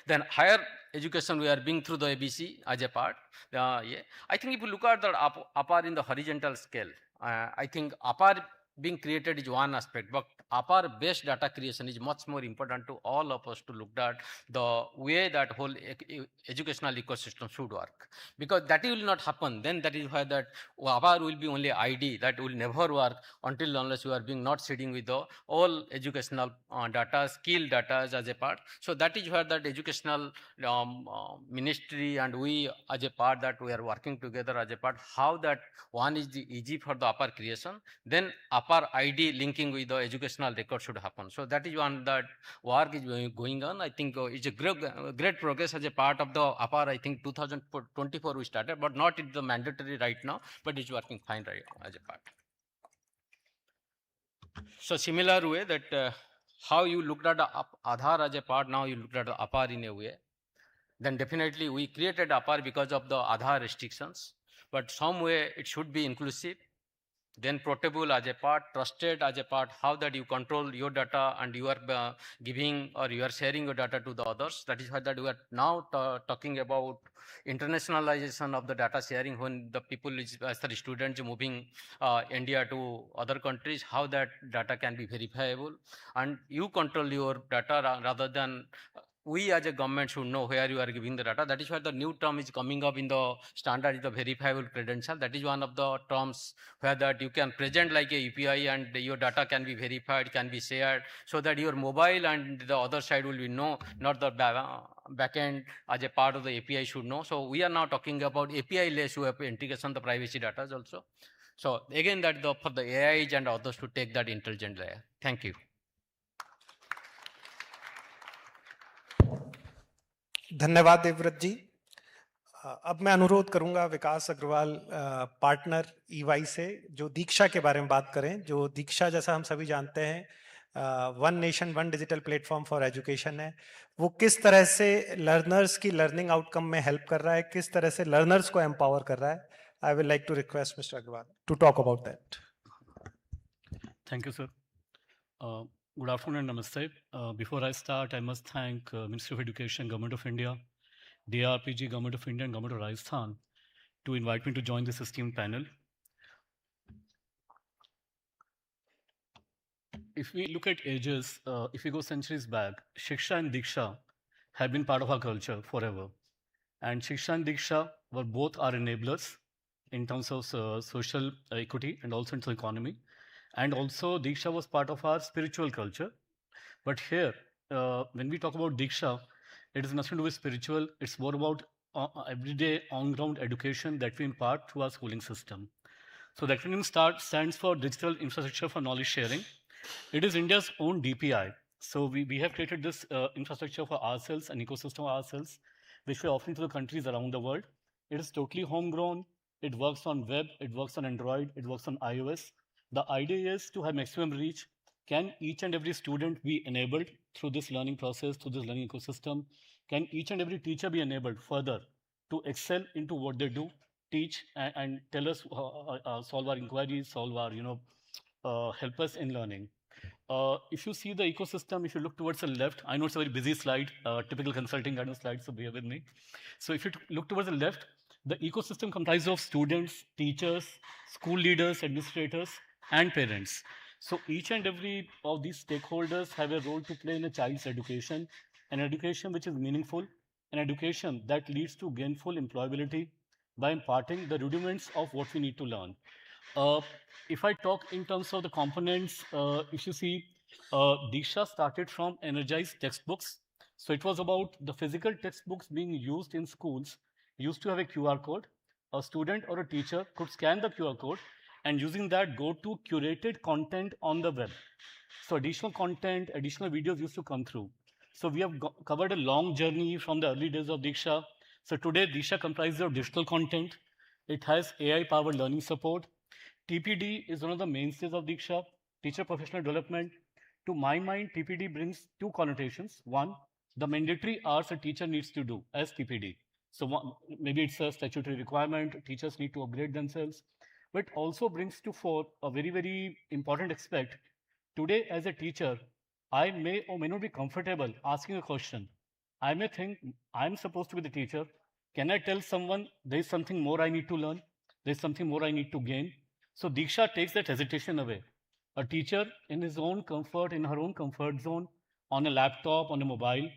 Then higher education we are being through the ABC as a part. I think if you look at the APAR in the horizontal scale, I think APAR being created is one aspect, but APAR-based data creation is much more important to all of us to look at the way that whole educational ecosystem should work. Because that will not happen, then that is why that APAR will be only ID, that will never work until unless you are being not sitting with the all educational data, skill data as a part. So that is where that educational ministry and we as a part that we are working together as a part, how that one is the easy for the APAR creation, then APAR ID linking with the educational record should happen. So that is one that work is going on. I think it's a great progress as a part of the APAR. I think 2024 we started, but not it's the mandatory right now, but it's working fine right as a part. So similar way that how you looked at the Aadhaar as a part, now you looked at the APAR in a way. Then definitely we created APAR because of the Aadhaar restrictions, but some way it should be inclusive, then portable as a part, trusted as a part, how that you control your data and you are giving or you are sharing your data to the others. That is why that we are now talking about internationalization of the data sharing when the people, the students moving India to other countries, how that data can be verifiable and you control your data rather than we as a government should know where you are giving the data. That is why the new term is coming up in the standard is the verifiable credential. That is one of the terms where that you can present like a API and your data can be verified, can be shared, so that your mobile and the other side will be know, not the backend as a part of the API should know. So we are now talking about API-less web integration, the privacy data also. So again, that for the AIs and others to take that intelligent layer. Thank you. धन्यवाद देवव्रत जी। अब मैं अनुरोध करूंगा विकास Agarwal partner EY से जो दीक्षा के बारे में बात करें। जो दीक्षा जैसा हम सभी जानते हैं one nation one digital platform for education है, वो किस तरह से लर्नर्स की लर्निंग आउटकम में हेल्प कर रहा है, किस तरह से लर्नर्स को एम्पावर कर रहा है। I will like to request mister Agarwal to talk about that. Thank you sir. Good afternoon and namaste. Before I start, I must thank Ministry of Education, Government of India, DARPG, Government of India and Government of Rajasthan to invite me to join this esteemed panel. If we look at ages, if we go centuries back, Shiksha and Diksha have been part of our culture forever. And Shiksha and Diksha were both our enablers in terms of social equity and also in the economy. And also Diksha was part of our spiritual culture. But here, when we talk about Diksha, it is nothing to do with spiritual. It's more about everyday on-ground education that we impart through our schooling system. So the acronym stands for Digital Infrastructure for Knowledge Sharing. It is India's own DPI. So we have created this infrastructure for ourselves, an ecosystem for ourselves, which we are offering to the countries around the world. It is totally homegrown. It works on web. It works on Android. It works on iOS. The idea is to have maximum reach. Can each and every student be enabled through this learning process, through this learning ecosystem? Can each and every teacher be enabled further to excel into what they do, teach, and tell us, solve our inquiries, solve our, help us in learning. If you see the ecosystem, if you look towards the left, I know it's a very busy slide, typical consulting kind of slide, so bear with me. So if you look towards the left, the ecosystem comprises of students, teachers, school leaders, administrators, and parents. So each and every of these stakeholders have a role to play in a child's education, an education which is meaningful, an education that leads to gainful employability by imparting the rudiments of what we need to learn. If I talk in terms of the components, if you see, Diksha started from energized textbooks. So it was about the physical textbooks being used in schools used to have a QR code. A student or a teacher could scan the QR code and using that go to curated content on the web. So additional content, additional videos used to come through. So we have covered a long journey from the early days of Diksha. So today Diksha comprises of digital content. It has AI-powered learning support. TPD is one of the mainstays of Diksha, teacher professional development. To my mind, TPD brings two connotations. One, the mandatory hours a teacher needs to do as TPD. So maybe it's a statutory requirement, teachers need to upgrade themselves, but also brings to fore a very, very important aspect. Today, as a teacher, I may or may not be comfortable asking a question. I may think I'm supposed to be the teacher. Can I tell someone there's something more I need to learn? There's something more I need to gain? So Diksha takes that hesitation away. A teacher in his own comfort, in her own comfort zone, on a laptop, on a mobile,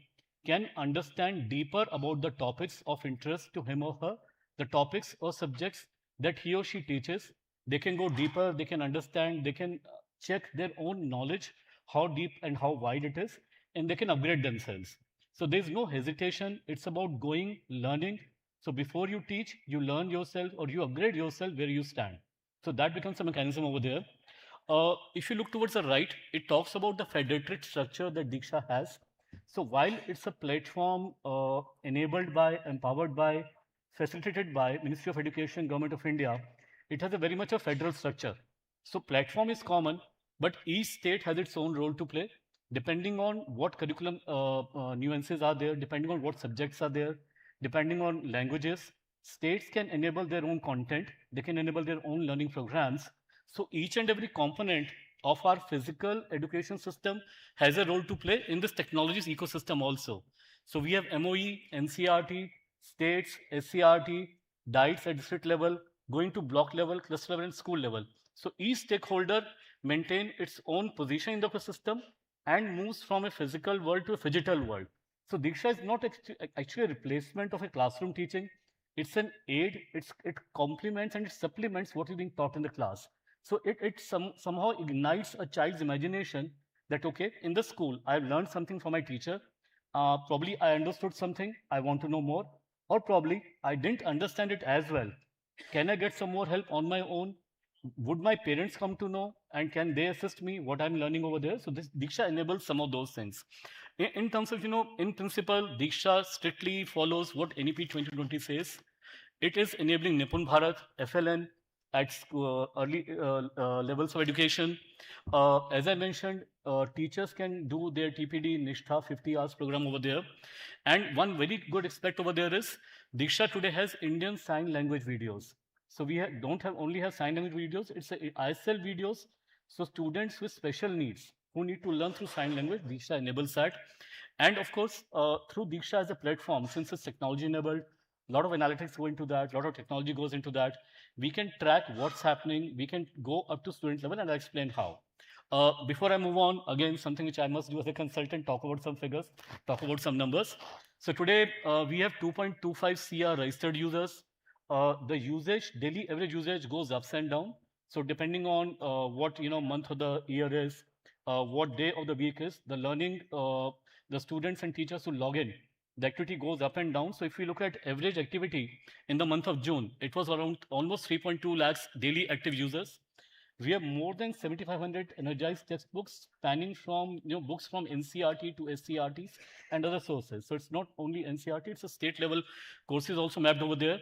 can understand deeper about the topics of interest to him or her, the topics or subjects that he or she teaches. They can go deeper, they can understand, they can check their own knowledge, how deep and how wide it is, and they can upgrade themselves. So there's no hesitation. It's about going, learning. So before you teach, you learn yourself or you upgrade yourself where you stand. So that becomes a mechanism over there. If you look towards the right, it talks about the federated structure that Diksha has. So while it's a platform enabled by, empowered by, facilitated by Ministry of Education, Government of India, it has a very much a federal structure. So platform is common, but each state has its own role to play, depending on what curriculum nuances are there, depending on what subjects are there, depending on languages. States can enable their own content, they can enable their own learning programs. So each and every component of our physical education system has a role to play in this technologies ecosystem also. So we have MOE, NCERT, states, SCERT, DIETs at district level, going to block level, cluster level, and school level. So each stakeholder maintains its own position in the ecosystem and moves from a physical world to a digital world. So Diksha is not actually a replacement of a classroom teaching. It's an aid, it complements and it supplements what is being taught in the class. So it somehow ignites a child's imagination that, okay, in the school, I've learned something from my teacher. Probably I understood something, I want to know more. Or probably I didn't understand it as well. Can I get some more help on my own? Would my parents come to know? And can they assist me what I'm learning over there? So this Diksha enables some of those things. In terms of, in principle, Diksha strictly follows what NEP 2020 says. It is enabling Nipun Bharat, FLN, at early levels of education. As I mentioned, teachers can do their TPD Nishtha 50 hours program over there. And one very good aspect over there is Diksha today has Indian Sign Language videos. So we don't only have sign language videos, it's ISL videos. So students with special needs who need to learn through sign language, Diksha enables that. And of course, through Diksha as a platform, since it's technology enabled, a lot of analytics go into that, a lot of technology goes into that. We can track what's happening. We can go up to student level, and I'll explain how. Before I move on, again, something which I must do as a consultant, talk about some figures, talk about some numbers. So today, we have 2.25 CR registered users. The usage, daily average usage goes ups and down. So depending on what month of the year is, what day of the week is, the learning, the students and teachers who log in, the activity goes up and down. So if we look at average activity in the month of June, it was around almost 3.2 lakhs daily active users. We have more than 7,500 energized textbooks spanning from books from NCERT to SCERTs and other sources. So it's not only NCERT, it's a state level courses also mapped over there.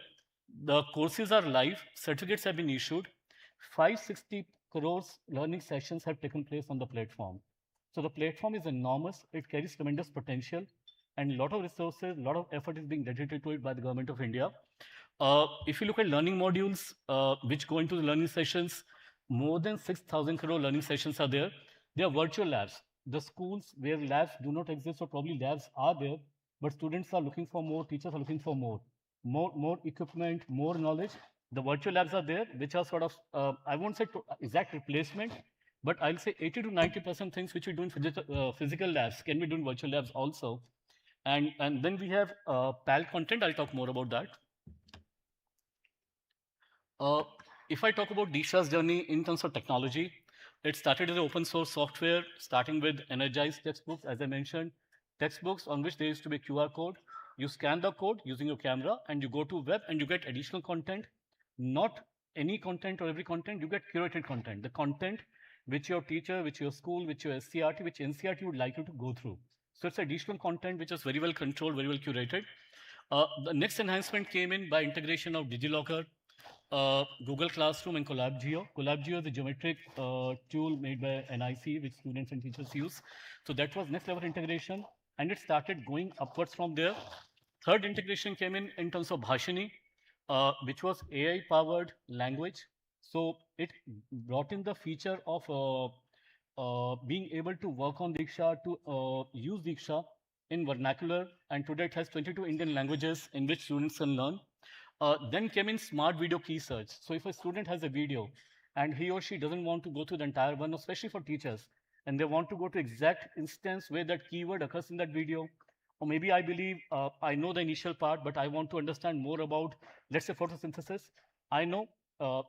The courses are live, certificates have been issued. 560 crores learning sessions have taken place on the platform. So the platform is enormous, it carries tremendous potential, and a lot of resources, a lot of effort is being dedicated to it by the Government of India. If you look at learning modules, which go into the learning sessions, more than 6,000 crore learning sessions are there. They are virtual labs. The schools where labs do not exist, or probably labs are there, but students are looking for more, teachers are looking for more equipment, more knowledge. The virtual labs are there, which are sort of, I won't say exact replacement, but I'll say 80 to 90% things which we do in physical labs can be done in virtual labs also. And then we have PAL content. I'll talk more about that. If I talk about Diksha's journey in terms of technology, it started as open source software, starting with energized textbooks, as I mentioned, textbooks on which there used to be a QR code. You scan the code using your camera, and you go to web, and you get additional content. Not any content or every content, you get curated content. The content which your teacher, which your school, which your SCERT, which NCERT would like you to go through. So it's additional content which is very well controlled, very well curated. The next enhancement came in by integration of DigiLocker, Google Classroom, and CollabGeo. CollabGeo is a geometric tool made by NIC, which students and teachers use. So that was next level integration, and it started going upwards from there. Third integration came in terms of Bhashini, which was AI-powered language. So it brought in the feature of being able to work on Diksha, to use Diksha in vernacular, and today it has 22 Indian languages in which students can learn. Then came in smart video key search. So if a student has a video, and he or she doesn't want to go through the entire one, especially for teachers, and they want to go to exact instance where that keyword occurs in that video. Or maybe I believe I know the initial part, but I want to understand more about, let's say, photosynthesis. I know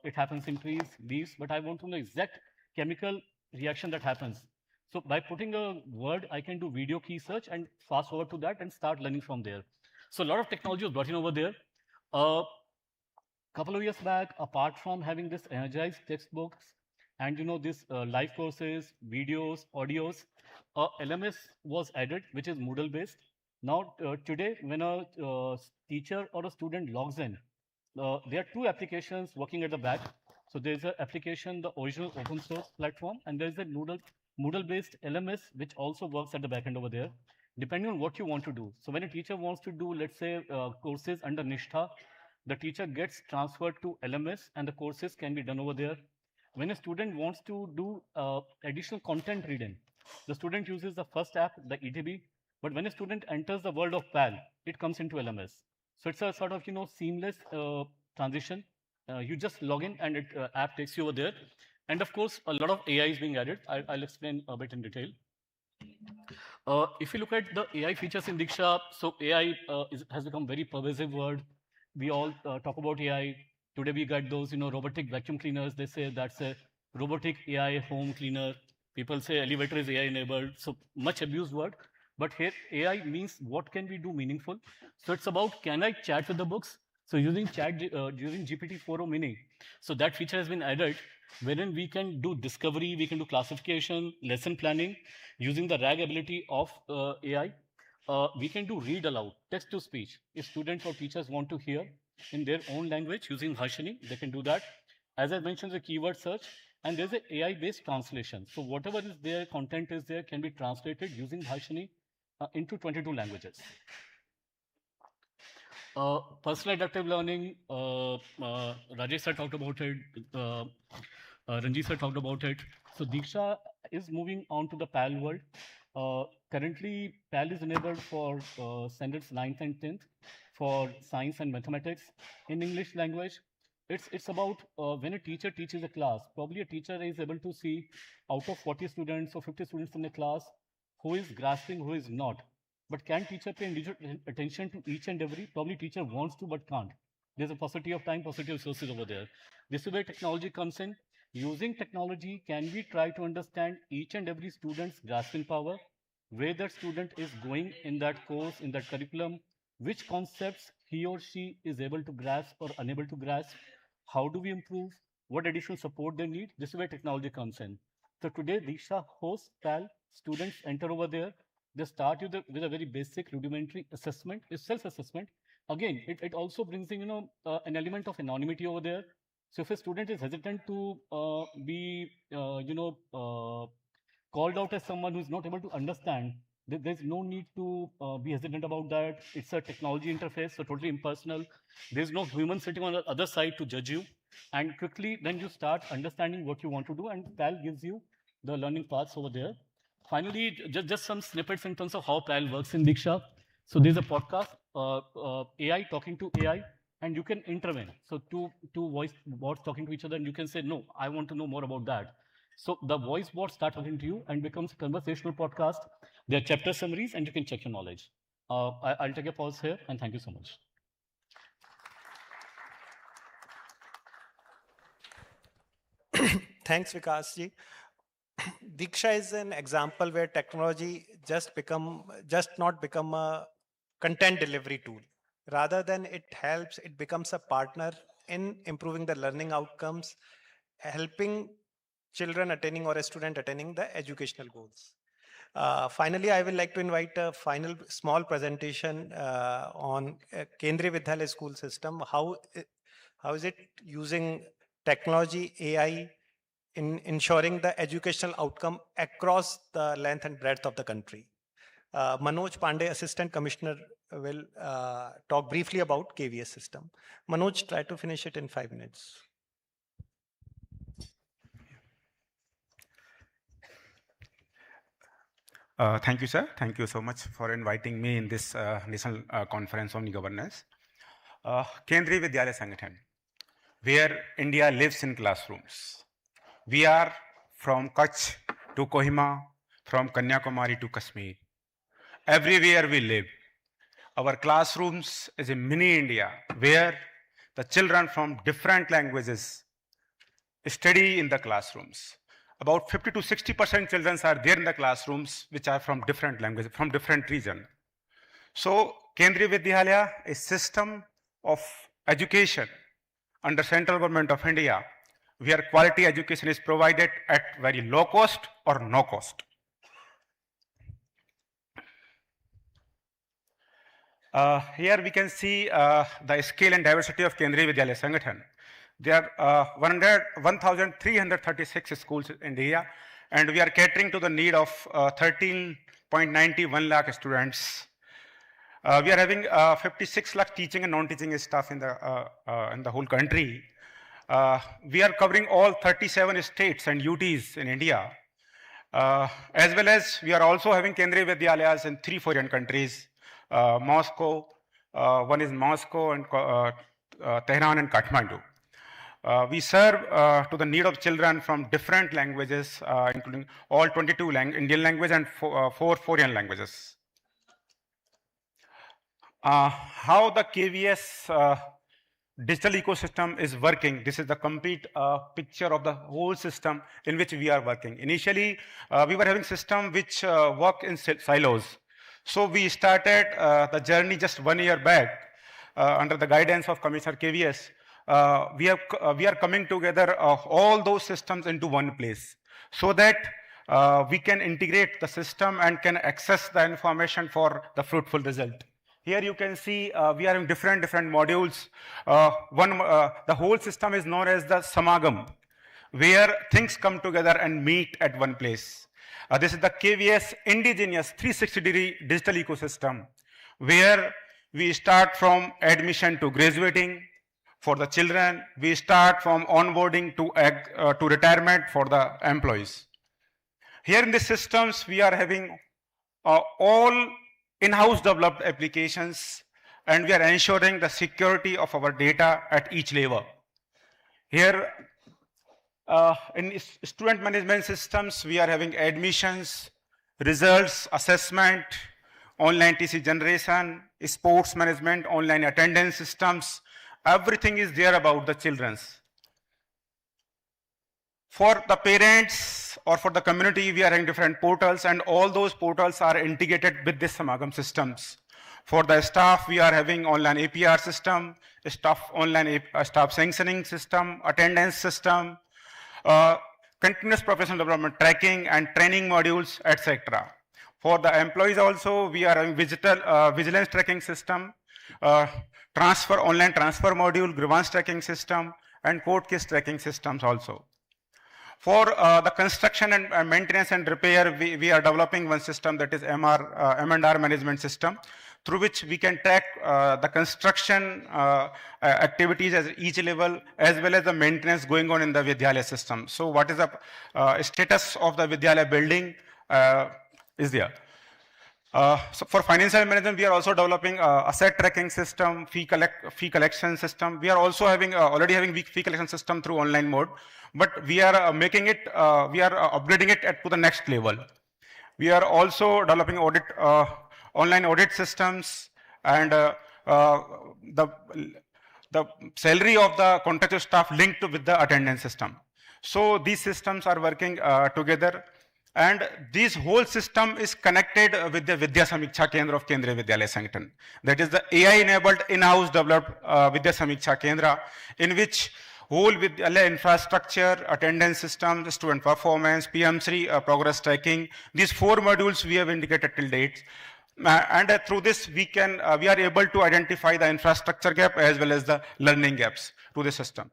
it happens in trees, leaves, but I want to know exact chemical reaction that happens. So by putting a word, I can do video key search and fast forward to that and start learning from there. So a lot of technology was brought in over there. Couple of years back, apart from having this energized textbooks and this live courses, videos, audios, LMS was added, which is Moodle based. Now today, when a teacher or a student logs in, there are two applications working at the back. So there's an application, the original open source platform, and there's a Moodle-based LMS, which also works at the back end over there, depending on what you want to do. So when a teacher wants to do, let's say, courses under Nishtha, the teacher gets transferred to LMS, and the courses can be done over there. When a student wants to do additional content reading, the student uses the first app, the ETB, but when a student enters the world of PAL, it comes into LMS. So it's a sort of seamless transition. You just log in and it app takes you over there. And of course, a lot of AI is being added. I'll explain a bit in detail. If you look at the AI features in Diksha, so AI has become very pervasive word. We all talk about AI. Today we got those robotic vacuum cleaners. They say that's a robotic AI home cleaner. People say elevator is AI enabled. So much abused word. But here AI means what can we do meaningful. So it's about, can I chat with the books? So using using GPT-4o Mini, so that feature has been added, wherein we can do discovery, we can do classification, lesson planning, using the RAG ability of AI. We can do read aloud, text to speech. If students or teachers want to hear in their own language using Harshini, they can do that. As I mentioned, the keyword search, and there's an AI-based translation. So whatever is there, content is there, can be translated using Harshini into 22 languages. Personal adaptive learning, Rajesh sir talked about it, Ranjit sir talked about it. So Diksha is moving on to the PAL world. Currently, PAL is enabled for standards 9th and 10th for science and mathematics. In English language, it's about when a teacher teaches a class, probably a teacher is able to see out of 40 students or 50 students in a class, who is grasping, who is not. But can teacher pay individual attention to each and every? Probably teacher wants to, but can't. There's a paucity of time, paucity of resources over there. This is where technology comes in. Using technology, can we try to understand each and every student's grasping power, where that student is going in that course, in that curriculum, which concepts he or she is able to grasp or unable to grasp, how do we improve, what additional support they need? This is where technology comes in. So today, Diksha hosts PAL, students enter over there. They start with a very basic rudimentary assessment, is self-assessment. Again, it also brings in an element of anonymity over there. So if a student is hesitant to be called out as someone who is not able to understand, there's no need to be hesitant about that. It's a technology interface, so totally impersonal. There's no human sitting on the other side to judge you. And quickly, then you start understanding what you want to do, and PAL gives you the learning paths over there. Finally, just some snippets in terms of how PAL works in Diksha. So there's a podcast, AI talking to AI, and you can intervene. So two voice bots talking to each other, and you can say, no, I want to know more about that. So the voice bots start talking to you and becomes a conversational podcast. There are chapter summaries, and you can check your knowledge. I'll take a pause here, and thank you so much. Thanks, Vikas ji. Diksha is an example where technology just not become a content delivery tool. Rather than it becomes a partner in improving the learning outcomes, helping children attaining or a student attaining the educational goals. Finally, I would like to invite a final small presentation on Kendriya Vidyalaya school system. How is it using technology, AI, in ensuring the educational outcome across the length and breadth of the country. Manoj Pandey, Assistant Commissioner, will talk briefly about KVS system. Manoj, try to finish it in 5 minutes. Thank you, sir. Thank you so much for inviting me in this national conference on governance. Kendriya Vidyalaya Sangathan, where India lives in classrooms. We are from Kutch to Kohima, from Kanyakumari to Kashmir. Everywhere we live, our classrooms is a mini India where the children from different languages study in the classrooms. About 50 to 60% children are there in the classrooms which are from different languages, from different regions. So, Kendriya Vidyalaya, a system of education under central government of India, where quality education is provided at very low cost or no cost. Here we can see the scale and diversity of Kendriya Vidyalaya Sangathan. There are 1,336 schools in India, and we are catering to the need of 13.91 lakh students. We are having 56 lakh teaching and non-teaching staff in the whole country. We are covering all 37 states and UTs in India, as well as we are also having Kendriya Vidyalayas in 3 foreign countries, Moscow, one is Moscow, and Tehran and Kathmandu. We serve to the need of children from different languages, including all 22 Indian languages and 4 foreign languages. How the KVS digital ecosystem is working, this is the complete picture of the whole system in which we are working. Initially, we were having system which work in silos. So we started the journey just 1 year back under the guidance of Commissioner KVS. We are coming together all those systems into one place so that we can integrate the system and can access the information for the fruitful result. Here you can see we are having different modules. The whole system is known as the Samagam, where things come together and meet at one place. This is the KVS indigenous 360-degree digital ecosystem, where we start from admission to graduating for the children. We start from onboarding to retirement for the employees. Here in the systems, we are having all in-house developed applications, and we are ensuring the security of our data at each level. Here, in student management systems, we are having admissions, results, assessment, online TC generation, sports management, online attendance systems. Everything is there about the children's. For the parents or for the community, we are having different portals, and all those portals are integrated with this Samagam systems. For the staff, we are having online APR system, online staff sanctioning system, attendance system, continuous professional development tracking and training modules, etc. For the employees also, we are having vigilance tracking system, online transfer module, grievance tracking system, and court case tracking systems also. For the construction and maintenance and repair, we are developing one system, that is M&R management system, through which we can track the construction activities at each level, as well as the maintenance going on in the Vidyalaya system. So what is the status of the Vidyalaya building is there. So for financial management, we are also developing asset tracking system, fee collection system. We are also already having fee collection system through online mode, but we are making it, we are upgrading it to the next level. We are also developing online audit systems, and the salary of the contractual staff linked with the attendance system. So these systems are working together. And this whole system is connected with the Vidya Samiksha Kendra of Kendriya Vidyalaya Sangathan. That is the AI-enabled in-house developed Vidya Samiksha Kendra, in which whole Vidyalaya infrastructure, attendance system, student performance, PM3 progress tracking, these 4 modules we have indicated till date. And through this, we are able to identify the infrastructure gap as well as the learning gaps to the system.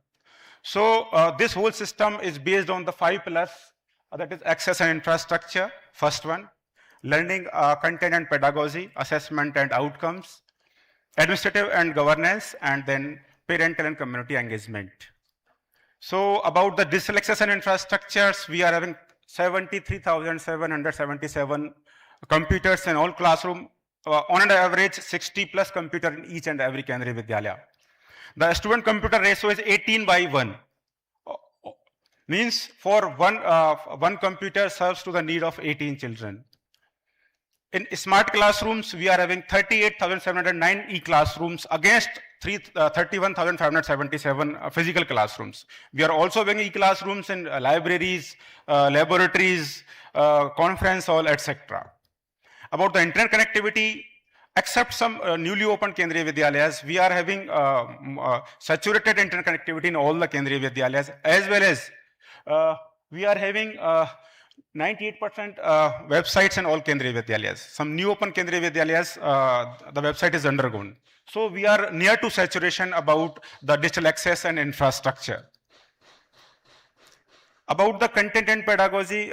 So this whole system is based on the 5 pillars. That is access and infrastructure, first one, learning content and pedagogy, assessment and outcomes, administrative and governance, and then parental and community engagement. So about the digital access and infrastructures, we are having 73,777 computers in all classroom, on an average 60 plus computers in each and every Kendriya Vidyalaya. The student computer ratio is 18:1. Means for one computer serves to the need of 18 children. In smart classrooms, we are having 38,709 e-classrooms against 31,577 physical classrooms. We are also having e-classrooms in libraries, laboratories, conference hall, etc. About the internet connectivity, except some newly opened Kendriya Vidyalayas, we are having saturated internet connectivity in all the Kendriya Vidyalayas, as well as we are having 98% websites in all Kendriya Vidyalayas. Some new open Kendriya Vidyalayas, the website is undergone. So we are near to saturation about the digital access and infrastructure. About the content and pedagogy,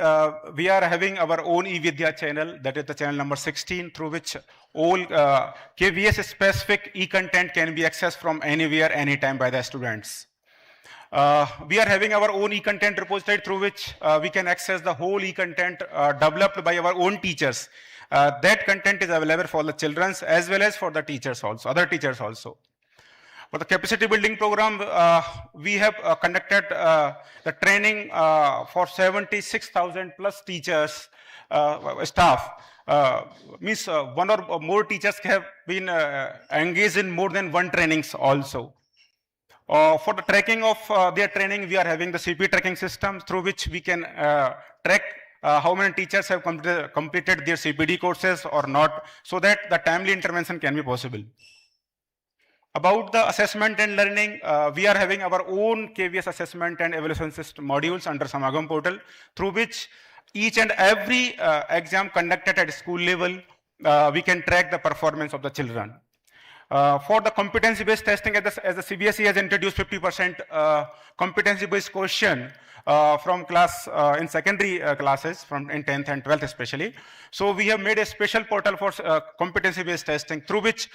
we are having our own eVidya channel, that is the channel number 16, through which all KVS specific e-content can be accessed from anywhere, anytime by the students. We are having our own e-content repository through which we can access the whole e-content developed by our own teachers. That content is available for the children as well as for the teachers also, other teachers also. For the capacity building program, we have conducted the training for 76,000 plus teachers, staff. Means one or more teachers have been engaged in more than one trainings also. For the tracking of their training, we are having the CP tracking system through which we can track how many teachers have completed their CPD courses or not, so that the timely intervention can be possible. About the assessment and learning, we are having our own KVS assessment and evaluation system modules under Samagam portal, through which each and every exam conducted at school level, we can track the performance of the children. For the competency-based testing, as the CBSE has introduced 50% competency-based question from class in secondary classes, in 10th and 12th especially. So we have made a special portal for competency-based testing, through which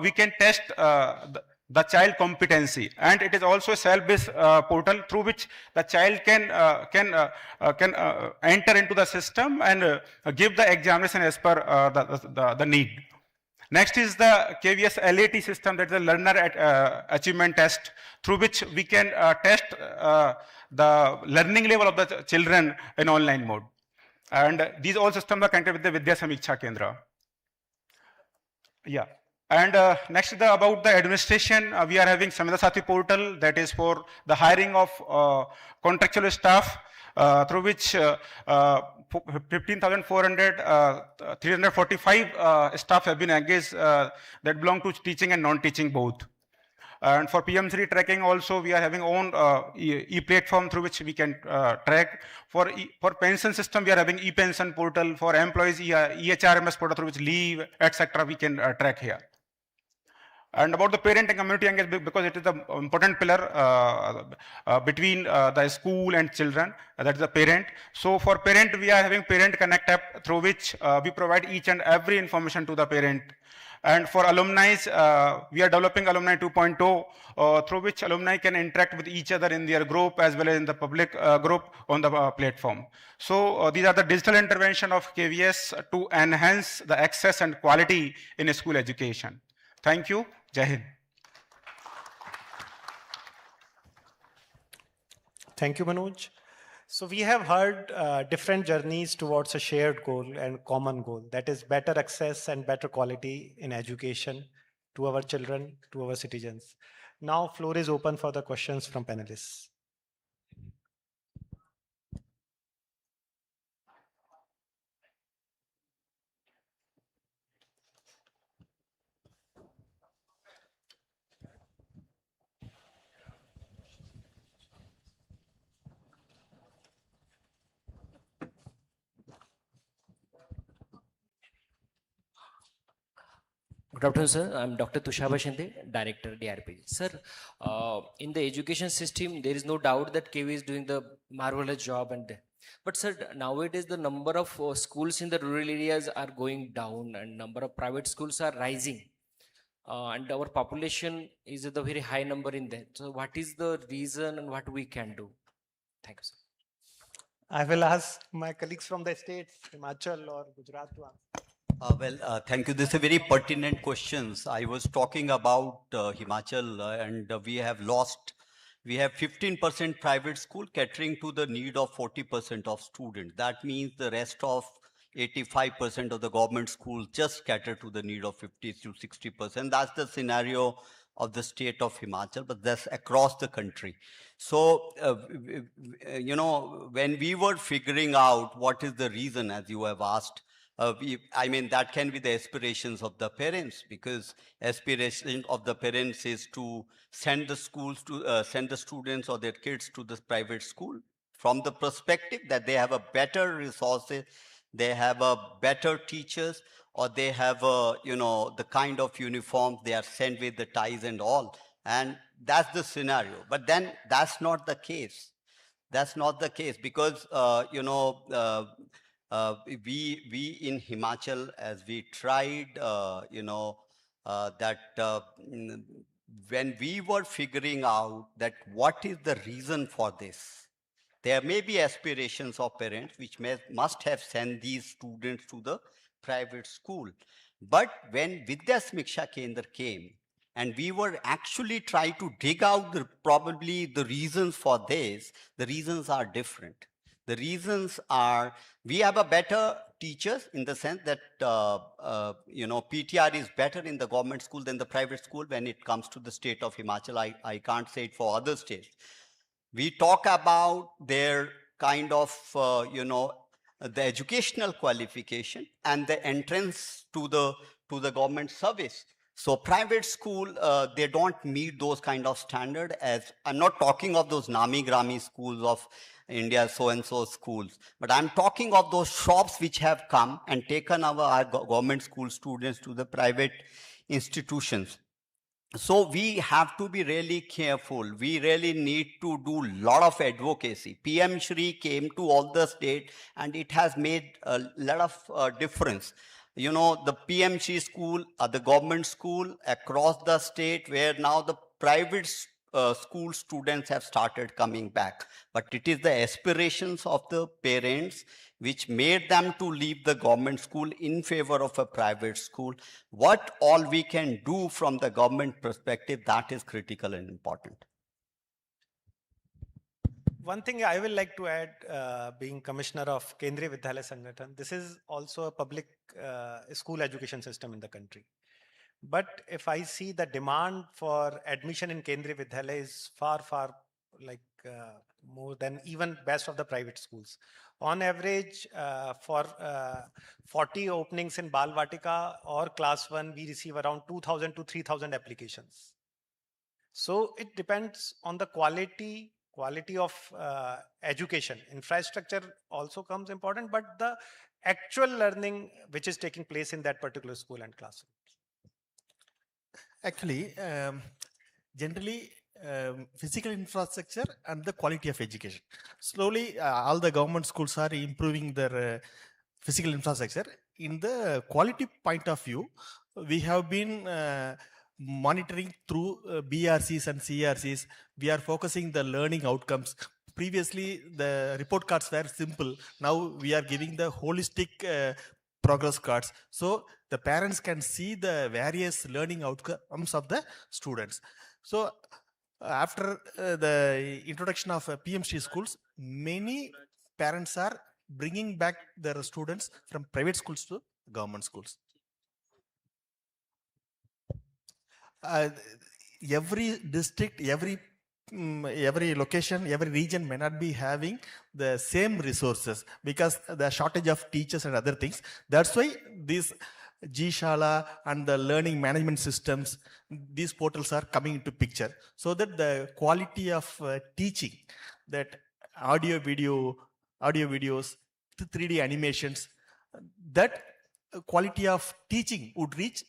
we can test the child competency, and it is also a self-based portal through which the child can enter into the system and give the examination as per the need. Next is the KVS LAT system, that is the Learner Achievement Test, through which we can test the learning level of the children in online mode. And these all systems are connected with the Vidya Samiksha Kendra. Yeah. And next is about the administration. We are having Samita Sathi portal, that is for the hiring of contractual staff, through which 345 staff have been engaged that belong to teaching and non-teaching both. And for PM3 tracking also, we are having own e-platform through which we can track. For pension system, we are having e-pension portal. For employees, EHRMS portal through which leave, etc. we can track here. And about the parent and community engagement, because it is the important pillar between the school and children, that is the parent. So for parent, we are having Parent Connect app, through which we provide each and every information to the parent. And for alumni, we are developing Alumni 2.0, through which alumni can interact with each other in their group as well as in the public group on the platform. So these are the digital intervention of KVS to enhance the access and quality in school education. Thank you. Jai Hind. Thank you, Manoj. So we have heard different journeys towards a shared goal and common goal, that is better access and better quality in education to our children, to our citizens. Now floor is open for the questions from panelists. Good afternoon, sir. I'm Dr. Tushaba Shinde, Director, DARPG. Sir, in the education system, there is no doubt that KV is doing the marvelous job. But sir, nowadays the number of schools in the rural areas are going down and number of private schools are rising. And our population is at a very high number in that. So what is the reason and what we can do? Thank you, sir. I will ask my colleagues from the states, Himachal or Gujarat to answer. Thank you. This is a very pertinent questions. I was talking about Himachal and we have lost We have 15% private school catering to the need of 40% of students. That means the rest of 85% of the government schools just cater to the need of 50 to 60%. That's the scenario of the state of Himachal, but that's across the country. So, you know, when we were figuring out what is the reason, as you have asked, I mean, that can be the aspirations of the parents, because aspiration of the parents is to send the schools to send the students or their kids to the private school from the perspective that they have a better resources, they have a better teachers, or they have a, you know, the kind of uniforms they are sent with, the ties and all. And that's the scenario. But then that's not the case. That's not the case, because, you know, we in Himachal, as we tried, you know, when we were figuring out that what is the reason for this, there may be aspirations of parents which must have sent these students to the private school. But when Vidya Samiksha Kendra came, and we were actually trying to dig out probably the reasons for this, the reasons are different. The reasons are, we have a better teachers in the sense that, you know, PTR is better in the government school than the private school when it comes to the state of Himachal. I can't say it for other states. We talk about their kind of, you know, the educational qualification and the entrance to the government service. So private school, they don't meet those kind of standard. As I'm not talking of those Nami Grami schools of India, so-and-so schools, but I'm talking of those shops which have come and taken our government school students to the private institutions. So we have to be really careful. We really need to do a lot of advocacy. PM Shri came to all the state and it has made a lot of difference. You know, the PM Shri school, the government school across the state, where now the private school students have started coming back. But it is the aspirations of the parents which made them to leave the government school in favor of a private school. What all we can do from the government perspective, that is critical and important. One thing I will like to add, being commissioner of Kendriya Vidyalaya Sangathan, this is also a public school education system in the country. But if I see the demand for admission in Kendriya Vidyalaya is far, far like more than even best of the private schools. On average, for 40 openings in Balvatika or class 1, we receive around 2,000 to 3,000 applications. So it depends on the quality of education. Infrastructure also comes important, but the actual learning which is taking place in that particular school and classroom. Actually, generally, physical infrastructure and the quality of education. Slowly, all the government schools are improving their physical infrastructure. In the quality point of view, we have been monitoring through BRCs and CRCs. We are focusing the learning outcomes. Previously, the report cards were simple. Now we are giving the holistic progress cards. So the parents can see the various learning outcomes of the students. So after the introduction of PMC schools, many parents are bringing back their students from private schools to government schools. Every district, every location, every region may not be having the same resources because the shortage of teachers and other things. That's why these G-Shala and the learning management systems, these portals are coming into picture, so that the quality of teaching, that audio, videos, 3D animations, that quality of teaching would reach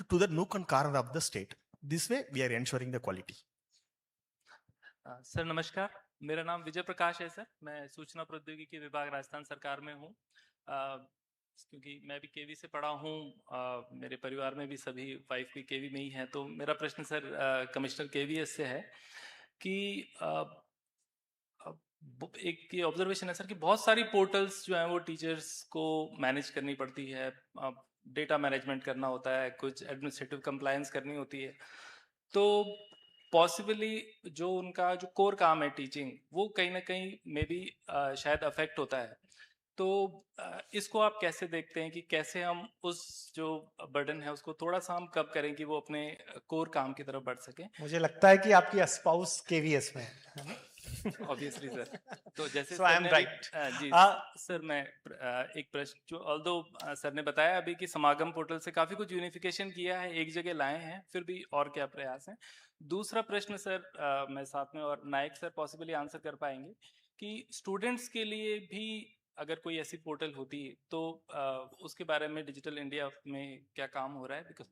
to the nook and corner of the state. This way, we are ensuring the quality. Sir नमस्कार, मेरा नाम विजय प्रकाश है sir. मैं सूचना प्रौद्योगिकी विभाग राजस्थान सरकार में हूँ। क्योंकि मैं भी केवी से पढ़ा हूँ, मेरे परिवार में भी सभी वाइफ भी केवी में ही हैं। तो मेरा प्रश्न सर कमिश्नर केवीएस से है कि एक ये ऑब्जर्वेशन है सर कि बहुत सारी पोर्टल्स जो हैं वो टीचर्स को मैनेज करनी पड़ती है, डेटा मैनेजमेंट करना होता है, कुछ एडमिनिस्ट्रेटिव कंप्लायंस करनी होती है। तो पॉसिबली जो उनका जो कोर काम है टीचिंग, वो कहीं ना कहीं मे बी शायद अफेक्ट होता है। तो इसको आप कैसे देखते हैं कि कैसे हम उस जो बर्डन है उसको थोड़ा सा हम कम करें कि वो अपने कोर काम की तरफ बढ़ सके? मुझे लगता है कि आपकी स्पाउस केवीएस में है ना? Obviously sir. तो जैसे So I am सर ने right. जी सर, मैं एक प्रश्न जो ऑल्दो सर ने बताया अभी कि समागम पोर्टल से काफी कुछ यूनिफिकेशन किया है, एक जगह लाए हैं, फिर भी और क्या प्रयास हैं? दूसरा प्रश्न सर मैं साथ में, और नायक सर पॉसिबली आंसर कर पाएंगे कि स्टूडेंट्स के लिए भी अगर कोई ऐसी पोर्टल होती तो उसके बारे में डिजिटल इंडिया में क्या काम हो रहा है? बिकॉज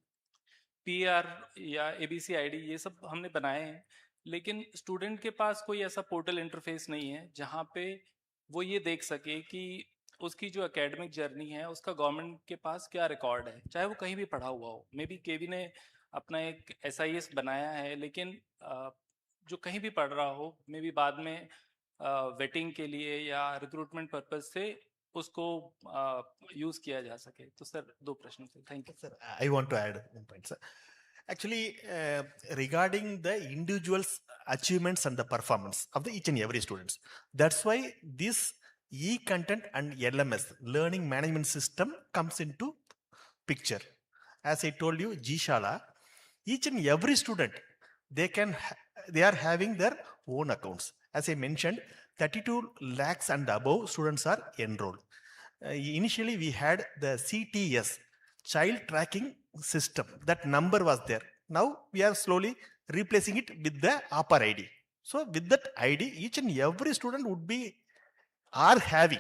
पीआर या एबीसी आईडी ये सब हमने बनाए हैं, लेकिन स्टूडेंट के पास कोई ऐसा पोर्टल इंटरफेस नहीं है जहाँ पे वो ये देख सके कि उसकी जो एकेडमिक जर्नी है उसका गवर्नमेंट के पास क्या रिकॉर्ड है, चाहे वो कहीं भी पढ़ा हुआ हो। मे बी केवी ने अपना एक SIS बनाया है, लेकिन जो कहीं भी पढ़ रहा हो, मे बी बाद में वेटिंग के लिए या रिक्रूटमेंट पर्पज से उसको यूज किया जा सके। तो सर 2 प्रश्न थे। Thank you sir. I want to add one point, sir. Actually, regarding the individual's achievements and the performance of the each and every students, that's why this e-content and LMS, learning management system, comes into picture. As I told you, G-Shala, each and every student, they are having their own accounts. As I mentioned, 32 lakhs and above students are enrolled. Initially, we had the CTS, child tracking system. That number was there. Now we are slowly replacing it with the APR ID. So with that ID, each and every student are having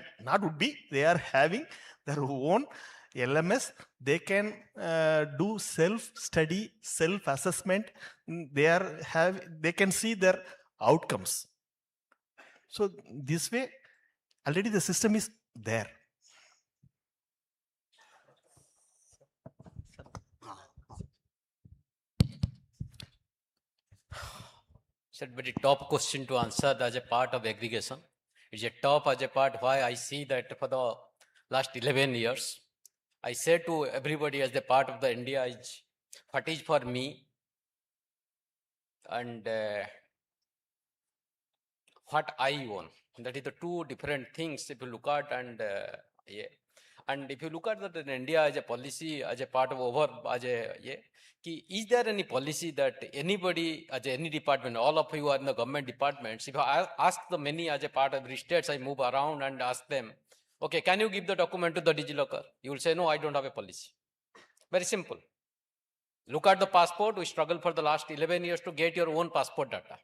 they are having their own LMS. They can do self-study, self-assessment. They can see their outcomes. So this way, already the system is there. It's a very top question to answer as a part of aggregation. It's a top as a part why I see that for the last 11 years, I say to everybody as the part of the India is what is for me and what I want. That is the 2 different things if you look at, and and if you look at that in India as a policy, as a part of is there any policy that anybody, as any department, all of you are in the government departments, if I ask the many as a part of the states, I move around and ask them, okay, can you give the document to the DigiLocker? You will say, no, I don't have a policy. Very simple. Look at the passport. We struggle for the last 11 years to get your own passport data.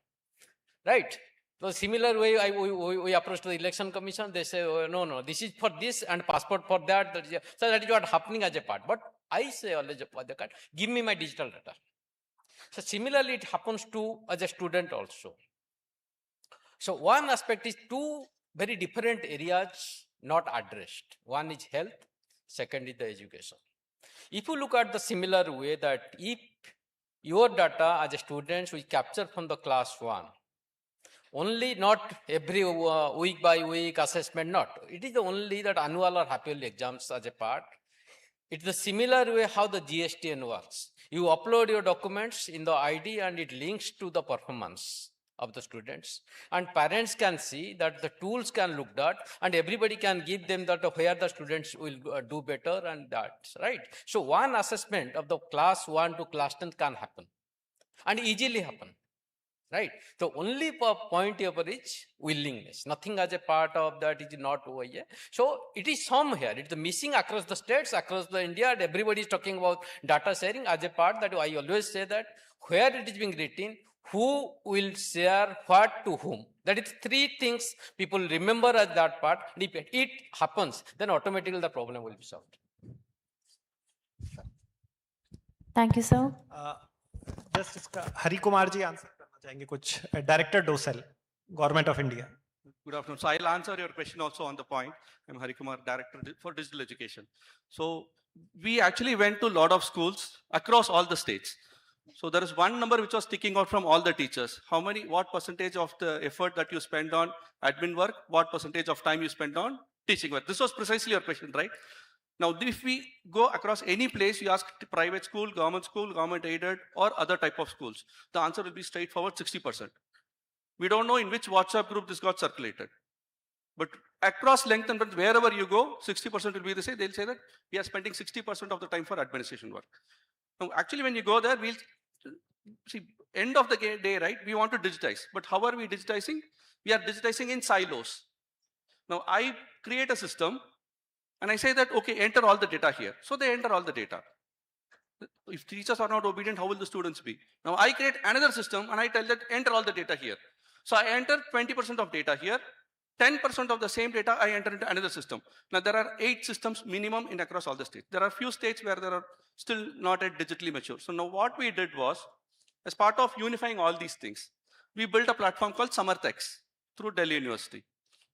Right? So similar way, we approach the election commission. They say, oh, no, this is for this and passport for that. So that is what happening as a part. But I say always, give me my digital data. So similarly, it happens to as a student also. So one aspect is 2 very different areas not addressed. One is health, second is the education. If you look at the similar way that if your data as a student we capture from the class 1, only not every week by week assessment, not. It is only that annual or half yearly exams as a part. It's the similar way how the GSTN works. You upload your documents in the ID and it links to the performance of the students. And parents can see that the tools can look at and everybody can give them that where the students will do better and that, right? So one assessment of the class 1 to class 10 can happen and easily happen. Right. The only point here is willingness. Nothing as a part of that is not over here. So it is somewhere. It's the missing across the states, across the India, and everybody is talking about data sharing as a part that I always say that where it is being written, who will share what to whom. That is 3 things people remember as that part. If it happens, then automatically the problem will be solved. Thank you, sir. Just Hari Kumar ji answer. Director DOSEL, Government of India. Good afternoon. So I'll answer your question also on the point. I'm Hari Kumar, Director for Digital Education. So we actually went to a lot of schools across all the states. So there is one number which was sticking out from all the teachers. What percentage of the effort that you spend on admin work, what percentage of time you spend on teaching work? This was precisely your question, right? Now, if we go across any place, you ask private school, government aided, or other type of schools, the answer will be straightforward, 60%. We don't know in which WhatsApp group this got circulated. But across length and breadth, wherever you go, 60% will be the same. They'll say that we are spending 60% of the time for administration work. Now, actually, when you go there, we'll see, end of the day, right, we want to digitize. But how are we digitizing? We are digitizing in silos. Now, I create a system, and I say that, okay, enter all the data here. So they enter all the data. If teachers are not obedient, how will the students be? Now, I create another system, and I tell that, enter all the data here. So I enter 20% of data here. 10% of the same data I enter into another system. Now, there are 8 systems minimum in across all the states. There are few states where there are still not yet digitally mature. So now what we did was, as part of unifying all these things, we built a platform called SamarthX through Delhi University.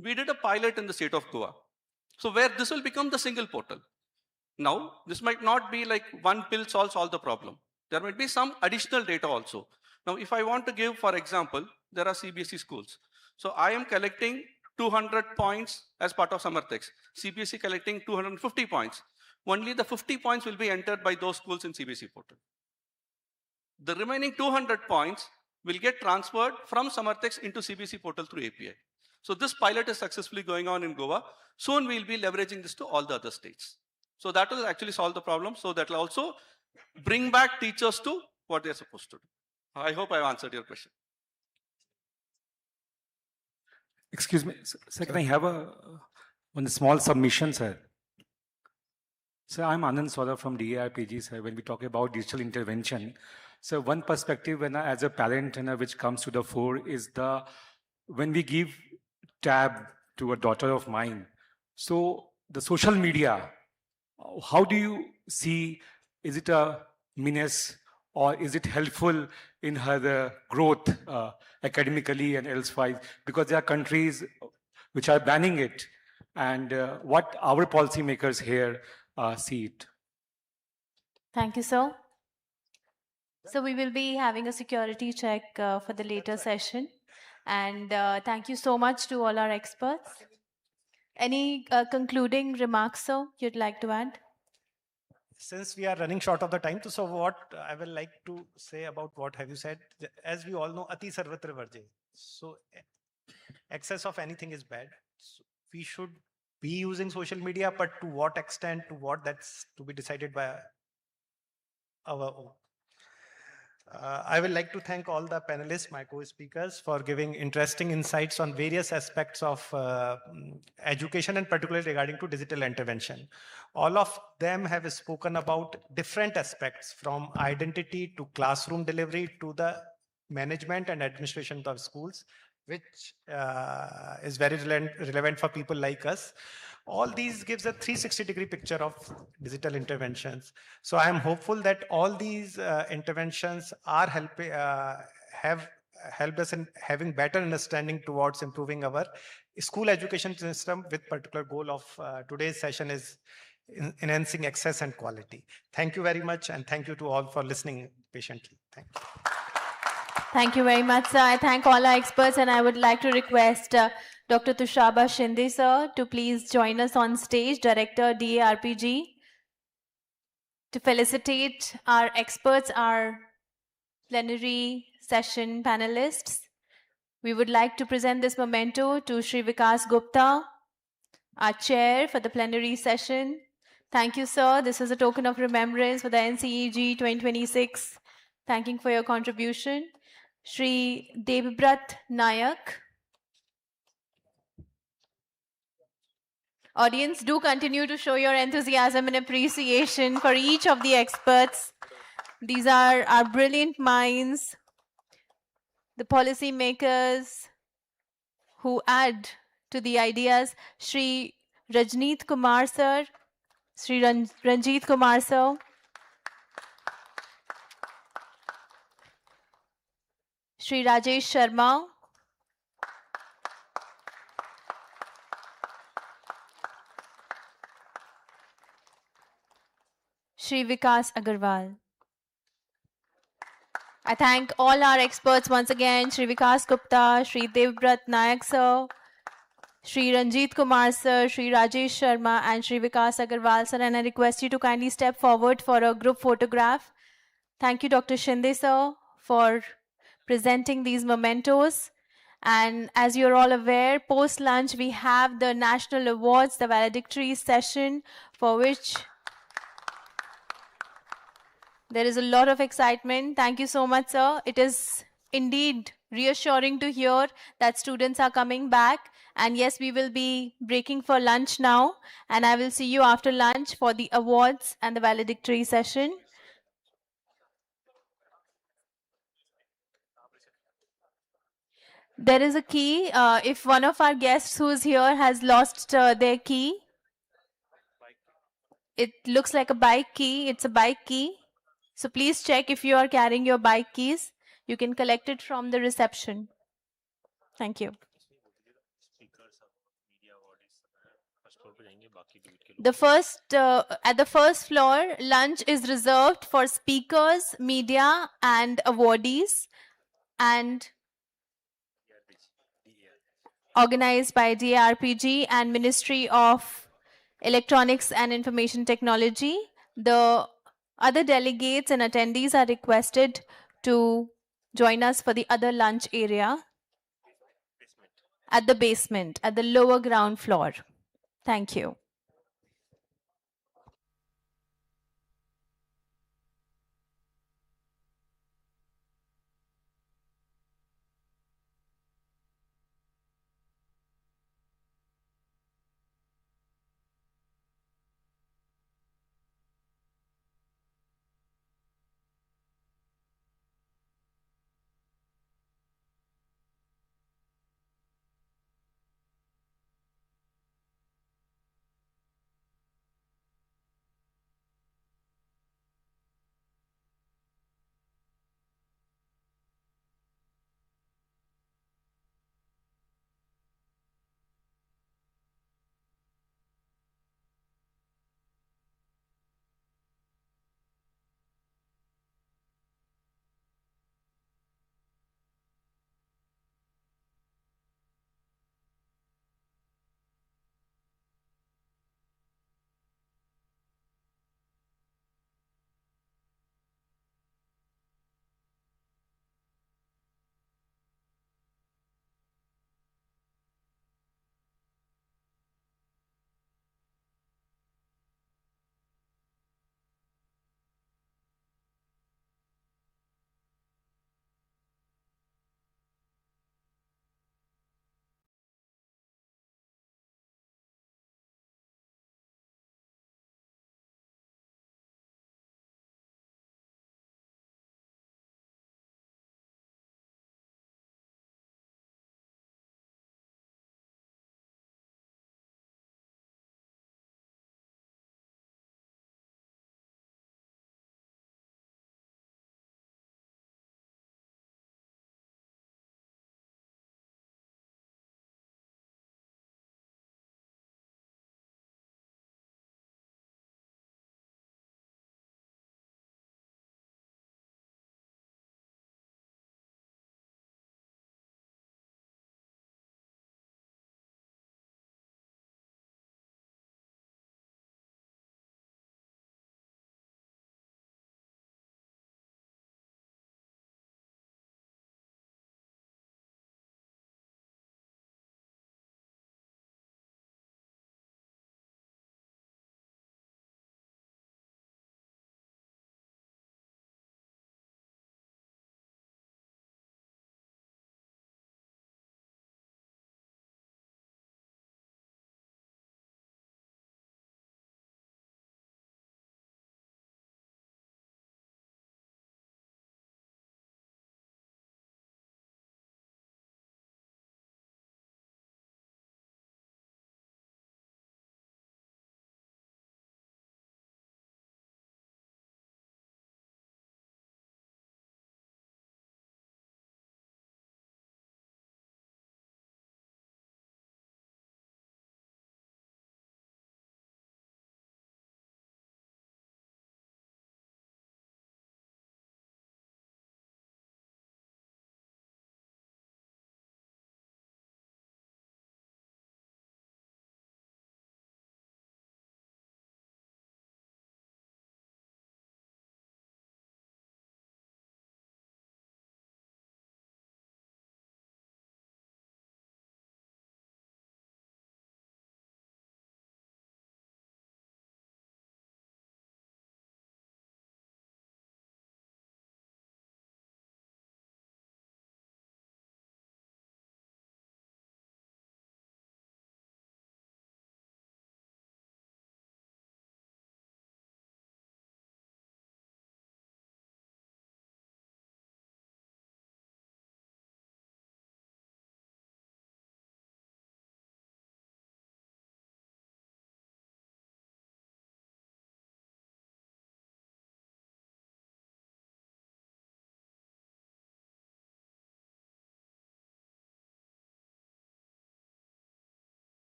We did a pilot in the state of Goa. So where this will become the single portal. Now, this might not be like one pill solves all the problem. There might be some additional data also. Now, if I want to give, for example, there are CBSE schools. So I am collecting 200 points as part of SamarthX. CBSE collecting 250 points. Only the 50 points will be entered by those schools in CBSE portal. The remaining 200 points will get transferred from SamarthX into CBSE portal through API. So this pilot is successfully going on in Goa. Soon we'll be leveraging this to all the other states. So that will actually solve the problem. So that will also bring back teachers to what they're supposed to do. I hope I've answered your question. Excuse me, sir, can I have one small submission, sir? Sir, I'm Anand Soda from DARPG, sir. When we talk about digital intervention, so one perspective when as a parent which comes to the fore is when we give tab to a daughter of mine, so the social media, how do you see, is it a menace or is it helpful in her growth academically and elsewise? Because there are countries which are banning it, and what our policymakers here see it. Thank you, sir. So we will be having a security check for the later session. And thank you so much to all our experts. Any concluding remarks, sir, you'd like to add? Since we are running short of the time, so what I will like to say about what have you said, as we all know, ati sarvatra varjaya. So excess of anything is bad. So we should be using social media, but to what extent, to what, that's to be decided by our own. I would like to thank all the panelists, my co-speakers, for giving interesting insights on various aspects of education and particularly regarding to digital intervention. All of them have spoken about different aspects from identity to classroom delivery to the management and administration of schools, which is very relevant for people like us. All these gives a 360-degree picture of digital interventions. So I am hopeful that all these interventions are have helped us in having better understanding towards improving our school education system, with particular goal of today's session is enhancing access and quality. Thank you very much, and thank you to all for listening patiently. Thank you. Thank you very much, sir. I thank all our experts, and I would like to request Dr. Tushaba Shinde, sir, to please join us on stage, Director, DARPG, to felicitate our experts, our plenary session panelists. We would like to present this memento to Shri Vikas Gupta, our chair for the plenary session. Thank you, sir. This is a token of remembrance for the NCeG 2026. Thanking for your contribution. Shri Devbrat Nayak. Audience, do continue to show your enthusiasm and appreciation for each of the experts. These are our brilliant minds, the policymakers who add to the ideas. Shri Rajneet Kumar, sir. Shri Ranjit Kumar, sir. Shri Rajesh Sharma. Shri Vikas Agarwal. I thank all our experts once again, Shri Vikas Gupta, Shri Devbrat Nayak sir, Shri Ranjit Kumar sir, Shri Rajesh Sharma, and Shri Vikas Agarwal sir, and I request you to kindly step forward for a group photograph. Thank you, Dr. Shinde sir, for presenting these mementos. And as you're all aware, post-lunch we have the national awards, the valedictory session, for which there is a lot of excitement. Thank you so much, sir. It is indeed reassuring to hear that students are coming back. And yes, we will be breaking for lunch now. And I will see you after lunch for the awards and the valedictory session. There is a key. If one of our guests who is here has lost their key, it looks like a bike key. It's a bike key. So please check if you are carrying your bike keys. You can collect it from the reception. Thank you. The first, at the first floor, lunch is reserved for speakers, media, and awardees, and organized by DARPG and Ministry of Electronics and Information Technology. The other delegates and attendees are requested to join us for the other lunch area at the basement, at the lower ground floor. Thank you.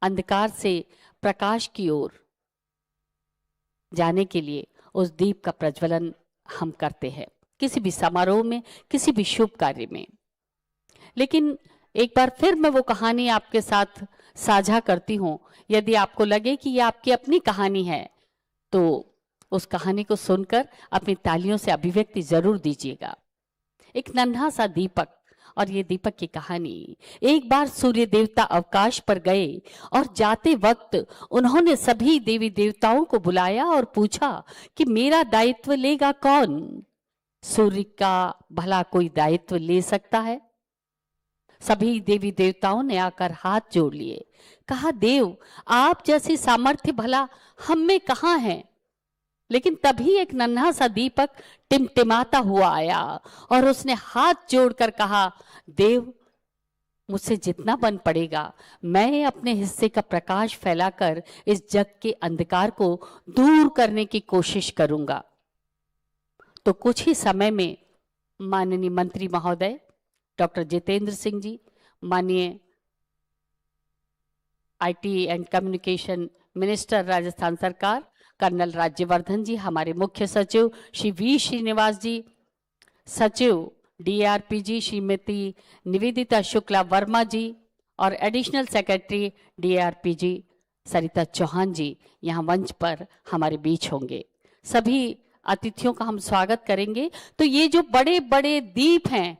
अंधकार से प्रकाश की ओर जाने के लिए उस दीप का प्रज्वलन हम करते हैं किसी भी समारोह में, किसी भी शुभ कार्य में। लेकिन एक बार फिर मैं वो कहानी आपके साथ साझा करती हूँ। यदि आपको लगे कि ये आपकी अपनी कहानी है तो उस कहानी को सुनकर अपनी तालियों से अभिव्यक्ति जरूर दीजिएगा। एक नन्हा सा दीपक, और ये दीपक की कहानी। एक बार सूर्य देवता अवकाश पर गए और जाते वक्त उन्होंने सभी देवी देवताओं को बुलाया और पूछा कि मेरा दायित्व लेगा कौन? सूर्य का भला कोई दायित्व ले सकता है? सभी देवी देवताओं ने आकर हाथ जोड़ लिए, कहा देव आप जैसी सामर्थ्य भला हम में कहाँ है? लेकिन तभी एक नन्हा सा दीपक टिमटिमाता हुआ आया और उसने हाथ जोड़कर कहा देव मुझसे जितना बन पड़ेगा मैं अपने हिस्से का प्रकाश फैलाकर इस जग के अंधकार को दूर करने की कोशिश करूंगा। तो कुछ ही समय में माननीय मंत्री महोदय डॉक्टर जितेंद्र सिंह जी, माननीय IT and communication minister Rajasthan सरकार कर्नल राज्यवर्धन जी, हमारे मुख्य सचिव श्री वी श्रीनिवास जी, सचिव DARPG श्रीमती निवेदिता शुक्ला वर्मा जी और additional secretary DARPG Sarita Chauhan जी यहाँ मंच पर हमारे बीच होंगे। सभी अतिथियों का हम स्वागत करेंगे। तो ये जो बड़े बड़े दीप हैं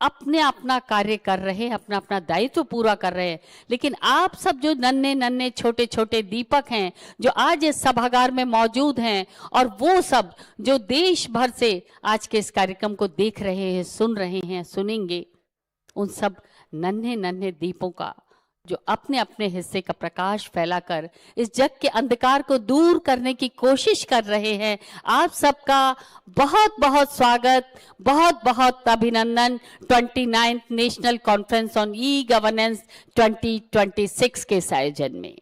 अपने अपना कार्य कर रहे हैं, अपना अपना दायित्व पूरा कर रहे हैं, लेकिन आप सब जो नन्हे नन्हे छोटे छोटे दीपक हैं जो आज इस सभागार में मौजूद हैं और वो सब जो देश भर से आज के इस कार्यक्रम को देख रहे हैं, सुन रहे हैं, सुनेंगे, उन सब नन्हे नन्हे दीपों का जो अपने अपने हिस्से का प्रकाश फैलाकर इस जग के अंधकार को दूर करने की कोशिश कर रहे हैं, आप सबका बहुत बहुत स्वागत, बहुत बहुत अभिनंदन 29th national conference on e governance 2026 के इस आयोजन में।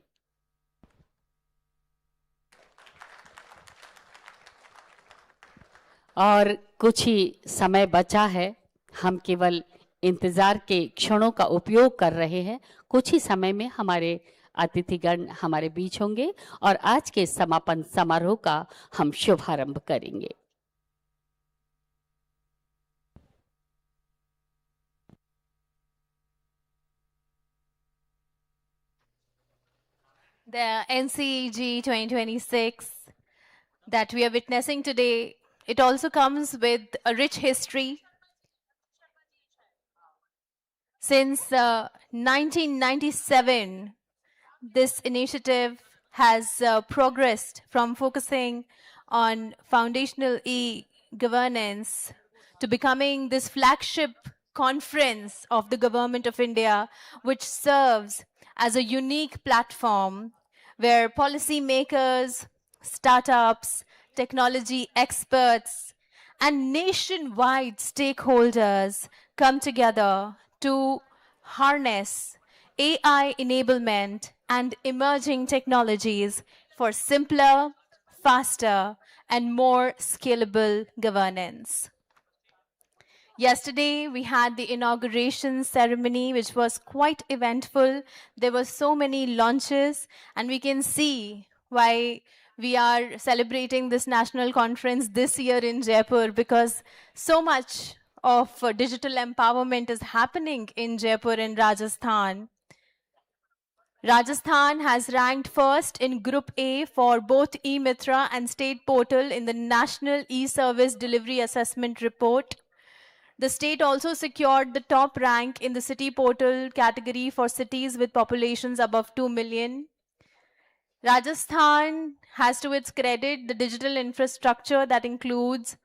और कुछ ही समय बचा है, हम केवल इंतजार के क्षणों का उपयोग कर रहे हैं। कुछ ही समय में हमारे अतिथिगण हमारे बीच होंगे और आज के समापन समारोह का हम शुभारंभ करेंगे। The NCeG 2026 that we are witnessing today, it also comes with a rich history. Since 1997, this initiative has progressed from focusing on foundational e-governance to becoming this flagship conference of the Government of India, which serves as a unique platform where policymakers, startups, technology experts, and nationwide stakeholders come together to harness AI enablement and emerging technologies for simpler, faster, and more scalable governance. Yesterday, we had the inauguration ceremony, which was quite eventful. There were so many launches, and we can see why we are celebrating this national conference this year in Jaipur, because so much of digital empowerment is happening in Jaipur and Rajasthan. Rajasthan has ranked first in Group A for both eMitra and State Portal in the National E-Service Delivery Assessment Report. The state also secured the top rank in the City Portal category for cities with populations above 2 million. Rajasthan has to its credit the digital infrastructure that includes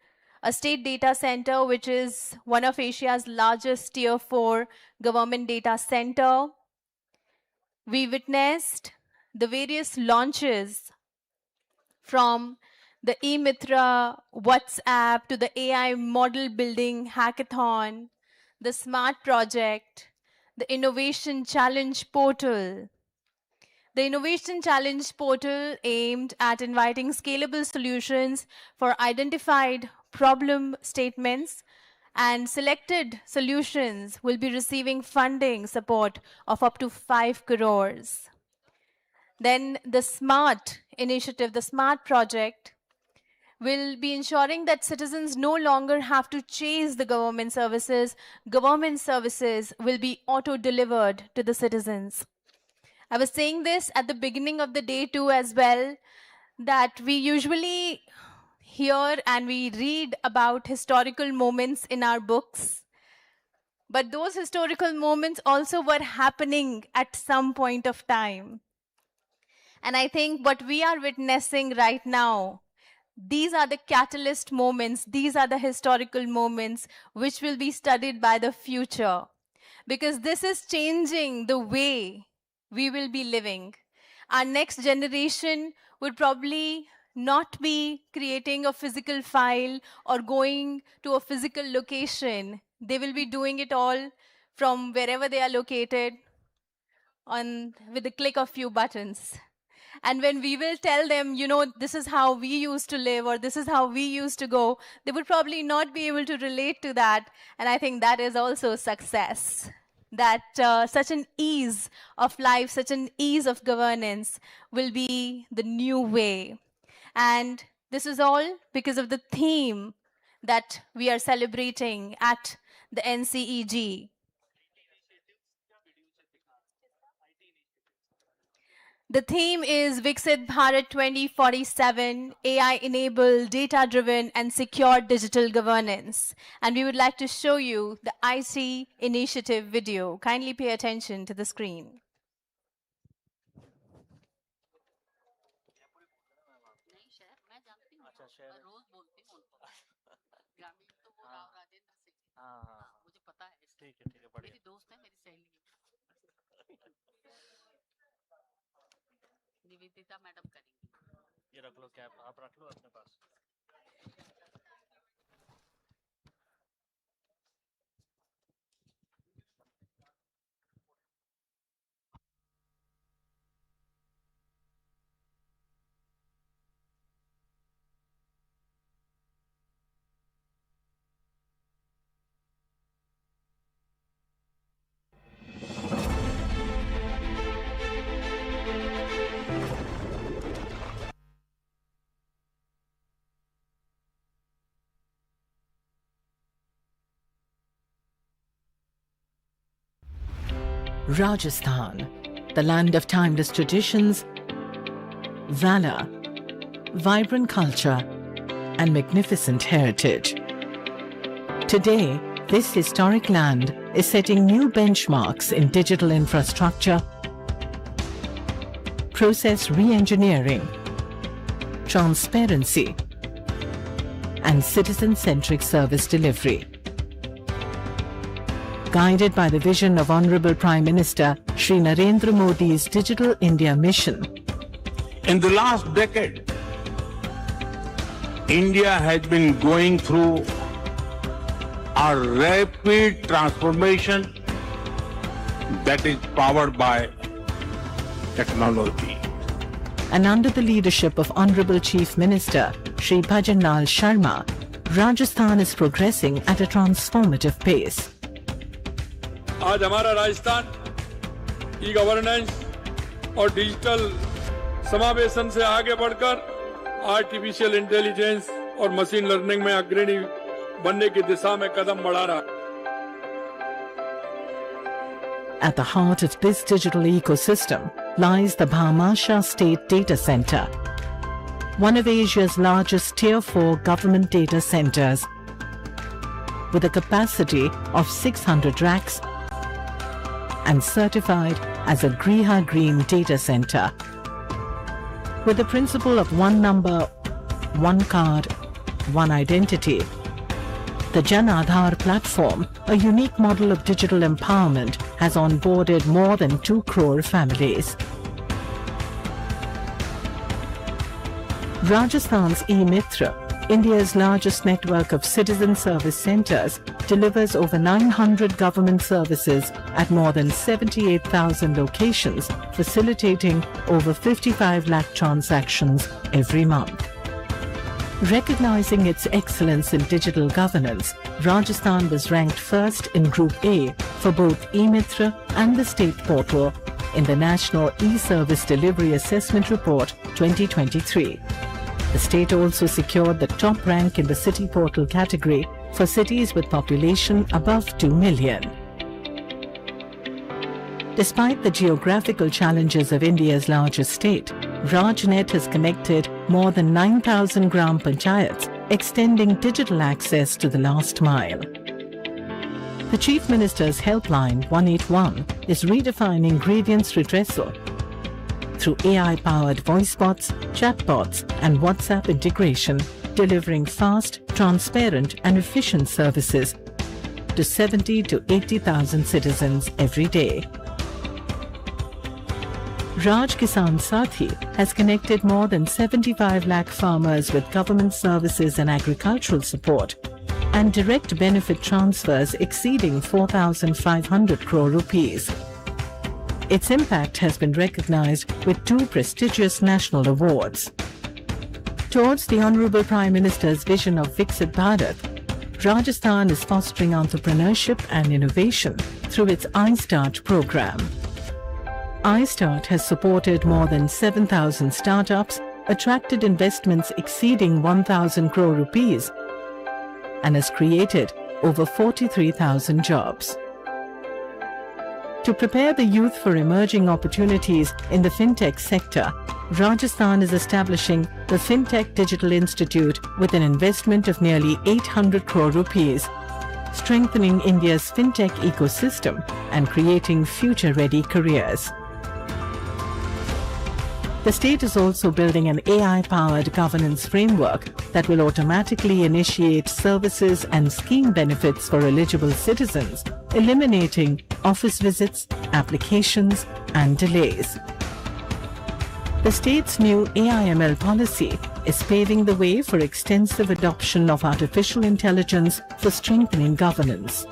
a state data center, which is one of Asia's largest tier 4 government data center. We witnessed the various launches from the eMitra WhatsApp to the AI model building hackathon, the smart project, the innovation challenge portal. The Innovation Challenge portal aimed at inviting scalable solutions for identified problem statements and selected solutions will be receiving funding support of up to 5 crores. Then the SMART initiative, the SMART project, will be ensuring that citizens no longer have to chase the government services. Government services will be auto-delivered to the citizens. I was saying this at the beginning of the day too as well, that we usually hear and we read about historical moments in our books. But those historical moments also were happening at some point of time. And I think what we are witnessing right now, these are the catalyst moments, these are the historical moments which will be studied by the future. Because this is changing the way we will be living. Our next generation would probably not be creating a physical file or going to a physical location. They will be doing it all from wherever they are located with the click of few buttons. And when we will tell them, you know, this is how we used to live or this is how we used to go, they would probably not be able to relate to that. And I think that is also success. That such an ease of life, such an ease of governance will be the new way. And this is all because of the theme that we are celebrating at the NCeG. The theme is Viksit Bharat 2047, AI-enabled, data-driven, and secure digital governance. And we would like to show you the IT initiative video. Kindly pay attention to the screen. ये रख लो cap आप रख लो अपने पास Rajasthan, the land of timeless traditions, valor, vibrant culture, and magnificent heritage. Today, this historic land is setting new benchmarks in digital infrastructure, process re-engineering, transparency, and citizen-centric service delivery. Guided by the vision of Honorable Prime Minister Shri Narendra Modi's Digital India mission. In the last decade, India has been going through a rapid transformation that is powered by technology. And under the leadership of Honorable Chief Minister Shri Bhajan Lal Sharma, Rajasthan is progressing at a transformative pace. आज हमारा Rajasthan e governance और digital समावेशन से आगे बढ़कर artificial intelligence और machine learning में अग्रणी बनने की दिशा में कदम बढ़ा रहा है. At the heart of this digital ecosystem lies the Bhamasha State Data Center, one of Asia's largest Tier 4 government data centers, with a capacity of 600 racks and certified as a Griha Green Data Center. With the principle of one number, one card, one identity, the Jan Aadhaar platform, a unique model of digital empowerment, has onboarded more than 2 crore families. Rajasthan's eMitra, India's largest network of citizen service centers, delivers over 900 government services at more than 78,000 locations, facilitating over 55 lakh transactions every month. Recognizing its excellence in digital governance, Rajasthan was ranked first in Group A for both eMitra and the State Portal in the National E-Service Delivery Assessment Report 2023. The state also secured the top rank in the City Portal category for cities with population above 2 million. Despite the geographical challenges of India's largest state, RajNet has connected more than 9,000 Gram Panchayats, extending digital access to the last mile. The Chief Minister's helpline 181 is redefining grievance redressal through AI-powered voice bots, chatbots, and WhatsApp integration, delivering fast, transparent, and efficient services to 70 to 80,000 citizens every day. Raj Kisan Sathi has connected more than 75 lakh farmers with government services and agricultural support, and direct benefit transfers exceeding 4,500 crore rupees. Its impact has been recognized with 2 prestigious national awards. Towards the Honorable Prime Minister's vision of Viksit Bharat, Rajasthan is fostering entrepreneurship and innovation through its iStart program. iStart has supported more than 7,000 startups, attracted investments exceeding 1,000 crore rupees, and has created over 43,000 jobs. To prepare the youth for emerging opportunities in the fintech sector, Rajasthan is establishing the Fintech Digital Institute with an investment of nearly 800 crore rupees, strengthening India's fintech ecosystem and creating future-ready careers. The state is also building an AI-powered governance framework that will automatically initiate services and scheme benefits for eligible citizens, eliminating office visits, applications, and delays. The state's new AI/ML policy is paving the way for extensive adoption of artificial intelligence for strengthening governance.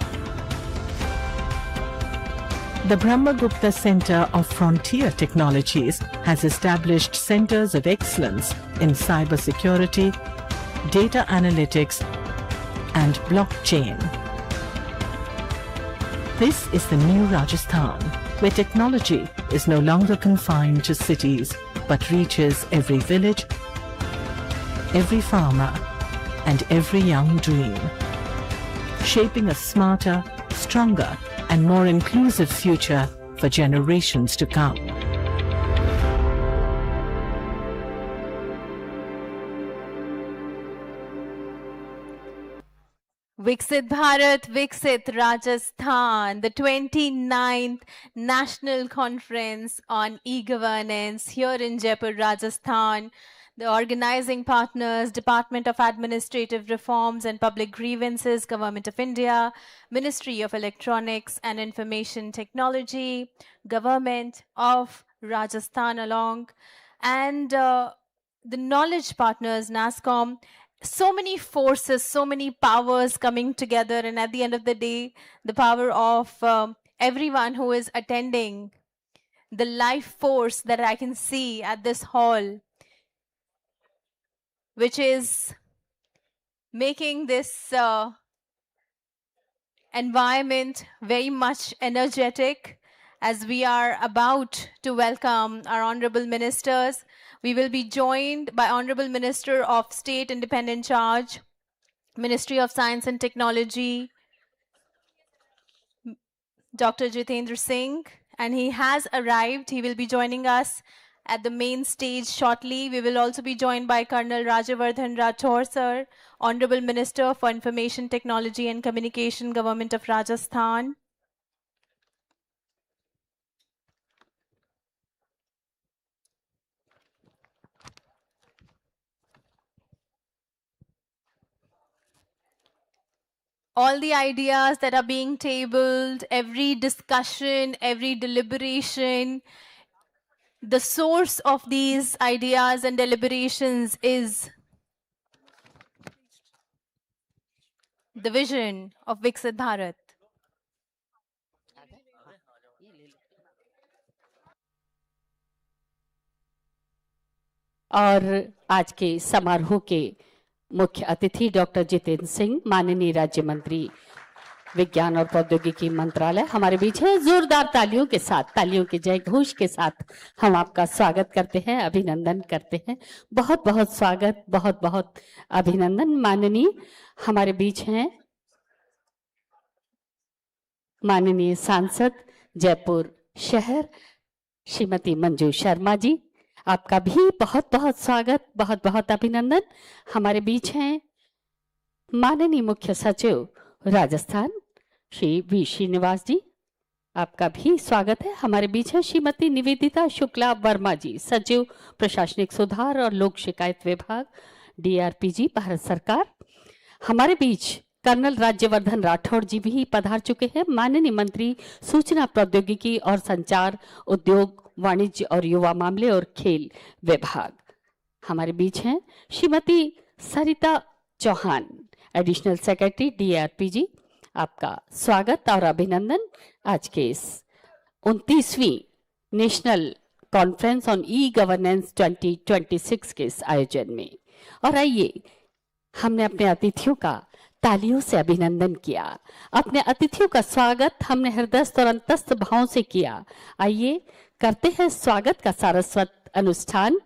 The Brahmagupta Center of Frontier Technologies has established centers of excellence in cybersecurity, data analytics, and blockchain. This is the new Rajasthan, where technology is no longer confined to cities, but reaches every village, every farmer, and every young dream, shaping a smarter, stronger, and more inclusive future for generations to come. Viksit Bharat, Viksit Rajasthan, the 29th National Conference on E-Governance here in Jaipur, Rajasthan. The organizing partners, Department of Administrative Reforms and Public Grievances, Government of India, Ministry of Electronics and Information Technology, Government of Rajasthan along, and the knowledge partners, NASCOM. So many forces, so many powers coming together, and at the end of the day, the power of everyone who is attending, the life force that I can see at this hall, which is making this environment very much energetic as we are about to welcome our honorable ministers. We will be joined by Honorable Minister of State Independent Charge, Ministry of Science and Technology, Dr. Jitendra Singh, and he has arrived. He will be joining us at the main stage shortly. We will also be joined by Colonel Rajavardhan Rathore, sir, Honorable Minister for Information Technology and Communication, Government of Rajasthan. All the ideas that are being tabled, every discussion, every deliberation, the source of these ideas and deliberations is the vision of Viksit Bharat. और आज के समारोह के मुख्य अतिथि doctor Jitendra Singh, माननीय राज्य मंत्री विज्ञान और प्रौद्योगिकी मंत्रालय हमारे बीच है। जोरदार तालियों के साथ, तालियों के जय घोष के साथ हम आपका स्वागत करते हैं, अभिनंदन करते हैं। बहुत बहुत स्वागत, बहुत बहुत अभिनंदन। माननीय हमारे बीच हैं माननीय सांसद जयपुर शहर श्रीमती मंजू शर्मा जी, आपका भी बहुत बहुत स्वागत, बहुत बहुत अभिनंदन। हमारे बीच हैं माननीय मुख्य सचिव राजस्थान श्री वी श्रीनिवास जी, आपका भी स्वागत है। हमारे बीच है श्रीमती निवेदिता शुक्ला वर्मा जी, सचिव प्रशासनिक सुधार और लोक शिकायत विभाग DARPG भारत सरकार। हमारे बीच कर्नल राज्यवर्धन राठौड़ जी भी पधार चुके हैं, माननीय मंत्री सूचना प्रौद्योगिकी और संचार, उद्योग, वाणिज्य और युवा मामले और खेल विभाग। हमारे बीच हैं Shrimati Sarita Chauhan, additional secretary DARPG, आपका स्वागत और अभिनंदन आज के इस 29वीं नेशनल कॉन्फ्रेंस ऑन ई-गवर्नेंस 2026 के इस आयोजन में। और आइए, हमने अपने अतिथियों का तालियों से अभिनंदन किया, अपने अतिथियों का स्वागत हमने हृदयस्थ और अंतस्थ भावों से किया। आइए करते हैं स्वागत का सारस्वत अनुष्ठान।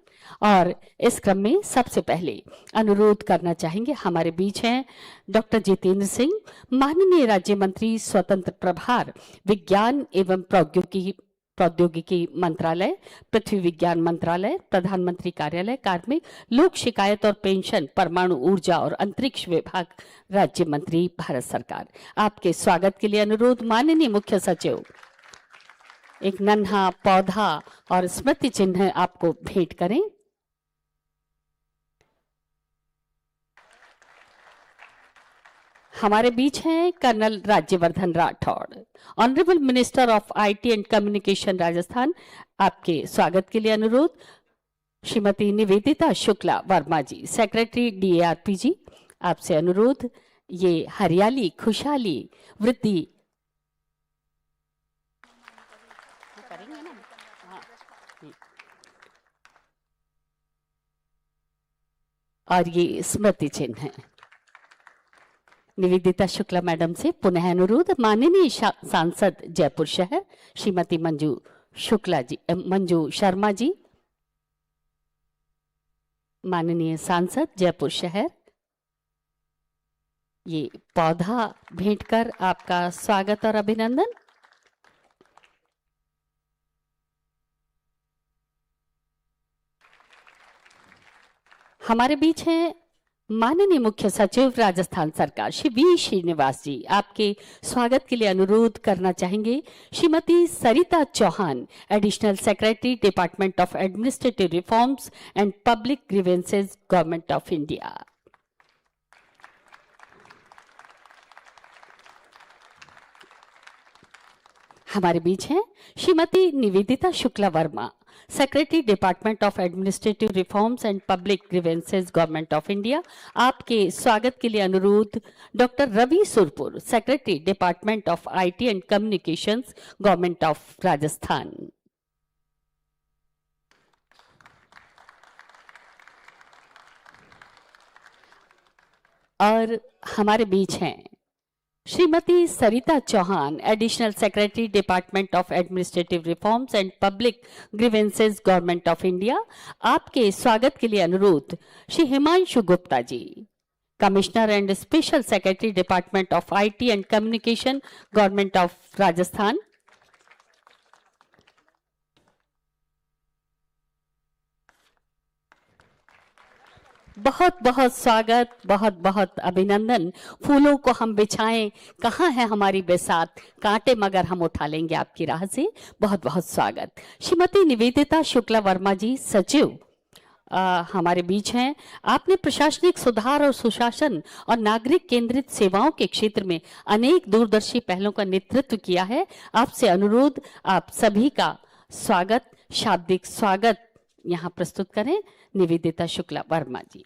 और इस क्रम में सबसे पहले अनुरोध करना चाहेंगे, हमारे बीच हैं डॉक्टर जितेंद्र सिंह, माननीय राज्य मंत्री स्वतंत्र प्रभार विज्ञान एवं प्रौद्योगिकी मंत्रालय, पृथ्वी विज्ञान मंत्रालय, प्रधानमंत्री कार्यालय, कार्मिक, लोक शिकायत और पेंशन, परमाणु ऊर्जा और अंतरिक्ष विभाग राज्य मंत्री भारत सरकार। आपके स्वागत के लिए अनुरोध, माननीय मुख्य सचिव एक नन्हा पौधा और स्मृति चिन्ह आपको भेंट करें। हमारे बीच हैं colonel Rajyavardhan Rathore, honourable minister of IT and communication Rajasthan. आपके स्वागत के लिए अनुरोध, श्रीमती निवेदिता शुक्ला वर्मा जी, सेक्रेटरी DARPG, आपसे अनुरोध, ये हरियाली, खुशहाली, वृद्धि और ये स्मृति चिन्ह है। निवेदिता शुक्ला मैडम से पुनः अनुरोध, माननीय सांसद जयपुर शहर श्रीमती मंजू शर्मा जी, माननीय सांसद जयपुर शहर, ये पौधा भेंट कर आपका स्वागत और अभिनंदन। हमारे बीच हैं माननीय मुख्य सचिव राजस्थान सरकार श्री वी श्रीनिवास जी, आपके स्वागत के लिए अनुरोध करना चाहेंगे Shrimati Sarita Chauhan, additional secretary department of administrative reforms and public grievances government of India. हमारे बीच हैं Shrimati Nivedita Shukla Verma, secretary department of administrative reforms and public grievances government of India. आपके स्वागत के लिए अनुरोध, doctor Ravi Surpur, secretary department of IT and communications government of Rajasthan. और हमारे बीच हैं Shrimati Sarita Chauhan, additional secretary department of administrative reforms and public grievances government of India. आपके स्वागत के लिए अनुरोध, Shri Himanshu Gupta ji, commissioner and special secretary department of IT and communication government of Rajasthan. बहुत बहुत स्वागत, बहुत बहुत अभिनंदन। फूलों को हम बिछाएं, कहाँ है हमारी बरसात, कांटे मगर हम उठा लेंगे आपकी राह से। बहुत बहुत स्वागत। श्रीमती निवेदिता शुक्ला वर्मा जी, सचिव हमारे बीच हैं। आपने प्रशासनिक सुधार और सुशासन और नागरिक केंद्रित सेवाओं के क्षेत्र में अनेक दूरदर्शी पहलों का नेतृत्व किया है। आपसे अनुरोध, आप सभी का स्वागत, शाब्दिक स्वागत यहाँ प्रस्तुत करें। निवेदिता शुक्ला वर्मा जी।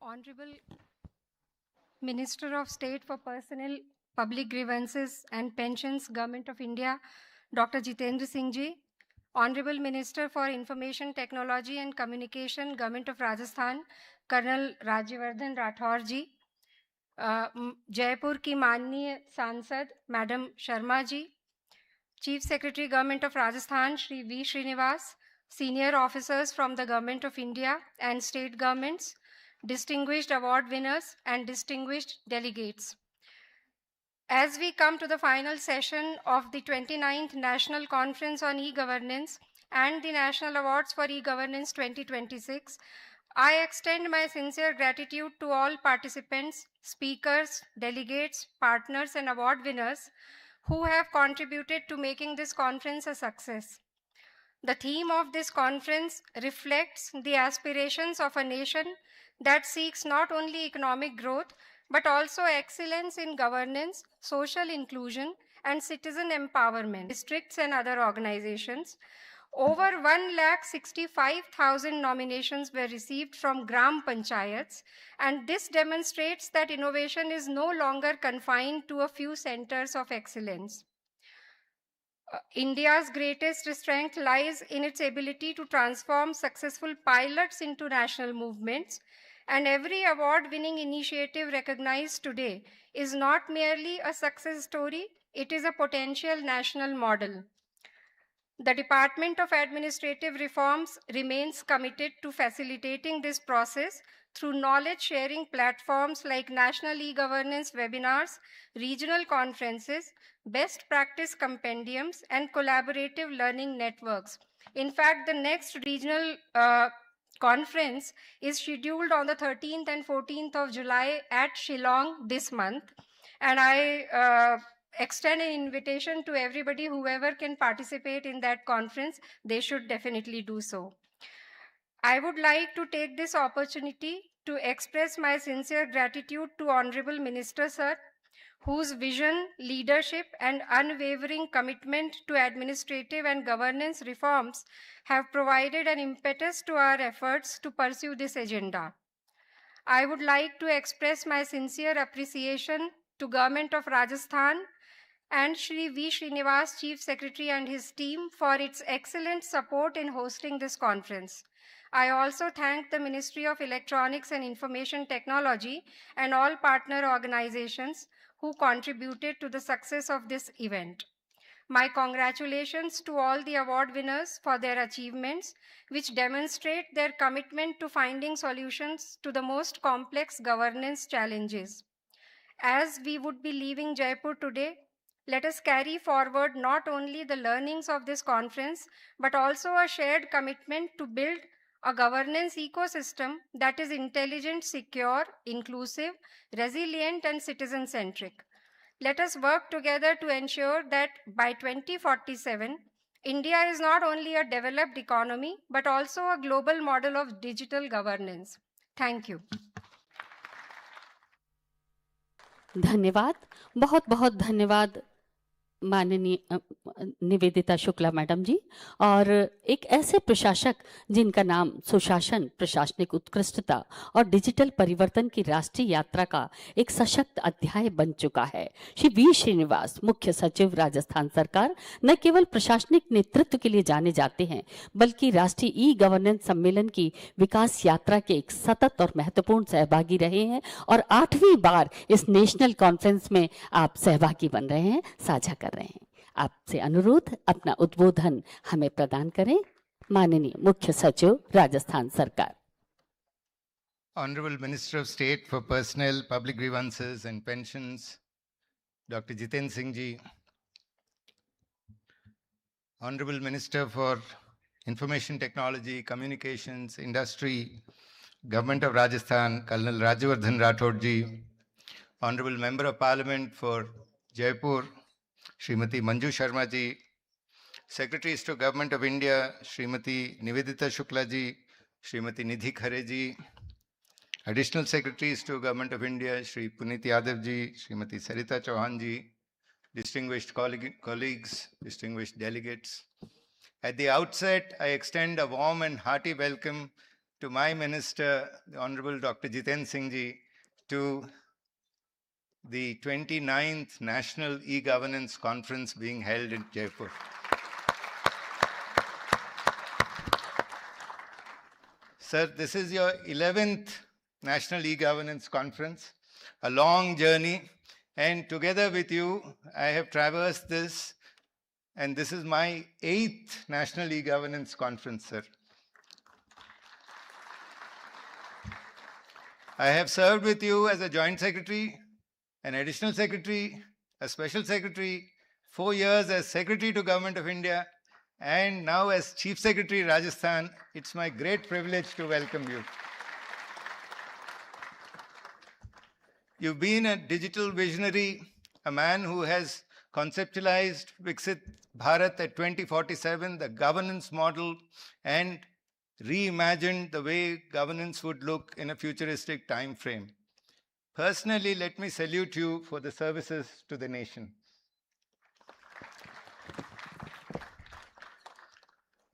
Honorable Minister of State for Personnel, Public Grievances and Pensions, Government of India, Dr. Jitendra Singh ji, Honorable Minister for Information Technology and Communication, Government of Rajasthan, Colonel Rajyavardhan Rathore ji, Jaipur की माननीय सांसद madam Sharma ji, Chief Secretary Government of Rajasthan Shri V. Srinivas, senior officers from the Government of India and state governments, distinguished award winners and distinguished delegates. As we come to the final session of the 29th National Conference on E-Governance and the National Awards for E-Governance 2026, I extend my sincere gratitude to all participants, speakers, delegates, partners, and award winners who have contributed to making this conference a success. The theme of this conference reflects the aspirations of a nation that seeks not only economic growth, but also excellence in governance, social inclusion, and citizen empowerment. Districts and other organizations. Over 1,65,000 nominations were received from Gram Panchayats, and this demonstrates that innovation is no longer confined to a few centers of excellence. India's greatest strength lies in its ability to transform successful pilots into national movements, and every award-winning initiative recognized today is not merely a success story, it is a potential national model. The Department of Administrative Reforms remains committed to facilitating this process through knowledge-sharing platforms like national e-governance webinars, regional conferences, best practice compendiums, and collaborative learning networks. In fact, the next regional conference is scheduled on the 13th and 14th of July at Shillong this month. And I extend an invitation to everybody, whoever can participate in that conference, they should definitely do so. I would like to take this opportunity to express my sincere gratitude to Honorable Minister Sir, whose vision, leadership, and unwavering commitment to administrative and governance reforms have provided an impetus to our efforts to pursue this agenda. I would like to express my sincere appreciation to Government of Rajasthan and Shri V. Srinivas, Chief Secretary, and his team for its excellent support in hosting this conference. I also thank the Ministry of Electronics and Information Technology and all partner organizations who contributed to the success of this event. My congratulations to all the award winners for their achievements, which demonstrate their commitment to finding solutions to the most complex governance challenges. As we would be leaving Jaipur today, let us carry forward not only the learnings of this conference, but also a shared commitment to build a governance ecosystem that is intelligent, secure, inclusive, resilient, and citizen-centric. Let us work together to ensure that by 2047, India is not only a developed economy, but also a global model of digital governance. Thank you. धन्यवाद, बहुत बहुत धन्यवाद माननीय Nivedita Shukla madam जी, और एक ऐसे प्रशासक जिनका नाम सुशासन, प्रशासनिक उत्कृष्टता और डिजिटल परिवर्तन की राष्ट्रीय यात्रा का एक सशक्त अध्याय बन चुका है। श्री वी श्रीनिवास, मुख्य सचिव राजस्थान सरकार, न केवल प्रशासनिक नेतृत्व के लिए जाने जाते हैं, बल्कि राष्ट्रीय ई गवर्नेंस सम्मेलन की विकास यात्रा के एक सतत और महत्वपूर्ण सहभागी रहे हैं, और 8वीं बार इस नेशनल कॉन्फ्रेंस में आप सहभागी बन रहे हैं, साझा कर रहे हैं। आपसे अनुरोध, अपना उद्बोधन हमें प्रदान करें। माननीय मुख्य सचिव राजस्थान सरकार। Honorable Minister of State for Personnel, Public Grievances and Pensions, Dr. Jiten Singh ji. Honorable Minister for Information Technology, Communications, Industry, Government of Rajasthan, Colonel Rajyavardhan Rathore ji. Honorable Member of Parliament for Jaipur, Srimati Manju Sharma ji. Secretaries to Government of India, Srimati Nivedita Shukla ji, Srimati Nidhi Khare ji. Additional Secretaries to Government of India, Shri Puneet Yadav ji, Srimati Sarita Chauhan ji. Distinguished colleagues, distinguished delegates. At the outset, I extend a warm and hearty welcome to my Minister, the Honorable Dr. Jiten Singh ji, to the 29th National E-Governance Conference being held in Jaipur. Sir, this is your 11th National E-Governance Conference, a long journey, and together with you, I have traversed this, and this is my 8th National E-Governance Conference, sir. I have served with you as a Joint Secretary, an Additional Secretary, a Special Secretary, 4 years as Secretary to Government of India, and now as Chief Secretary Rajasthan. It's my great privilege to welcome you. You've been a digital visionary, a man who has conceptualized Viksit Bharat at 2047, the governance model, and reimagined the way governance would look in a futuristic time frame. Personally, let me salute you for the services to the nation.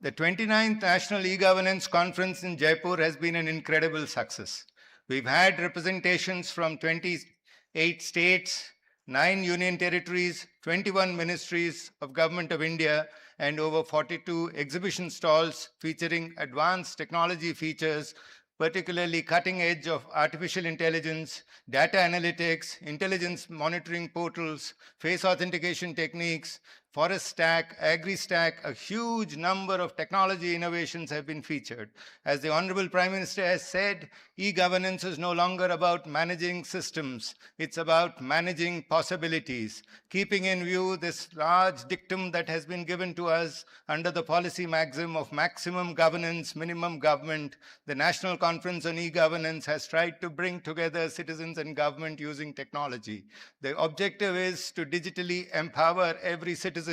The 29th National E-Governance Conference in Jaipur has been an incredible success. We've had representations from 28 states, 9 union territories, 21 ministries of Government of India, and over 42 exhibition stalls featuring advanced technology features, particularly cutting edge of artificial intelligence, data analytics, intelligence monitoring portals, face authentication techniques, forest stack, agri-stack. A huge number of technology innovations have been featured. As the Honorable Prime Minister has said, e-governance is no longer about managing systems. It's about managing possibilities. Keeping in view this large dictum that has been given to us under the policy maxim of maximum governance, minimum government, the National Conference on E-Governance has tried to bring together citizens and government using technology. The objective is to digitally empower every citizen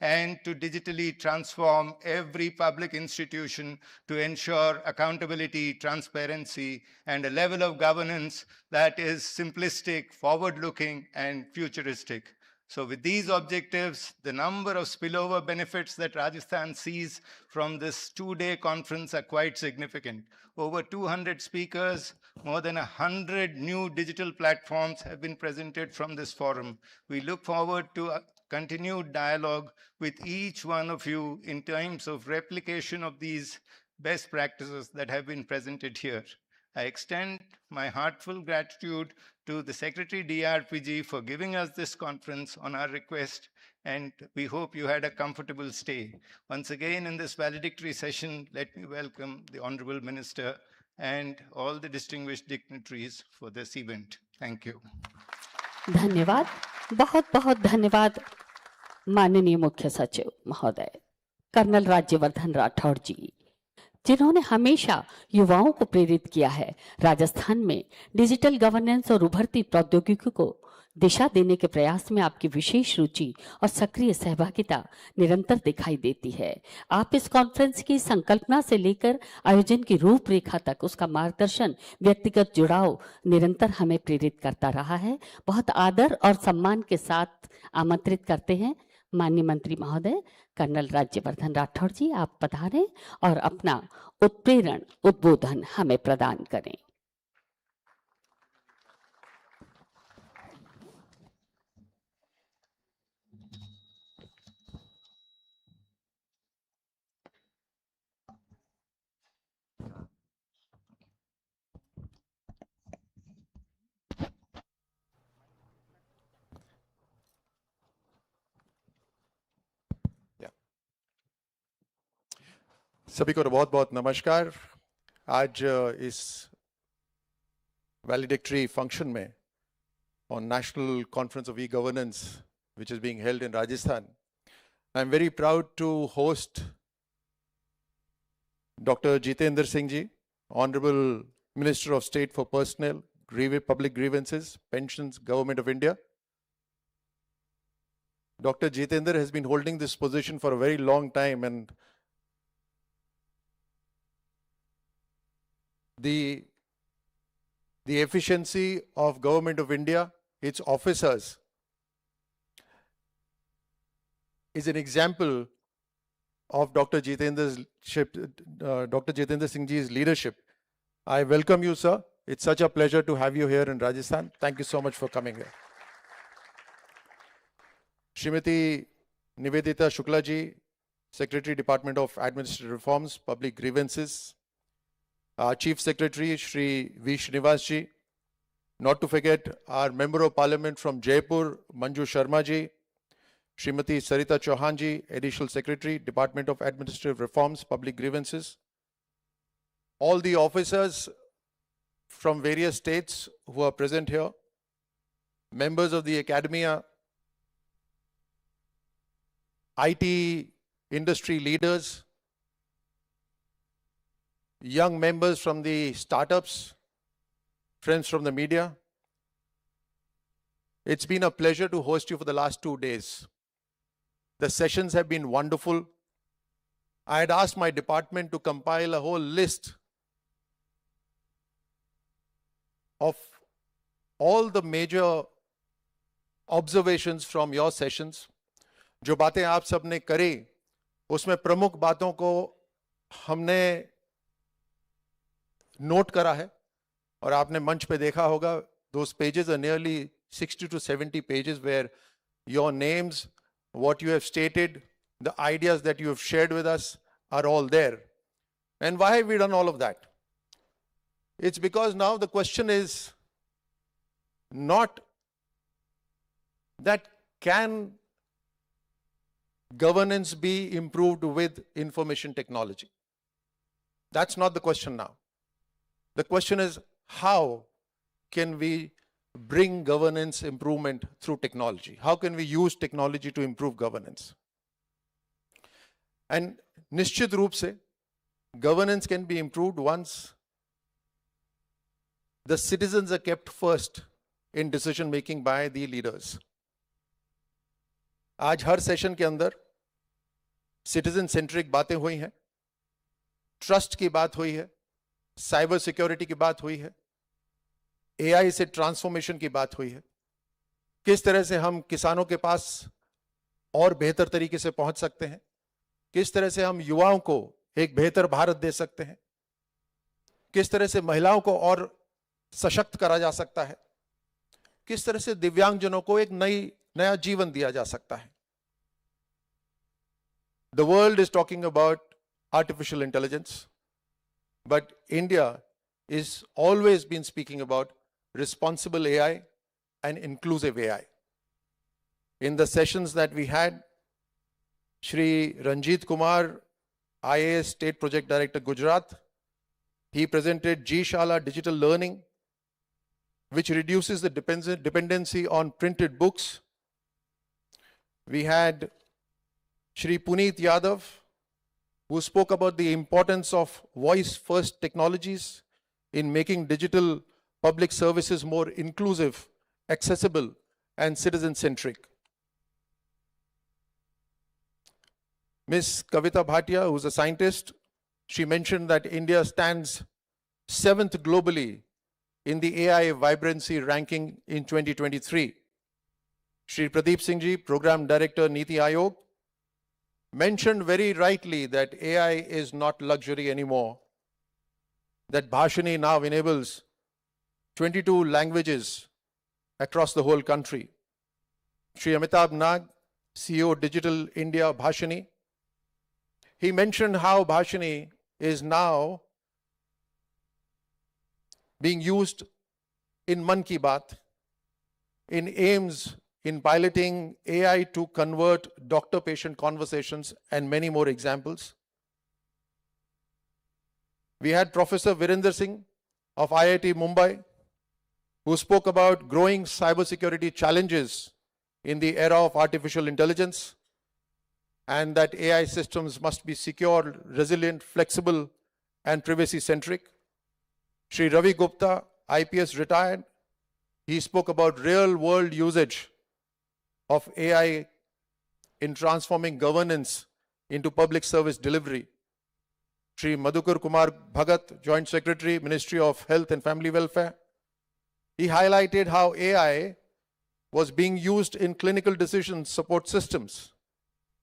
and to digitally transform every public institution to ensure accountability, transparency, and a level of governance that is simplistic, forward-looking, and futuristic. So with these objectives, the number of spillover benefits that Rajasthan sees from this 2-day conference are quite significant. Over 200 speakers, more than 100 new digital platforms have been presented from this forum. We look forward to a continued dialogue with each one of you in terms of replication of these best practices that have been presented here. I extend my heartfelt gratitude to the Secretary DARPG for giving us this conference on our request, and we hope you had a comfortable stay. Once again, in this valedictory session, let me welcome the Honorable Minister and all the distinguished dignitaries for this event. Thank you. धन्यवाद, बहुत बहुत धन्यवाद माननीय मुख्य सचिव महोदय colonel Rajyavardhan Rathore जी, जिन्होंने हमेशा युवाओं को प्रेरित किया है। राजस्थान में डिजिटल गवर्नेंस और उभरती प्रौद्योगिकी को दिशा देने के प्रयास में आपकी विशेष रुचि और सक्रिय सहभागिता निरंतर दिखाई देती है। आप इस कॉन्फ्रेंस की संकल्पना से लेकर आयोजन की रूपरेखा तक उसका मार्गदर्शन, व्यक्तिगत जुड़ाव निरंतर हमें प्रेरित करता रहा है। बहुत आदर और सम्मान के साथ आमंत्रित करते हैं माननीय मंत्री महोदय कर्नल राज्यवर्धन राठौड़ जी, आप पधारें और अपना उत्प्रेरण उद्बोधन हमें प्रदान करें। सभी को बहुत बहुत नमस्कार। आज इस वैलिडिक्टरी फंक्शन में on National Conference of E-Governance, which is being held in Rajasthan, I'm very proud to host Dr. Jitendra Singh ji, Honorable Minister of State for Personnel, Public Grievances, Pensions, Government of India. Dr. Jitendra has been holding this position for a very long time, and the efficiency of Government of India, its officers, is an example of Dr. Jitendra Singh ji's leadership. I welcome you, sir. It's such a pleasure to have you here in Rajasthan. Thank you so much for coming here. Srimati Nivedita Shukla ji, Secretary, Department of Administrative Reforms, Public Grievances. our Chief Secretary, Shri V. Srinivasji, not to forget our Member of Parliament from Jaipur, Manju Sharma-ji, Srimati Sarita Chauhan-ji, Additional Secretary, Department of Administrative Reforms, Public Grievances, all the officers from various states who are present here, members of the academia, IT industry leaders, young members from the startups, friends from the media. It's been a pleasure to host you for the last 2 days. The sessions have been wonderful. I had asked my department to compile a whole list of all the major observations from your sessions. जो बातें आप सबने करी, उसमें प्रमुख बातों को हमने नोट करा है और आपने मंच पे देखा होगा. Those pages are nearly 60 to 70 pages where your names, what you have stated, the ideas that you have shared with us are all there. And why have we done all of that? It's because now the question is not that can governance be improved with information technology. That's not the question now. The question is, how can we bring governance improvement through technology? How can we use technology to improve governance? And निश्चित रूप से governance can be improved once the citizens are kept first in decision making by the leaders. आज हर session के अंदर citizen centric बातें हुई हैं, trust की बात हुई है, साइबर सिक्योरिटी की बात हुई है, एआई से ट्रांसफॉर्मेशन की बात हुई है, किस तरह से हम किसानों के पास और बेहतर तरीके से पहुंच सकते हैं, किस तरह से हम युवाओं को एक बेहतर भारत दे सकते हैं, किस तरह से महिलाओं को और सशक्त करा जा सकता है, किस तरह से दिव्यांगजनों को एक नया जीवन दिया जा सकता है. The world is talking about artificial intelligence, but India is always been speaking about responsible AI and inclusive AI. In the sessions that we had, Shri Ranjit Kumar, IAS State Project Director, Gujarat, he presented G-Shala Digital Learning, which reduces the dependency on printed books. We had Shri Puneet Yadav, who spoke about the importance of voice-first technologies in making digital public services more inclusive, accessible, and citizen-centric. Ms. Kavita Bhatia, who's a scientist, she mentioned that India stands 7th globally in the AI vibrancy ranking in 2023. Shri Pradeep Singh Ji, Program Director, Niti Aayog, mentioned very rightly that AI is not luxury anymore, that Bhashani now enables 22 languages across the whole country. Shri Amitabh Nag, CEO Digital India Bhashani, he mentioned how Bhashani is now being used in Man Ki Baat, in AIMS, in piloting AI to convert doctor-patient conversations, and many more examples. We had Professor Virender Singh of IIT Mumbai, who spoke about growing cybersecurity challenges in the era of artificial intelligence, and that AI systems must be secure, resilient, flexible, and privacy-centric. Shri Ravi Gupta, IPS retired, he spoke about real-world usage of AI in transforming governance into public service delivery. Shri Madhukar Kumar Bhagat, Joint Secretary, Ministry of Health and Family Welfare, he highlighted how AI was being used in clinical decision support systems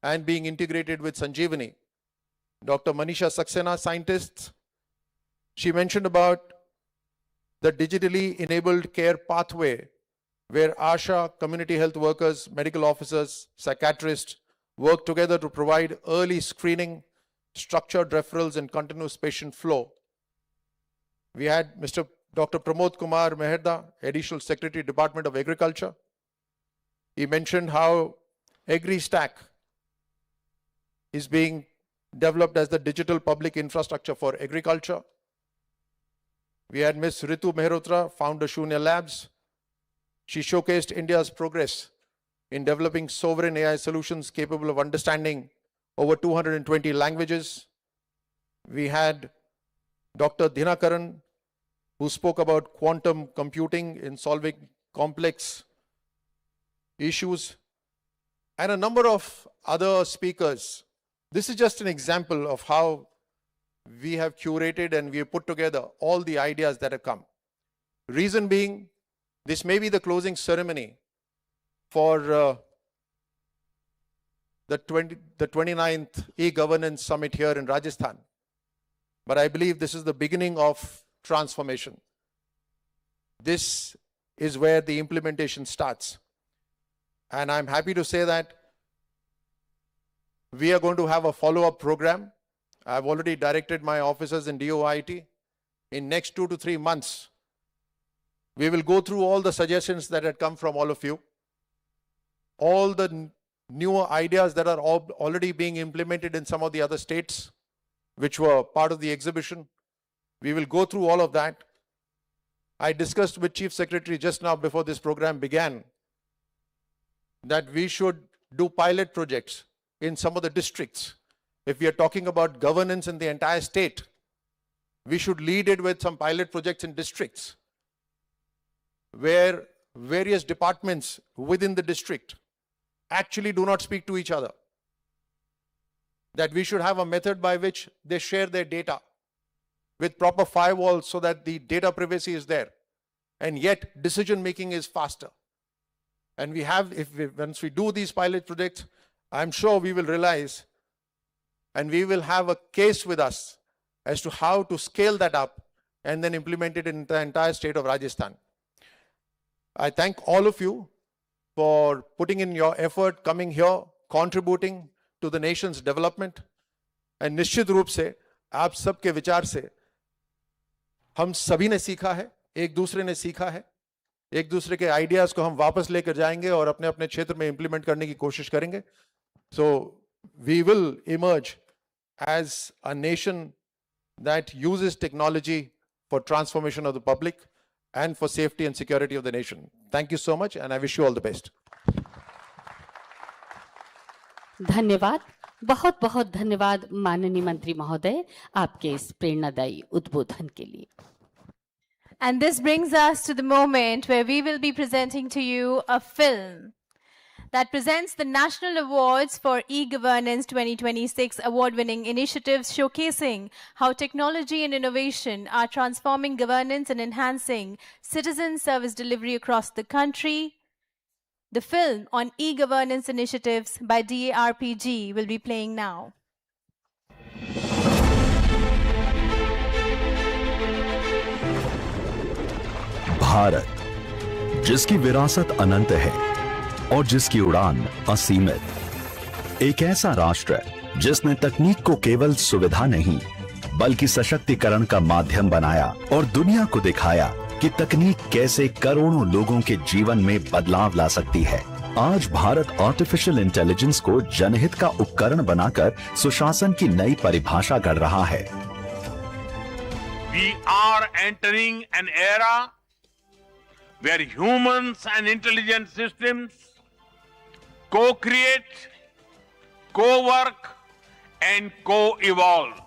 and being integrated with Sanjeevani. Dr. Manisha Saxena, scientist, she mentioned about the digitally enabled care pathway where ASHA, community health workers, medical officers, psychiatrists work together to provide early screening, structured referrals, and continuous patient flow. We had Mr. Dr. Pramod Kumar Meherda, Additional Secretary, Department of Agriculture. He mentioned how AgriStack is being developed as the digital public infrastructure for agriculture. We had Ms. Ritu Mehrotra, founder Shunya Labs. She showcased India's progress in developing sovereign AI solutions capable of understanding over 220 languages. We had Dr. Dinakaran, who spoke about quantum computing in solving complex issues, and a number of other speakers. This is just an example of how we have curated and we have put together all the ideas that have come. Reason being, this may be the closing ceremony for the 29th e-governance summit here in Rajasthan. But I believe this is the beginning of transformation. This is where the implementation starts. And I'm happy to say that we are going to have a follow-up program. I've already directed my officers in DOIT. In next 2 to 3 months, we will go through all the suggestions that had come from all of you, all the newer ideas that are already being implemented in some of the other states, which were part of the exhibition. We will go through all of that. I discussed with Chief Secretary just now before this program began that we should do pilot projects in some of the districts. If we are talking about governance in the entire state, we should lead it with some pilot projects in districts where various departments within the district actually do not speak to each other. That we should have a method by which they share their data with proper firewalls so that the data privacy is there, and yet decision making is faster. And we have, once we do these pilot projects, I'm sure we will realize and we will have a case with us as to how to scale that up and then implement it in the entire state of Rajasthan. I thank all of you for putting in your effort, coming here, contributing to the nation's development. And निश्चित रूप से आप सबके विचार से हम सभी ने सीखा है, एक दूसरे ने सीखा है, एक दूसरे के आइडियाज को हम वापस लेकर जाएंगे और अपने अपने क्षेत्र में इंप्लीमेंट करने की कोशिश करेंगे. So we will emerge as a nation that uses technology for transformation of the public and for safety and security of the nation. Thank you so much and I wish you all the best. धन्यवाद, बहुत बहुत धन्यवाद माननीय मंत्री महोदय आपके इस प्रेरणादायी उद्बोधन के लिए. And this brings us to the moment where we will be presenting to you a film that presents the National Awards for E-Governance 2026 award-winning initiatives showcasing how technology and innovation are transforming governance and enhancing citizen service delivery across the country. The film on e-governance initiatives by DARPG will be playing now. Bharat, जिसकी विरासत अनंत है और जिसकी उड़ान असीमित, एक ऐसा राष्ट्र जिसने तकनीक को केवल सुविधा नहीं बल्कि सशक्तिकरण का माध्यम बनाया और दुनिया को दिखाया कि तकनीक कैसे करोड़ों लोगों के जीवन में बदलाव ला सकती है. आज भारत आर्टिफिशियल इंटेलिजेंस को जनहित का उपकरण बनाकर सुशासन की नई परिभाषा गढ़ रहा है. We are entering an era where humans and intelligent systems co-create, co-work and co-evolve.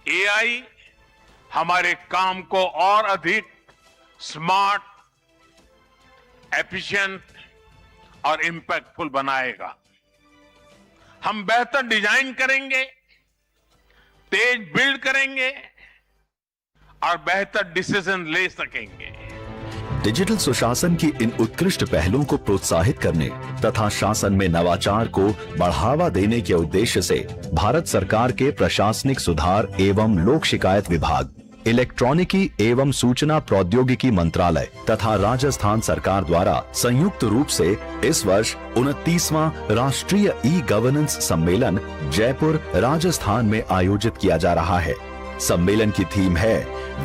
AI हमारे काम को और अधिक स्मार्ट, एफिशिएंट और इंपैक्टफुल बनाएगा. हम बेहतर डिजाइन करेंगे, तेज बिल्ड करेंगे और बेहतर डिसीजन ले सकेंगे. डिजिटल सुशासन की इन उत्कृष्ट पहलों को प्रोत्साहित करने तथा शासन में नवाचार को बढ़ावा देने के उद्देश्य से भारत सरकार के प्रशासनिक सुधार एवं लोक शिकायत विभाग, इलेक्ट्रॉनिकी एवं सूचना प्रौद्योगिकी मंत्रालय तथा राजस्थान सरकार द्वारा संयुक्त रूप से इस वर्ष 29वां राष्ट्रीय ई गवर्नेंस सम्मेलन जयपुर, राजस्थान में आयोजित किया जा रहा है. सम्मेलन की थीम है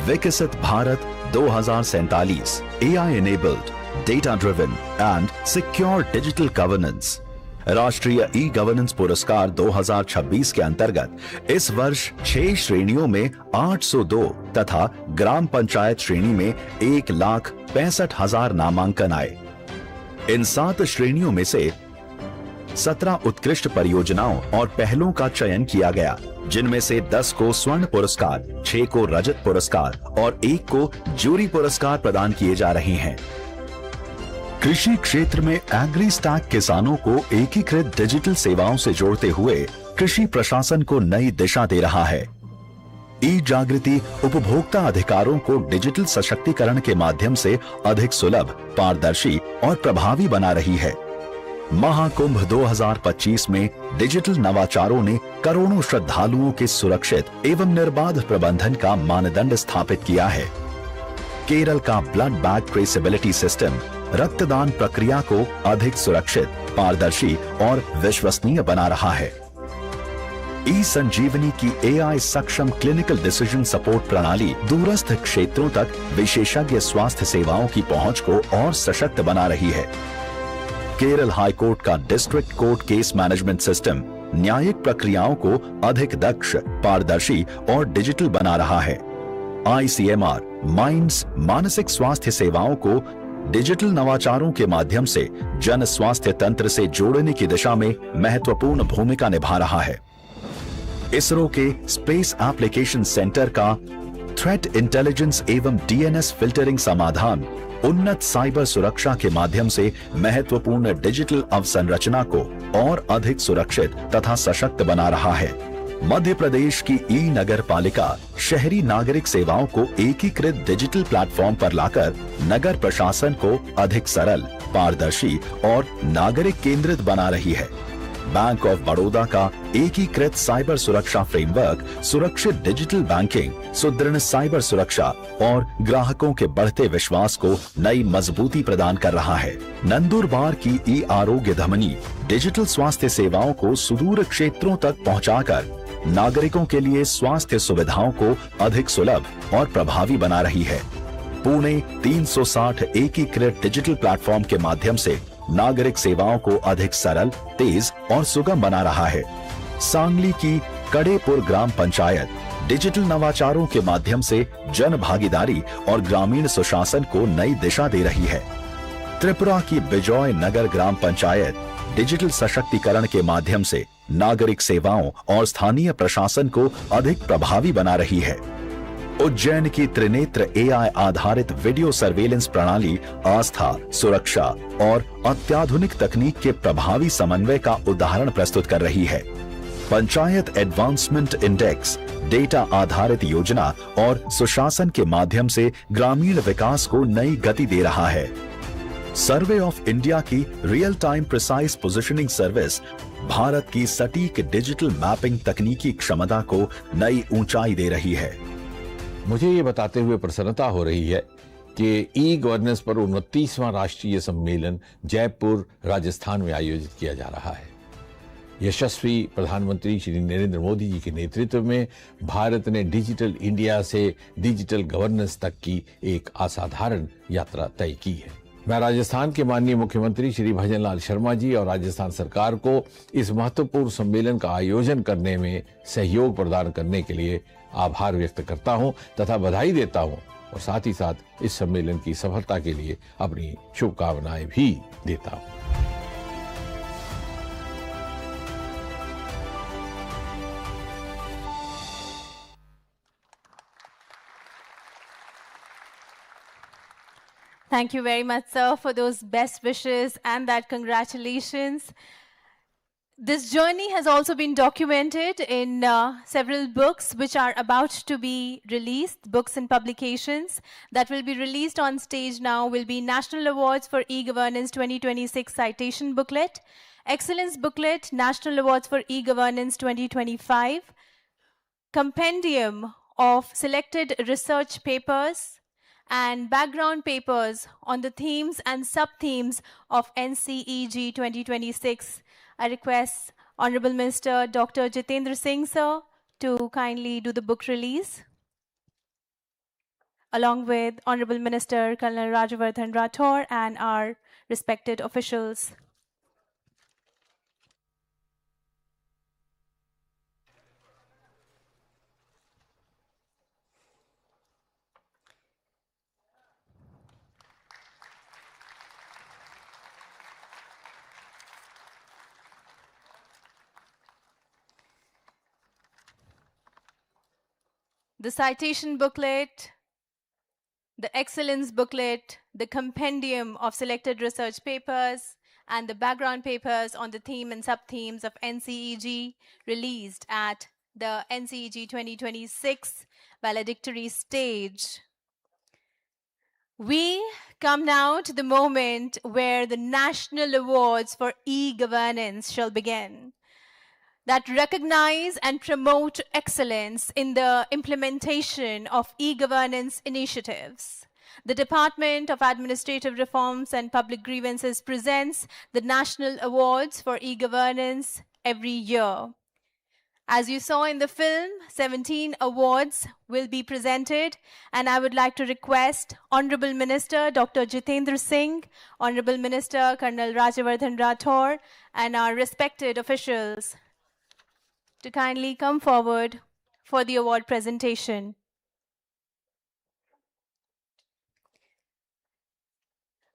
विकसित Bharat 2047, AI enabled, data driven and secure digital governance। राष्ट्रीय ई गवर्नेंस पुरस्कार 2026 के अंतर्गत इस वर्ष 6 श्रेणियों में 802 तथा ग्राम पंचायत श्रेणी में 1,65,000 नामांकन आए। इन 7 श्रेणियों में से 17 उत्कृष्ट परियोजनाओं और पहलों का चयन किया गया, जिनमें से 10 को स्वर्ण पुरस्कार, 6 को रजत पुरस्कार और 1 को जूरी पुरस्कार प्रदान किए जा रहे हैं। कृषि क्षेत्र में एग्री स्टैक किसानों को एकीकृत डिजिटल सेवाओं से जोड़ते हुए कृषि प्रशासन को नई दिशा दे रहा है। ई जागृति उपभोक्ता अधिकारों को डिजिटल सशक्तिकरण के माध्यम से अधिक सुलभ, पारदर्शी और प्रभावी बना रही है। महाकुंभ 2025 में डिजिटल नवाचारों ने करोड़ों श्रद्धालुओं के सुरक्षित एवं निर्बाध प्रबंधन का मानदंड स्थापित किया है। केरल का ब्लड बैंक ट्रेसेबिलिटी सिस्टम रक्तदान प्रक्रिया को अधिक सुरक्षित, पारदर्शी और विश्वसनीय बना रहा है। ई संजीवनी की AI सक्षम क्लिनिकल डिसीजन सपोर्ट प्रणाली दूरस्थ क्षेत्रों तक विशेषज्ञ स्वास्थ्य सेवाओं की पहुंच को और सशक्त बना रही है। केरल हाईकोर्ट का district court case management system न्यायिक प्रक्रियाओं को अधिक दक्ष, पारदर्शी और डिजिटल बना रहा है। ICMR माइंड्स मानसिक स्वास्थ्य सेवाओं को डिजिटल नवाचारों के माध्यम से जन स्वास्थ्य तंत्र से जोड़ने की दिशा में महत्वपूर्ण भूमिका निभा रहा है। इसरो के स्पेस एप्लीकेशन सेंटर का थ्रेट इंटेलिजेंस एवं DNS फिल्टरिंग समाधान उन्नत साइबर सुरक्षा के माध्यम से महत्वपूर्ण डिजिटल अवसंरचना को और अधिक सुरक्षित तथा सशक्त बना रहा है। मध्य प्रदेश की ई नगर पालिका शहरी नागरिक सेवाओं को एकीकृत डिजिटल प्लेटफॉर्म पर लाकर नगर प्रशासन को अधिक सरल, पारदर्शी और नागरिक केंद्रित बना रही है। बैंक ऑफ बड़ौदा का एकीकृत साइबर सुरक्षा फ्रेमवर्क सुरक्षित डिजिटल बैंकिंग, सुदृढ़ साइबर सुरक्षा और ग्राहकों के बढ़ते विश्वास को नई मजबूती प्रदान कर रहा है। नंदुरबार की ई आरोग्य धमनी डिजिटल स्वास्थ्य सेवाओं को सुदूर क्षेत्रों तक पहुंचाकर नागरिकों के लिए स्वास्थ्य सुविधाओं को अधिक सुलभ और प्रभावी बना रही है। पुणे 360 एकीकृत डिजिटल प्लेटफॉर्म के माध्यम से नागरिक सेवाओं को अधिक सरल, तेज और सुगम बना रहा है। सांगली की कड़ेपुर ग्राम पंचायत डिजिटल नवाचारों के माध्यम से जन भागीदारी और ग्रामीण सुशासन को नई दिशा दे रही है। त्रिपुरा की बिजॉय नगर ग्राम पंचायत डिजिटल सशक्तिकरण के माध्यम से नागरिक सेवाओं और स्थानीय प्रशासन को अधिक प्रभावी बना रही है। उज्जैन की त्रिनेत्र AI आधारित वीडियो सर्वेलेंस प्रणाली आस्था, सुरक्षा और अत्याधुनिक तकनीक के प्रभावी समन्वय का उदाहरण प्रस्तुत कर रही है। पंचायत एडवांसमेंट इंडेक्स डेटा आधारित योजना और सुशासन के माध्यम से ग्रामीण विकास को नई गति दे रहा है। सर्वे ऑफ इंडिया की real time precise positioning service Bharat की सटीक डिजिटल मैपिंग तकनीकी क्षमता को नई ऊंचाई दे रही है। मुझे ये बताते हुए प्रसन्नता हो रही है कि ई गवर्नेंस पर 29वां राष्ट्रीय सम्मेलन जयपुर, राजस्थान में आयोजित किया जा रहा है। यशस्वी प्रधानमंत्री श्री नरेंद्र मोदी जी के नेतृत्व में भारत ने डिजिटल इंडिया से डिजिटल गवर्नेंस तक की एक असाधारण यात्रा तय की है। मैं राजस्थान के माननीय मुख्यमंत्री श्री भजनलाल शर्मा जी और राजस्थान सरकार को इस महत्वपूर्ण सम्मेलन का आयोजन करने में सहयोग प्रदान करने के लिए आभार व्यक्त करता हूं तथा बधाई देता हूं और साथ ही साथ इस सम्मेलन की सफलता के लिए अपनी शुभकामनाएं भी देता हूं। Thank you very much, sir, for those best wishes and that congratulations. This journey has also been documented in several books which are about to be released, books and publications that will be released on stage now will be National Awards for E-Governance 2026 Citation Booklet, Excellence Booklet, National Awards for E-Governance 2025, Compendium of Selected Research Papers, and background papers on the themes and sub-themes of NCeG 2026. I request Honorable Minister Dr. Jitendra Singh, sir, to kindly do the book release, along with Honorable Minister Colonel Rajawardhan Rathore and our respected officials. The citation booklet, the excellence booklet, the compendium of selected research papers, and the background papers on the theme and sub-themes of NCeG released at the NCeG 2026 valedictory stage. We come now to the moment where the national awards for e-governance shall begin, that recognize and promote excellence in the implementation of e-governance initiatives. The Department of Administrative Reforms and Public Grievances presents the National Awards for e-governance every year. As you saw in the film, 17 awards will be presented, and I would like to request Honorable Minister Dr. Jitendra Singh, Honorable Minister Colonel Rajawardhan Rathore, and our respected officials to kindly come forward for the award presentation.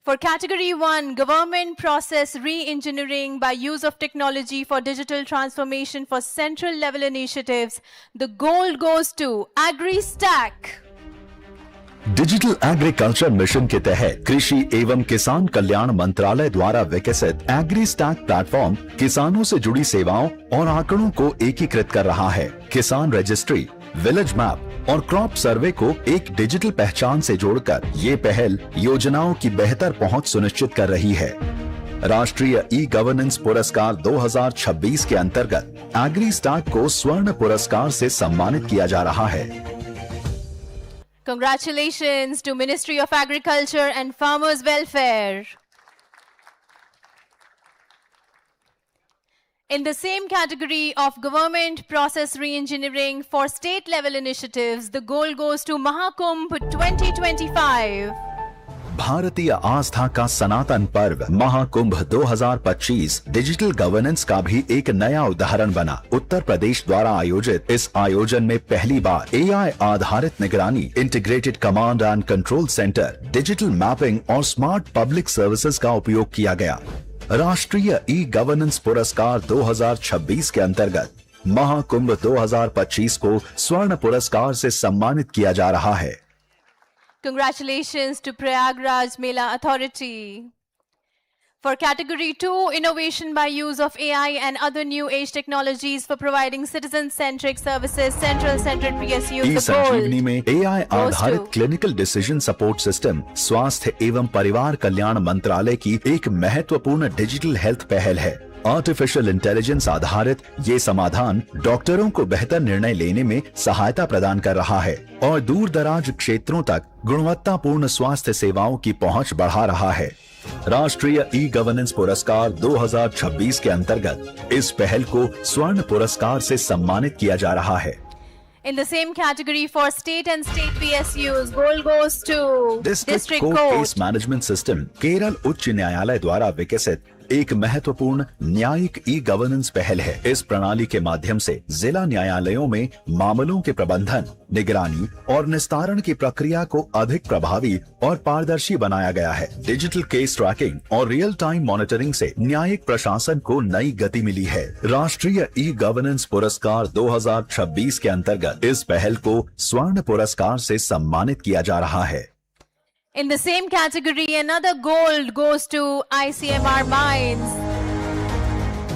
For Category 1, Government Process Re-engineering by Use of Technology for Digital Transformation for Central Level Initiatives, the gold goes to AgriStack. Digital agriculture mission के तहत कृषि एवं किसान कल्याण मंत्रालय द्वारा विकसित AgriStack platform किसानों से जुड़ी सेवाओं और आंकड़ों को एकीकृत कर रहा है। किसान रजिस्ट्री, विलेज मैप और क्रॉप सर्वे को एक डिजिटल पहचान से जोड़कर ये पहल योजनाओं की बेहतर पहुंच सुनिश्चित कर रही है। राष्ट्रीय ई गवर्नेंस पुरस्कार 2026 के अंतर्गत एग्रीस्टैक को स्वर्ण पुरस्कार से सम्मानित किया जा रहा है। Congratulations to Ministry of Agriculture and Farmers Welfare. In the same category of government process re-engineering for state level initiatives, the goal goes to Mahakumbh 2025. भारतीय आस्था का सनातन पर्व महाकुंभ 2025 डिजिटल गवर्नेंस का भी एक नया उदाहरण बना। उत्तर प्रदेश द्वारा आयोजित इस आयोजन में पहली बार AI आधारित निगरानी, integrated command and control centre, digital mapping और स्मार्ट पब्लिक सर्विसेज का उपयोग किया गया। राष्ट्रीय ई गवर्नेंस पुरस्कार 2026 के अंतर्गत महाकुंभ 2025 को स्वर्ण पुरस्कार से सम्मानित किया जा रहा है। Congratulations to Prayagraj Mela Authority. For Category 2, Innovation by Use of AI and Other New Age Technologies for Providing Citizen-Centric Services, Central-Centered PSUs, the Sanjeevani gold में AI goes आधारित to clinical decision support system स्वास्थ्य एवं परिवार कल्याण मंत्रालय की एक महत्वपूर्ण digital health पहल है। आर्टिफिशियल इंटेलिजेंस आधारित ये समाधान डॉक्टरों को बेहतर निर्णय लेने में सहायता प्रदान कर रहा है और दूर दराज क्षेत्रों तक गुणवत्तापूर्ण स्वास्थ्य सेवाओं की पहुंच बढ़ा रहा है। राष्ट्रीय ई गवर्नेंस पुरस्कार 2026 के अंतर्गत इस पहल को स्वर्ण पुरस्कार से सम्मानित किया जा रहा है। In the same category for state and state PSUs, gold goes to district court case management system Kerala उच्च न्यायालय द्वारा विकसित एक महत्वपूर्ण न्यायिक ई गवर्नेंस पहल है। इस प्रणाली के माध्यम से जिला न्यायालयों में मामलों के प्रबंधन, निगरानी और निस्तारण की प्रक्रिया को अधिक प्रभावी और पारदर्शी बनाया गया है। डिजिटल केस ट्रैकिंग और रियल टाइम मॉनिटरिंग से न्यायिक प्रशासन को नई गति मिली है। राष्ट्रीय ई गवर्नेंस पुरस्कार 2026 के अंतर्गत इस पहल को स्वर्ण पुरस्कार से सम्मानित किया जा रहा है। In the same category, another gold goes to ICMR Mines.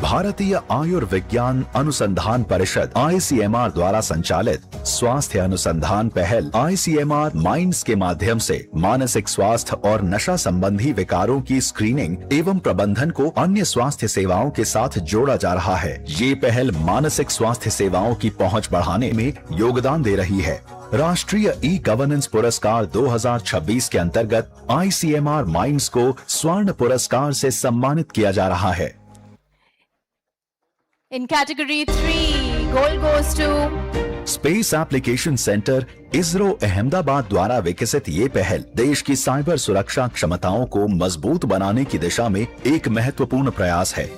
Bharatiya Ayurvigyan अनुसंधान परिषद ICMR द्वारा संचालित स्वास्थ्य अनुसंधान पहल ICMR माइंड्स के माध्यम से मानसिक स्वास्थ्य और नशा संबंधी विकारों की स्क्रीनिंग एवं प्रबंधन को अन्य स्वास्थ्य सेवाओं के साथ जोड़ा जा रहा है। ये पहल मानसिक स्वास्थ्य सेवाओं की पहुंच बढ़ाने में योगदान दे रही है। राष्ट्रीय ई गवर्नेंस पुरस्कार 2026 के अंतर्गत ICMR माइंड्स को स्वर्ण पुरस्कार से सम्मानित किया जा रहा है। In category 3, Gold goes to space application centre ISRO Ahmedabad द्वारा विकसित ये पहल देश की साइबर सुरक्षा क्षमताओं को मजबूत बनाने की दिशा में एक महत्वपूर्ण प्रयास है।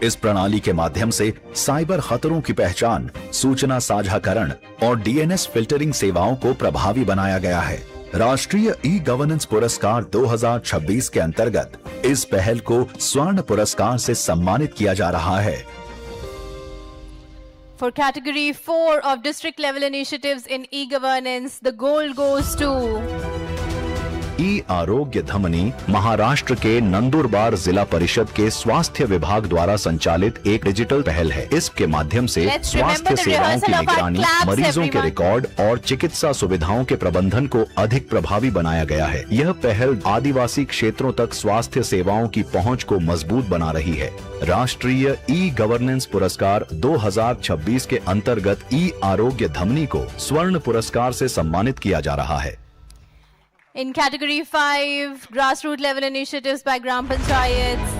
इस प्रणाली के माध्यम से साइबर खतरों की पहचान, सूचना साझाकरण और डीएनएस फिल्टरिंग सेवाओं को प्रभावी बनाया गया है। राष्ट्रीय ई गवर्नेंस पुरस्कार 2026 के अंतर्गत इस पहल को स्वर्ण पुरस्कार से सम्मानित किया जा रहा है। For category 4 of district level initiatives in e-governance, the gold goes to ई आरोग्य धमनी महाराष्ट्र के नंदुरबार जिला परिषद के स्वास्थ्य विभाग द्वारा संचालित एक डिजिटल पहल है। इसके माध्यम से स्वास्थ्य सेवाओं की निगरानी, मरीजों के रिकॉर्ड और चिकित्सा सुविधाओं के प्रबंधन को अधिक प्रभावी बनाया गया है। यह पहल आदिवासी क्षेत्रों तक स्वास्थ्य सेवाओं की पहुंच को मजबूत बना रही है। राष्ट्रीय ई गवर्नेंस पुरस्कार 2026 के अंतर्गत ई आरोग्य धमनी को स्वर्ण पुरस्कार से सम्मानित किया जा रहा है। In category 5, grassroots level initiatives by Gram Panchayats,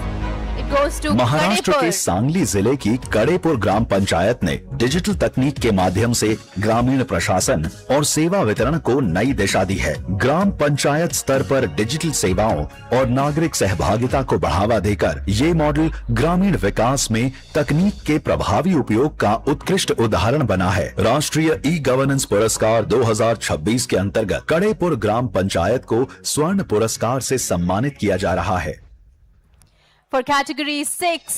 it goes to Maharashtra के सांगली जिले की कड़ेपुर ग्राम पंचायत ने डिजिटल तकनीक के माध्यम से ग्रामीण प्रशासन और सेवा वितरण को नई दिशा दी है। ग्राम पंचायत स्तर पर डिजिटल सेवाओं और नागरिक सहभागिता को बढ़ावा देकर ये मॉडल ग्रामीण विकास में तकनीक के प्रभावी उपयोग का उत्कृष्ट उदाहरण बना है। राष्ट्रीय ई गवर्नेंस पुरस्कार 2026 के अंतर्गत कड़ेपुर ग्राम पंचायत को स्वर्ण पुरस्कार से सम्मानित किया जा रहा है। For category 6,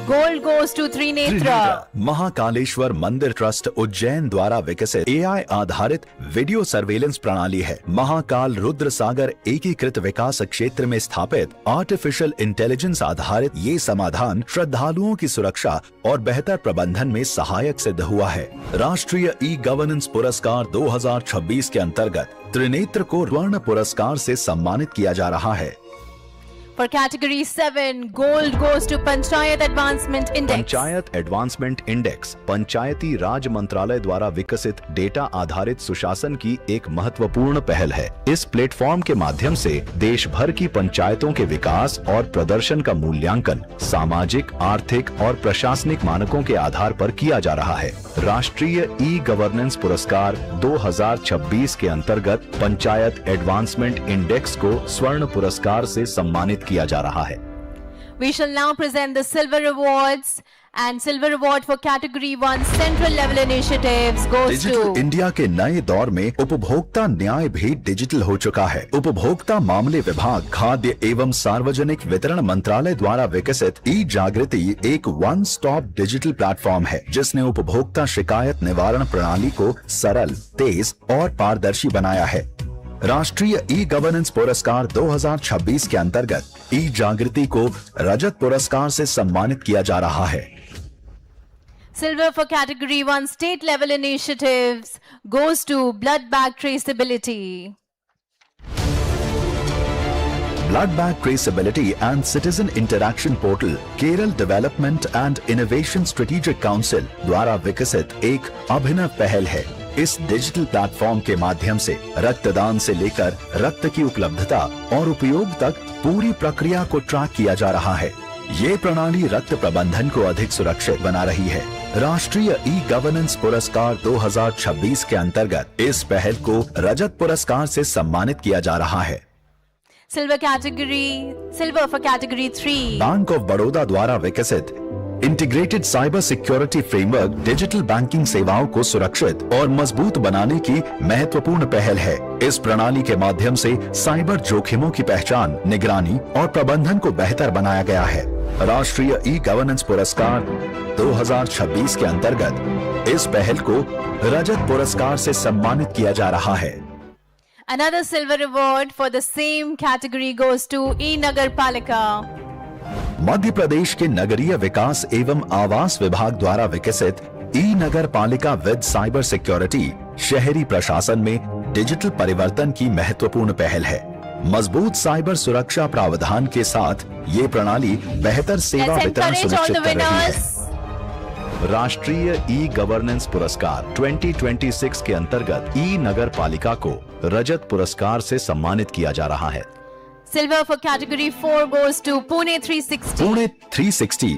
gold goes to Trinetra. Mahakaleshwar मंदिर ट्रस्ट उज्जैन द्वारा विकसित एआई आधारित वीडियो सर्वेलेंस प्रणाली है। महाकाल रुद्र सागर एकीकृत विकास क्षेत्र में स्थापित आर्टिफिशियल इंटेलिजेंस आधारित ये समाधान श्रद्धालुओं की सुरक्षा और बेहतर प्रबंधन में सहायक सिद्ध हुआ है। राष्ट्रीय ई गवर्नेंस पुरस्कार 2026 के अंतर्गत त्रिनेत्र को स्वर्ण पुरस्कार से सम्मानित किया जा रहा है। For category 7, gold goes to Panchayat Advancement Index. Panchayat advancement index Panchayati Raj मंत्रालय द्वारा विकसित डेटा आधारित सुशासन की एक महत्वपूर्ण पहल है। इस प्लेटफॉर्म के माध्यम से देश भर की पंचायतों के विकास और प्रदर्शन का मूल्यांकन सामाजिक, आर्थिक और प्रशासनिक मानकों के आधार पर किया जा रहा है। राष्ट्रीय ई गवर्नेंस पुरस्कार 2026 के अंतर्गत पंचायत एडवांसमेंट इंडेक्स को स्वर्ण पुरस्कार से सम्मानित किया जा रहा है। We shall now present the silver awards, and silver award for category 1 central level initiatives goes digital to India के नए दौर में उपभोक्ता न्याय भी डिजिटल हो चुका है। उपभोक्ता मामले विभाग, खाद्य एवं सार्वजनिक वितरण मंत्रालय द्वारा विकसित ई जागृति एक वन स्टॉप डिजिटल प्लेटफॉर्म है, जिसने उपभोक्ता शिकायत निवारण प्रणाली को सरल, तेज और पारदर्शी बनाया है। राष्ट्रीय ई गवर्नेंस पुरस्कार 2026 के अंतर्गत ई जागृति को रजत पुरस्कार से सम्मानित किया जा रहा है। silver for category 1 state level initiatives goes to blood bag traceability. Blood bank traceability and citizen interaction portal Kerala development and innovation strategic council द्वारा विकसित एक अभिनव पहल है। इस डिजिटल प्लेटफॉर्म के माध्यम से रक्तदान से लेकर रक्त की उपलब्धता और उपयोग तक पूरी प्रक्रिया को ट्रैक किया जा रहा है। ये प्रणाली रक्त प्रबंधन को अधिक सुरक्षित बना रही है। राष्ट्रीय ई गवर्नेंस पुरस्कार 2026 के अंतर्गत इस पहल को रजत पुरस्कार से सम्मानित किया जा रहा है। Silver for category 3. Bank of Baroda द्वारा विकसित integrated cyber security framework digital banking सेवाओं को सुरक्षित और मजबूत बनाने की महत्वपूर्ण पहल है। इस प्रणाली के माध्यम से साइबर जोखिमों की पहचान, निगरानी और प्रबंधन को बेहतर बनाया गया है। राष्ट्रीय ई गवर्नेंस पुरस्कार 2026 के अंतर्गत इस पहल को रजत पुरस्कार से सम्मानित किया जा रहा है। Another silver award for the same category goes to E-Nagar Palika. Madhya Pradesh के नगरीय विकास एवं आवास विभाग द्वारा विकसित ई नगर पालिका विद साइबर सिक्योरिटी शहरी प्रशासन में डिजिटल परिवर्तन की महत्वपूर्ण पहल है। मजबूत साइबर सुरक्षा प्रावधान के साथ ये प्रणाली बेहतर सेवा वितरण सुनिश्चित कर रही है। राष्ट्रीय ई गवर्नेंस पुरस्कार 2026 के अंतर्गत ई नगर पालिका को रजत पुरस्कार से सम्मानित किया जा रहा है। Silver for category 4 goes to Pune 360. Pune 360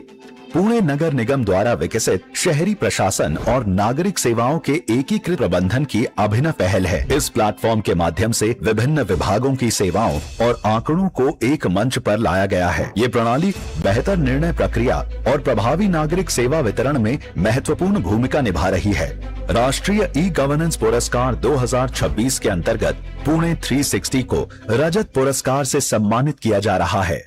Pune नगर निगम द्वारा विकसित शहरी प्रशासन और नागरिक सेवाओं के एकीकृत प्रबंधन की अभिनव पहल है। इस प्लेटफॉर्म के माध्यम से विभिन्न विभागों की सेवाओं और आंकड़ों को एक मंच पर लाया गया है। ये प्रणाली बेहतर निर्णय प्रक्रिया और प्रभावी नागरिक सेवा वितरण में महत्वपूर्ण भूमिका निभा रही है। राष्ट्रीय ई गवर्नेंस पुरस्कार 2026 के अंतर्गत पुणे 360 को रजत पुरस्कार से सम्मानित किया जा रहा है।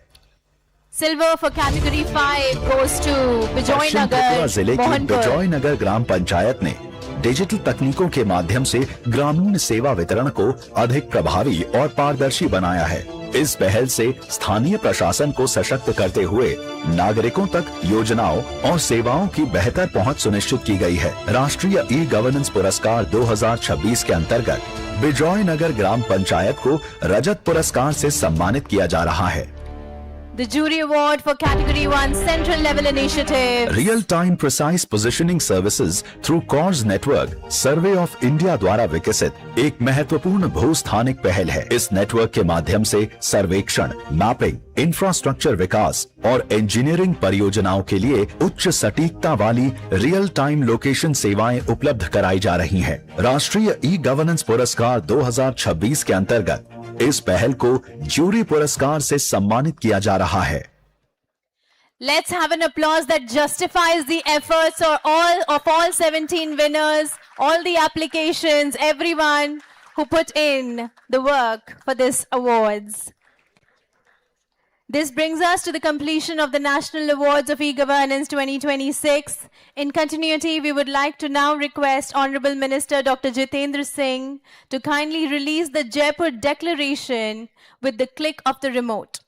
Silver for category 5 goes to Bijoy Paschim Tripura Nagar, जिले की Mohanpur. बिजॉय नगर ग्राम पंचायत ने डिजिटल तकनीकों के माध्यम से ग्रामीण सेवा वितरण को अधिक प्रभावी और पारदर्शी बनाया है। इस पहल से स्थानीय प्रशासन को सशक्त करते हुए नागरिकों तक योजनाओं और सेवाओं की बेहतर पहुंच सुनिश्चित की गई है। राष्ट्रीय ई गवर्नेंस पुरस्कार 2026 के अंतर्गत बिजॉय नगर ग्राम पंचायत को रजत पुरस्कार से सम्मानित किया जा रहा है। The jury award for category 1 central level initiative. Real time precise positioning services through CORS network survey of India द्वारा विकसित एक महत्वपूर्ण भूस्थानिक पहल है। इस नेटवर्क के माध्यम से सर्वेक्षण, मैपिंग, इंफ्रास्ट्रक्चर विकास और इंजीनियरिंग परियोजनाओं के लिए उच्च सटीकता वाली रियल टाइम लोकेशन सेवाएं उपलब्ध कराई जा रही हैं। राष्ट्रीय ई गवर्नेंस पुरस्कार 2026 के अंतर्गत इस पहल को जूरी पुरस्कार से सम्मानित किया जा रहा है। Let's have an applause that justifies the efforts of all 17 winners, all the applications, everyone who put in the work for this awards. This brings us to the completion of the National Awards of E-Governance 2026. In continuity, we would like to now request Honorable Minister Dr. Jitendra Singh to kindly release the Jaipur Declaration with the click of the remote.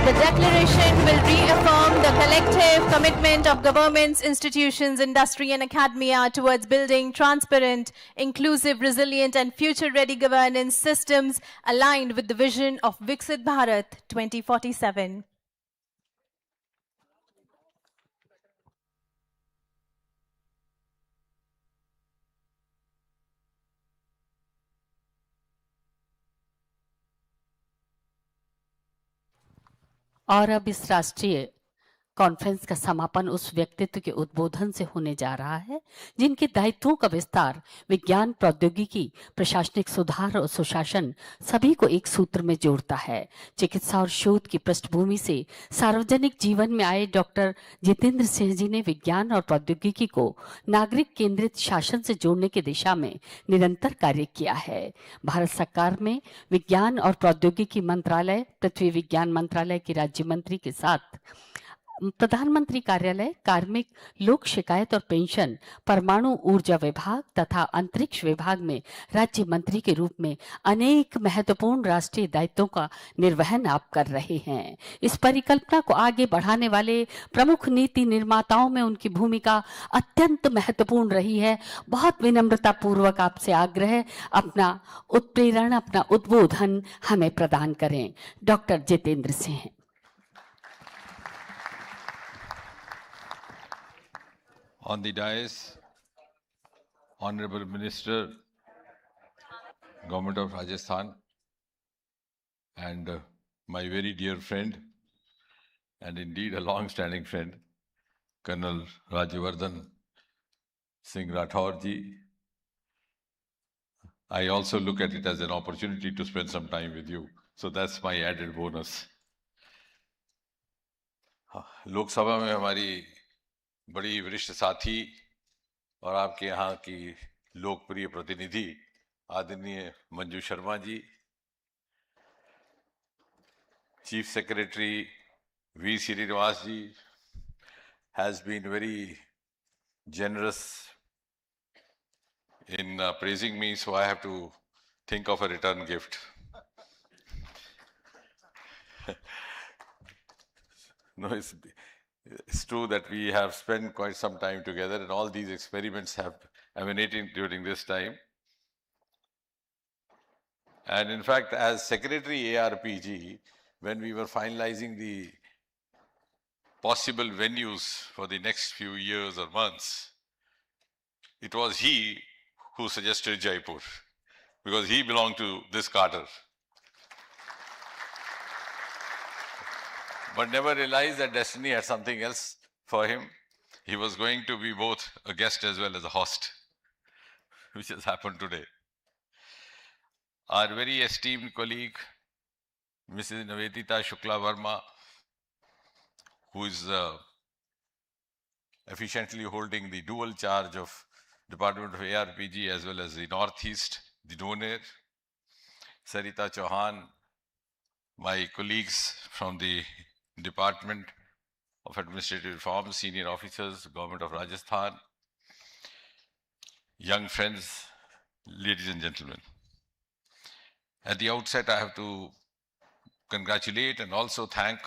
The declaration will reaffirm the collective commitment of governments, institutions, industry and academia towards building transparent, inclusive, resilient and future-ready governance systems aligned with the vision of Viksit Bharat 2047. और अब इस राष्ट्रीय conference का समापन उस व्यक्तित्व के उद्बोधन से होने जा रहा है जिनके दायित्वों का विस्तार विज्ञान, प्रौद्योगिकी, प्रशासनिक सुधार और सुशासन सभी को एक सूत्र में जोड़ता है। चिकित्सा और शोध की पृष्ठभूमि से सार्वजनिक जीवन में आए डॉक्टर जितेंद्र सिंह जी ने विज्ञान और प्रौद्योगिकी को नागरिक केंद्रित शासन से जोड़ने की दिशा में निरंतर कार्य किया है। भारत सरकार में विज्ञान और प्रौद्योगिकी मंत्रालय, पृथ्वी विज्ञान मंत्रालय के राज्य मंत्री के साथ प्रधानमंत्री कार्यालय, कार्मिक, लोक शिकायत और पेंशन, परमाणु ऊर्जा विभाग तथा अंतरिक्ष विभाग में राज्य मंत्री के रूप में अनेक महत्वपूर्ण राष्ट्रीय दायित्वों का निर्वहन आप कर रहे हैं। इस परिकल्पना को आगे बढ़ाने वाले प्रमुख नीति निर्माताओं में उनकी भूमिका अत्यंत महत्वपूर्ण रही है। बहुत विनम्रता पूर्वक आपसे आग्रह, अपना उत्प्रेरण, अपना उद्बोधन हमें प्रदान करें। Doctor Jitendra Singh. On the dais, Honorable Minister, Government of Rajasthan, and my very dear friend, and indeed a long-standing friend, Colonel Rajyavardhan Singh Rathore ji. I also look at it as an opportunity to spend some time with you, so that's my added bonus. लोक सभा में हमारी बड़ी वरिष्ठ साथी और आपके यहाँ की लोकप्रिय प्रतिनिधि आदरणीय Manju Sharma ji, chief secretary V Srinivas ji has been very generous in praising me, so I have to think of a return gift. No, it's true that we have spent quite some time together and all these experiments have emanated during this time. And in fact, as Secretary ARPG, when we were finalizing the possible venues for the next few years or months, it was he who suggested Jaipur, because he belonged to this cadre. But never realized that destiny had something else for him. He was going to be both a guest as well as a host, which has happened today. Our very esteemed colleague, Mrs. Nivedita Shukla Verma, who is efficiently holding the dual charge of Department of ARPG as well as the Northeast, the donor. Sarita Chauhan, my colleagues from the Department of Administrative Reform, senior officers, Government of Rajasthan, young friends, ladies and gentlemen. At the outset, I have to congratulate and also thank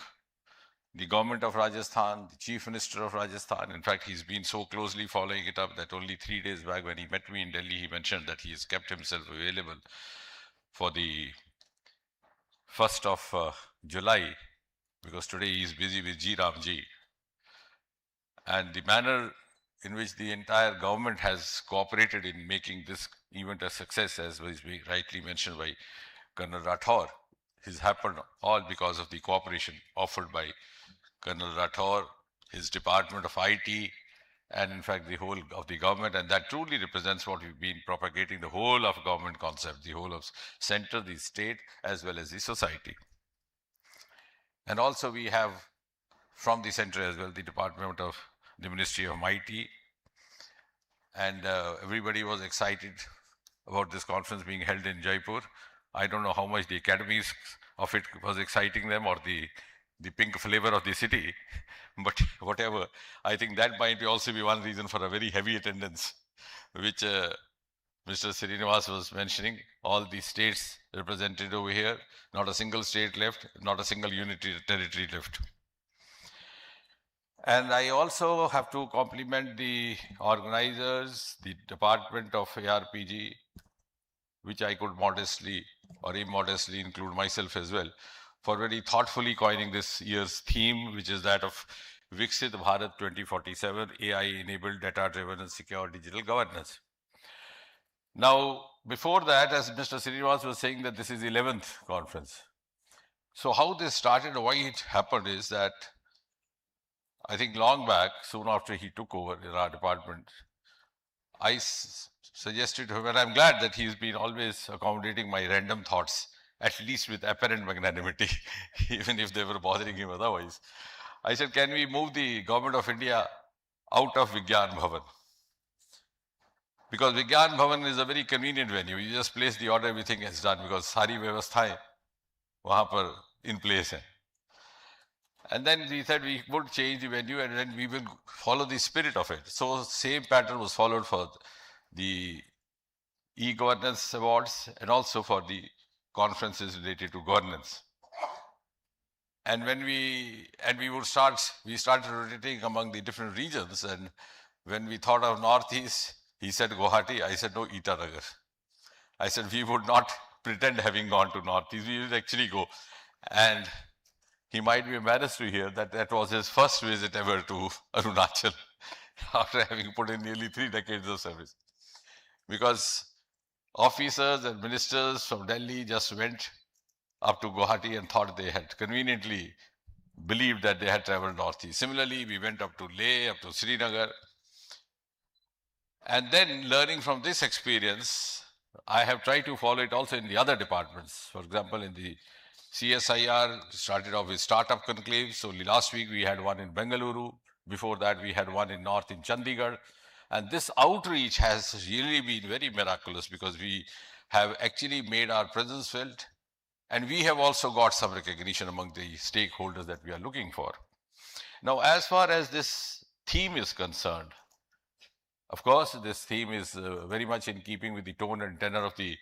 the Government of Rajasthan, the Chief Minister of Rajasthan. In fact, he's been so closely following it up that only 3 days back when he met me in Delhi, he mentioned that he has kept himself available for the 1st of July, because today he is busy with Ramji. And the manner in which the entire government has cooperated in making this event a success, as was rightly mentioned by Colonel Rathore, has happened all because of the cooperation offered by Colonel Rathore, his Department of IT, and in fact the whole of the government. And that truly represents what we've been propagating, the whole of government concept, the whole of center, the state, as well as the society. And also we have from the center as well, the Department of the Ministry of IT. And everybody was excited about this conference being held in Jaipur. I don't know how much the academies of it was exciting them, or the pink flavor of the city, but whatever. I think that might also be one reason for a very heavy attendance, which Mr. Srinivas was mentioning. All the states represented over here, not a single state left, not a single unity territory left. And I also have to compliment the organizers, the Department of ARPG, which I could modestly or immodestly include myself as well, for very thoughtfully coining this year's theme, which is that of Viksit Bharat 2047, AI-enabled, data-driven and secure digital governance. Now, before that, as Mr. Srinivas was saying, that this is the 11th conference. So how this started, why it happened is that I think long back, soon after he took over in our department, I suggested to him, and I'm glad that he's been always accommodating my random thoughts, at least with apparent magnanimity, even if they were bothering him otherwise. I said, can we move the Government of India out of Vigyan Bhavan? Because Vigyan Bhavan is a very convenient venue. You just place the order, everything is done, because sari vyavasthaएं वहाँ पर in place hai. And then we said we would change the venue and then we will follow the spirit of it. So same pattern was followed for the e-governance awards and also for the conferences related to governance. And when we started rotating among the different regions, and when we thought of Northeast, he said Guwahati, I said no, Itanagar. I said we would not pretend having gone to Northeast, we would actually go. And he might be embarrassed to hear that that was his first visit ever to Arunachal after having put in nearly 3 decades of service. Because officers and ministers from Delhi just went up to Guwahati and thought they had conveniently believed that they had traveled northeast. Similarly, we went up to Leh, up to Srinagar. And then learning from this experience, I have tried to follow it also in the other departments. For example, in the CSIR, started off with startup conclaves. So last week we had one in Bengaluru. Before that, we had one in North in Chandigarh. And this outreach has really been very miraculous because we have actually made our presence felt. And we have also got some recognition among the stakeholders that we are looking for. Now, as far as this theme is concerned, of course, this theme is very much in keeping with the tone and tenor of the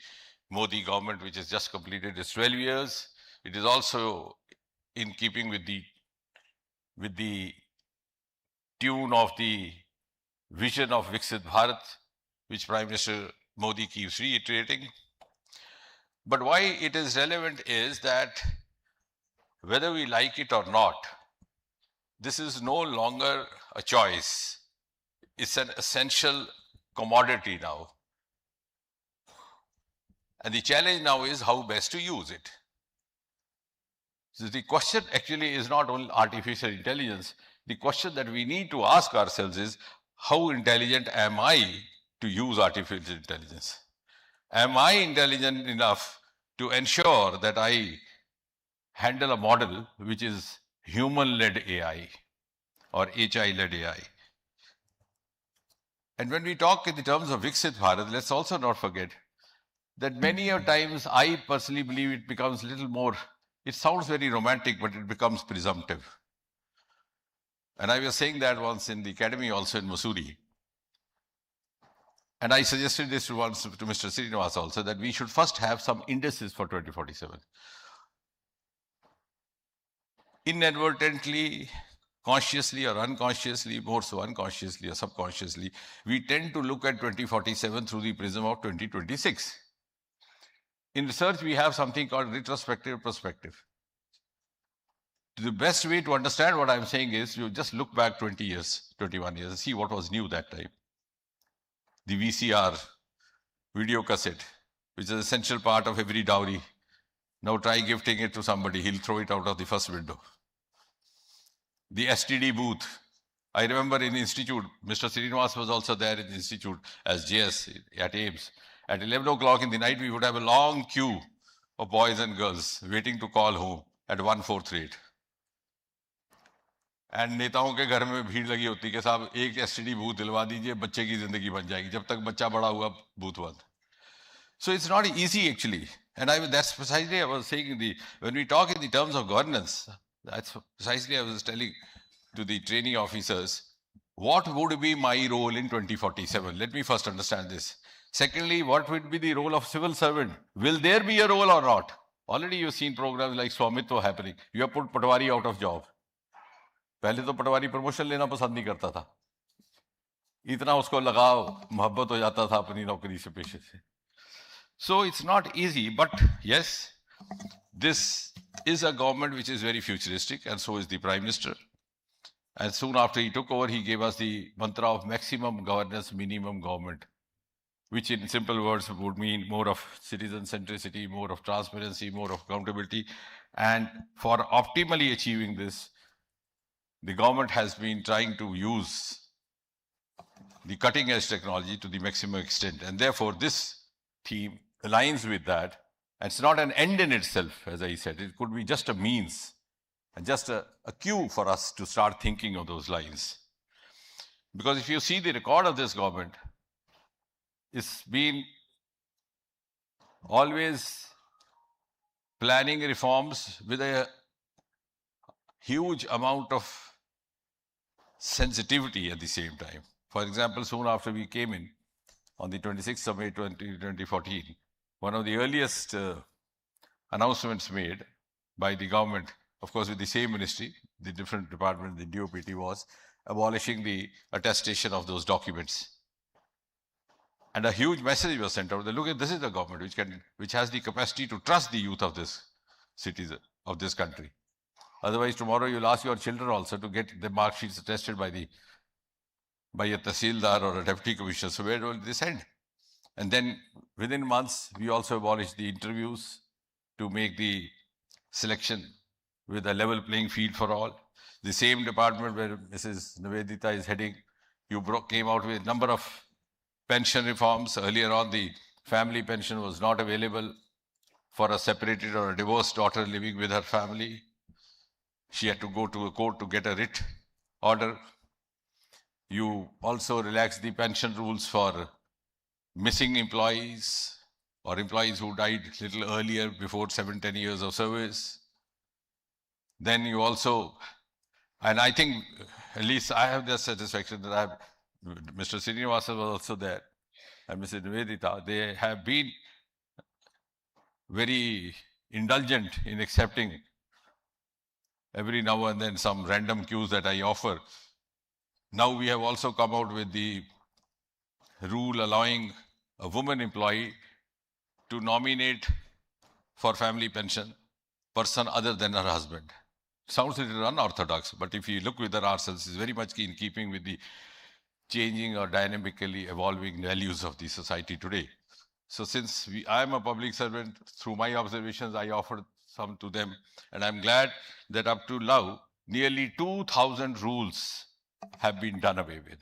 Modi government, which has just completed its 12 years. It is also in keeping with the tune of the vision of Viksit Bharat, which Prime Minister Modi keeps reiterating. But why it is relevant is that whether we like it or not, this is no longer a choice. It's an essential commodity now. And the challenge now is how best to use it. So the question actually is not only artificial intelligence. The question that we need to ask ourselves is, how intelligent am I to use artificial intelligence? Am I intelligent enough to ensure that I handle a model which is human-led AI or HI-led AI? And when we talk in the terms of Viksit Bharat, let's also not forget that many a times I personally believe it becomes a little more, it sounds very romantic, but it becomes presumptive. And I was saying that once in the academy also in Mussoorie. And I suggested this once to Mr. Srinivas also, that we should first have some indices for 2047. Inadvertently, consciously or unconsciously, more so unconsciously or subconsciously, we tend to look at 2047 through the prism of 2026. In research, we have something called retrospective perspective. The best way to understand what I'm saying is you just look back 20 years, 21 years, and see what was new that time. The VCR, video cassette, which is an essential part of every dowry. Now try gifting it to somebody, he'll throw it out of the first window. The STD booth. I remember in institute, Mr. Srinivas was also there in the institute as JS at AIMS. At 11 o'clock in the night, we would have a long queue of boys and girls waiting to call home at 1438. And नेताओं के घर में भीड़ लगी होती कि साहब एक एसटीडी बूथ दिलवा दीजिए, बच्चे की जिंदगी बन जाएगी, जब तक बच्चा बड़ा हुआ बूथ बंद. So it's not easy actually, and that's precisely I was saying when we talk in the terms of governance, that's precisely I was telling to the trainee officers, what would be my role in 2047? Let me first understand this. Secondly, what would be the role of civil servant? Will there be a role or not? Already you've seen programs like Swamitva happening. You have put Patwari out of job. पहले तो पटवारी promotion लेना पसंद नहीं करता था, इतना उसको लगाव मोहब्बत हो जाता था अपनी नौकरी से, पेशे से. So it's not easy, but yes, this is a government which is very futuristic, and so is the Prime Minister. And soon after he took over, he gave us the mantra of maximum governance, minimum government, which in simple words would mean more of citizen centricity, more of transparency, more of accountability. And for optimally achieving this, the government has been trying to use the cutting edge technology to the maximum extent. And therefore, this theme aligns with that. And it's not an end in itself, as I said. It could be just a means and just a cue for us to start thinking of those lines. Because if you see the record of this government, it's been always planning reforms with a huge amount of sensitivity at the same time. For example, soon after we came in, on the 26th of May 2014, one of the earliest announcements made by the government, of course with the same ministry, the different department, the DOPT, was abolishing the attestation of those documents. And a huge message was sent out that, look, this is the government which has the capacity to trust the youth of this citizen, of this country. Otherwise, tomorrow you'll ask your children also to get the mark sheets attested by a Tahsildar or a Deputy Commissioner. So where will this end? And then within months, we also abolished the interviews to make the selection with a level playing field for all. The same department where Mrs. Nivedita is heading, you came out with a number of pension reforms. Earlier on, the family pension was not available for a separated or a divorced daughter living with her family. She had to go to a court to get a writ order. You also relaxed the pension rules for missing employees or employees who died a little earlier before 7-10 years of service. Then you also, and I think at least I have the satisfaction that Mr. Srinivasa was also there, and Mrs. Nivedita, they have been very indulgent in accepting every now and then some random cues that I offer. Now we have also come out with the rule allowing a woman employee to nominate for family pension person other than her husband. sounds a little unorthodox, but if you look within ourselves, it's very much in keeping with the changing or dynamically evolving values of the society today. So since I am a public servant, through my observations, I offered some to them. And I'm glad that up to now, nearly 2,000 rules have been done away with.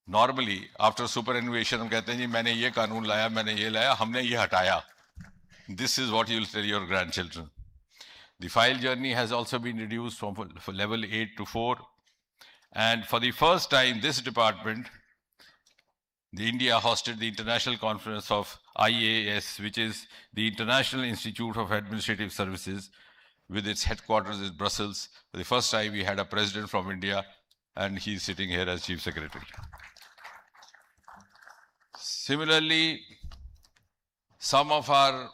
Normally, after superannuation, हम कहते हैं जी मैंने ये कानून लाया, मैंने ये लाया, हमने ये हटाया. This is what you'll tell your grandchildren. The file journey has also been reduced from level 8 to 4. And for the first time, this department, the India hosted the international conference of IAS, which is the International Institute of Administrative Services, with its headquarters in Brussels. For the first time, we had a president from India, and he's sitting here as Chief Secretary. Similarly, some of our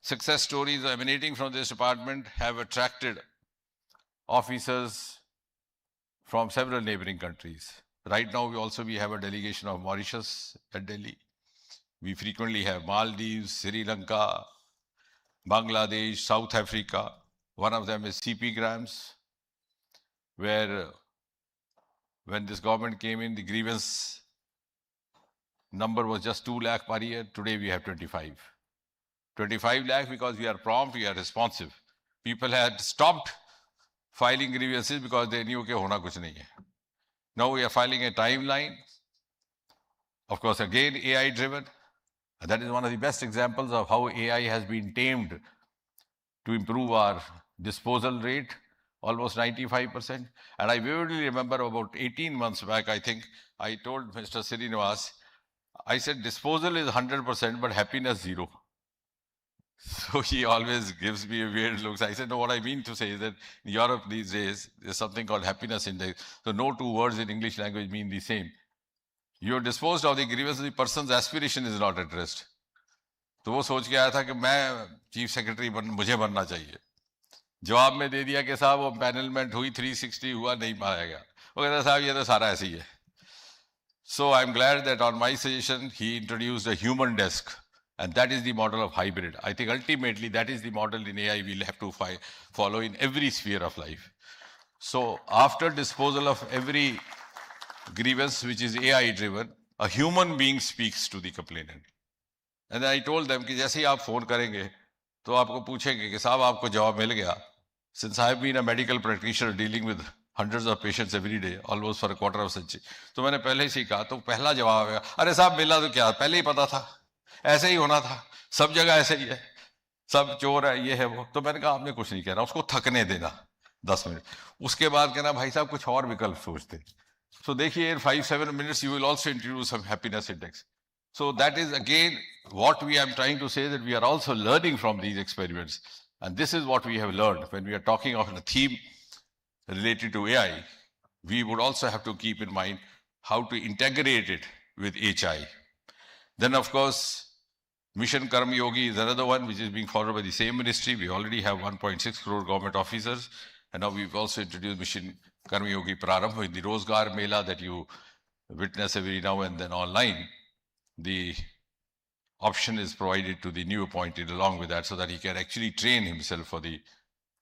success stories emanating from this department have attracted officers from several neighboring countries. Right now, we have a delegation of Mauritius at Delhi. We frequently have Maldives, Sri Lanka, Bangladesh, South Africa. One of them is CP Grams, where when this government came in, the grievance number was just 2 lakh per year. Today, we have 25. 25 lakh because we are prompt, we are responsive. People had stopped filing grievances because they knew that hona kuch nahi hai. Now we are filing a timeline. Of course, again, AI driven. That is one of the best examples of how AI has been tamed to improve our disposal rate, almost 95%. And I vividly remember about 18 months back, I think, I told Mr. Srinivas, I said, disposal is 100%, but happiness 0. So he always gives me a weird look. I said, no, what I mean to say is that in Europe these days, there's something called happiness index. So no 2 words in English language mean the same. You're disposed of the grievance, the person's aspiration is not at rest. तो वो सोच के आया था कि मैं chief secretary मुझे बनना चाहिए. जवाब में दे दिया कि साहब वो पैनलमेंट हुई 360 हुआ नहीं पाया गया. वो कहता साहब ये तो सारा ऐसे ही है. So I'm glad that on my suggestion he introduced a human desk. And that is the model of hybrid. I think ultimately that is the model in AI we'll have to follow in every sphere of life. So after disposal of every grievance which is AI driven, a human being speaks to the complainant. And then I told them कि जैसे ही आप phone करेंगे तो आपको पूछेंगे कि साहब आपको जवाब मिल गया. Since I have been a medical practitioner dealing with hundreds of patients every day, almost for a quarter of a century, तो मैंने पहले ही सीखा तो पहला जवाब आएगा, अरे साहब मिला तो क्या, पहले ही पता था. ऐसे ही होना था, सब जगह ऐसे ही है, सब चोर है, ये है वो. तो मैंने कहा आपने कुछ नहीं कहना, उसको थकने देना 10 मिनट. उसके बाद कहना भाई साहब कुछ और विकल्प सोचते. So देखिए in 5-7 minutes you will also introduce some happiness index. So that is again what we are trying to say, that we are also learning from these experiments. And this is what we have learned when we are talking of a theme related to AI. We would also have to keep in mind how to integrate it with HI. Then of course, Mission Karma Yogi is another one which is being followed by the same ministry. We already have 1.6 crore government officers. And now we've also introduced Mission Karma Yogi Prarambh in the Rozgar Mela that you witness every now and then online. The option is provided to the new appointed along with that so that he can actually train himself for the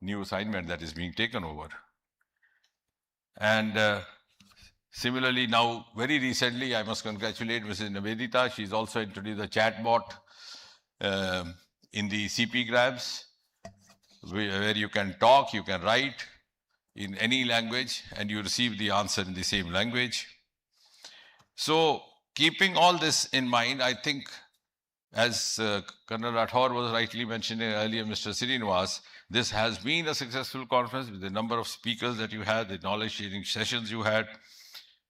new assignment that is being taken over. And similarly, now, very recently, I must congratulate Mrs. Nivedita. She's also introduced a chatbot in the CP Grabs, where you can talk, you can write in any language, and you receive the answer in the same language. So, keeping all this in mind, I think, as Colonel Rathore was rightly mentioning earlier, Mr. Srinivas, this has been a successful conference with the number of speakers that you had, the knowledge sharing sessions you had,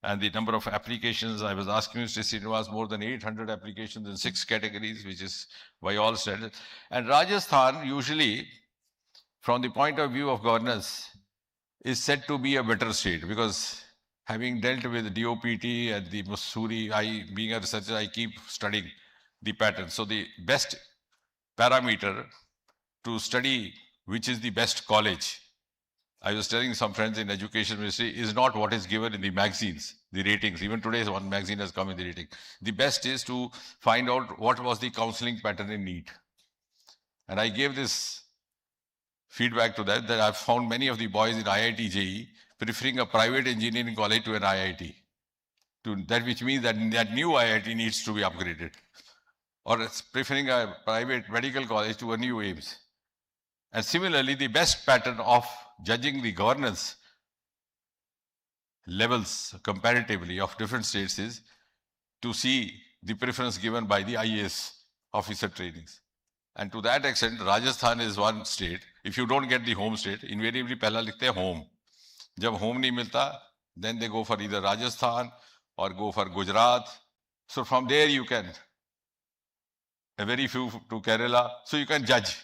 and the number of applications. I was asking Mr. Srinivas, more than 800 applications in 6 categories, which is by all standards. And Rajasthan, usually, from the point of view of governance, is said to be a better state, because having dealt with DOPT and the Mussoorie, being a researcher, I keep studying the pattern. So the best parameter to study which is the best college, I was telling some friends in education ministry, is not what is given in the magazines, the ratings. Even today, one magazine has come in the rating. The best is to find out what was the counseling pattern in NEET. And I gave this feedback to that I've found many of the boys in IIT JE preferring a private engineering college to an IIT. That which means that that new IIT needs to be upgraded. Or it's preferring a private medical college to a new AIMS. And similarly, the best pattern of judging the governance levels comparatively of different states is to see the preference given by the IAS officer trainings. And to that extent, Rajasthan is one state. If you don't get the home state, invariably pehla likhte hai home. Jab home nahi milta, then they go for either Rajasthan or go for Gujarat. So from there you can, a very few to Kerala, so you can judge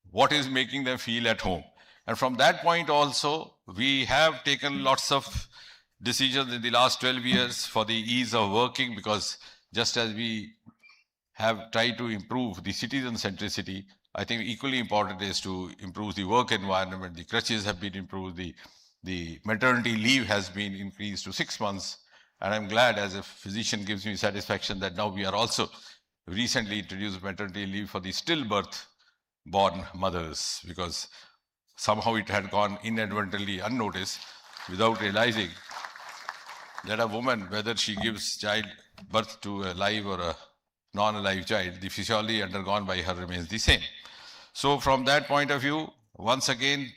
what is making them feel at home. And from that point also, we have taken lots of decisions in the last 12 years for the ease of working, because just as we have tried to improve the citizen centricity, I think equally important is to improve the work environment. The crutches have been improved, the maternity leave has been increased to 6 months. And I'm glad, as a physician, gives me satisfaction that now we are also recently introduced maternity leave for the stillbirth born mothers, because somehow it had gone inadvertently unnoticed without realizing that a woman, whether she gives child birth to a live or a non-alive child, the physiology undergone by her remains the same. So from that point of view, once again,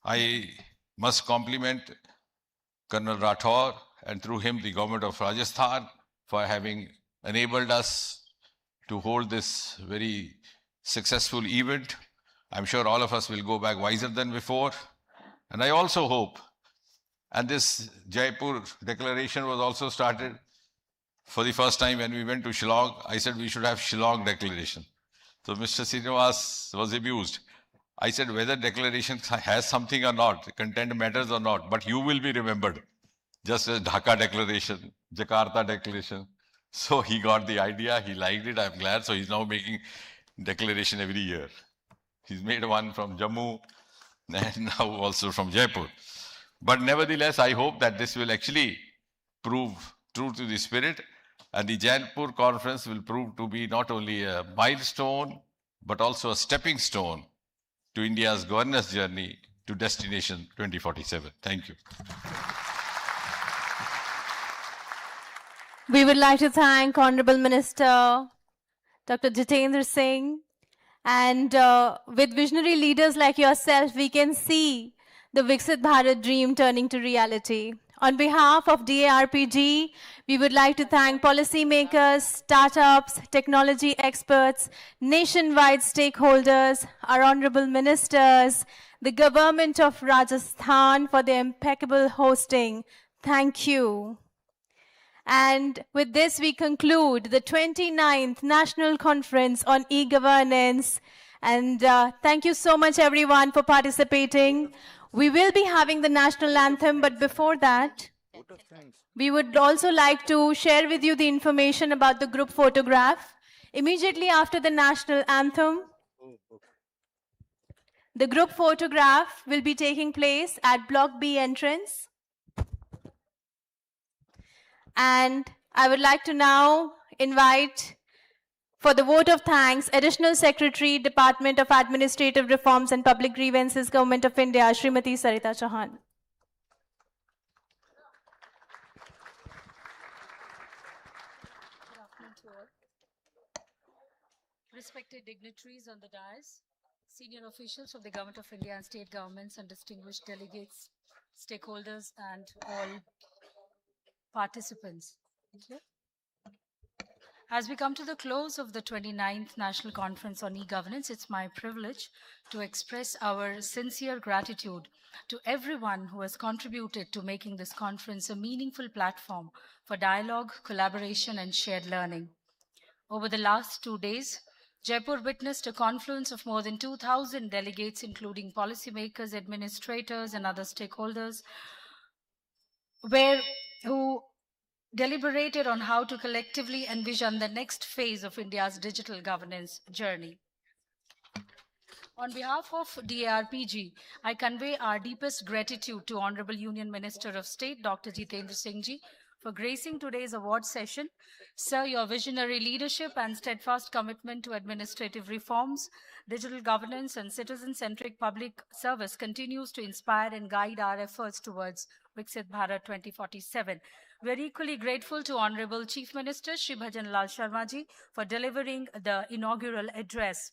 I must compliment Colonel Rathore and through him the government of Rajasthan for having enabled us to hold this very successful event. I'm sure all of us will go back wiser than before. And I also hope, and this Jaipur declaration was also started for the first time when we went to Shillong. I said we should have Shillong declaration. So Mr. Srinivas was amused. I said whether declaration has something or not, content matters or not, but you will be remembered. Just as Dhaka declaration, Jakarta declaration. So he got the idea, he liked it, I'm glad. So he's now making declaration every year. He's made one from Jammu and now also from Jaipur. But nevertheless, I hope that this will actually prove true to the spirit, and the Jaipur conference will prove to be not only a milestone, but also a stepping stone to India's governance journey to destination 2047. Thank you. We would like to thank Honorable Minister Dr. Jitendra Singh. And with visionary leaders like yourself, we can see the Viksit Bharat dream turning to reality. On behalf of DARPG, we would like to thank policymakers, startups, technology experts, nationwide stakeholders, our honorable ministers, the government of Rajasthan for their impeccable hosting. Thank you. And with this, we conclude the 29th National Conference on E-Governance. And thank you so much, everyone, for participating. We will be having the national anthem, but before that, we would also like to share with you the information about the group photograph. Immediately after the national anthem, the group photograph will be taking place at Block B entrance. And I would like to now invite, for the vote of thanks, Additional Secretary, Department of Administrative Reforms and Public Grievances, Government of India, Srimati Sarita Chauhan. Good afternoon to all. Respected dignitaries on the dais, senior officials of the Government of India and state governments, and distinguished delegates, stakeholders, and all participants. Thank you. As we come to the close of the 29th National Conference on E-Governance, it's my privilege to express our sincere gratitude to everyone who has contributed to making this conference a meaningful platform for dialogue, collaboration, and shared learning. Over the last 2 days, Jaipur witnessed a confluence of more than 2,000 delegates, including policymakers, administrators, and other stakeholders, who deliberated on how to collectively envision the next phase of India's digital governance journey. On behalf of DARPG, I convey our deepest gratitude to Honorable Union Minister of State, Dr. Jitendra Singh Ji, for gracing today's award session. Sir, your visionary leadership and steadfast commitment to administrative reforms, digital governance, and citizen-centric public service continues to inspire and guide our efforts towards Viksit Bharat 2047. We are equally grateful to Honorable Chief Minister Shri Bhajan Lal Sharma ji for delivering the inaugural address.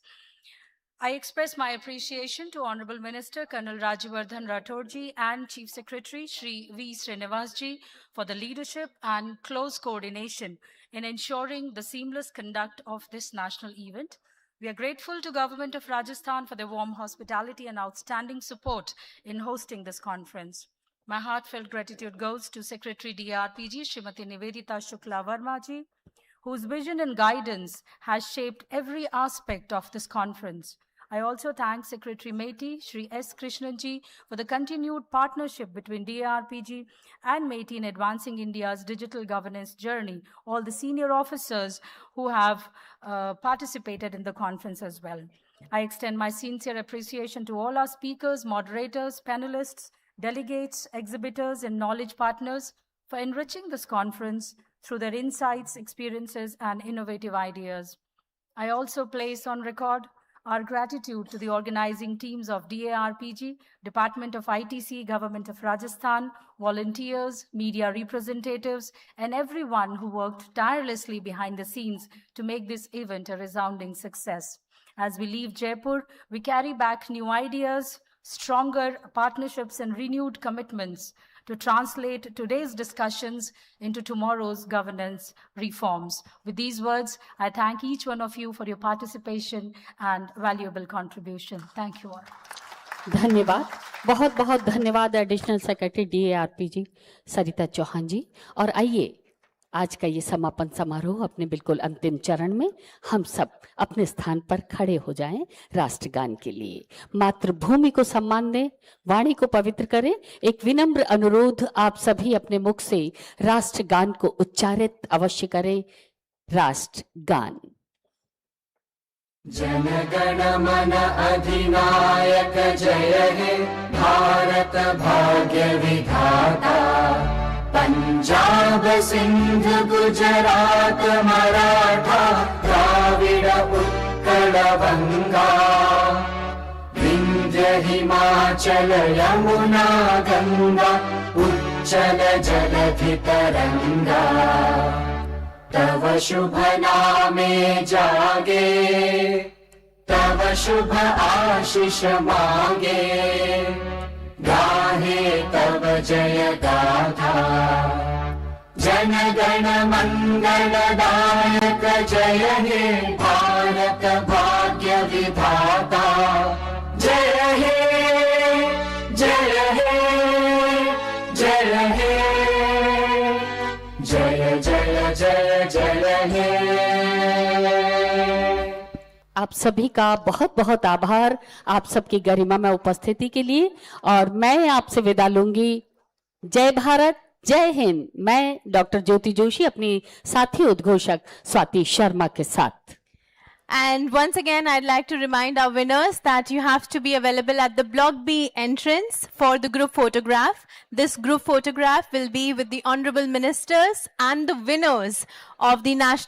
I express my appreciation to Honorable Minister Colonel Rajyavardhan Rathore ji and Chief Secretary Shri V. Srinivas ji for the leadership and close coordination in ensuring the seamless conduct of this national event. We are grateful to Government of Rajasthan for their warm hospitality and outstanding support in hosting this conference. My heartfelt gratitude goes to Secretary DARPG Srimati Nivedita Shukla Verma ji, whose vision and guidance has shaped every aspect of this conference. I also thank Secretary MAeTi Shri S. Krishnan ji for the continued partnership between DARPG and MAeTi in advancing India's digital governance journey, all the senior officers who have participated in the conference as well. I extend my sincere appreciation to all our speakers, moderators, panelists, delegates, exhibitors, and knowledge partners for enriching this conference through their insights, experiences, and innovative ideas. I also place on record our gratitude to the organizing teams of DARPG, Department of ITC, Government of Rajasthan, volunteers, media representatives, and everyone who worked tirelessly behind the scenes to make this event a resounding success. As we leave Jaipur, we carry back new ideas, stronger partnerships, and renewed commitments to translate today's discussions into tomorrow's governance reforms. With these words, I thank each one of you for your participation and valuable contribution. Thank you all. धन्यवाद, बहुत बहुत धन्यवाद additional secretary DARPG Sarita Chauhan जी। और आइए आज का ये समापन समारोह अपने बिल्कुल अंतिम चरण में हम सब अपने स्थान पर खड़े हो जाएं राष्ट्रगान के लिए। मातृभूमि को सम्मान दें, वाणी को पवित्र करें। एक विनम्र अनुरोध, आप सभी अपने मुख से राष्ट्रगान को उच्चारित अवश्य करें। राष्ट्रगान। जन गण मन अधिनायक जय हे भारत भाग्य विधाता, पंजाब सिंध गुजरात मराठा द्राविड़ उत्कल बंगा, विंध्य हिमाचल यमुना गंगा उच्चल जलधि तरंगा, तव शुभ नामे जागे, तव शुभ आशीष मांगे, गाहे तव जय गाथा। जन गण मंगल दायक जय हे भारत भाग्य विधाता, जय हे जय हे जय हे जय जय जय जय हे। आप सभी का बहुत बहुत आभार, आप सबकी गरिमा में उपस्थिति के लिए। और मैं आपसे विदा लूंगी। जय भारत, जय हिंद। मैं डॉक्टर ज्योति जोशी अपनी साथी उद्घोषक स्वाति शर्मा के साथ। And once again, I'd like to remind our winners that you have to be available at the Block B entrance for the group photograph. This group photograph will be with the Honorable Ministers and the winners of the National